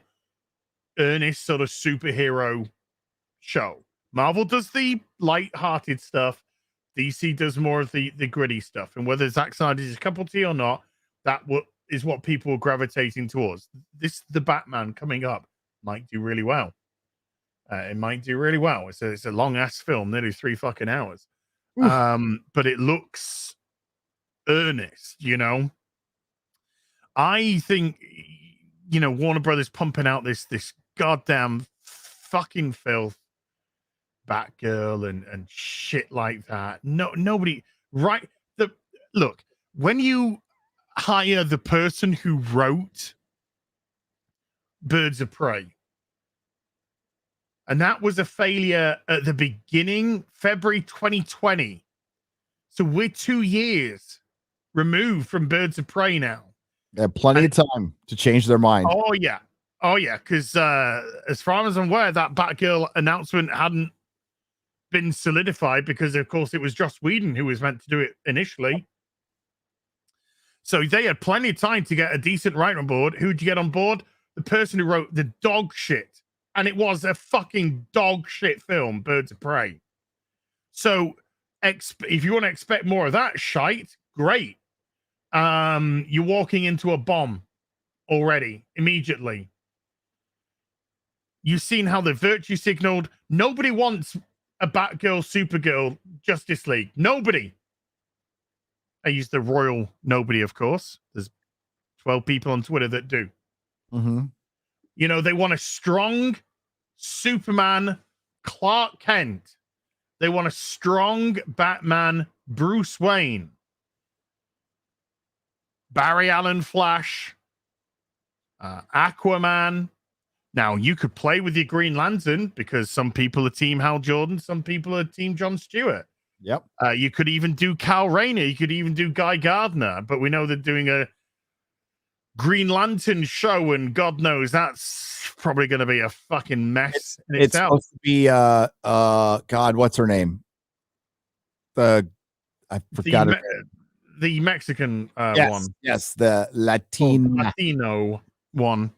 earnest sort of superhero show. Marvel does the light-hearted stuff. DC does more of the gritty stuff, and whether Zack Snyder's cup of tea or not, is what people are gravitating towards. The Batman coming up might do really well. It might do really well. It's a long ass film, nearly 3 fucking hours. But it looks earnest, you know. I think, you know, Warner Brothers pumping out this goddamn fucking filth, Batgirl and shit like that. Nobody, right? Look, when you hire the person who wrote Birds of Prey, and that was a failure at the beginning, February 2020. So we're 2 years removed from Birds of Prey now. They have plenty of time to change their mind. Oh, yeah. Because as far as I'm aware, that Batgirl announcement hadn't been solidified because, of course, it was Joss Whedon who was meant to do it initially. So they had plenty of time to get a decent writer on board. Who'd you get on board? The person who wrote the dog shit. And it was a fucking dog shit film, Birds of Prey. So if you want to expect more of that shite, great. You're walking into a bomb already, immediately. You've seen how they virtue signaled. Nobody wants a Batgirl, Supergirl, Justice League. Nobody. I use the royal nobody, of course. There's 12 people on Twitter that do. Mm-hmm. You know, they want a strong Superman, Clark Kent. They want a strong Batman, Bruce Wayne. Barry Allen Flash. Aquaman. Now, you could play with your Green Lantern because some people are Team Hal Jordan, some people are Team John Stewart. Yep. You could even do Kal Rayner. You could even do Guy Gardner. But we know they're doing a Green Lantern show, and God knows that's probably going to be a fucking mess. It's supposed to be God, what's her name? I forgot it. The Mexican one. Yes, the Latino one.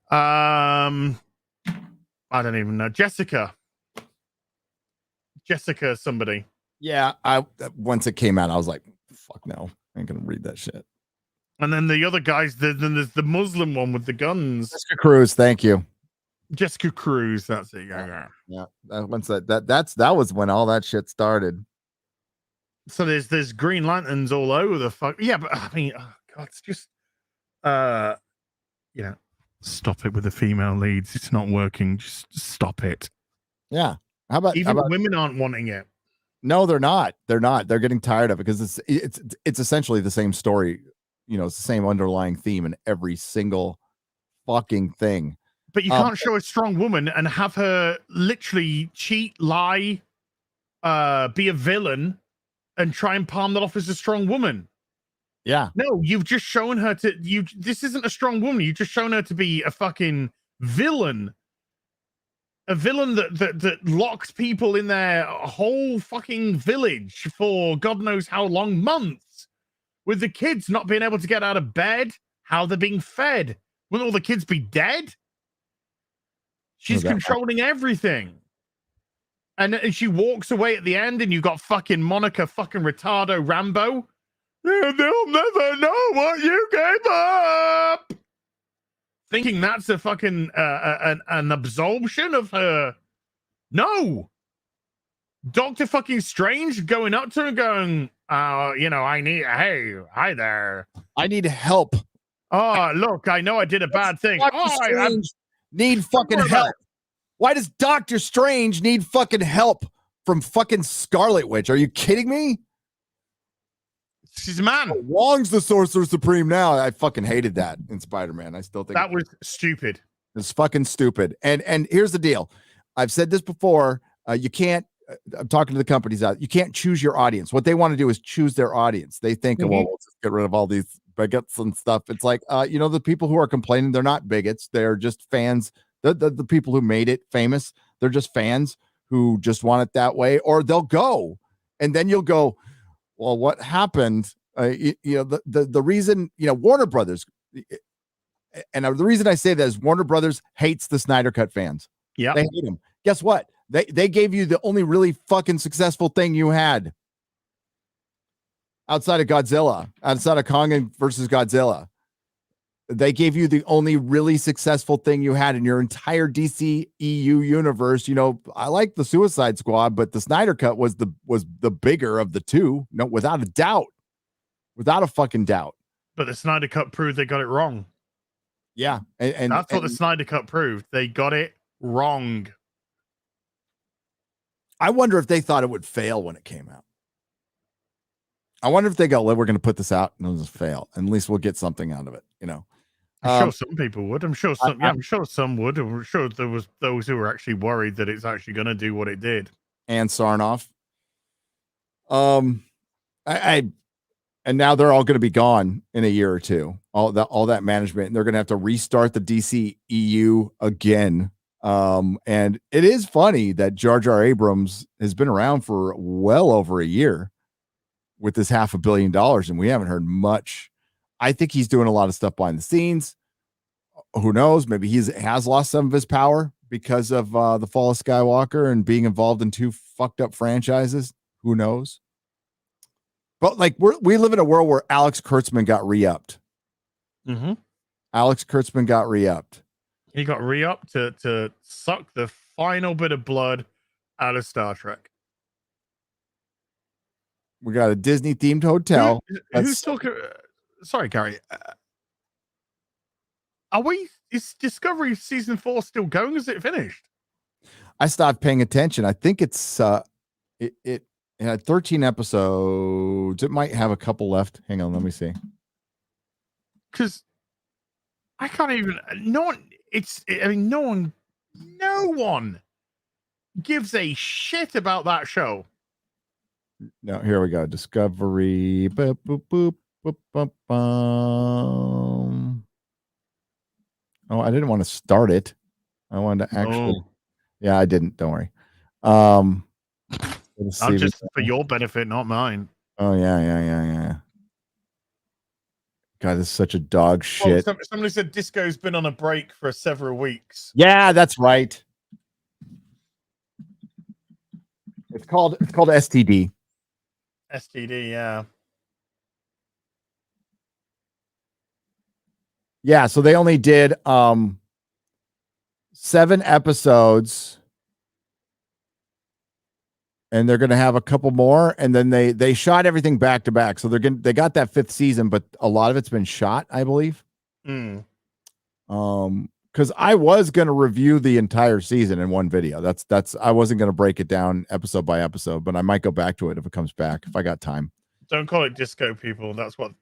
I don't even know. Jessica somebody. Yeah, once it came out, I was like, fuck no, I ain't gonna read that shit. And then the other guys, then there's the Muslim one with the guns. Jessica Cruz, thank you. Jessica Cruz, that's it. Yeah. That was when all that shit started. So there's Green Lanterns all over the fuck. Yeah, but I mean, oh God, it's just stop it with the female leads. It's not working. Just stop it. Yeah. How about women aren't wanting it? No, they're not. They're not. They're getting tired of it because it's essentially the same story. You know, it's the same underlying theme in every single fucking thing. But you can't show a strong woman and have her literally cheat, lie, be a villain, and try and palm that off as a strong woman. Yeah. No, you've just shown her this isn't a strong woman. You've just shown her to be a fucking villain. A villain that locked people in their whole fucking village for God knows how long, months, with the kids not being able to get out of bed, how they're being fed. Wouldn't all the kids be dead? She's controlling everything. And she walks away at the end, and you got fucking Monica fucking retardo Rambo. They'll never know what you gave up. Thinking that's a fucking an absolution of her. No. Dr. fucking Strange going up to her and going, hi there. I need help. Oh, look, I know I did a bad thing. I need fucking help. Why does Doctor Strange need fucking help from fucking Scarlet Witch? Are you kidding me? She's a man. Wong's the Sorcerer Supreme now. I fucking hated that in Spider-Man. I still think that was stupid. It's fucking stupid. And here's the deal. I've said this before. You can't. I'm talking to the companies out. You can't choose your audience. What they want to do is choose their audience. They think, well, let's just get rid of all these bigots and stuff. It's like, the people who are complaining, they're not bigots. They're just fans. The people who made it famous, they're just fans who just want it that way. Or they'll go, and then you'll go, well, what happened? The reason, Warner Brothers, and the reason I say that is Warner Brothers hates the Snyder Cut fans. Yeah, they hate them. Guess what? They gave you the only really fucking successful thing you had outside of Godzilla, outside of Kong versus Godzilla. They gave you the only really successful thing you had in your entire DC EU universe. You know, I like the Suicide Squad, but the Snyder Cut was the bigger of the two. No, without a doubt. Without a fucking doubt. But the Snyder Cut proved they got it wrong. Yeah. And that's what the Snyder Cut proved. They got it wrong. I wonder if they thought it would fail when it came out. I wonder if they go, we're going to put this out and it'll just fail. And at least we'll get something out of it, you know. I'm sure some people would. I'm sure some. I'm sure some would. I'm sure there was those who were actually worried that it's actually going to do what it did. And Sarnoff. And now they're all going to be gone in a year or two. All that management, and they're going to have to restart the DC EU again. And it is funny that Jar Jar Abrams has been around for well over a year with this $500 million, and we haven't heard much. I think he's doing a lot of stuff behind the scenes. Who knows? Maybe he has lost some of his power because of the fall of Skywalker and being involved in 2 fucked up franchises. Who knows? But like we live in a world where Alex Kurtzman got re-upped. Mm-hmm. Alex Kurtzman got re-upped. He got re-upped to suck the final bit of blood out of Star Trek. We got a Disney themed hotel. Who's talking? Sorry, Gary. Is Discovery season 4 still going? Is it finished? I stopped paying attention. I think it's it had 13 episodes. It might have a couple left. Hang on, let me see. Because I can't even. No one gives a shit about that show. No, here we go. Discovery. Boop, boop, boop, boop, boop, Oh, I didn't want to start it. I wanted to actually. Yeah, I didn't. Don't worry. I'm just for your benefit, not mine. Oh yeah. God, this is such a dog shit. Somebody said Disco's been on a break for several weeks. Yeah, that's right. It's called STD. STD, yeah. Yeah, so they only did 7 episodes, and they're going to have a couple more, and then they shot everything back to back. So they got that 5th season, but a lot of it's been shot, I believe. Mm. Because I was going to review the entire season in one video. That's I wasn't going to break it down episode by episode, but I might go back to it if it comes back, if I got time. Don't call it Disco, people. That's what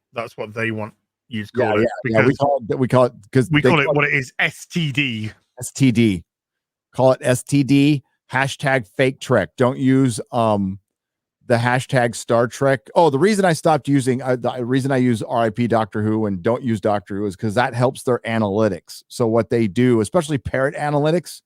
they want you to call it. Yeah, we call it because we call it what it is, STD. STD. Call it STD. Hashtag fake Trek. Don't use the hashtag Star Trek. Oh, the reason I stopped using the reason I use RIP Doctor Who and don't use Doctor Who is because that helps their analytics. So what they do, especially Parrot Analytics,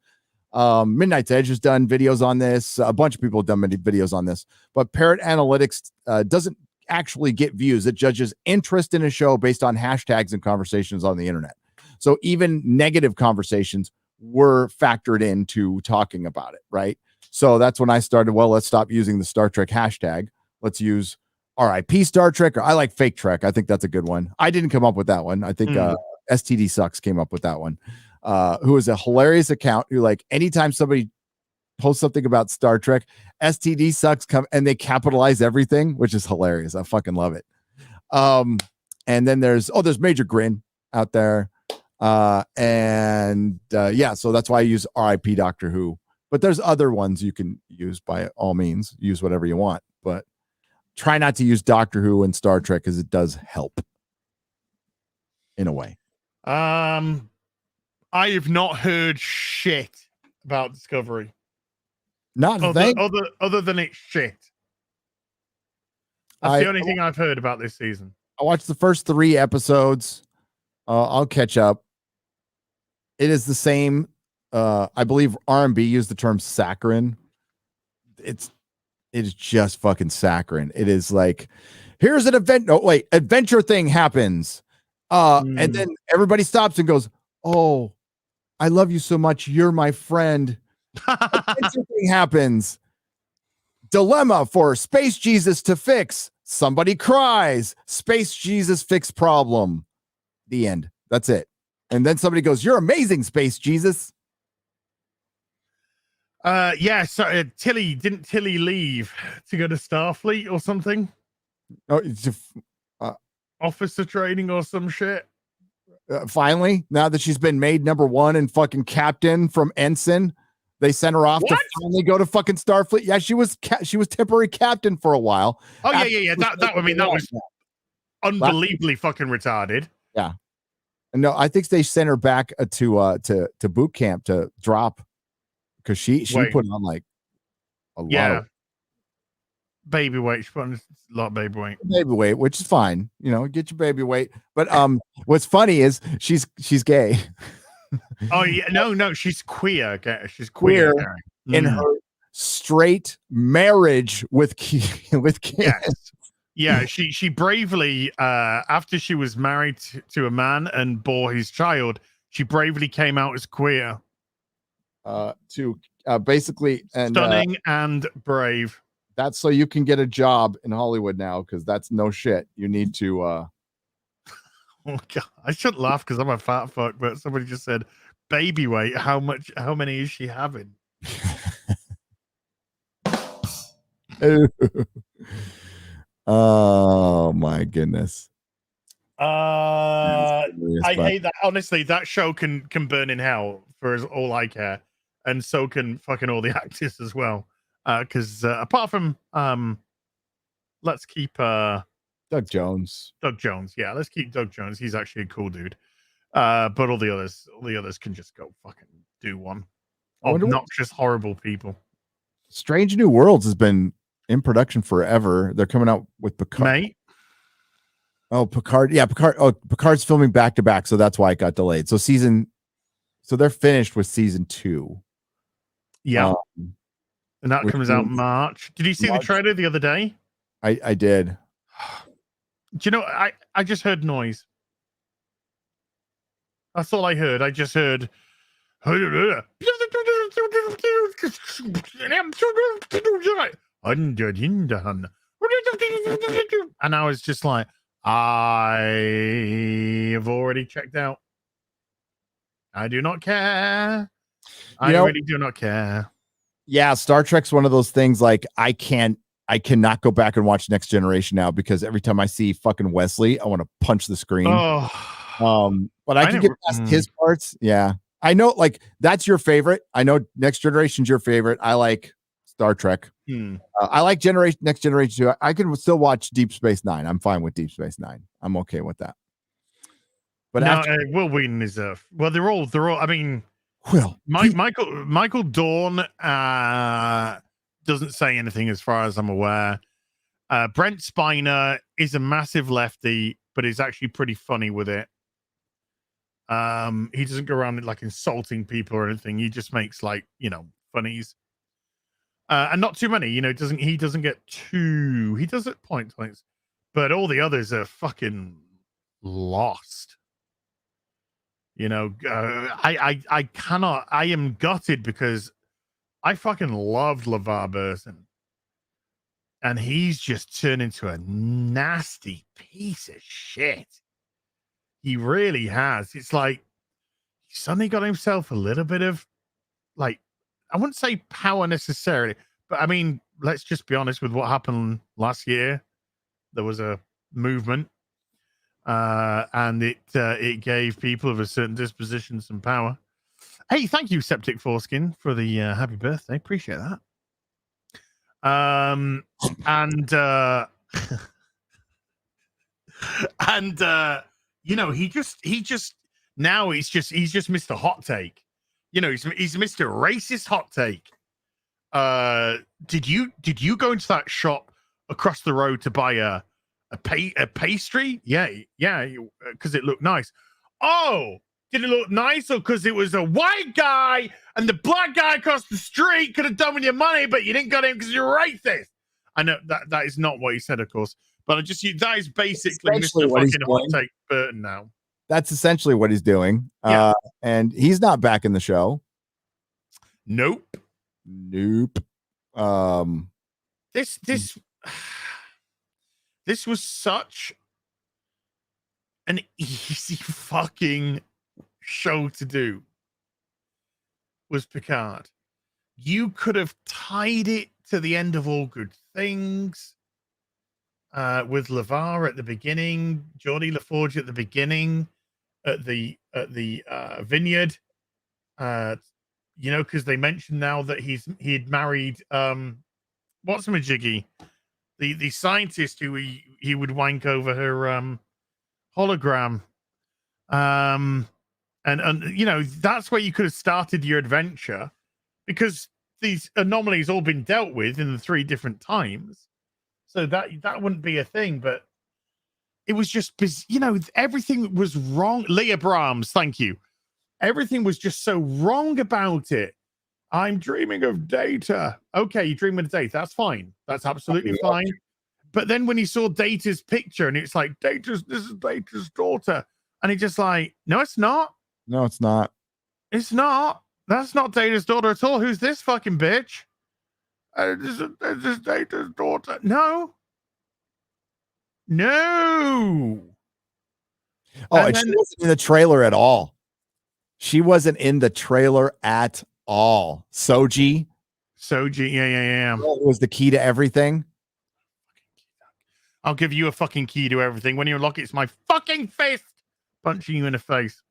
Midnight's Edge has done videos on this. A bunch of people have done many videos on this, but Parrot Analytics doesn't actually get views. It judges interest in a show based on hashtags and conversations on the internet. So even negative conversations were factored into talking about it, right? So that's when I started, well, let's stop using the Star Trek hashtag. Let's use RIP Star Trek, or I like fake Trek. I think that's a good one. I didn't come up with that one. I think STD Sucks came up with that one, who is a hilarious account who, like, anytime somebody post something about Star Trek, STD Sucks come and they capitalize everything, which is hilarious. I fucking love it. And then there's Major Grin out there. So that's why I use RIP Doctor Who. But there's other ones you can use, by all means. Use whatever you want, but try not to use Doctor Who and Star Trek because it does help in a way. I have not heard shit about Discovery. Other than it's shit. That's the only thing I've heard about this season. I watched the first 3 episodes. I'll catch up. It is the same. I believe R&B used the term saccharine. It is just fucking saccharine. It is like, here's an adventure thing happens. And then everybody stops and goes, oh, I love you so much. You're my friend. Something happens. Dilemma for Space Jesus to fix. Somebody cries. Space Jesus fix problem. The end. That's it. And then somebody goes, "You're amazing, Space Jesus." Yeah. So didn't Tilly leave to go to Starfleet or something? Oh, it's officer training or some shit. Finally, now that she's been made #1 and fucking captain from ensign, they sent her off to finally go to fucking Starfleet. Yeah, she was temporary captain for a while. Oh yeah. That was unbelievably fucking retarded. Yeah. No, I think they sent her back to boot camp to drop because she put on like a lot of baby weight. She put on a lot of baby weight, which is fine. Get your baby weight. But what's funny is she's gay. Oh yeah, no, she's queer. She's Queer queer in her straight marriage with with kids. Yeah, she bravely, after she was married to a man and bore his child, she bravely came out as queer. To basically Stunning and brave. That's so you can get a job in Hollywood now, because that's no shit. You need to. Oh God, I shouldn't laugh because I'm a fat fuck, but somebody just said, "Baby weight. How many is she having?" Oh my goodness. I hate that. Honestly, that show can burn in hell for all I care, and so can fucking all the actors as well. Because apart from let's keep Doug Jones. Yeah, let's keep Doug Jones. He's actually a cool dude. But all the others can just go fucking do one. Obnoxious, horrible people. Strange New Worlds has been in production forever. They're coming out with Picard. Mate. Oh, Picard. Yeah, Picard. Oh, Picard's filming back to back, so that's why it got delayed. So they're finished with season 2. Yeah. And that comes out March. Did you see the trailer the other day? I did. Do you know, I just heard noise. That's all I heard. I just heard. And I was just like, I have already checked out. I do not care. I really do not care. Yeah, Star Trek's one of those things like I cannot go back and watch Next Generation now because every time I see fucking Wesley, I want to punch the screen. But I can get past his parts. Yeah. I know, like, that's your favorite. I know Next Generation's your favorite. I like Star Trek. I like Next Generation 2. I can still watch Deep Space Nine. I'm fine with Deep Space Nine. I'm okay with that. But no, Will Wheaton is they're all. I mean, Michael Dorn doesn't say anything as far as I'm aware. Brent Spiner is a massive lefty, but is actually pretty funny with it. He doesn't go around like insulting people or anything. He just makes funnies. And not too many, he doesn't get too, he does it points, but all the others are fucking lost. I cannot, I am gutted because I fucking loved LeVar Burton. And he's just turned into a nasty piece of shit. He really has. It's like he suddenly got himself a little bit of, like, I wouldn't say power necessarily, but I mean, let's just be honest with what happened last year. There was a movement, and it gave people of a certain disposition some power. Hey, thank you, Septic Foreskin, for the happy birthday. Appreciate that. And he just now he's just Mr. Hot Take. He's Mr. Racist Hot Take. Did you go into that shop across the road to buy a pastry? Yeah, because it looked nice. Oh, did it look nice, or because it was a white guy and the black guy across the street could have done with your money, but you didn't got him because you're racist? I know that is not what he said, of course, but that is basically Mr. fucking Hot Take Burton now. That's essentially what he's doing. And he's not back in the show. Nope. Nope. This was such an easy fucking show to do. Was Picard. You could have tied it to the end of All Good Things with LeVar at the beginning, Geordie LaForge at the beginning, at the vineyard. Because they mentioned now that he had married what's Majiggy, the scientist who he would wank over her hologram. And that's where you could have started your adventure, because these anomalies all been dealt with in the 3 different times, so that wouldn't be a thing. But it was just, everything was wrong. Leah Brahms, thank you. Everything was just so wrong about it. I'm dreaming of Data. Okay, you're dreaming of Data. That's fine. That's absolutely fine. But then when he saw Data's picture and it's like, this is Data's daughter. And he's just like, no, it's not. No, it's not. It's not. That's not Data's daughter at all. Who's this fucking bitch? This is Data's daughter. No. No. Oh, and she wasn't in the trailer at all. She wasn't in the trailer at all. Soji, yeah. Was the key to everything. I'll give you a fucking key to everything. When you unlock it, it's my fucking fist punching you in the face.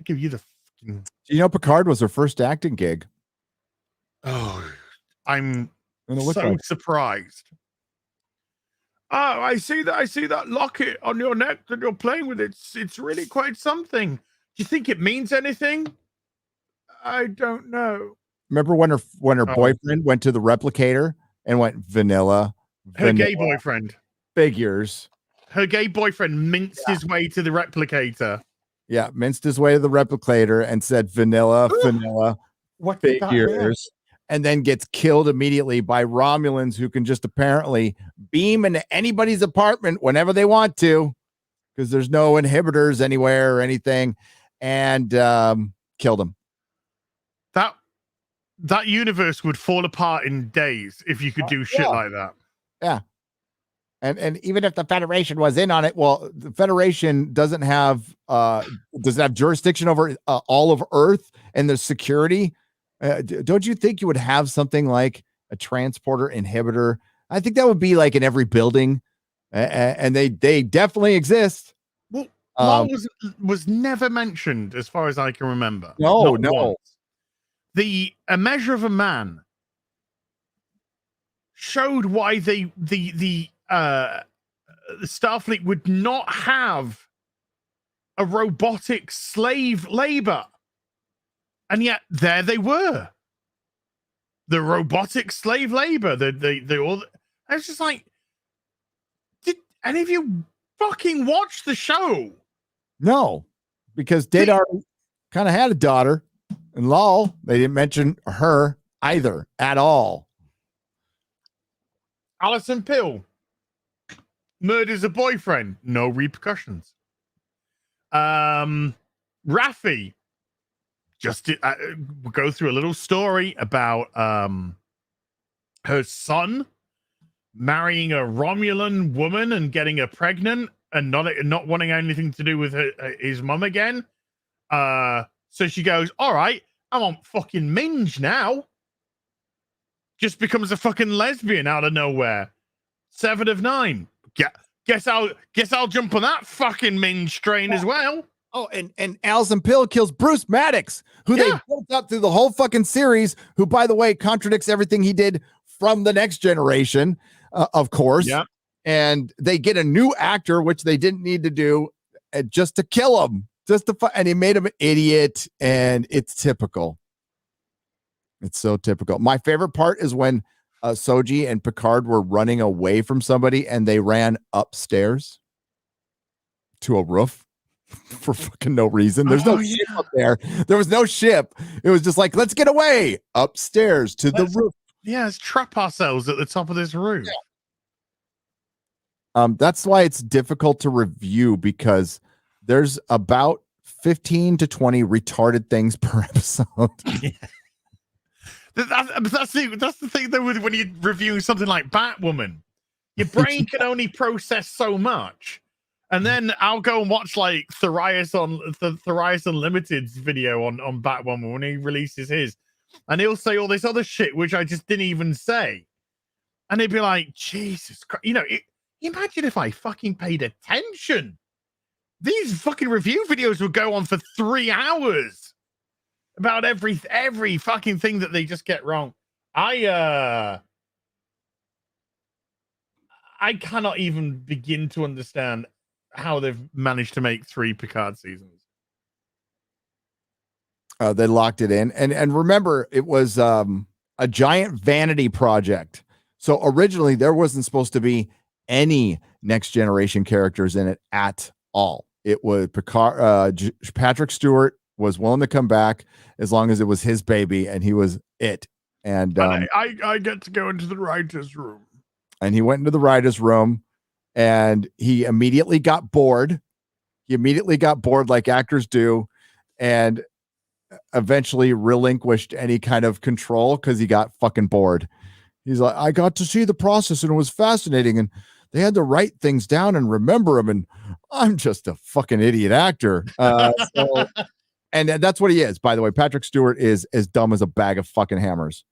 Give you the fucking... Picard was her first acting gig. Oh, I'm so surprised. Oh, I see that locket on your neck that you're playing with. It's really quite something. Do you think it means anything? I don't know. Remember when her boyfriend went to the replicator and went vanilla? Her gay boyfriend. Figures. Her gay boyfriend minced his way to the replicator. Yeah, minced his way to the replicator and said vanilla, what figures. And then gets killed immediately by Romulans who can just apparently beam into anybody's apartment whenever they want to, because there's no inhibitors anywhere or anything, and killed him. That universe would fall apart in days if you could do shit like that. Yeah. And even if the Federation was in on it, well, the Federation doesn't have jurisdiction over all of Earth and the security. Don't you think you would have something like a transporter inhibitor? I think that would be like in every building, and they definitely exist. Well, Law was never mentioned as far as I can remember. No. Once. A Measure of a Man showed why the Starfleet would not have a robotic slave labor. And yet there they were. The robotic slave labor. They all. I was just like, did any of you fucking watch the show? No, because Data kind of had a daughter, and lol, they didn't mention her either at all. Alison Pill murders a boyfriend, no repercussions. Raffi just go through a little story about her son marrying a Romulan woman and getting her pregnant and not wanting anything to do with his mum again. So she goes, all right, I want fucking Minge now. Just becomes a fucking lesbian out of nowhere. 7 of 9. Guess I'll jump on that fucking Minge train as well. Oh, and Alison Pill kills Bruce Maddox, who they built up through the whole fucking series, who, by the way, contradicts everything he did from the Next Generation, of course. Yeah. And they get a new actor, which they didn't need to do, just to kill him. And he made him an idiot, and it's typical. It's so typical. My favorite part is when Soji and Picard were running away from somebody, and they ran upstairs to a roof for fucking no reason. There's no ship up there. There was no ship. It was just like, let's get away upstairs to the roof. Yeah, let's trap ourselves at the top of this roof. Yeah. That's why it's difficult to review, because there's about 15 to 20 retarded things per episode. That's the thing though with when you're reviewing something like Batwoman, your brain can only process so much. And then I'll go and watch like Thrice Unlimited's video on Batwoman when he releases his, and he'll say all this other shit which I just didn't even say, and he'd be like, Jesus Christ, imagine if I fucking paid attention. These fucking review videos would go on for 3 hours about every fucking thing that they just get wrong. I cannot even begin to understand how they've managed to make 3 Picard seasons. They locked it in, and remember, it was a giant vanity project. So originally, there wasn't supposed to be any Next Generation characters in it at all. It was Picard. Patrick Stewart was willing to come back as long as it was his baby, and he was it. And I get to go into the writer's room. And he went into the writer's room, and he immediately got bored. Like actors do, and eventually relinquished any kind of control because he got fucking bored. He's like, I got to see the process, and it was fascinating, and they had to write things down and remember them, and I'm just a fucking idiot actor. And that's what he is, by the way. Patrick Stewart is as dumb as a bag of fucking hammers.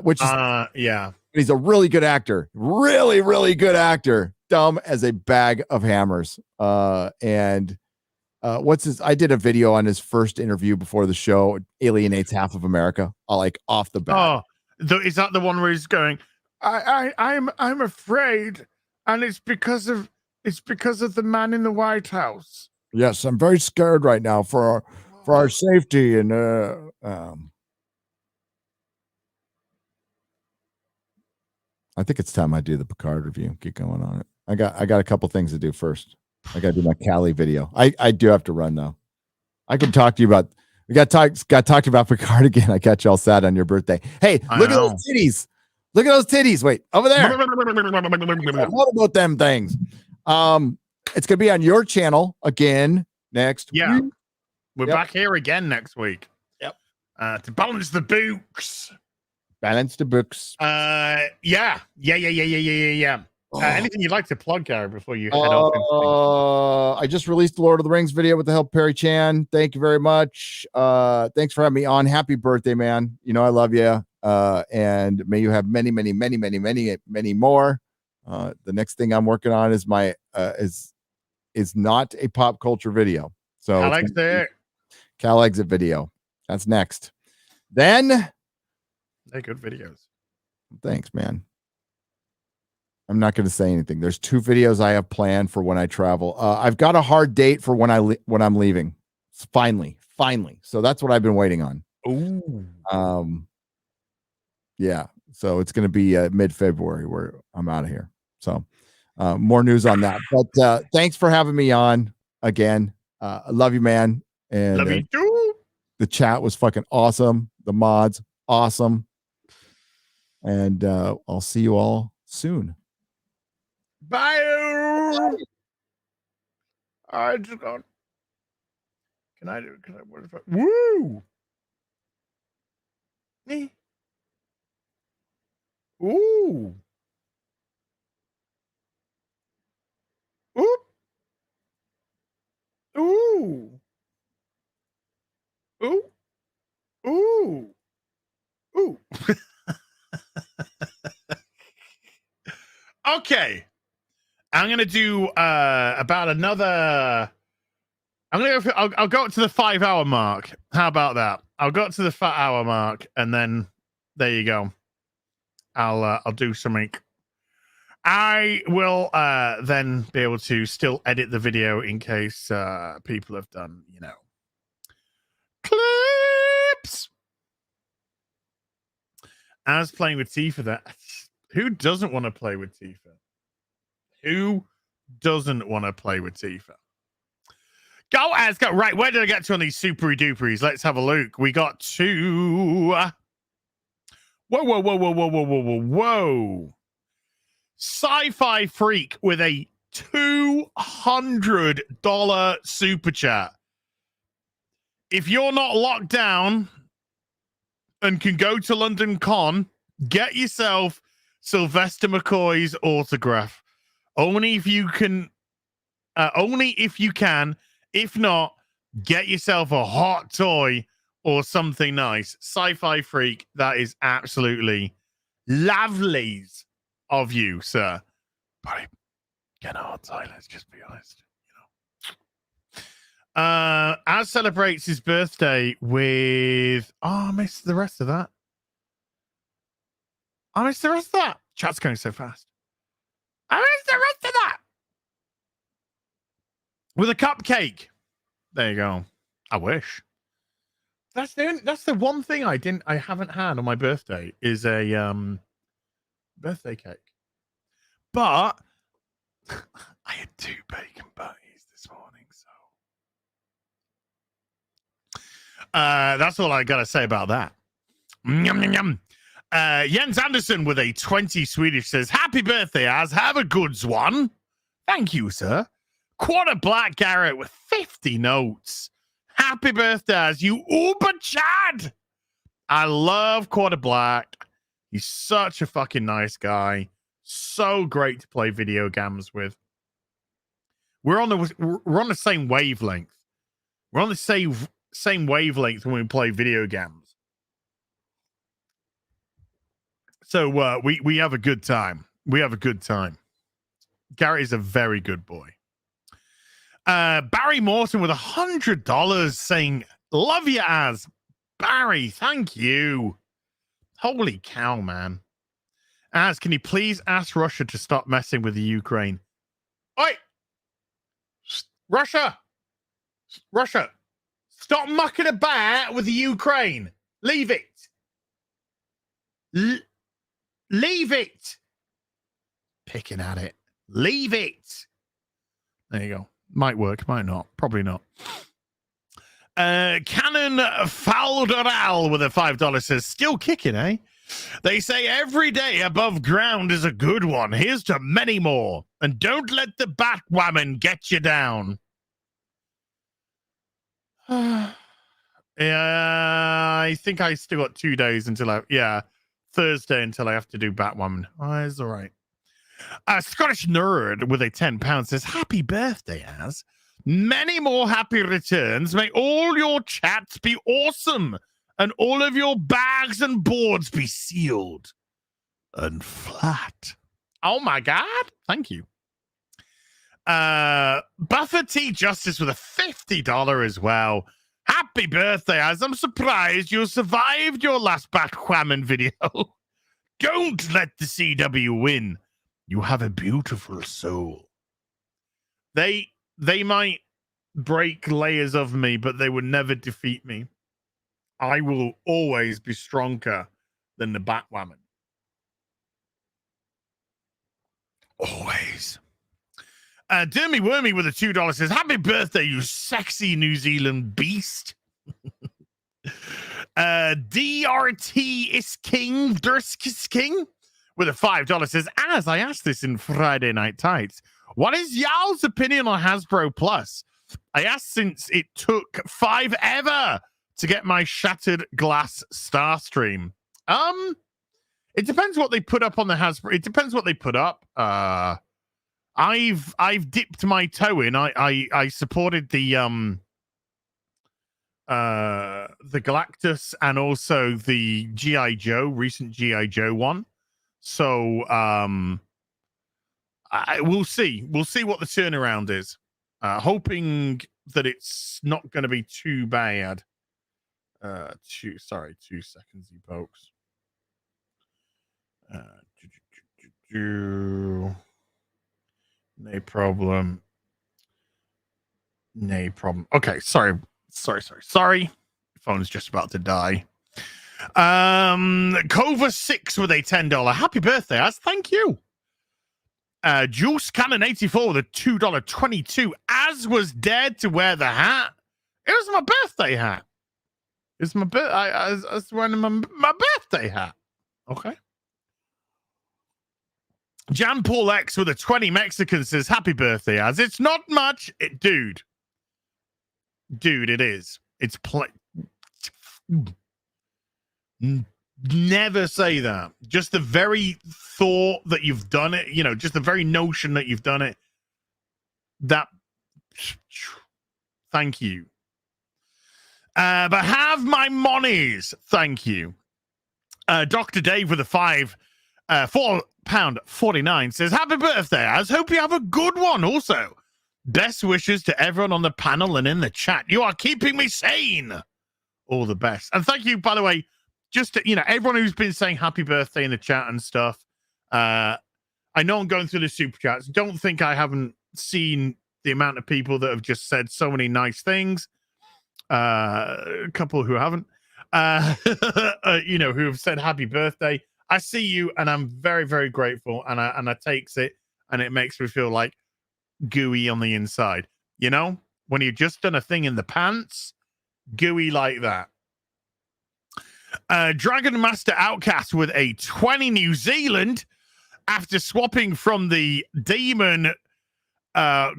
Which is yeah. He's a really good actor. Really, really good actor. Dumb as a bag of hammers. And what's his? I did a video on his first interview before the show. Alienates half of America. Like off the bat. Is that the one where he's going, I'm afraid, and it's because of the man in the White House. Yes, I'm very scared right now for our safety, and I think it's time I do the Picard review. Get going on it. I got a couple things to do first. I got to do my Cali video. I do have to run though. I can talk to you about. We got talked about Picard again. I got you all sad on your birthday. Hey, look at those titties. Look at those titties. Wait, over there. What about them things? It's gonna be on your channel again next week. We're back here again next week. Yep. To balance the books. Balance the books. Yeah. Anything you'd like to plug, Gary, before you head off? I just released the Lord of the Rings video with the help of Perry Chan. Thank you very much. Thanks for having me on. Happy birthday, man. You know I love you. And may you have many, many, many, many, many, many more. The next thing I'm working on is my is not a pop culture video. So Cal Exit video. That's next. Then they're good videos. Thanks, man. I'm not going to say anything. There's 2 videos I have planned for when I travel. I've got a hard date for when I'm leaving. Finally. So that's what I've been waiting on. Ooh. Yeah. So it's going to be mid-February where I'm out of here. So more news on that. But thanks for having me on again. I love you, man. And love you too. The chat was fucking awesome. The mods, awesome. And I'll see you all soon. Bye. I just got. Can I? What if I? Woo. Me. Ooh. Oop. Ooh. Ooh. Ooh. Ooh. Okay. I'm gonna do about another. I'll go up to the 5-hour mark. How about that? I'll go up to the 5-hour mark, and then there you go. I'll do something. I will then be able to still edit the video in case people have done, clips. I was playing with Tifa. That who doesn't want to play with Tifa? Who doesn't want to play with Tifa? Go, Asgard. Right, where did I get to on these supery duperies? Let's have a look. We got 2. Whoa. Sci-Fi Freak with a $200 super chat. If you're not locked down, and can go to London Con, get yourself Sylvester McCoy's autograph. Only if you can. Only if you can. If not, get yourself a hot toy or something nice. Sci-Fi Freak, that is absolutely lovely of you, sir. But get a hot toy, let's just be honest. Az celebrates his birthday with... Oh, I missed the rest of that. Chat's going so fast. I missed the rest of that. With a cupcake. There you go. I wish. That's the one thing I haven't had on my birthday is a birthday cake. But I had 2 bacon butties this morning, so that's all I gotta say about that. Yum, yum, yum. Jens Anderson with a 20 Swedish says, "Happy birthday, Az. Have a good one." Thank you, sir. Quarter Black Garrett with 50 notes. Happy birthday, Az. You uber Chad. I love Quarter Black. He's such a fucking nice guy. So great to play video games with. We're on the same wavelength. We're on the same wavelength when we play video games. So we have a good time. Garrett is a very good boy. Barry Morton with $100 saying, "Love you, Az." Barry, thank you. Holy cow, man. Az, can you please ask Russia to stop messing with the Ukraine? Oi! Russia, stop mucking about with the Ukraine. Leave it. Leave it. Picking at it. Leave it. There you go. Might work, might not. Probably not. Cannon Faldoral with a $5 says, "Still kicking, eh? They say every day above ground is a good one. Here's to many more. And don't let the Batwoman get you down." Yeah, I think I still got 2 days until Thursday until I have to do Batwoman. Oh, it's all right. Scottish Nerd with a £10 says, "Happy birthday, Az. Many more happy returns. May all your chats be awesome and all of your bags and boards be sealed and flat." Oh my God. Thank you. Buffer T Justice with a $50 as well. Happy birthday, Az. I'm surprised you survived your last Batwoman video. Don't let the CW win. You have a beautiful soul. They might break layers of me, but they would never defeat me. I will always be stronger than the Batwoman. Always. Dermy Wormy with a $2 says, "Happy birthday, you sexy New Zealand beast." DRT is King, Durskis King with a $5 says, "As I asked this in Friday Night Tights, what is y'all's opinion on Hasbro Plus? I asked since it took 5 ever to get my shattered glass Starstream." It depends what they put up on the Hasbro. It depends what they put up. I've dipped my toe in. I supported the Galactus and also the G.I. Joe, recent G.I. Joe one. So we'll see. We'll see what the turnaround is. Hoping that it's not going to be too bad. 2 seconds, you folks. No problem. Okay, sorry. Phone's just about to die. Cova 6 with a $10. Happy birthday, Az. Thank you. Juice Cannon 84 with a $2.22. Az was dared to wear the hat. It was my birthday hat. It's my I was wearing my birthday hat. Okay. Jan Paul X with a 20 Mexican says, "Happy birthday, Az. It's not much, dude. It is. It's Never say that. Just the very thought that you've done it, you know, just the very notion that you've done it. That. Thank you. But have my monies. Thank you. Dr. Dave with a £4.49 says, happy birthday, Az. Hope you have a good one. Also, best wishes to everyone on the panel and in the chat. You are keeping me sane. All the best. And thank you, by the way, just to, you know, everyone who's been saying happy birthday in the chat and stuff. I know I'm going through the super chats. Don't think I haven't seen the amount of people that have just said so many nice things. A couple who haven't, you know, who have said happy birthday. I see you, and I'm very, very grateful, and I takes it, and it makes me feel like gooey on the inside. You know, when you've just done a thing in the pants, gooey like that. Dragon Master Outcast with a 20 New Zealand after swapping from the Demon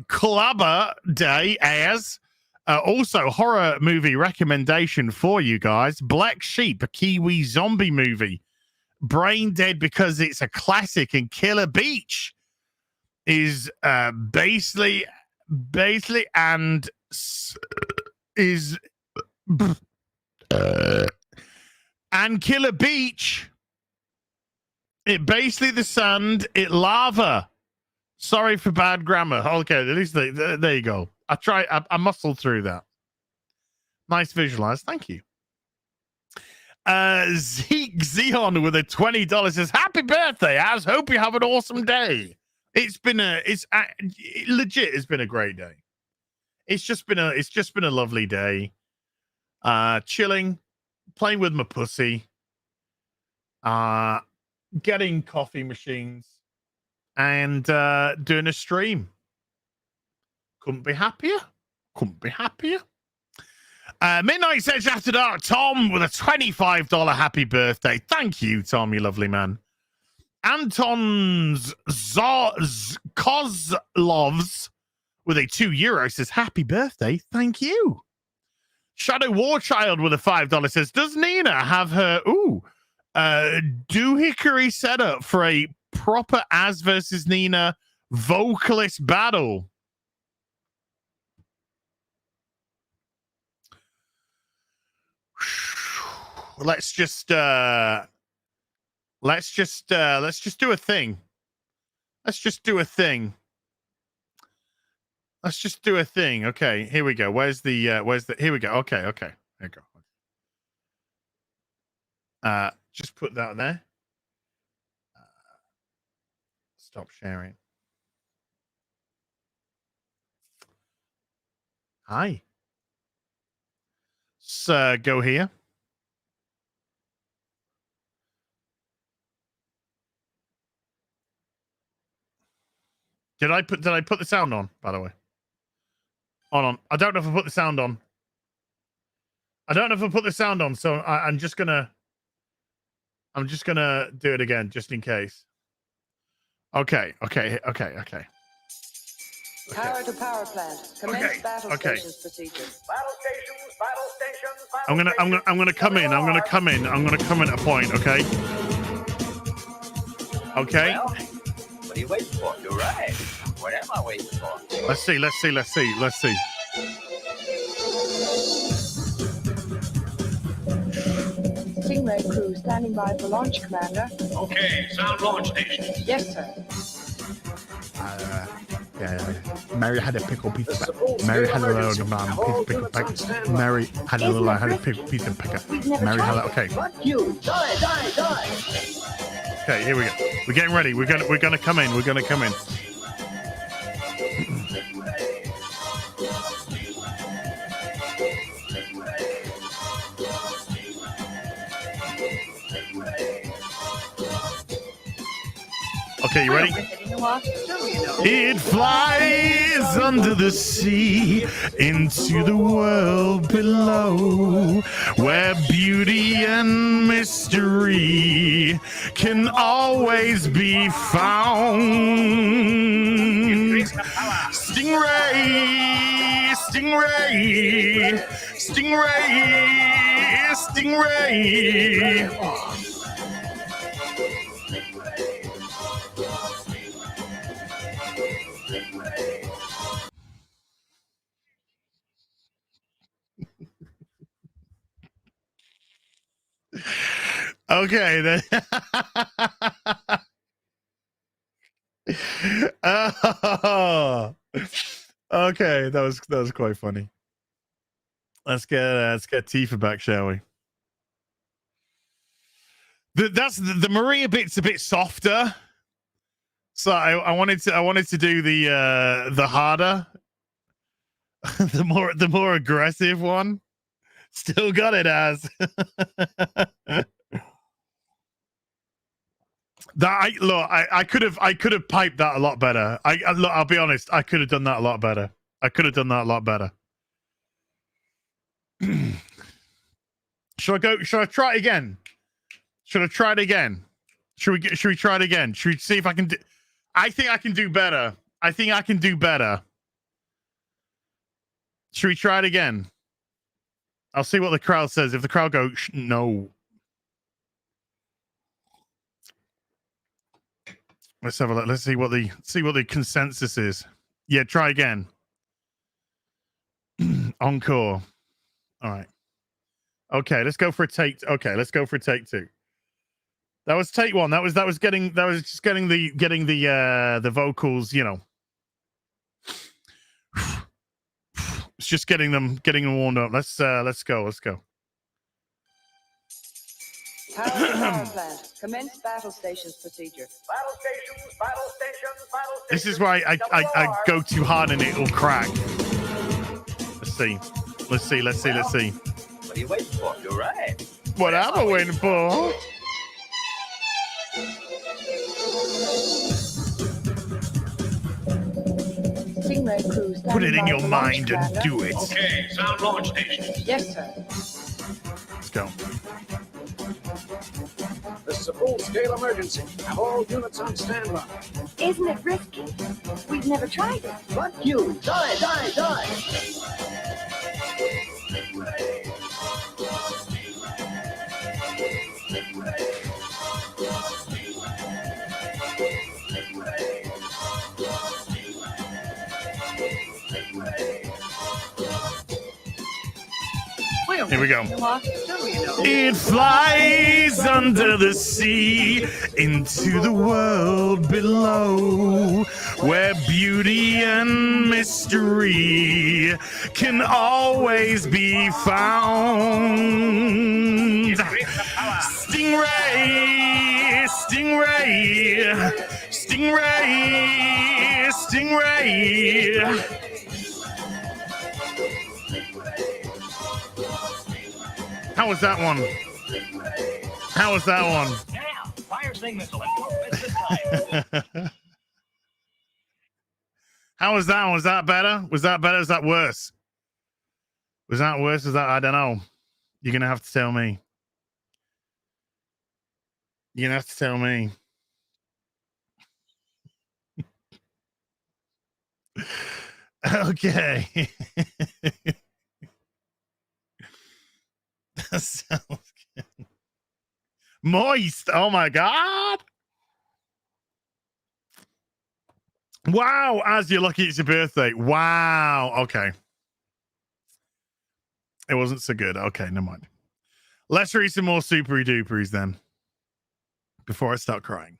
Clubber Day as. Also, horror movie recommendation for you guys. Black Sheep, a Kiwi zombie movie. Brain Dead because it's a classic, and Killer Beach is basically and is and Killer Beach. It basically the sand, it lava. Sorry for bad grammar. Okay, at least there you go. I muscled through that. Nice visualize. Thank you. Zeke Zeon with a $20 says, happy birthday, Az. Hope you have an awesome day. It's legit. It's been a great day. It's just been a lovely day. Chilling, playing with my pussy, getting coffee machines, and doing a stream. Couldn't be happier. Midnight Edge After Dark, Tom with a $25 happy birthday. Thank you, Tom, you lovely man. Anton's Kozlovs with a €2 says, happy birthday. Thank you. Shadow Warchild with a $5 says, does Nina have her doohickery setup for a proper Az versus Nina vocalist battle? Let's just do a thing. Okay, here we go. Where's the here we go. Okay. Here we go. Just put that there. Stop sharing. Hi. So go here. Did I put the sound on, by the way? Hold on. I don't know if I put the sound on. So I'm just gonna do it again just in case. Okay. Power to power plant. Commence battle stations procedures. Battle stations. I'm gonna come in. I'm gonna come in at a point. Okay. Well, what are you waiting for? You're right. What am I waiting for? Let's see. Stingray crew standing by for launch, Commander. Okay, sound launch station. Yes, sir. Mary had a pickle pizza. Mary had a little piece of pickle. Mary had a little piece of pickle. Mary had okay. You die. Okay, here we go. We're getting ready. We're gonna come in. Okay, you ready? It flies under the sea into the world below, where beauty and mystery can always be found. Stingray Stingray, Stingray, Stingray. Okay, then. Oh, okay, that was quite funny. Let's get Tifa back, shall we? The Maria bit's a bit softer, so I wanted to do the harder, the more aggressive one. Still got it as. I could have piped that a lot better. I'll be honest, I could have done that a lot better. Should I try it again? Should I try it again? Should we try it again? Should we see if I can do? I think I can do better. Should we try it again? I'll see what the crowd says. If the crowd go no. Let's have a look. Let's see what the consensus is. Yeah, try again. Encore. All right. Okay, let's go for a take. Okay, let's go for a take 2. That was take 1. That was just getting the vocals, you know. It's just getting them warmed up. Let's go. Power plant. Commence battle stations procedure. Battle stations. This is why I go too hard and it'll crack. Let's see. What are you waiting for? You're right. What am I waiting for? Stingray crew. Put it in your mind and do it. Okay, sound launch station. Yes, sir. Let's go. This is a full-scale emergency. Have all units on standby. Isn't it risky? We've never tried it. Fuck you. Die. Here we go. It flies under the sea into the world below, where beauty and mystery can always be found. Stingray, Stingray, Stingray, Stingray. How was that one? Now, fire Sting missile. How was that one? Was that better? Was that worse? Was that worse? I don't know. You're going to have to tell me. Okay. That sounds good. Moist. Oh my God. Wow. As you're lucky it's your birthday. Wow. Okay. It wasn't so good. Okay, never mind. Let's read some more supery duperies then. Before I start crying.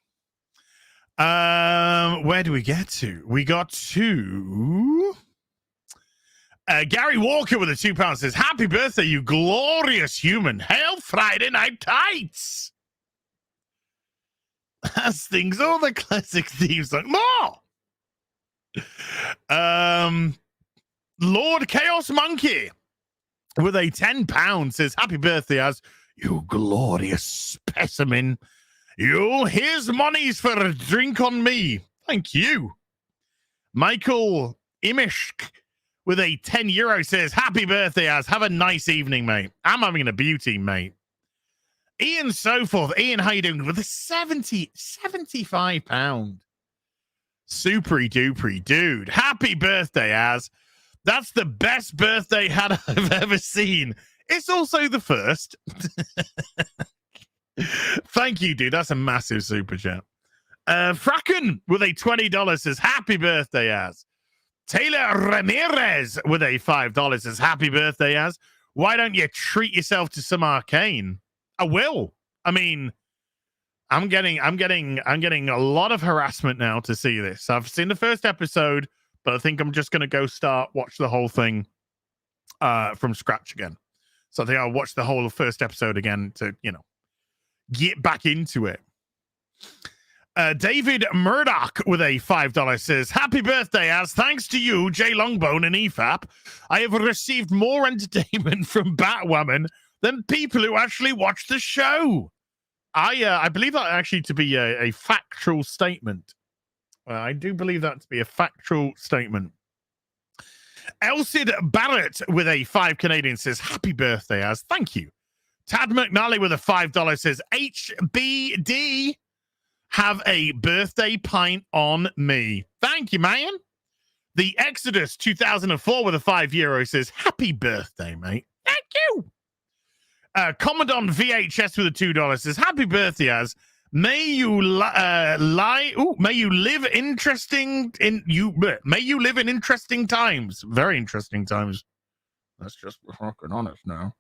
Where do we get to? We got to Gary Walker with a £2 says, happy birthday, you glorious human. Hail Friday Night Tights. As things, all the classic theme song. More. Lord Chaos Monkey with a £10 says, happy birthday, as you glorious specimen. Here's monies for a drink on me. Thank you. Michael Imishk with a €10 says, happy birthday, as have a nice evening, mate. I'm having a beauty, mate. Ian so forth. Ian, how you doing? With a £75. Supery dupery dude. Happy birthday, as That's the best birthday hat I've ever seen. It's also the first. Thank you, dude. That's a massive super chat. Fracken with a $20 says, happy birthday, Az. Taylor Ramirez with a $5 says, happy birthday, Az. Why don't you treat yourself to some Arcane? I will. I mean, I'm getting a lot of harassment now to see this. I've seen the first episode, but I think I'm just going to watch the whole thing from scratch again. So I think I'll watch the whole first episode again to, get back into it. David Murdoch with a $5 says, happy birthday, Az. Thanks to you, Jay Longbone and EFAP, I have received more entertainment from Batwoman than people who actually watch the show. I believe that actually to be a factual statement. I do believe that to be a factual statement. Elsid Barrett with a 5 Canadian says, happy birthday, Az. Thank you. Tad McNally with a $5 says, HBD, have a birthday pint on me. Thank you, man. The Exodus 2004 with a €5 says, happy birthday, mate. Thank you. Commandant VHS with a $2 says, happy birthday, Az. May you may you live in interesting times. Very interesting times. Let's just be fucking honest now.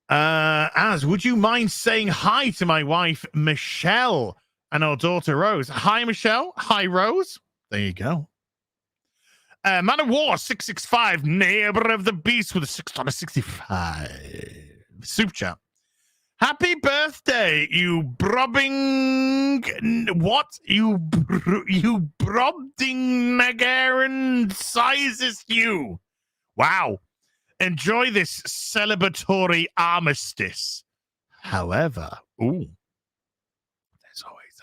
Az, would you mind saying hi to my wife Michelle and our daughter Rose? Hi, Michelle. Hi, Rose. There you go. Man of War 665, neighbor of the beast with a $6.65 super chat. Happy birthday, you brobbing Nagaran sizes you. Wow. Enjoy this celebratory armistice. However, there's always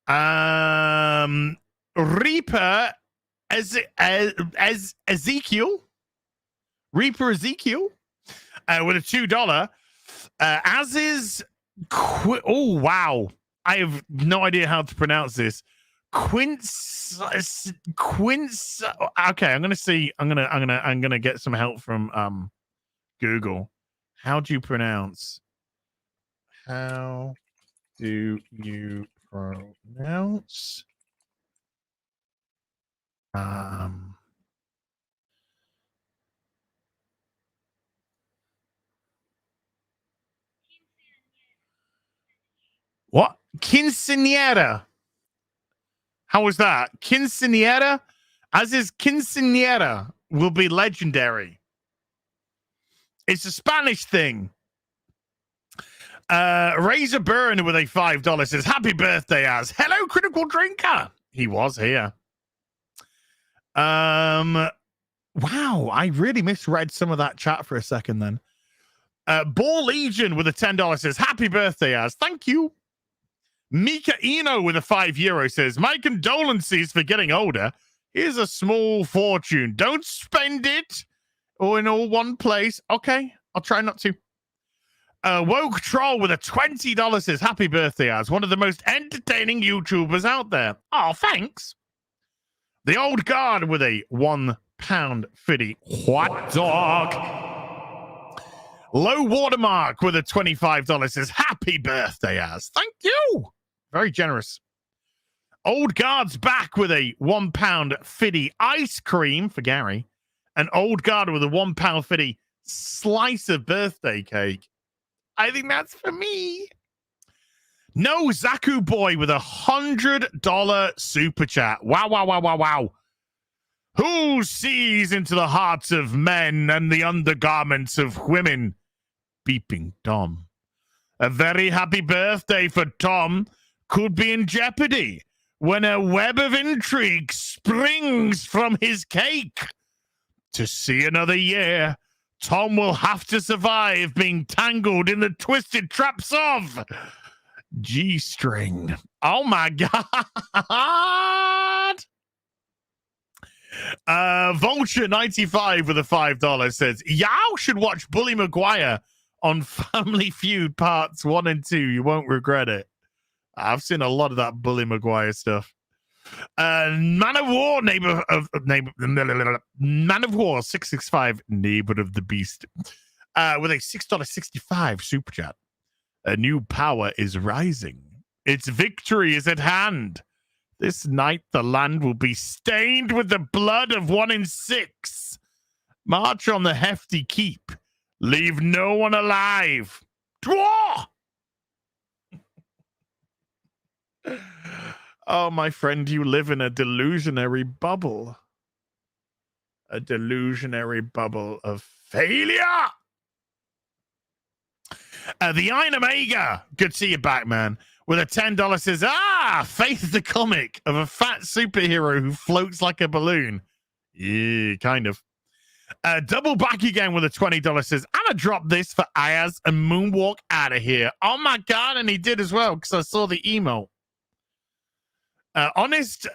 a however. Reaper as Ezekiel with a $2. As is oh wow, I have no idea how to pronounce this. Quince. Okay, I'm gonna get some help from Google. How do you pronounce what? Quinceañera. How was that? Quinceañera? As is quinceañera will be legendary. It's a Spanish thing. Razor Burn with a $5 says, happy birthday, Az. Hello, Critical Drinker. He was here. Wow, I really misread some of that chat for a second then. Ball Legion with a $10 says, happy birthday, Az. Thank you. Mika Eno with a €5 says, my condolences for getting older. Here's a small fortune. Don't spend it or in all one place. Okay, I'll try not to. Woke Troll with a $20 says, happy birthday, Az. One of the most entertaining YouTubers out there. Oh, thanks. The Old Guard with a £1.50 hot dog. Low Watermark with a $25 says, happy birthday, Az. Thank you. Very generous. Old Guard's back with a £1.50 ice cream for Gary. And Old Guard with a £1.50 slice of birthday cake. I think that's for me. No Zaku Boy with a $100 super chat. Wow, wow, wow, wow, wow. Who sees into the hearts of men and the undergarments of women? Beeping Tom. A very happy birthday for Tom could be in jeopardy when a web of intrigue springs from his cake. To see another year, Tom will have to survive being tangled in the twisted traps of G-string. Oh my God. Vulture 95 with a $5 says, y'all should watch Bully Maguire on Family Feud parts 1 and 2. You won't regret it. I've seen a lot of that Bully Maguire stuff. Man of War, Man of War 665, neighbor of the beast, with a $6.65 super chat. A new power is rising. Its victory is at hand. This night the land will be stained with the blood of 1 in 6. March on the hefty keep. Leave no one alive. Dwarf! Oh, my friend, you live in a delusionary bubble. A delusionary bubble of failure. The Iron Omega. Good to see you back, man. With a $10 says, Faith the comic of a fat superhero who floats like a balloon. Yeah, kind of. Double back again with a $20 says, I'm going to drop this for Ayaz and moonwalk out of here. Oh, my God. And he did as well because I saw the email. Honest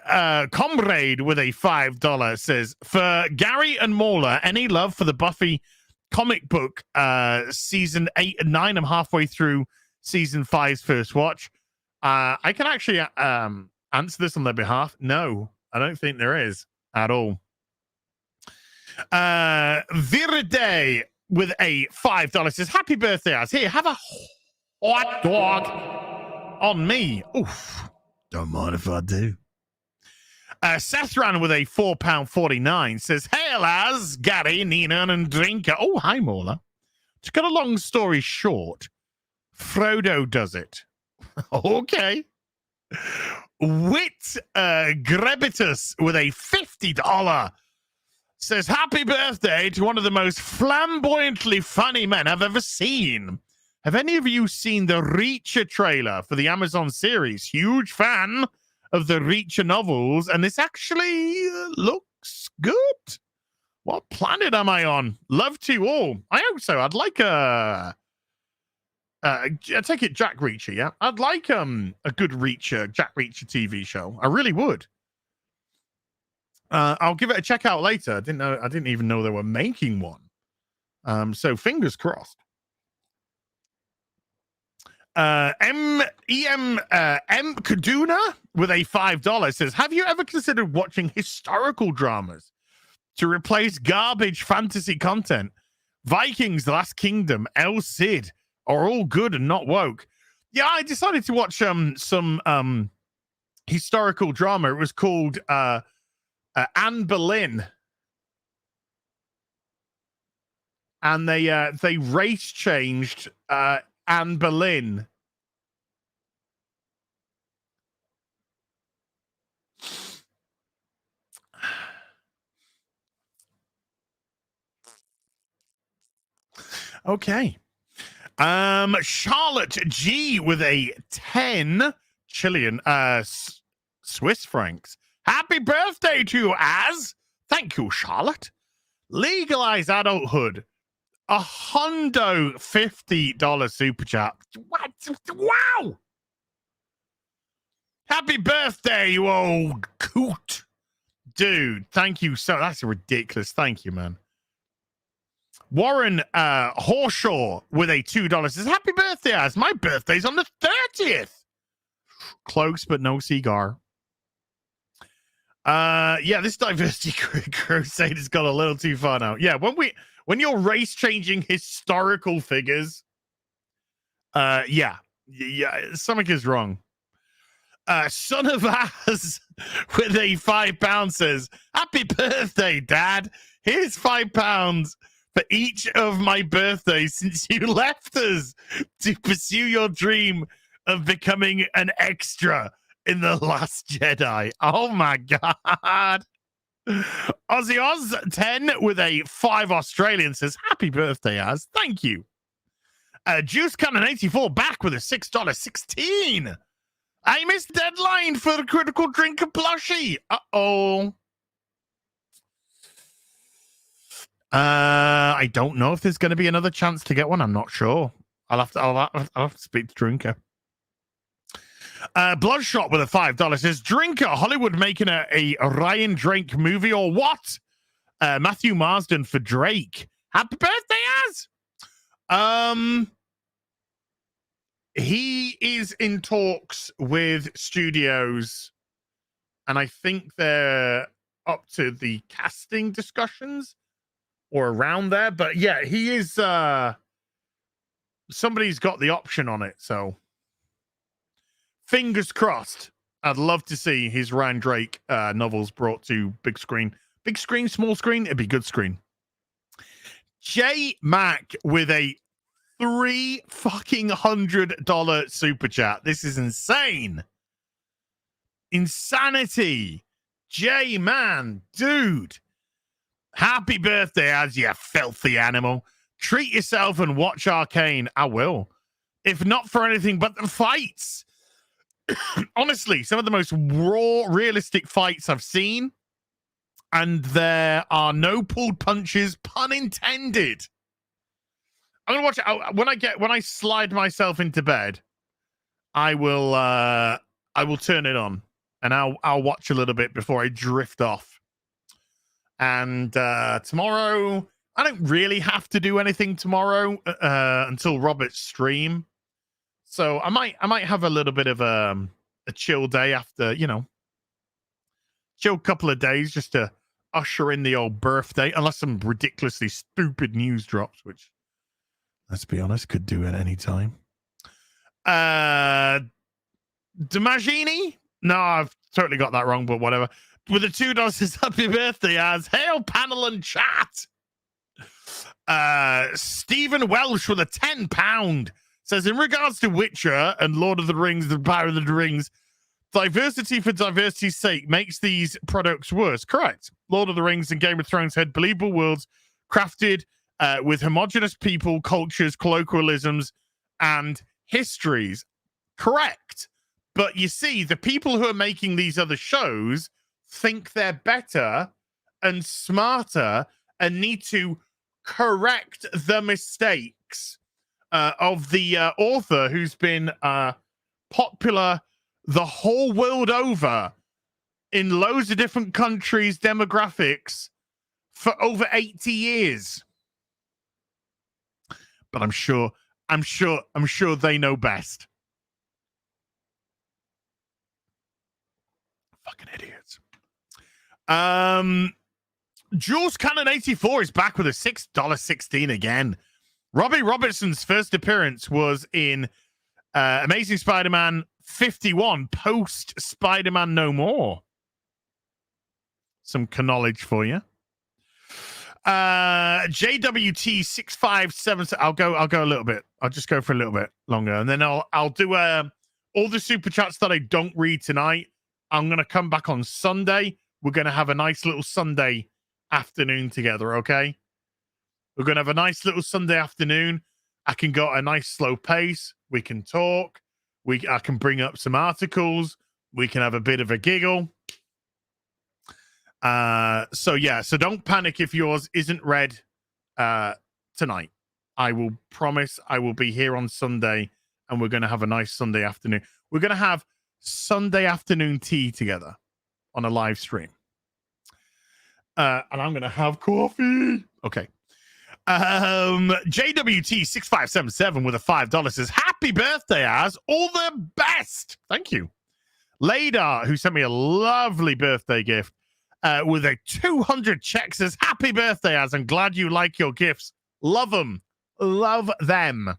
Comrade with a $5 says, for Gary and Mauler, any love for the Buffy comic book season 8 and 9? I'm halfway through season 5's first watch. I can actually answer this on their behalf. No, I don't think there is at all. Viride with a $5 says, happy birthday, Az. Here, have a hot dog on me. Oof. Don't mind if I do. Sethran with a £4.49 says, hail Az, Gary, Nina, and Drinker. Oh, hi, Mauler. To cut a long story short, Frodo does it. Okay. Wit Grebitus with a $50 says, happy birthday to one of the most flamboyantly funny men I've ever seen. Have any of you seen the Reacher trailer for the Amazon series? Huge fan of the Reacher novels, and this actually looks good. What planet am I on? Love to you all. I hope so. I'd like I take it Jack Reacher, yeah? I'd like a good Jack Reacher TV show. I really would. I'll give it a check out later. I didn't even know they were making one. So fingers crossed. M Kaduna with a $5 says, have you ever considered watching historical dramas to replace garbage fantasy content? Vikings, The Last Kingdom, El Cid are all good and not woke. Yeah, I decided to watch some historical drama. It was called Anne Boleyn, and they race changed Anne Boleyn. Okay. Charlotte G with a 10 Chilean Swiss francs. Happy birthday to you, Az. Thank you, Charlotte. Legalize adulthood. A hundo $50 super chat. What? Wow. Happy birthday, you old coot. Dude, thank you so. That's ridiculous. Thank you, man. Warren Horshaw with a $2 says, happy birthday, Az. My birthday's on the 30th. Close, but no cigar. Yeah, this diversity crusade has got a little too far now. Yeah, when you're race changing historical figures, yeah, something is wrong. Son of Az with a £5 says, happy birthday, Dad. Here's £5 for each of my birthdays since you left us to pursue your dream of becoming an extra in The Last Jedi. Oh my God. Aussie Oz 10 with a 5 Australian says, happy birthday, Az. Thank you. Juice Cannon 84 back with a $6.16. I missed deadline for the Critical Drinker plushie. Uh-oh. I don't know if there's going to be another chance to get one. I'm not sure. I'll have to speak to Drinker. Bloodshot with a $5 says, Drinker, Hollywood making a Ryan Drake movie or what? Matthew Marsden for Drake. Happy birthday, Az. He is in talks with studios and I think they're up to the casting discussions or around there. But yeah, he is. Somebody's got the option on it, so fingers crossed. I'd love to see his Ryan Drake novels brought to big screen. Big screen, small screen, it'd be good screen. J Mac with a $300 super chat. This is insane. Insanity. J Man, dude. Happy birthday, as you filthy animal. Treat yourself and watch Arcane. I will. If not for anything but the fights. Honestly, some of the most raw, realistic fights I've seen. And there are no pulled punches, pun intended. I'm gonna watch it when I slide myself into bed. I will turn it on and I'll watch a little bit before I drift off. And tomorrow, I don't really have to do anything tomorrow until Robert's stream. So I might have a little bit of a chill day after, chill couple of days just to usher in the old birthday, unless some ridiculously stupid news drops, which, let's be honest, could do at any time. Damagini? No, I've totally got that wrong, but whatever. With the $2 says happy birthday as hail panel and chat. Stephen Welsh with a £10 says, in regards to Witcher and Lord of the Rings, the Power of the Rings, diversity for diversity's sake makes these products worse. Correct. Lord of the Rings and Game of Thrones had believable worlds crafted with homogenous people, cultures, colloquialisms, and histories. Correct. But you see, the people who are making these other shows think they're better and smarter and need to correct the mistakes of the author who's been popular the whole world over in loads of different countries, demographics for over 80 years. But I'm sure they know best. Fucking idiots. Jules Cannon 84 is back with a $6.16 again. Robbie Robertson's first appearance was in Amazing Spider-Man 51, post Spider-Man No More. Some knowledge for you. JWT 657. I'll go a little bit. I'll just go for a little bit longer, and then I'll do all the super chats that I don't read tonight. I'm gonna come back on Sunday. We're gonna have a nice little Sunday afternoon together. Okay, we're gonna have a nice little Sunday afternoon. I can go at a nice slow pace. We can talk. I can bring up some articles. We can have a bit of a giggle. So don't panic if yours isn't read tonight. I will promise I will be here on Sunday, and we're going to have a nice Sunday afternoon. We're going to have Sunday afternoon tea together on a live stream. And I'm going to have coffee. Okay. JWT 6577 with a $5 says, happy birthday, Az. All the best. Thank you. Ladar, who sent me a lovely birthday gift with a 200 check, says, happy birthday, Az. I'm glad you like your gifts. Love them. Love them.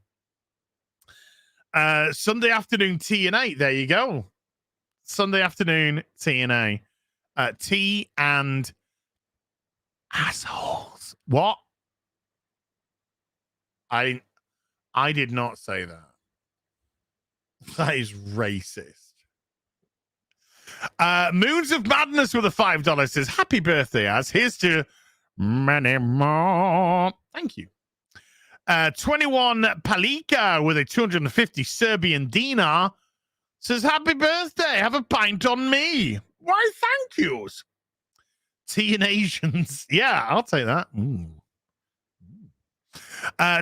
Sunday afternoon T&A. There you go. Sunday afternoon T&A. Tea and assholes. What? I did not say that. That is racist. Moons of Madness with a $5 says, happy birthday, Az. Here's to many more. Thank you. 21 Palika with a 250 Serbian dinar says, happy birthday. Have a pint on me. Why, thank yous. Tea and Asians. Yeah, I'll take that. Ooh.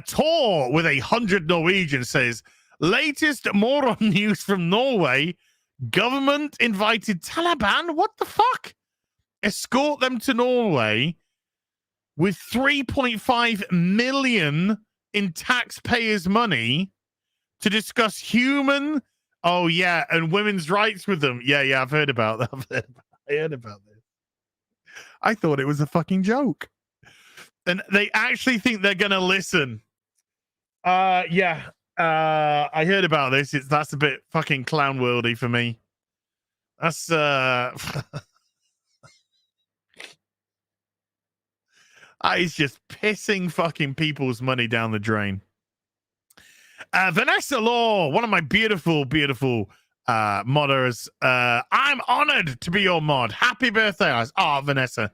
Tor with 100 Norwegian says, latest moron news from Norway. Government invited Taliban. What the fuck? Escort them to Norway with 3.5 million in taxpayers' money to discuss human, and women's rights with them. Yeah, I've heard about that. I heard about this. I thought it was a fucking joke. And they actually think they're going to listen. Yeah. I heard about this. That's a bit fucking clown worldy for me. That's he's just pissing fucking people's money down the drain. Vanessa Law, one of my beautiful modders. I'm honored to be your mod. Happy birthday, Vanessa.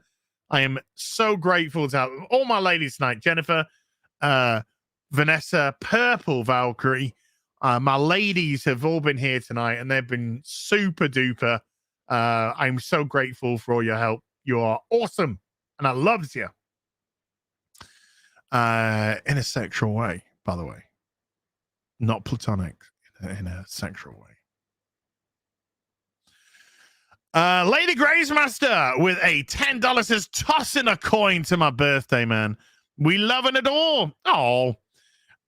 I am so grateful to have all my ladies tonight. Jennifer, Vanessa, Purple Valkyrie. My ladies have all been here tonight, and they've been super duper. I'm so grateful for all your help. You are awesome, and I loves you. In a sexual way, by the way. Not platonic, in a sexual way. Lady Grazemaster with a $10 says, tossing a coin to my birthday, man. We love and adore. Oh,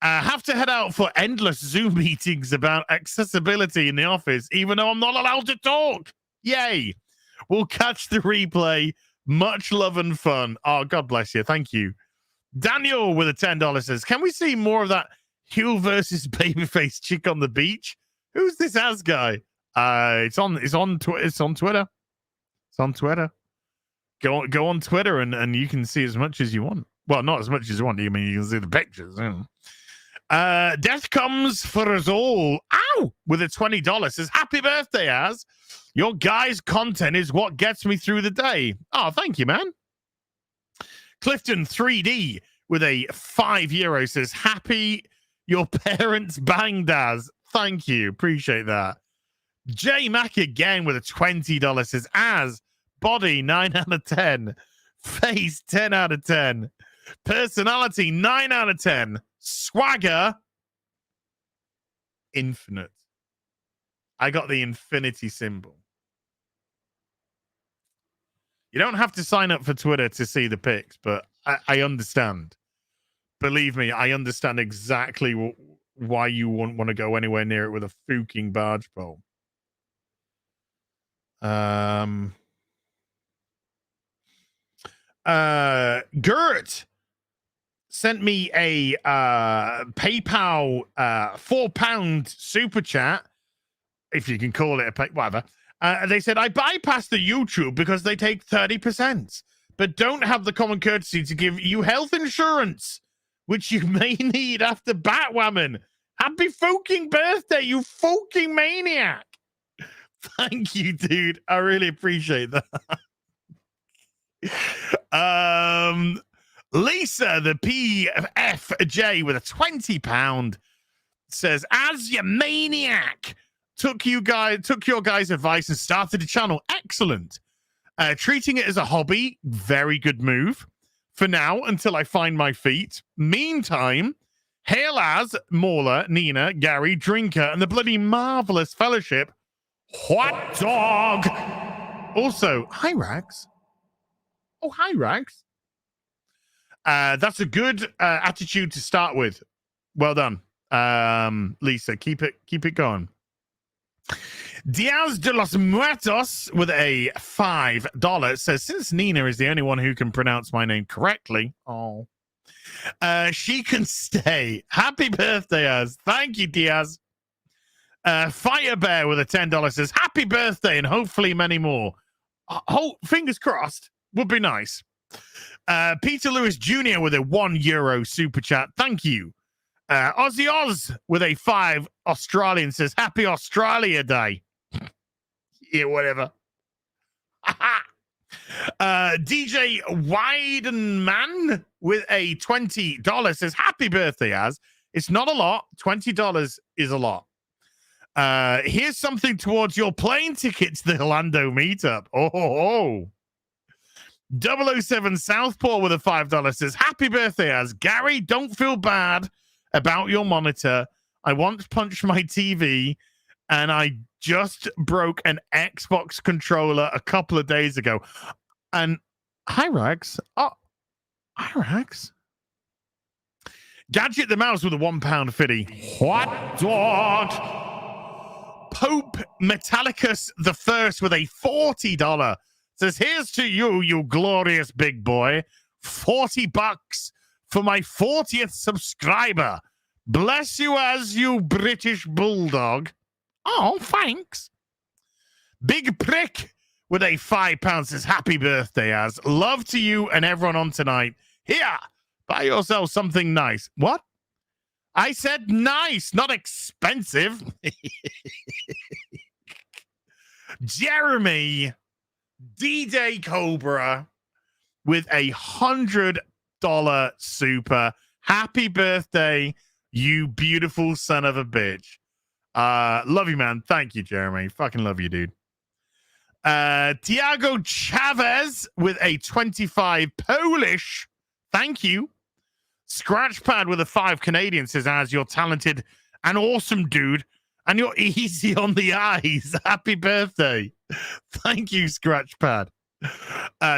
have to head out for endless Zoom meetings about accessibility in the office, even though I'm not allowed to talk. Yay. We'll catch the replay. Much love and fun. Oh, God bless you. Thank you. Daniel with a $10 says, can we see more of that Heel versus Babyface chick on the beach? Who's this ass guy? It's on Twitter. It's on Twitter. Go on Twitter and you can see as much as you want. Well, not as much as you want. I mean, you can see the pictures. Death comes for us all. Ow! With a $20 says, happy birthday, Az. Your guys' content is what gets me through the day. Oh, thank you, man. Clifton 3D with a €5 says, happy your parents banged, Az. Thank you. Appreciate that. J Mac again with a $20 says, Az, body 9 out of 10. Face 10 out of 10. Personality 9 out of 10. Swagger infinite. I got the infinity symbol. You don't have to sign up for Twitter to see the pics, but I understand. Believe me, I understand exactly why you wouldn't want to go anywhere near it with a fucking barge pole. Gert sent me a PayPal £4 super chat, if you can call it a whatever. They said, I bypassed the YouTube because they take 30%, but don't have the common courtesy to give you health insurance, which you may need after Batwoman. Happy fucking birthday, you fucking maniac. Thank you, dude. I really appreciate that. Lisa, the PFJ with a £20 says, as you maniac, took your guys' advice and started a channel. Excellent. Treating it as a hobby, very good move. For now, until I find my feet. Meantime, hail as Mauler, Nina, Gary, Drinker, and the bloody marvelous fellowship. Hot dog. Also, hi, Rags. Oh, hi, Rags. That's a good attitude to start with. Well done, Lisa. Keep it going. Diaz de los Muertos with a $5 says, since Nina is the only one who can pronounce my name correctly, she can stay. Happy birthday, Az. Thank you, Diaz. Fire Bear with a $10 says, happy birthday and hopefully many more. Fingers crossed. Would be nice. Peter Lewis Jr. with a €1 super chat. Thank you. Aussie Oz with a 5 Australian says, happy Australia Day. Yeah, whatever. DJ Weidenman with a $20 says, happy birthday, Az. It's not a lot. $20 is a lot. Here's something towards your plane ticket to the Orlando meetup. Oh. 007 Southpaw with a $5 says, happy birthday, Az. Gary, don't feel bad about your monitor. I once punched my TV and I just broke an Xbox controller a couple of days ago. And hi, Rags. Oh, hi, Rags. Gadget the Mouse with a £1 fitty. What dog? Pope Metallicus the First with a $40 Says, here's to you, you glorious big boy. $40 for my 40th subscriber. Bless you as you British bulldog. Oh, thanks. Big Prick with a £5 says, happy birthday, as. Love to you and everyone on tonight. Here, buy yourself something nice. What? I said nice, not expensive. Jeremy D-Day Cobra with a $100 super. Happy birthday, you beautiful son of a bitch. Love you, man. Thank you, Jeremy. Fucking love you, dude. Tiago Chavez with a 25 Polish. Thank you. Scratchpad with a 5 Canadian says, as you're talented and awesome, dude, and you're easy on the eyes. Happy birthday. Thank you, Scratchpad.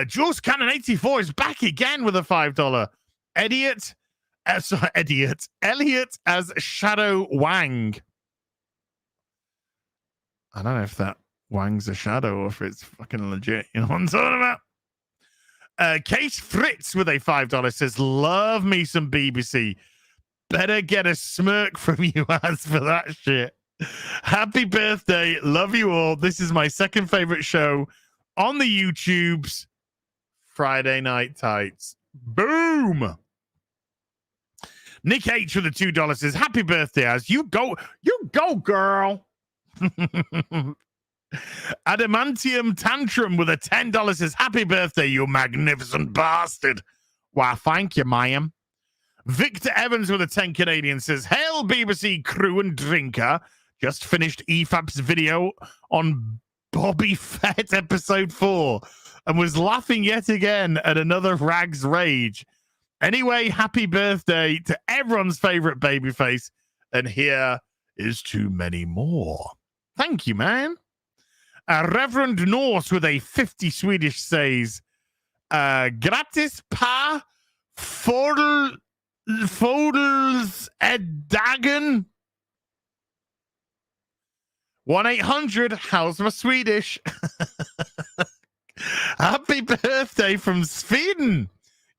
Jules Cannon 84 is back again with a $5. Elliot as Shadow Wang. I don't know if that Wang's a shadow or if it's fucking legit. You know what I'm talking about? Case Fritz with a $5 says, love me some BBC. Better get a smirk from you, as for that shit. Happy birthday. Love you all. This is my second favorite show on the YouTubes. Friday Night Tights. Boom. Nick H with a $2 says, happy birthday, as. You go, girl. Adamantium Tantrum with a $10 says, happy birthday, you magnificent bastard. Why, thank you, ma'am. Victor Evans with a 10 Canadian says, hail BBC crew and drinker. Just finished EFAP's video on Bobby Fett episode 4 and was laughing yet again at another Rags Rage. Anyway, happy birthday to everyone's favorite babyface. And here is to many more. Thank you, man. Reverend Norse with a 50 Swedish says, gratis pa fodels eddagen. 1-800, how's my Swedish? Happy birthday from Sweden.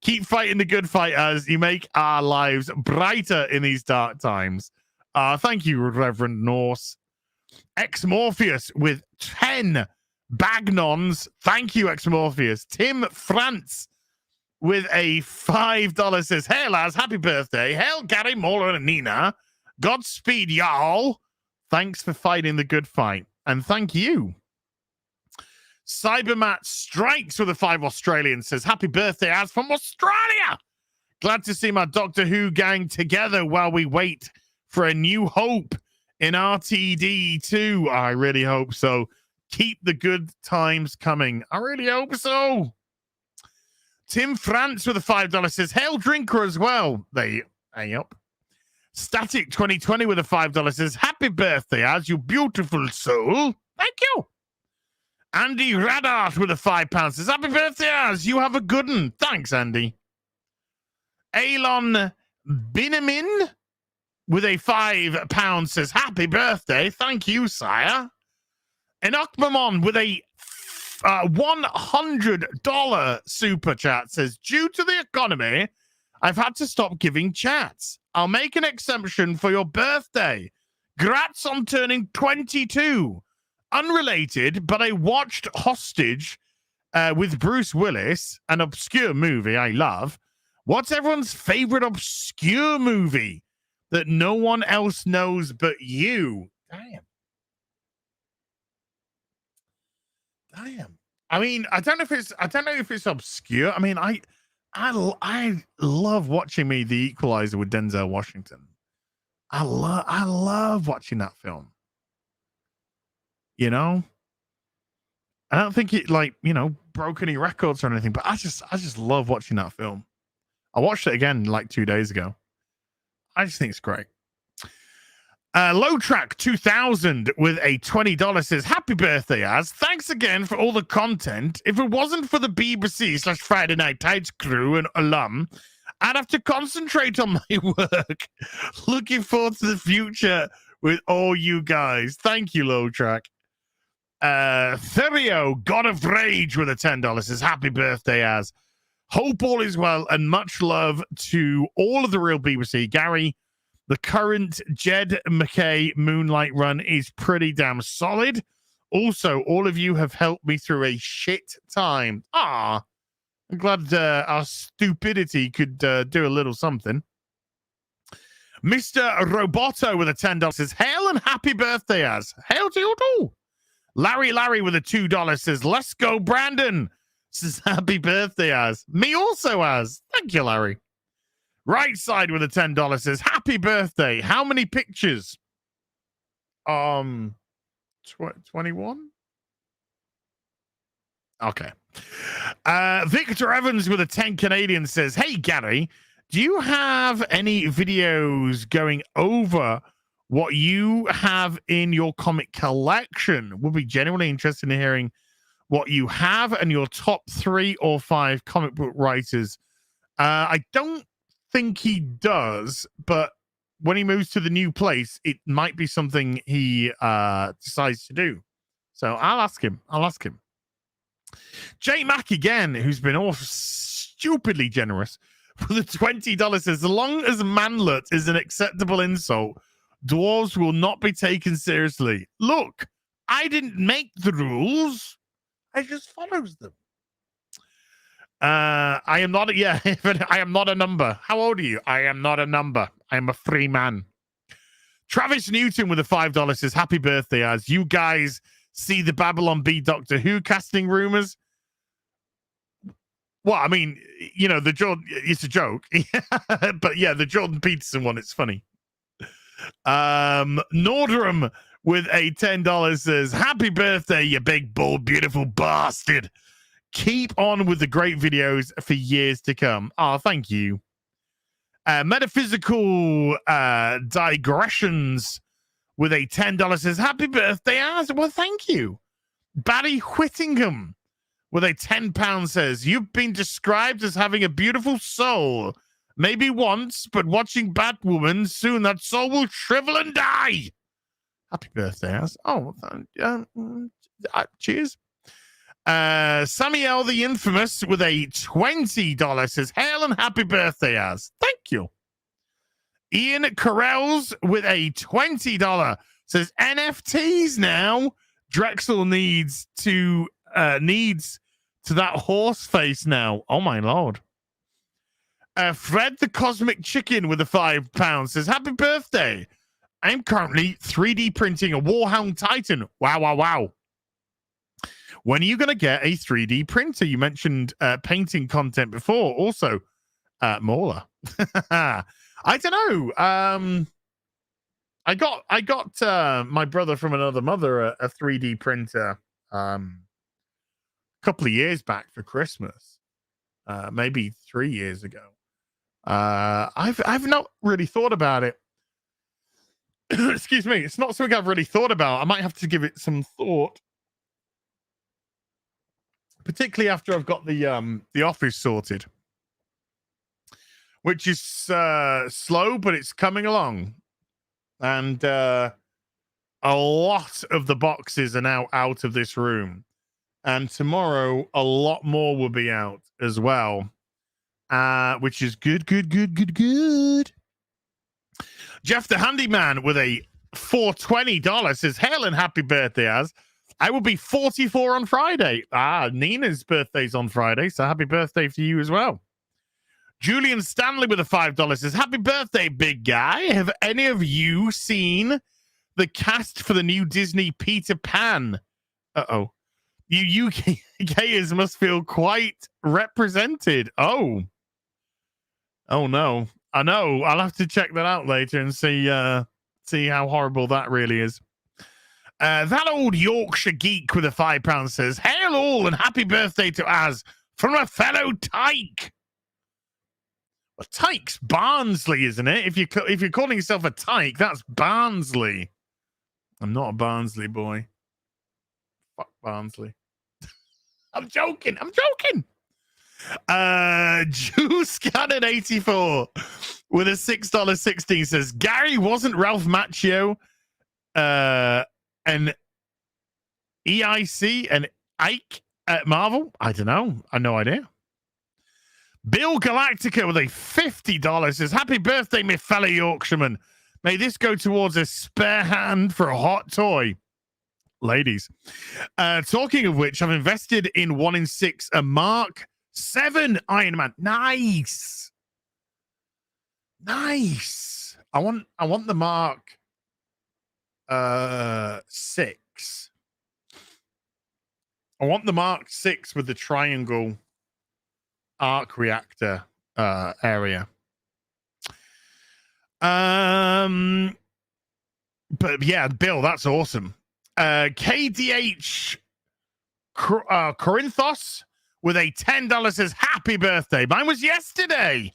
Keep fighting the good fight, as you make our lives brighter in these dark times. Thank you, Reverend Norse. Ex-Morpheus with 10 Bagnons. Thank you, Ex-Morpheus. Tim France with a $5 says, hey, lads, happy birthday. Hail, Gary, Mola, and Nina. Godspeed, y'all. Thanks for fighting the good fight. And thank you. Cybermat Strikes with a 5 Australian says, happy birthday, as from Australia. Glad to see my Doctor Who gang together while we wait for a new hope in RTD2. I really hope so. Keep the good times coming. I really hope so. Tim France with a $5 says, hail, drinker as well. Up. Static 2020 with a $5 says, happy birthday, as you beautiful soul. Thank you. Andy Radart with a £5 says, happy birthday, as you have a good one. Thanks, Andy. Elon Binamin with a £5 says, happy birthday. Thank you, sire. And Okmamon with a $100 super chat says, due to the economy, I've had to stop giving chats. I'll make an exemption for your birthday. Grats on turning 22. Unrelated, but I watched Hostage with Bruce Willis, an obscure movie I love. What's everyone's favorite obscure movie that no one else knows but you? Damn. I mean, I don't know if it's obscure. I mean, I love watching The Equalizer with Denzel Washington. I love watching that film. You know, I don't think it broke any records or anything, but I just love watching that film. I watched it again 2 days ago. I just think it's great. Low Track 2000 with a $20 says, happy birthday, Az. Thanks again for all the content. If it wasn't for the BBC/Friday Night Tights crew and alum, I'd have to concentrate on my work. Looking forward to the future with all you guys. Thank you, Low Track. Therio, God of Rage with a $10 says, happy birthday, Az. Hope all is well and much love to all of the real BBC. Gary, the current Jed McKay Moonlight run is pretty damn solid. Also, all of you have helped me through a shit time. I'm glad our stupidity could do a little something. Mr. Roboto with a $10 says, hail and happy birthday, Az. Hail to you too. Larry with a $2 says, let's go, Brandon. Says, happy birthday, Az. Me also, Az. Thank you, Larry. Right side with a $10 says, happy birthday. How many pictures? 21? Okay. Victor Evans with a 10 Canadian says, hey, Gary, do you have any videos going over what you have in your comic collection? We'll be genuinely interested in hearing what you have and your top 3 or 5 comic book writers. I don't think he does, but when he moves to the new place, it might be something he decides to do. So I'll ask him. J Mac again, who's been all stupidly generous with a $20 says, as long as manlet is an acceptable insult, dwarves will not be taken seriously. Look, I didn't make the rules. I just follows them. I am not I am not a number. How old are you? I am not a number. I am a free man. Travis Newton with a $5 says, happy birthday, as you guys see the Babylon Bee Doctor Who casting rumors. Well, I mean, you know, it's a joke. But yeah, the Jordan Peterson one, it's funny. Nordrum with a $10 says, happy birthday, you big, bold, beautiful bastard. Keep on with the great videos for years to come. Oh, thank you. Metaphysical Digressions with a $10 says, happy birthday, Az. Well, thank you. Barry Whittingham with a £10 says, you've been described as having a beautiful soul. Maybe once, but watching Batwoman, soon that soul will shrivel and die. Happy birthday, Az. Oh, cheers. Samuel the Infamous with a $20 says, hail and happy birthday, Az. Thank you. Ian Carells with a $20 says, NFTs now. Drexel needs to that horse face now. Oh my lord. Fred the Cosmic Chicken with a £5 says, happy birthday. I'm currently 3D printing a Warhound Titan. Wow. When are you going to get a 3D printer? You mentioned painting content before. Also, Mauler. I don't know. I got my brother from another mother a 3D printer a couple of years back for Christmas. Maybe 3 years ago. I've not really thought about it. Excuse me. It's not something I've really thought about. I might have to give it some thought. Particularly after I've got the office sorted, which is slow, but it's coming along. And a lot of the boxes are now out of this room. And tomorrow, a lot more will be out as well, which is good. Jeff the Handyman with a $420 says, hail and happy birthday, Az. I will be 44 on Friday. Nina's birthday's on Friday, so happy birthday for you as well. Julian Stanley with a $5 says, happy birthday, big guy. Have any of you seen the cast for the new Disney Peter Pan? Uh-oh. You UKers must feel quite represented. Oh no. I know. I'll have to check that out later and see how horrible that really is. That old Yorkshire geek with a £5 says, hail all and happy birthday to Az from a fellow tyke. Well, tyke's Barnsley, isn't it? If you're calling yourself a tyke, that's Barnsley. I'm not a Barnsley boy. Fuck Barnsley. I'm joking. Juice Cannon 84 with a $6.16 says, Gary, wasn't Ralph Macchio and EIC and Ike at Marvel. I don't know. I have no idea. Bill Galactica with a $50 says, happy birthday, my fellow Yorkshireman. May this go towards a spare hand for a hot toy. Ladies. Talking of which, I've invested in 1 in 6, a Mark 7 Iron Man. Nice. Nice. I want the Mark 6. I want the Mark 6 with the triangle arc reactor area. But yeah, Bill, that's awesome. KDH Corinthos with a $10 says, happy birthday. Mine was yesterday.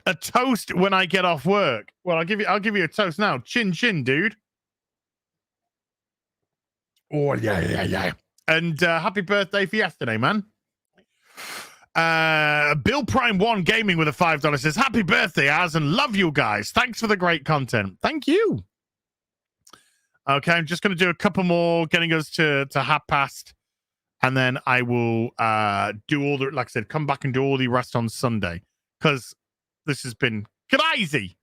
A toast when I get off work. Well, I'll give you a toast now. Chin chin, dude. Oh yeah. And happy birthday for yesterday, man. Bill Prime 1 Gaming with a $5 says, happy birthday, Az, and love you guys. Thanks for the great content. Thank you. Okay, I'm just going to do a couple more, getting us to past, and then I will do all the, like I said, come back and do all the rest on Sunday, because this has been crazy.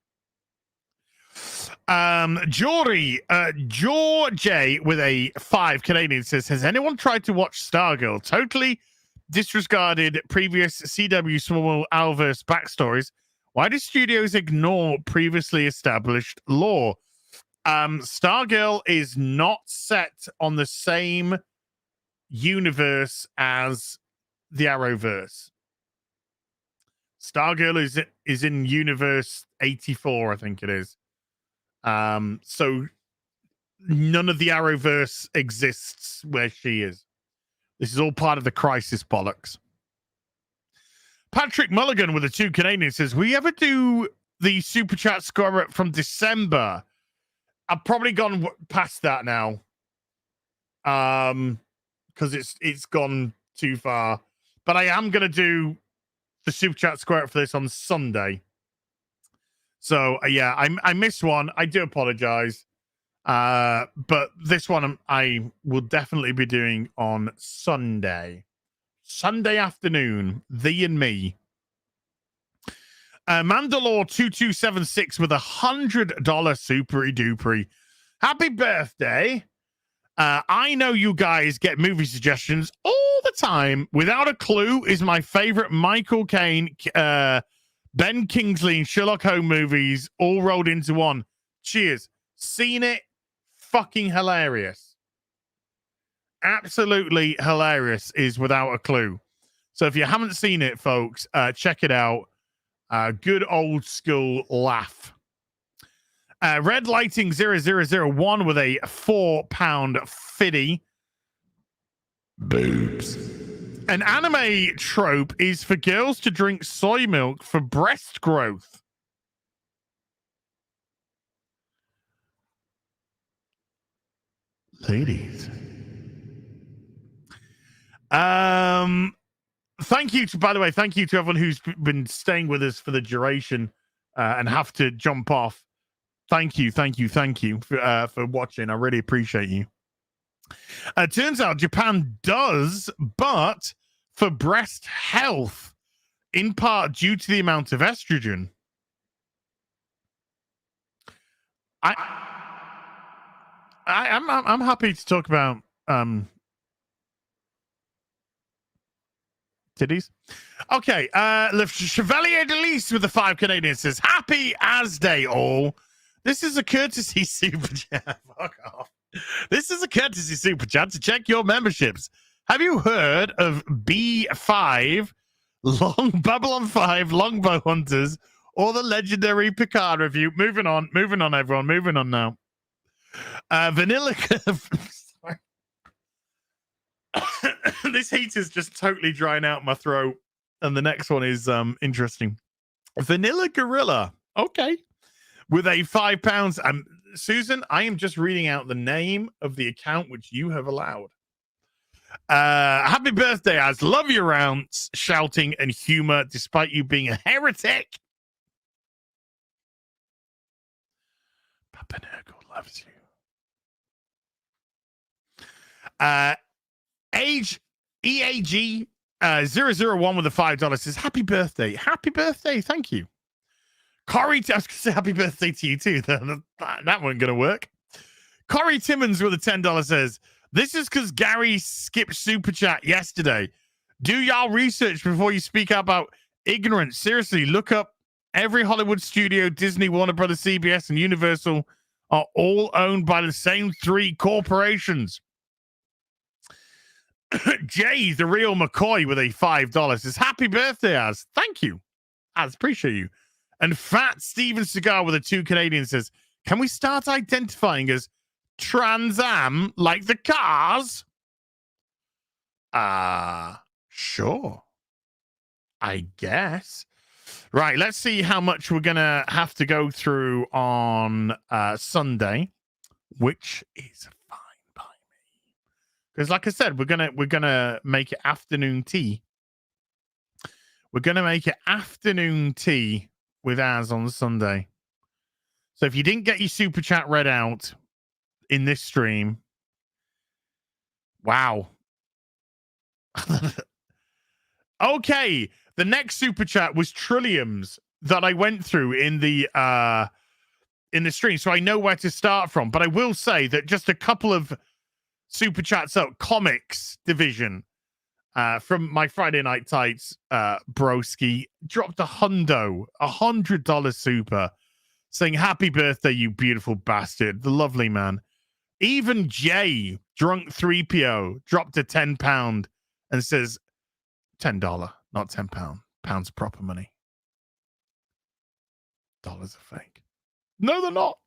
Jory, George with a 5 Canadian says, has anyone tried to watch Stargirl? Totally disregarded previous CW Small Alverse backstories. Why do studios ignore previously established lore? Stargirl is not set on the same universe as the Arrowverse. Stargirl is in universe 84, I think it is. So none of the Arrowverse exists where she is. This is all part of the Crisis bollocks. Patrick Mulligan with a 2 Canadian says, we ever do the Super Chat score up from December? I've probably gone past that now. Because it's gone too far. But I am going to do the Super Chat square up for this on Sunday. So, yeah, I missed one. I do apologize. But this one I will definitely be doing on Sunday. Sunday afternoon, thee and me. Mandalore 2276 with $100 super duper. Happy birthday. I know you guys get movie suggestions all the time. Without a Clue is my favorite Michael Caine, Ben Kingsley, and Sherlock Holmes movies all rolled into one. Cheers. Seen it. Fucking hilarious. Absolutely hilarious is Without a Clue. So if you haven't seen it, folks, check it out. Good old school laugh. Red Lighting 0001 with a £4 fiddy. Boobs. An anime trope is for girls to drink soy milk for breast growth. Ladies. Thank you to, by the way, thank you to everyone who's been staying with us for the duration and have to jump off. Thank you for watching. I really appreciate you. Turns out Japan does, but for breast health, in part due to the amount of estrogen. I'm happy to talk about titties. Okay, Le Chevalier de Lys with the 5 Canadian says, happy as day all. This is a courtesy super chat. Fuck off. This is a courtesy super chat to check your memberships. Have you heard of B5, Babylon 5, Longbow Hunters, or the legendary Picard review? Moving on, everyone. Moving on now. Vanilla. This heat is just totally drying out my throat. And the next one is interesting. Vanilla Gorilla. Okay. With a £5. Susan, I am just reading out the name of the account which you have allowed. Happy birthday, Az. Love your rounds, shouting, and humor despite you being a heretic. Papa Nurgle loves you. EAG 001 with the $5 says, happy birthday. Happy birthday. Thank you. Corey, I was going to say happy birthday to you too. That wasn't going to work. Corey Timmons with a $10 says, this is because Gary skipped Super Chat yesterday. Do y'all research before you speak about ignorance. Seriously, look up every Hollywood studio, Disney, Warner Brothers, CBS, and Universal are all owned by the same three corporations. Jay, the real McCoy with a $5 says, happy birthday, Az. Thank you. Az, appreciate you. And Fat Steven Cigar with a $2 says, can we start identifying as Trans Am like the cars? Sure. I guess. Right, let's see how much we're gonna have to go through on Sunday, which is fine by me. Because like I said, we're gonna make it afternoon tea. We're gonna make it afternoon tea with Az on Sunday. So if you didn't get your super chat read out in this stream, wow. Okay, the next super chat was Trilliums that I went through in the stream, so I know where to start from. But I will say that just a couple of super chats up, comics division from my Friday Night Tights broski dropped $100 super, saying happy birthday, you beautiful bastard. The lovely man. Even Jay, drunk 3PO, dropped a £10 and says $10, not £10. Pounds proper money. Dollars are fake. No, they're not.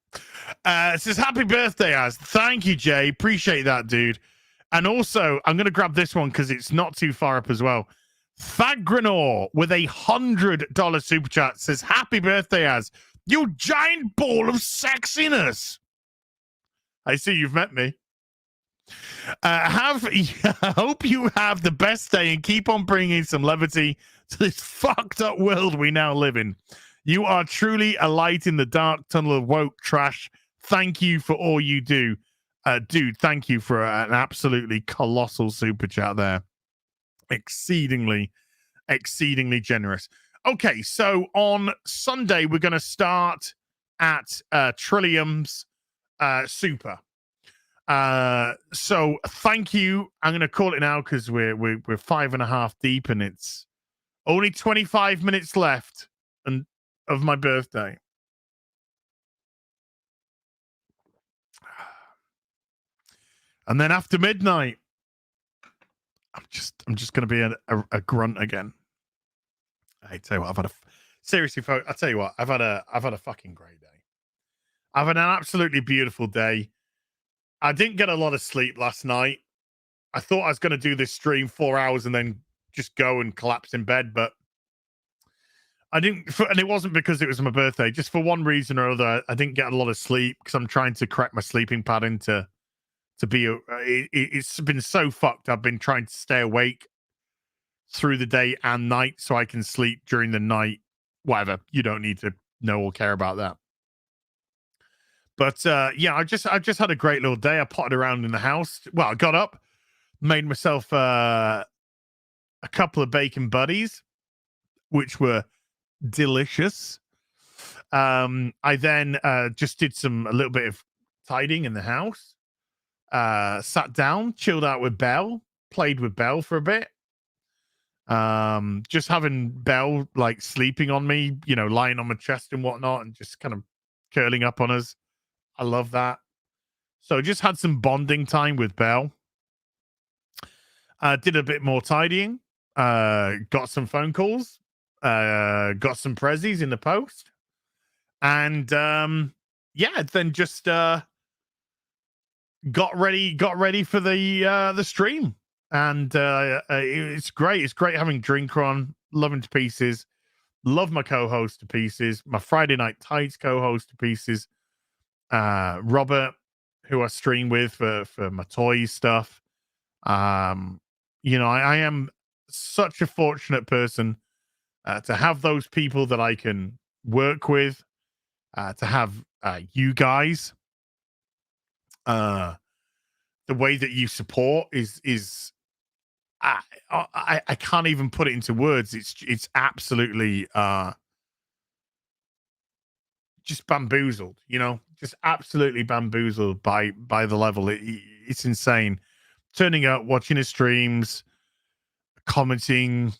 It says happy birthday, Az. Thank you, Jay. Appreciate that, dude. And also, I'm going to grab this one because it's not too far up as well. Fagranor with a $100 super chat says, happy birthday, Az. You giant ball of sexiness. I see you've met me. I hope you have the best day and keep on bringing some levity to this fucked up world we now live in. You are truly a light in the dark tunnel of woke trash. Thank you for all you do. Dude, thank you for an absolutely colossal super chat there. Exceedingly generous. Okay, so on Sunday, we're going to start at Trillium's super. So thank you. I'm going to call it now because we're 5.5 deep and it's only 25 minutes left of my birthday. And then after midnight, I'm just going to be a grunt again. I tell you what, seriously, folks, I tell you what, I've had a fucking great day. I've had an absolutely beautiful day. I didn't get a lot of sleep last night. I thought I was going to do this stream 4 hours and then just go and collapse in bed, but I didn't. And it wasn't because it was my birthday. Just for one reason or other, I didn't get a lot of sleep because I'm trying to crack my sleeping pattern to be. It's been so fucked. I've been trying to stay awake through the day and night so I can sleep during the night. Whatever. You don't need to know or care about that. But yeah, I just had a great little day. I potted around in the house. Well, I got up, made myself a couple of bacon buddies, which were delicious. I then just did a little bit of tidying in the house. Sat down, chilled out with Belle, played with Belle for a bit. Just having Belle like sleeping on me, lying on my chest and whatnot, and just kind of curling up on us. I love that. So just had some bonding time with Belle. Did a bit more tidying. Got some phone calls. Got some prezzies in the post. And yeah, then just got ready for the stream. And it's great. It's great having Drinker on. Love him to pieces. Love my co-host to pieces. My Friday Night Tights co-host to pieces. Robert, who I stream with for my toys stuff. I am such a fortunate person to have those people that I can work with, to have you guys. The the way that you support is I can't even put it into words. It's absolutely just bamboozled, you know, just absolutely bamboozled by the level. It's insane. Turning up, watching his streams, commenting,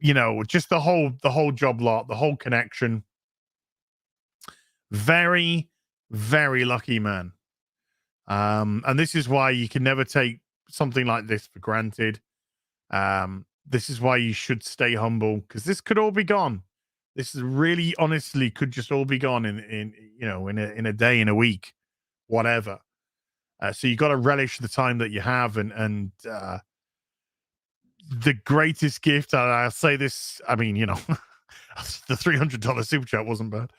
you know, just the whole job lot, the whole connection. Very, very lucky man. And this is why you can never take something like this for granted. This is why you should stay humble, because this could all be gone. This is really, honestly, could just all be gone in you know, in a day, in a week, whatever. So you got to relish the time that you have, and the greatest gift. I'll say this. I mean, you know, the $300 super chat wasn't bad.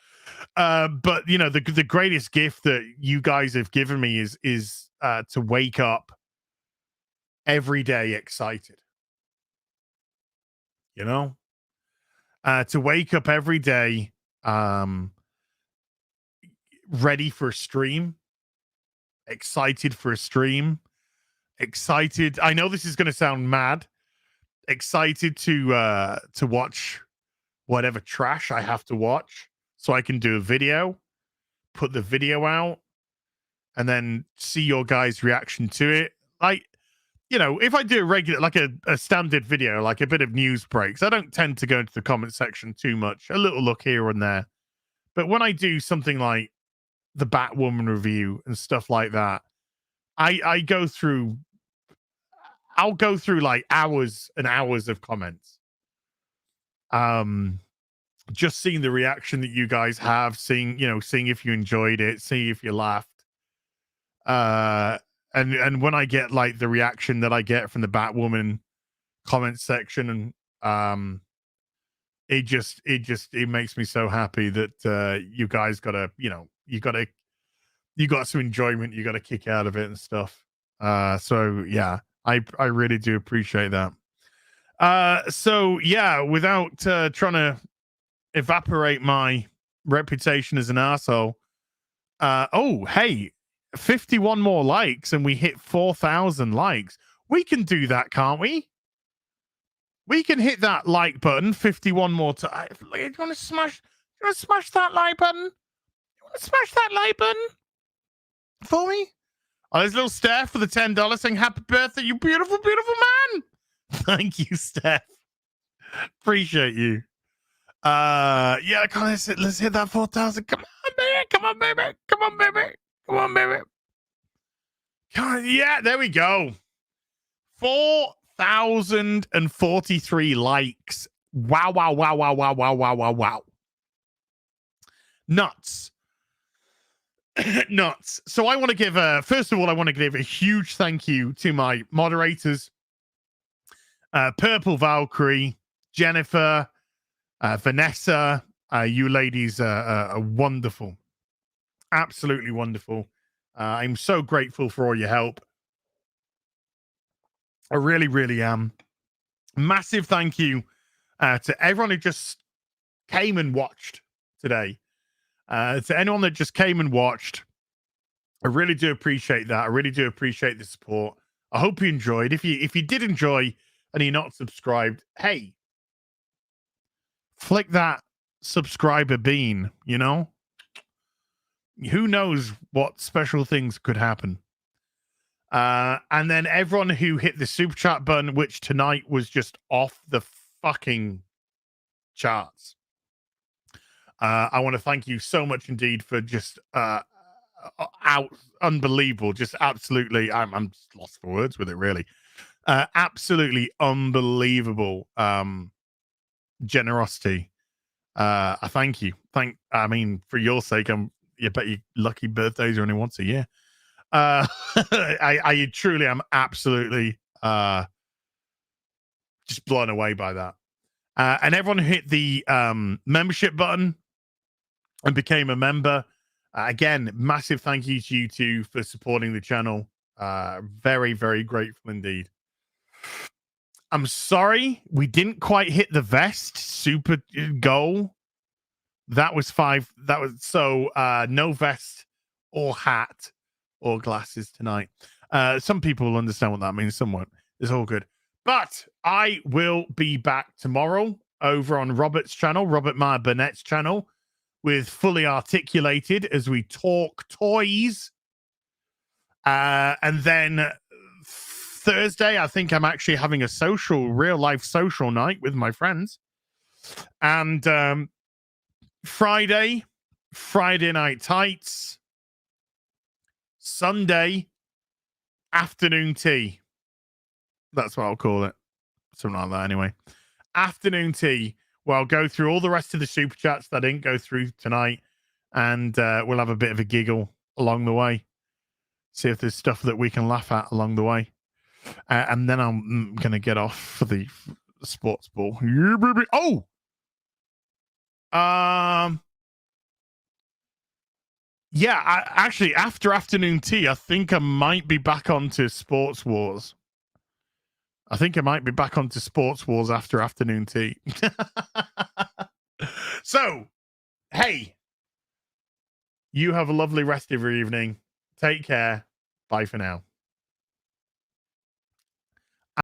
But you know, the greatest gift that you guys have given me is to wake up every day excited. You know, to wake up every day ready for a stream, excited for a stream, excited. I know this is going to sound mad. Excited to watch whatever trash I have to watch, so I can do a video, put the video out, and then see your guys' reaction to it. Like, you know, if I do a regular, like a standard video, like a bit of news breaks, I don't tend to go into the comment section too much. A little look here and there. But when I do something like the Batwoman review and stuff like that, I'll go through like hours and hours of comments. Just seeing the reaction that you guys have, seeing if you enjoyed it, seeing if you laughed. And when I get like the reaction that I get from the Batwoman comment section, and it makes me so happy that you guys got some enjoyment, you got a kick out of it and stuff. So yeah, I really do appreciate that. So yeah, without trying to evaporate my reputation as an asshole, oh hey, 51 more likes and we hit 4,000 likes. We can do that, can't we? We can hit that like button 51 more times. You want to smash that like button? You want to smash that like button for me? Oh, there's a little Steph for the $10 saying happy birthday, you beautiful, beautiful man. Thank you, Steph. Appreciate you. Yeah, come on, let's hit that 4,000. Come on, baby. Come on, baby. Come on, baby. Come on, baby. Come on. Yeah, there we go. 4,043 likes. Wow, wow, wow, wow, wow, wow, wow, wow, wow. Nuts. Nuts. So I want to give first of all, I want to give a huge thank you to my moderators, Purple Valkyrie, Jennifer, Vanessa. You ladies are wonderful. Absolutely wonderful. I'm so grateful for all your help. I really, really am. Massive thank you to everyone who just came and watched today. To anyone that just came and watched, I really do appreciate that. I really do appreciate the support. I hope you enjoyed. If you did enjoy and you're not subscribed, hey, flick that subscriber bean, you know? Who knows what special things could happen. And then everyone who hit the super chat button, which tonight was just off the fucking charts. I want to thank you so much indeed for just unbelievable, just absolutely. I'm just lost for words with it, really. Absolutely unbelievable generosity. I thank you. I mean, for your sake, you bet your lucky birthdays are only once a year. I truly am absolutely just blown away by that. And everyone who hit the membership button and became a member. Again, massive thank you to you two for supporting the channel. Very, very grateful indeed. I'm sorry we didn't quite hit the vest super goal. That was 5. That was so no vest or hat or glasses tonight. Some people will understand what that means, some won't. It's all good. But I will be back tomorrow over on Robert's channel, Robert Meyer Burnett's channel, with Fully Articulated as we talk toys. And then Thursday, I think I'm actually having a real life social night with my friends. And Friday Night Tights. Sunday, afternoon tea. That's what I'll call it. Something like that anyway. Afternoon tea. Well, I'll go through all the rest of the super chats that I didn't go through tonight. And we'll have a bit of a giggle along the way. See if there's stuff that we can laugh at along the way. And then I'm going to get off for the sports ball. Yeah, baby. Oh! Yeah, actually, after afternoon tea, I think I might be back onto Sports Wars. After afternoon tea. So, hey, you have a lovely rest of your evening. Take care. Bye for now.